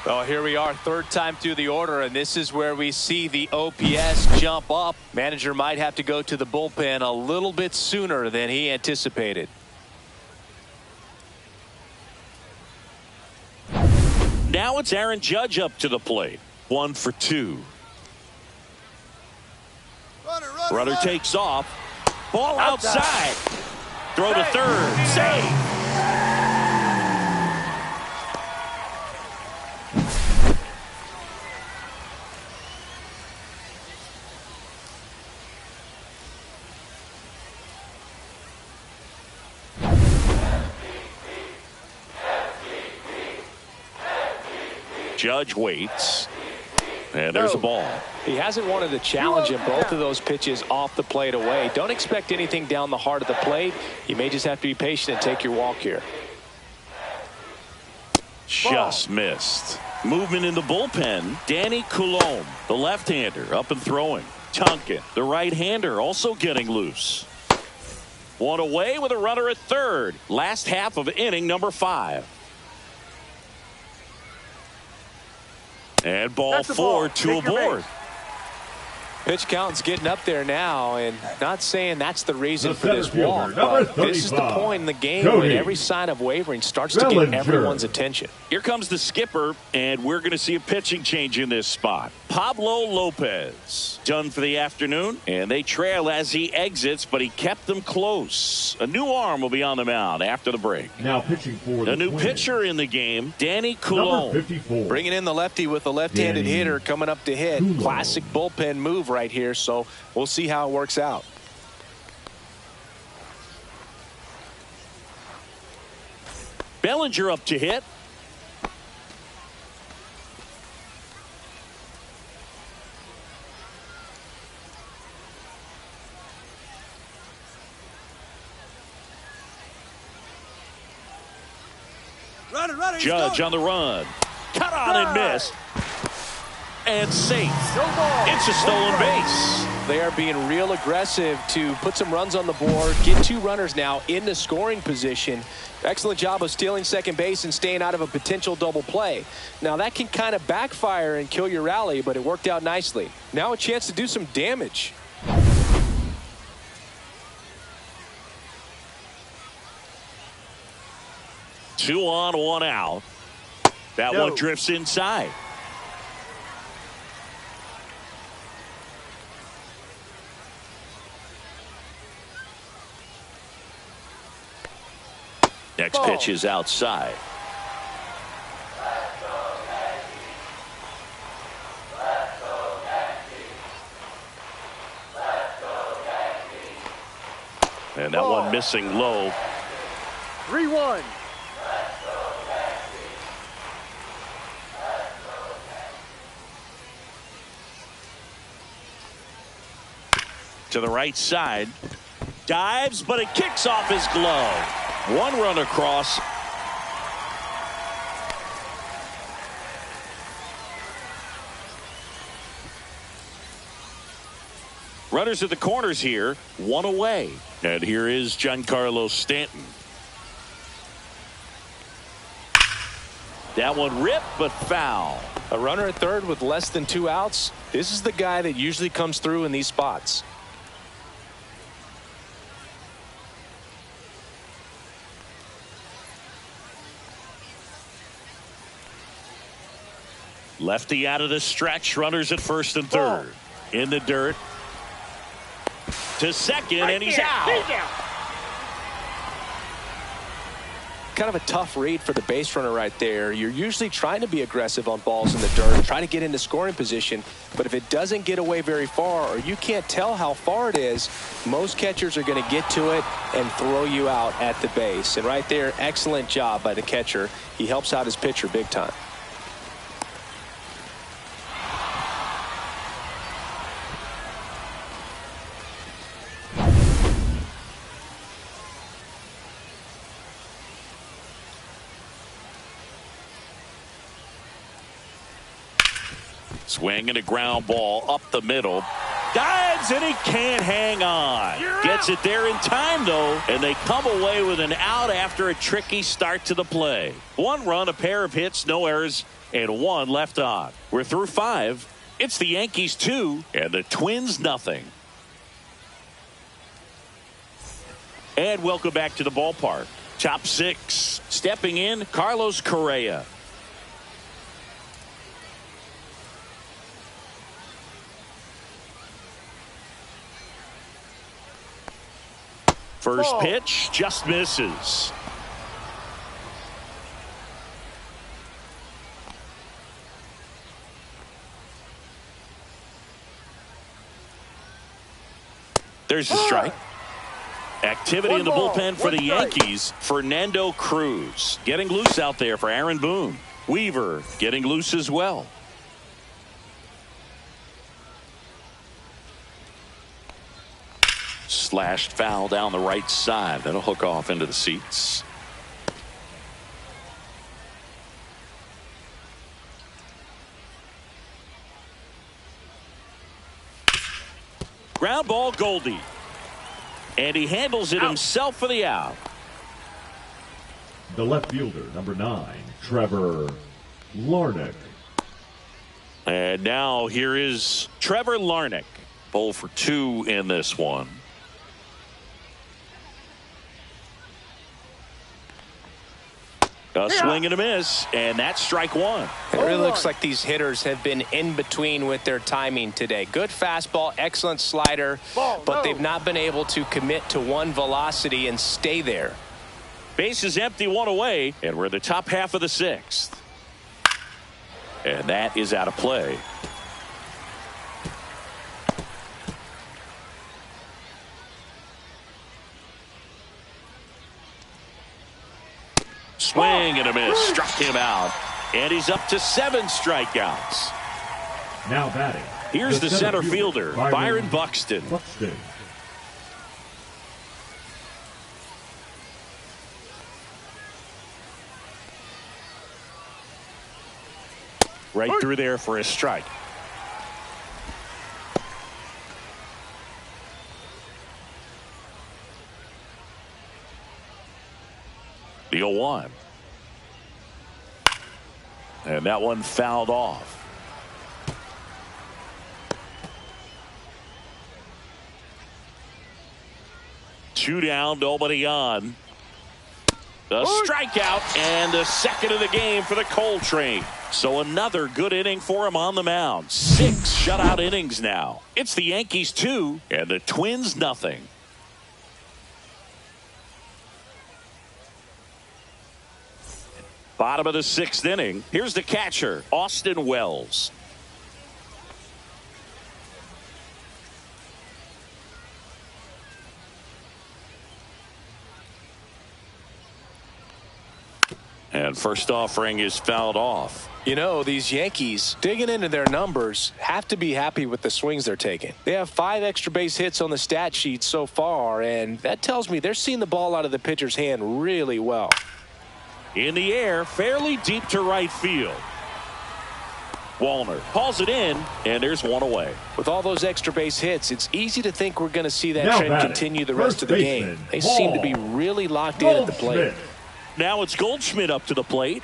Well, here we are, third time through the order, and this is where we see the OPS jump up. Manager might have to go to the bullpen a little bit sooner than he anticipated. Now it's Aaron Judge up to the plate. 1 for 2. Runner takes off. Ball outside. Throw to third. Save. Judge waits. And there's a ball. He hasn't wanted to challenge him. Both of those pitches off the plate away. Don't expect anything down the heart of the plate. You may just have to be patient and take your walk here. Just missed. Movement in the bullpen. Danny Coulombe, the left-hander, up and throwing. Tunkin, the right-hander, also getting loose. One away with a runner at third. Last half of inning number 5. And ball 4, 2 aboard. Pitch count's getting up there now, and not saying that's the reason The for this center walk, fielder, number but this is the 35, point in the game Cody when every sign of wavering starts to get Bellinger. everyone's attention. Here comes the skipper, and we're going to see a pitching change in this spot. Pablo Lopez done for the afternoon, and they trail as he exits, but he kept them close. A new arm will be on the mound after the break. Now pitching for the A new Twins, pitcher in the game, Danny number Coulombe. 54. Bringing in the lefty with a left-handed Danny hitter coming up to hit. Coulombe. Classic bullpen move right here, so we'll see how it works out. Bellinger up to hit. Runner, he's Judge going. on the run. Cut on and miss. And safe. No ball. It's a stolen base. They are being real aggressive to put some runs on the board, get 2 runners now in the scoring position. Excellent job of stealing second base and staying out of a potential double play. Now that can kind of backfire and kill your rally, but it worked out nicely. Now a chance to do some damage. Two on, one out. That one drifts inside. Next pitch is outside. And that one missing low. 3-1. To the right side. Dives, but it kicks off his glove. 1 run across. Runners at the corners here, 1 away. And here is Giancarlo Stanton. That one ripped, but foul. A runner at third with less than 2 outs. This is the guy that usually comes through in these spots. Lefty out of the stretch. Runners at first and third. In the dirt. To second, and he's out. Kind of a tough read for the base runner right there. You're usually trying to be aggressive on balls in the dirt, trying to get into scoring position. But if it doesn't get away very far, or you can't tell how far it is, most catchers are going to get to it and throw you out at the base. And right there, excellent job by the catcher. He helps out his pitcher big time. Swing and a ground ball up the middle. Dives and he can't hang on. Gets it there in time though, and they come away with an out after a tricky start to the play. 1 run, a pair of hits, no errors, and 1 left on. We're through 5. It's the Yankees 2 and the Twins nothing. And welcome back to the ballpark. Top 6. Stepping in, Carlos Correa. First pitch just misses. There's the strike. Activity in the bullpen for the Yankees. Fernando Cruz getting loose out there for Aaron Boone. Weaver getting loose as well. Slashed foul down the right side. That'll hook off into the seats. Ground ball, Goldie. And he handles it himself for the out. The left fielder, number 9, Trevor Larnach. And now here is Trevor Larnach. 0 for 2 in this one. A swing and a miss, and that's strike 1. It really looks like these hitters have been in between with their timing today. Good fastball, excellent slider, but they've not been able to commit to one velocity and stay there. Base is empty, 1 away, and we're the top half of the 6th. And that is out of play. Swing and a miss. Struck him out. And he's up to 7 strikeouts. Now batting. Here's the center fielder, Byron Buxton. Right through there for a strike. The 0-1. And that one fouled off. Two down, nobody on. A strikeout and the second of the game for the Coltrane. So another good inning for him on the mound. 6 shutout innings now. It's the Yankees 2 and the Twins nothing. Bottom of the 6th inning. Here's the catcher, Austin Wells. And first offering is fouled off. You know, these Yankees, digging into their numbers, have to be happy with the swings they're taking. They have 5 extra base hits on the stat sheet so far, and that tells me they're seeing the ball out of the pitcher's hand really well. In the air, fairly deep to right field. Wallner hauls it in, and there's one away. With all those extra base hits, it's easy to think we're going to see that Now trend batting, continue the rest of the game. They seem to be really locked in at the plate. Now it's Goldschmidt up to the plate.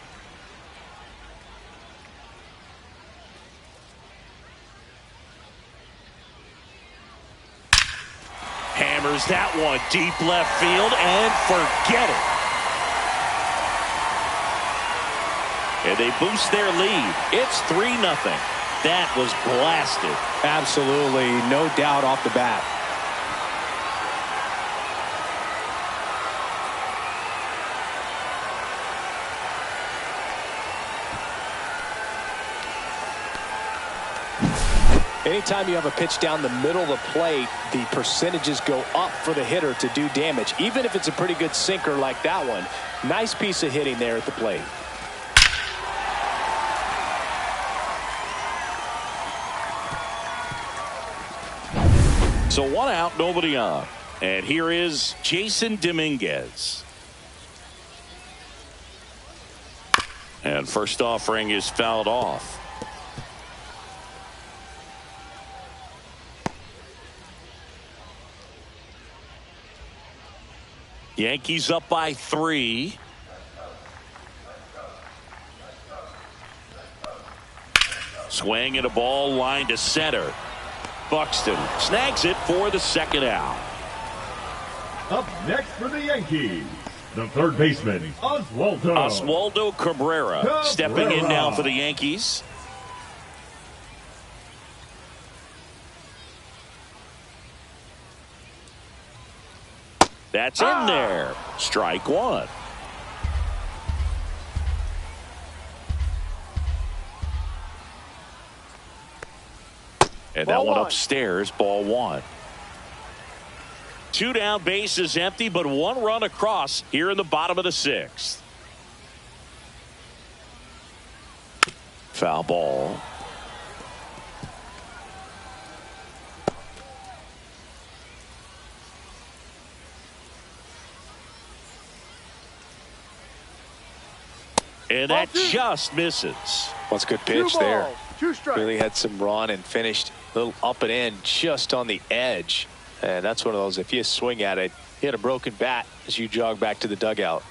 Hammers that one deep left field and forget it. And they boost their lead. It's 3-0. That was blasted. Absolutely, no doubt off the bat. Anytime you have a pitch down the middle of the plate, the percentages go up for the hitter to do damage, even if it's a pretty good sinker like that one. Nice piece of hitting there at the plate. So 1 out, nobody on. And here is Jason Dominguez. And first offering is fouled off. Yankees up by 3. Swing and a ball line to center. Buxton snags it for the second out. Up next for the Yankees, the third baseman, Oswaldo Cabrera stepping in now for the Yankees. That's in there. Strike 1. And that one upstairs, ball 1. 2 down, base is empty, but 1 run across here in the bottom of the 6th. Foul ball. And that just misses. What's a good pitch there. 2 strikes. Really had some run and finished a little up and in just on the edge. And that's one of those, if you swing at it, hit a broken bat as you jog back to the dugout.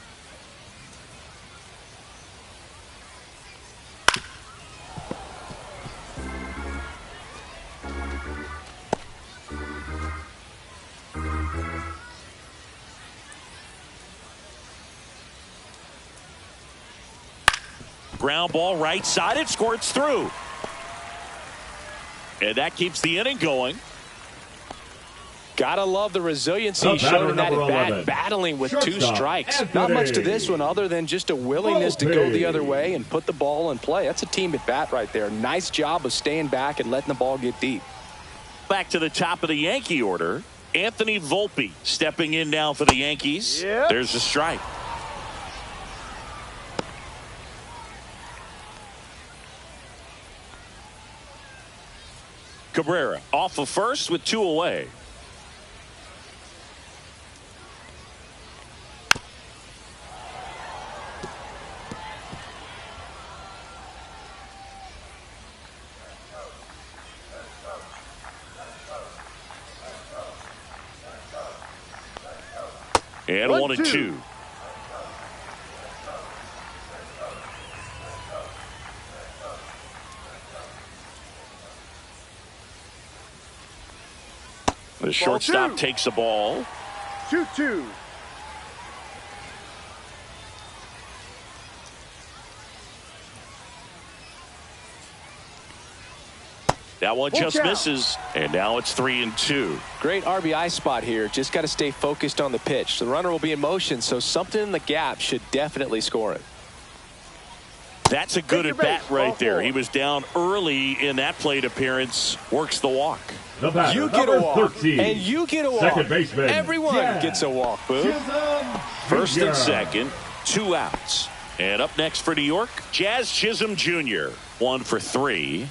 Ground ball right side. It squirts through. And that keeps the inning going. Gotta love the resiliency shown in that at bat, battling with 2 strikes. Not much to this one other than just a willingness to go the other way and put the ball in play. That's a team at bat right there. Nice job of staying back and letting the ball get deep. Back to the top of the Yankee order. Anthony Volpe stepping in now for the Yankees. Yep. There's a strike. Cabrera off of first with 2 away. And 1-2. The shortstop two. takes the ball. 2-2. That one Full just count. misses, and now it's 3-2. Great RBI spot here. Just got to stay focused on the pitch. The runner will be in motion, so something in the gap should definitely score it. That's a good Take at your bat base, right ball there. four. He was down early in that plate appearance. Works the walk. The batter, You get a number walk, 13, and you get a walk. second baseman. Everyone Jazz gets a walk, Boo. Chisholm First Jr. and second, 2 outs. And up next for New York, Jazz Chisholm Jr. 1 for 3.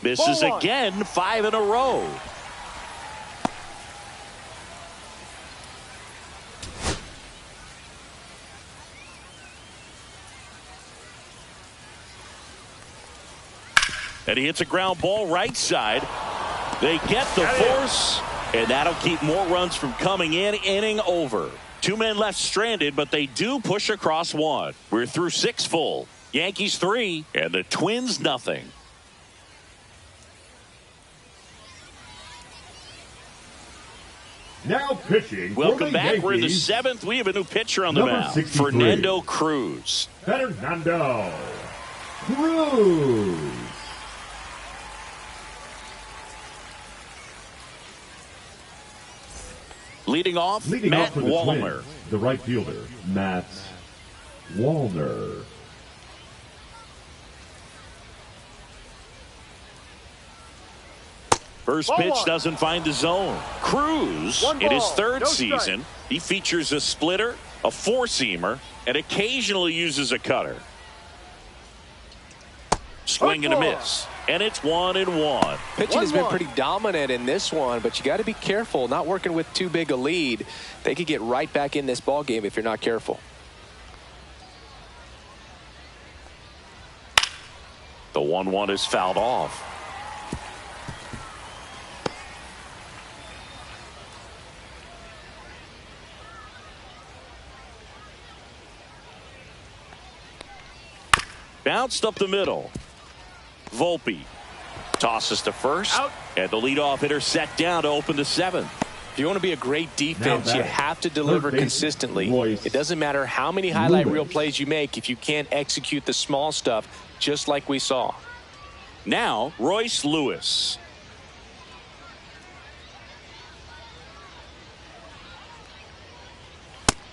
Misses Ball one. again, 5 in a row. And he hits a ground ball right side. They get the force, and that'll keep more runs from coming in. Inning over. 2 men left stranded, but they do push across 1. We're through 6 full. Yankees 3 and the Twins nothing. Now pitching. Welcome for the back. We're in the Yankees, 7th. We have a new pitcher on the Number mound. 63. Fernando Cruz. Fernando Cruz. Leading off, Leading Matt off for the Wallner. Twins, the right fielder, Matt Wallner. First Ball pitch one. doesn't find the zone. Cruz, One in his ball, 3rd no strike. season, he features a splitter, a 4-seamer, and occasionally uses a cutter. Swing and a miss. And it's 1-1. Pitching has been 1-1. pretty dominant in this one, but you got to be careful. Not working with too big a lead. They could get right back in this ball game if you're not careful. The 1-1 is fouled off. Bounced up the middle. Volpe tosses to first. Out. And the leadoff hitter set down to open the 7th. If you want to be a great defense, Now you back, have to deliver third baseman, consistently. Royce It doesn't matter how many highlight reel Lewis. plays you make if you can't execute the small stuff, just like we saw. Now, Royce Lewis.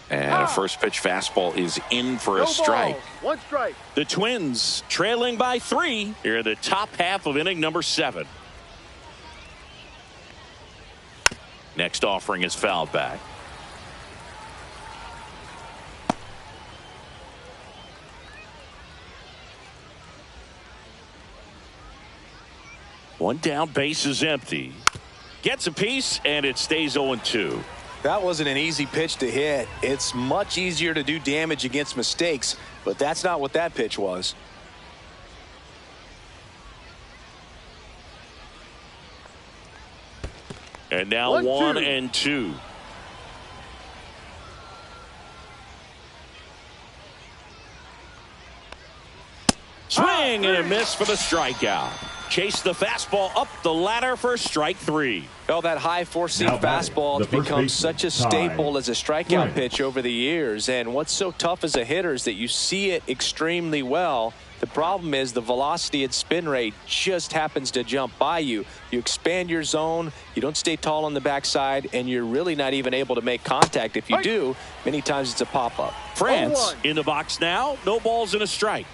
And a first pitch fastball is in for No a strike. balls, 1 strike. The Twins trailing by 3 here in the top half of inning number 7. Next offering is fouled back. One down, base is empty. Gets a piece, and it stays 0-2. That wasn't an easy pitch to hit. It's much easier to do damage against mistakes, but that's not what that pitch was. And now 1-2. 1-2. Swing and a miss for the strikeout. Chase the fastball up the ladder for strike 3. Well, that high four-seam Now batting, fastball the has first become baseman, such a Ty staple as a strikeout Bryant. pitch over the years. And what's so tough as a hitter is that you see it extremely well. The problem is the velocity and spin rate just happens to jump by you. You expand your zone, you don't stay tall on the backside, and you're really not even able to make contact. If you do, many times it's a pop-up. France 0-1. in the box now. No balls and a strike.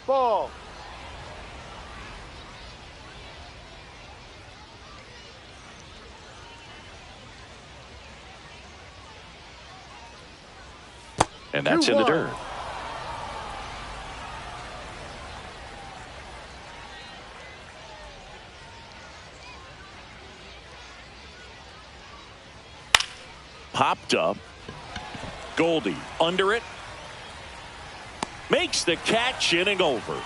Ball. And that's in the 2-1. dirt. Popped up. Goldie under it. Makes the catch, inning over.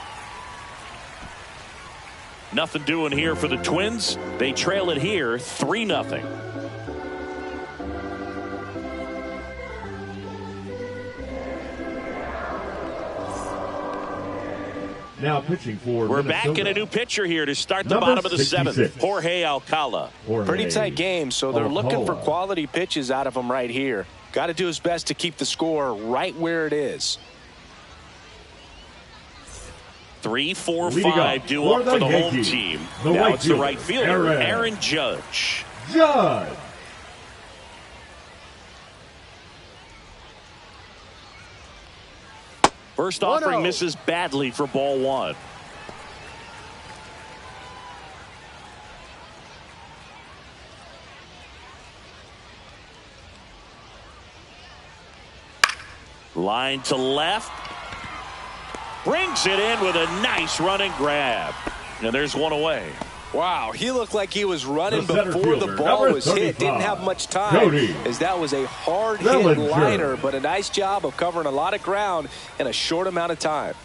Nothing doing here for the Twins. They trail it here 3-0. Now pitching for We're Minnesota. back in a new pitcher here to start the Number bottom of the 66. seventh. Jorge Alcala. Pretty tight game, so they're looking for Alcala. quality pitches out of him right here. Got to do his best to keep the score right where it is. 3, 4, Leading 5 off due for up the for the home Yankees, team. the Now right it's the fielder, right fielder, Aaron Aaron Judge. Judge. First 1-0. offering misses badly for ball 1. Line to left. Brings it in with a nice running grab. And there's one away. Wow, he looked like he was running The center before the fielder, ball number was hit. 35, Didn't have much time, Cody as that was a hard hit Bellinger. liner, but a nice job of covering a lot of ground in a short amount of time.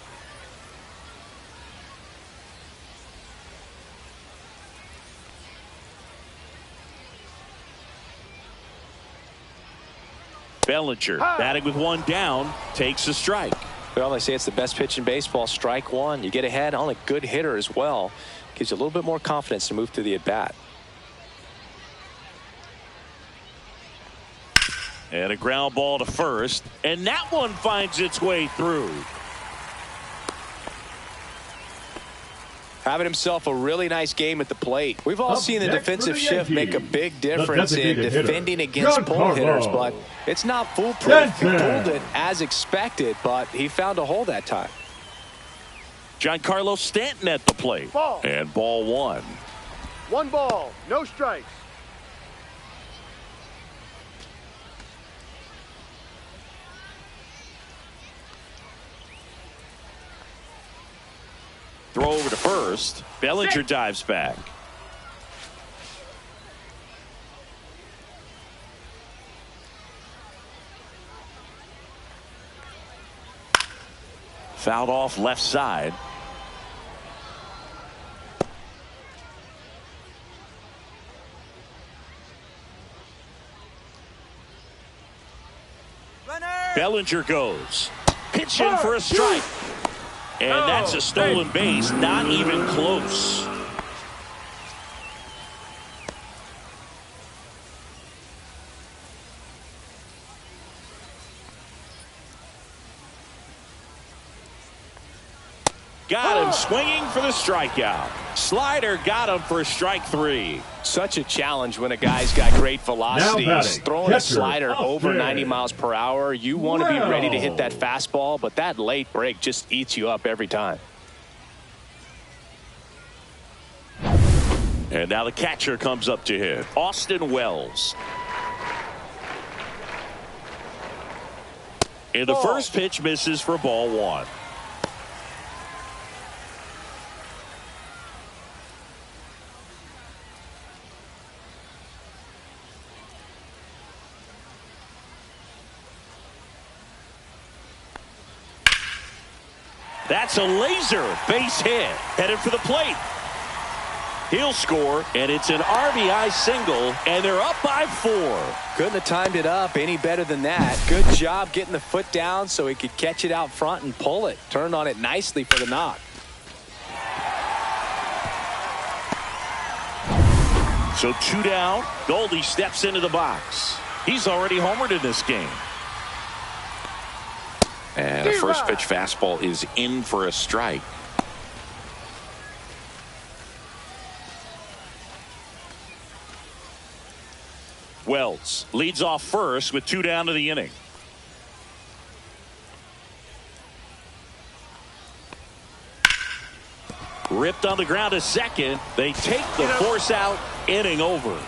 Bellinger batting with 1 down, takes a strike. Well, they say it's the best pitch in baseball. Strike 1. You get ahead on a good hitter as well. Gives you a little bit more confidence to move through the at-bat. And a ground ball to first. And that one finds its way through. Having himself a really nice game at the plate. We've all Up seen the next for defensive the shift make a Yankees, big the difference in designated hitter, defending against pull Giancarlo hitters, but it's not foolproof. He Stanton. pulled it as expected, but he found a hole that time. Giancarlo Stanton at the plate. Ball. And ball 1. 1 ball, no strikes. Throw over to first. Bellinger dives back. Fouled off left side. Runner! Bellinger goes. Pitch in for a strike. And that's a stolen base. Not even close. Got him swinging for the strikeout. Slider got him for strike 3. Such a challenge when a guy's got great velocity. Now He's batting, throwing catcher, a slider over Austin. 90 miles per hour. You want to be ready to hit that Wow. fastball, but that late break just eats you up every time. And now the catcher comes up to hit. Austin Wells. And the first pitch misses for ball 1. That's a laser base hit. Headed for the plate. He'll score, and it's an RBI single, and they're up by 4. Couldn't have timed it up any better than that. Good job getting the foot down so he could catch it out front and pull it. Turned on it nicely for the knock. So 2 down. Goldie steps into the box. He's already homered in this game. And a first pitch fastball is in for a strike. Wells leads off first with 2 down to the inning. Ripped on the ground to second. They take the force out. Inning over.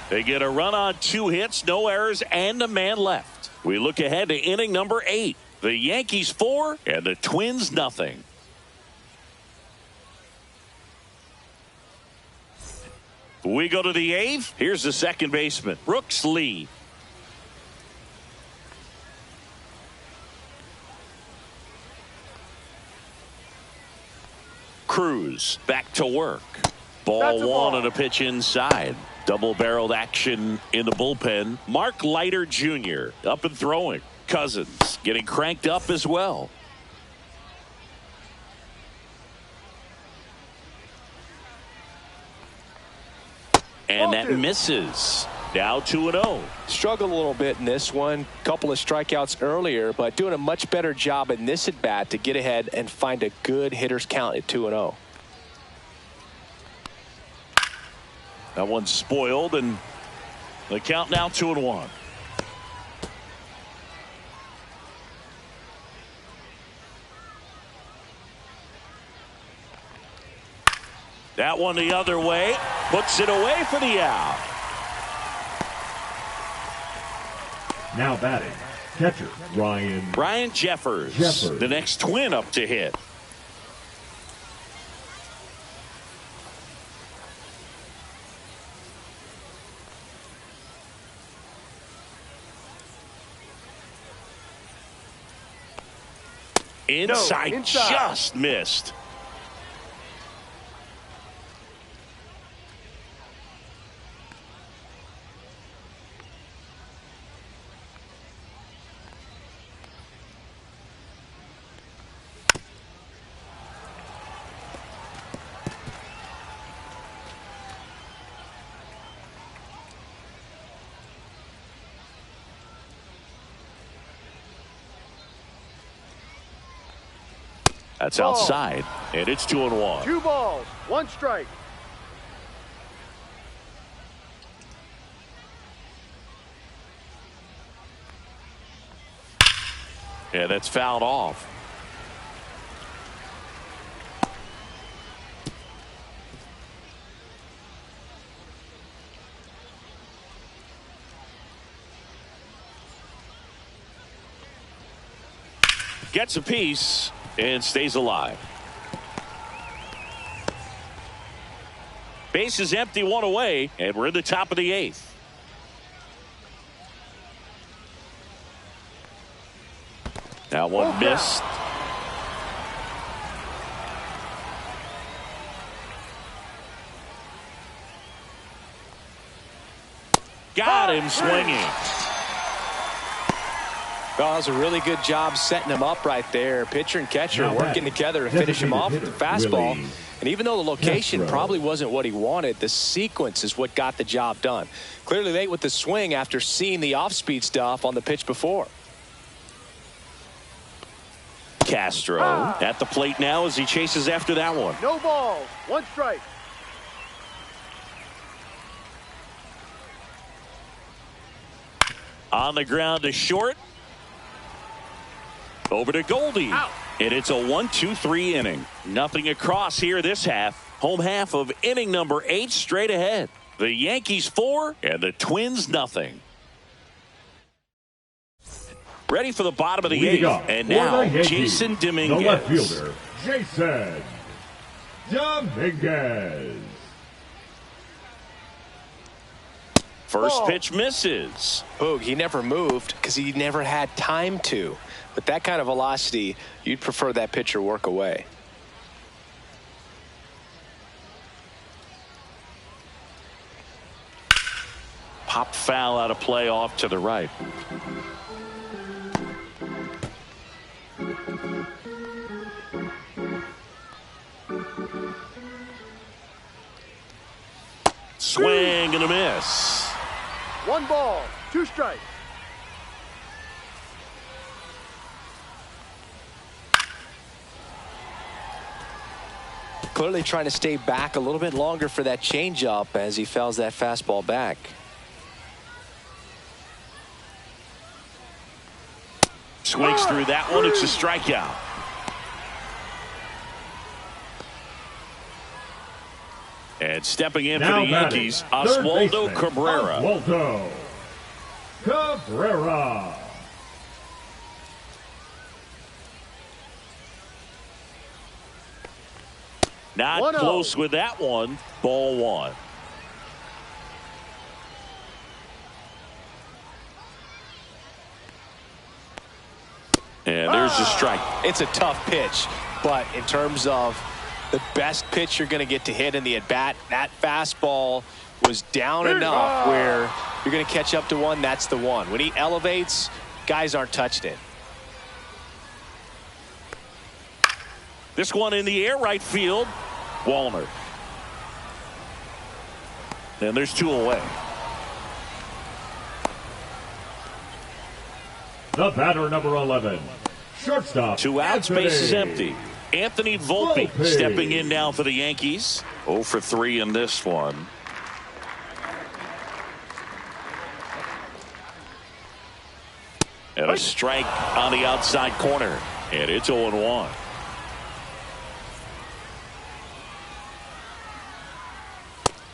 They get a run on 2 hits, no errors, and a man left. We look ahead to inning number 8. The Yankees 4 and the Twins nothing. We go to the 8th. Here's the second baseman, Brooks Lee. Cruz back to work. Ball 1 and a pitch inside. Double-barreled action in the bullpen. Mark Leiter Jr. up and throwing. Cousins getting cranked up as well. And that misses. Now 2-0. Struggled a little bit in this one. Couple of strikeouts earlier, but doing a much better job in this at bat to get ahead and find a good hitter's count at 2-0. That one's spoiled, and the count now 2-1. That one the other way, puts it away for the out. Now batting, catcher Ryan Jeffers, the next Twin up to hit. Inside, just missed. That's outside, and it's 2-1. 2 balls, 1 strike. Yeah, that's fouled off. Gets a piece and stays alive. Base is empty, 1 away, and we're in the top of the 8th. Now one missed. Got him swinging. Well, that was a really good job setting him up right there. Pitcher and catcher working together to finish him off with the fastball. And even though the location probably wasn't what he wanted, the sequence is what got the job done. Clearly late with the swing after seeing the off-speed stuff on the pitch before. Castro at the plate now as he chases after that one. No balls, 1 strike. On the ground to short. Over to Goldie. Out. And it's a 1-2-3 inning. Nothing across here this half. Home half of inning number 8 straight ahead. The Yankees 4 and the Twins nothing. Ready for the bottom of the 8th. And now Jason Dominguez. The left fielder, Jason Dominguez. First pitch misses. Boog, he never moved because he never had time to. With that kind of velocity, you'd prefer that pitcher work away. Pop foul out of play off to the right. Swing and a miss. 1 ball, 2 strikes. Clearly trying to stay back a little bit longer for that changeup as he fouls that fastball back. Swings through that one. It's a strikeout. And stepping in Now for the Yankees, Oswaldo Cabrera. Oswaldo Cabrera. Not close with that one. Ball 1. And there's the strike. It's a tough pitch, but in terms of the best pitch you're going to get to hit in the at-bat, that fastball was down enough where you're going to catch up to one. That's the one. When he elevates, guys aren't touching it. This one in the air, right field. Wallner. And there's 2 away. The batter, number 11, shortstop. 2 outs, base is empty. Anthony Volpe Volpe stepping in now for the Yankees. 0 for 3 in this one. And a strike on the outside corner. And it's 0-1.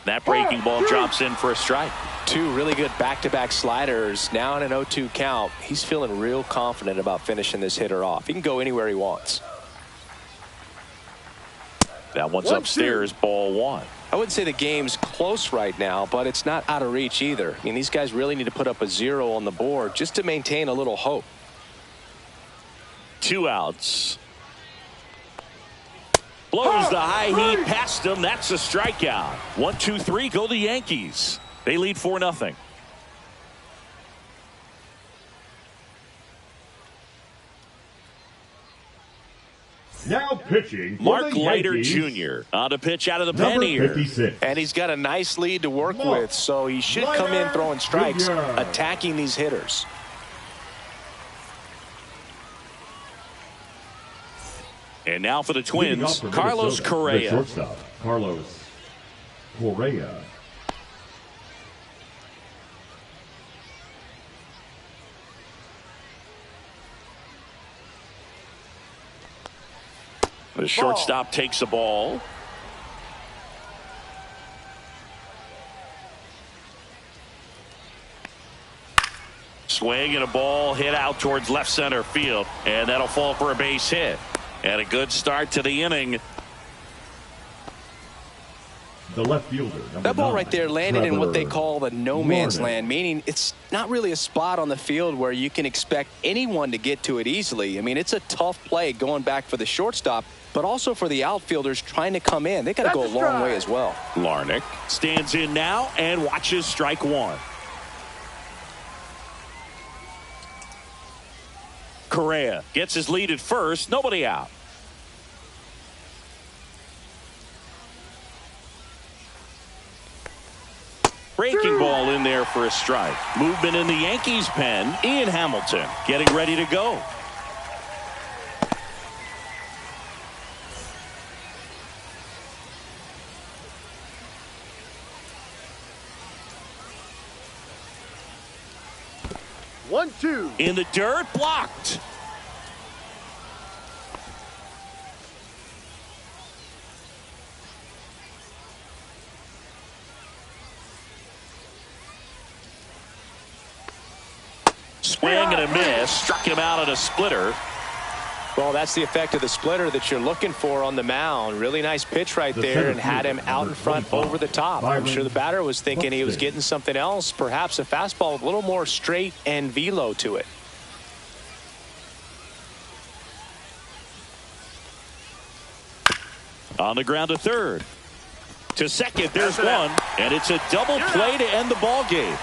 That breaking ball drops in for a strike. 2 really good back-to-back sliders. Now in an 0-2 count. He's feeling real confident about finishing this hitter off. He can go anywhere he wants. That one's upstairs, ball 1. I wouldn't say the game's close right now, but it's not out of reach either. I mean, these guys really need to put up a 0 on the board just to maintain a little hope. 2 outs. Blows the high heat past him. That's a strikeout. 1, 2, 3, go the Yankees. They lead 4-0. Now pitching for Mark the Leiter Yankees, Jr. on to pitch out of the pen number here. 56. And he's got a nice lead to work Mark with, so he should come in throwing strikes, Jr. attacking these hitters. And now for the Leading Twins, off for Carlos Minnesota, Correa. the shortstop, Carlos Correa. The shortstop takes the ball. Swing and a ball hit out towards left center field. And that'll fall for a base hit. And a good start to the inning. The left fielder, number That ball 9, right there landed in what they Trevor call the no man's Larnach. land, meaning it's not really a spot on the field where you can expect anyone to get to it easily. I mean, it's a tough play going back for the shortstop, but also for the outfielders trying to come in. They got to go a long way as well. Larnach stands in now and watches strike 1. Correa gets his lead at first. Nobody out. Breaking ball in there for a strike. Movement in the Yankees pen. Ian Hamilton getting ready to go. One, two. In the dirt, blocked. Swing and a miss. Struck him out at a splitter. Well, that's the effect of the splitter that you're looking for on the mound. Really nice pitch right The there center and had him fielder, out in number front 25, over the top. I'm sure the batter was thinking he was Buxton. getting something else, perhaps a fastball with a little more straight and velo to it. On the ground to third. To second, there's one. And it's a double play to end the ball game.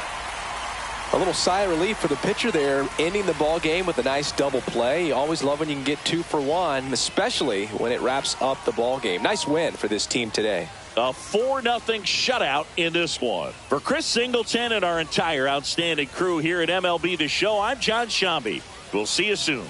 A little sigh of relief for the pitcher there, ending the ball game with a nice double play. You always love when you can get 2 for 1, especially when it wraps up the ball game. Nice win for this team today. A 4-0 shutout in this one. For Chris Singleton and our entire outstanding crew here at MLB The Show, I'm John Shambi. We'll see you soon.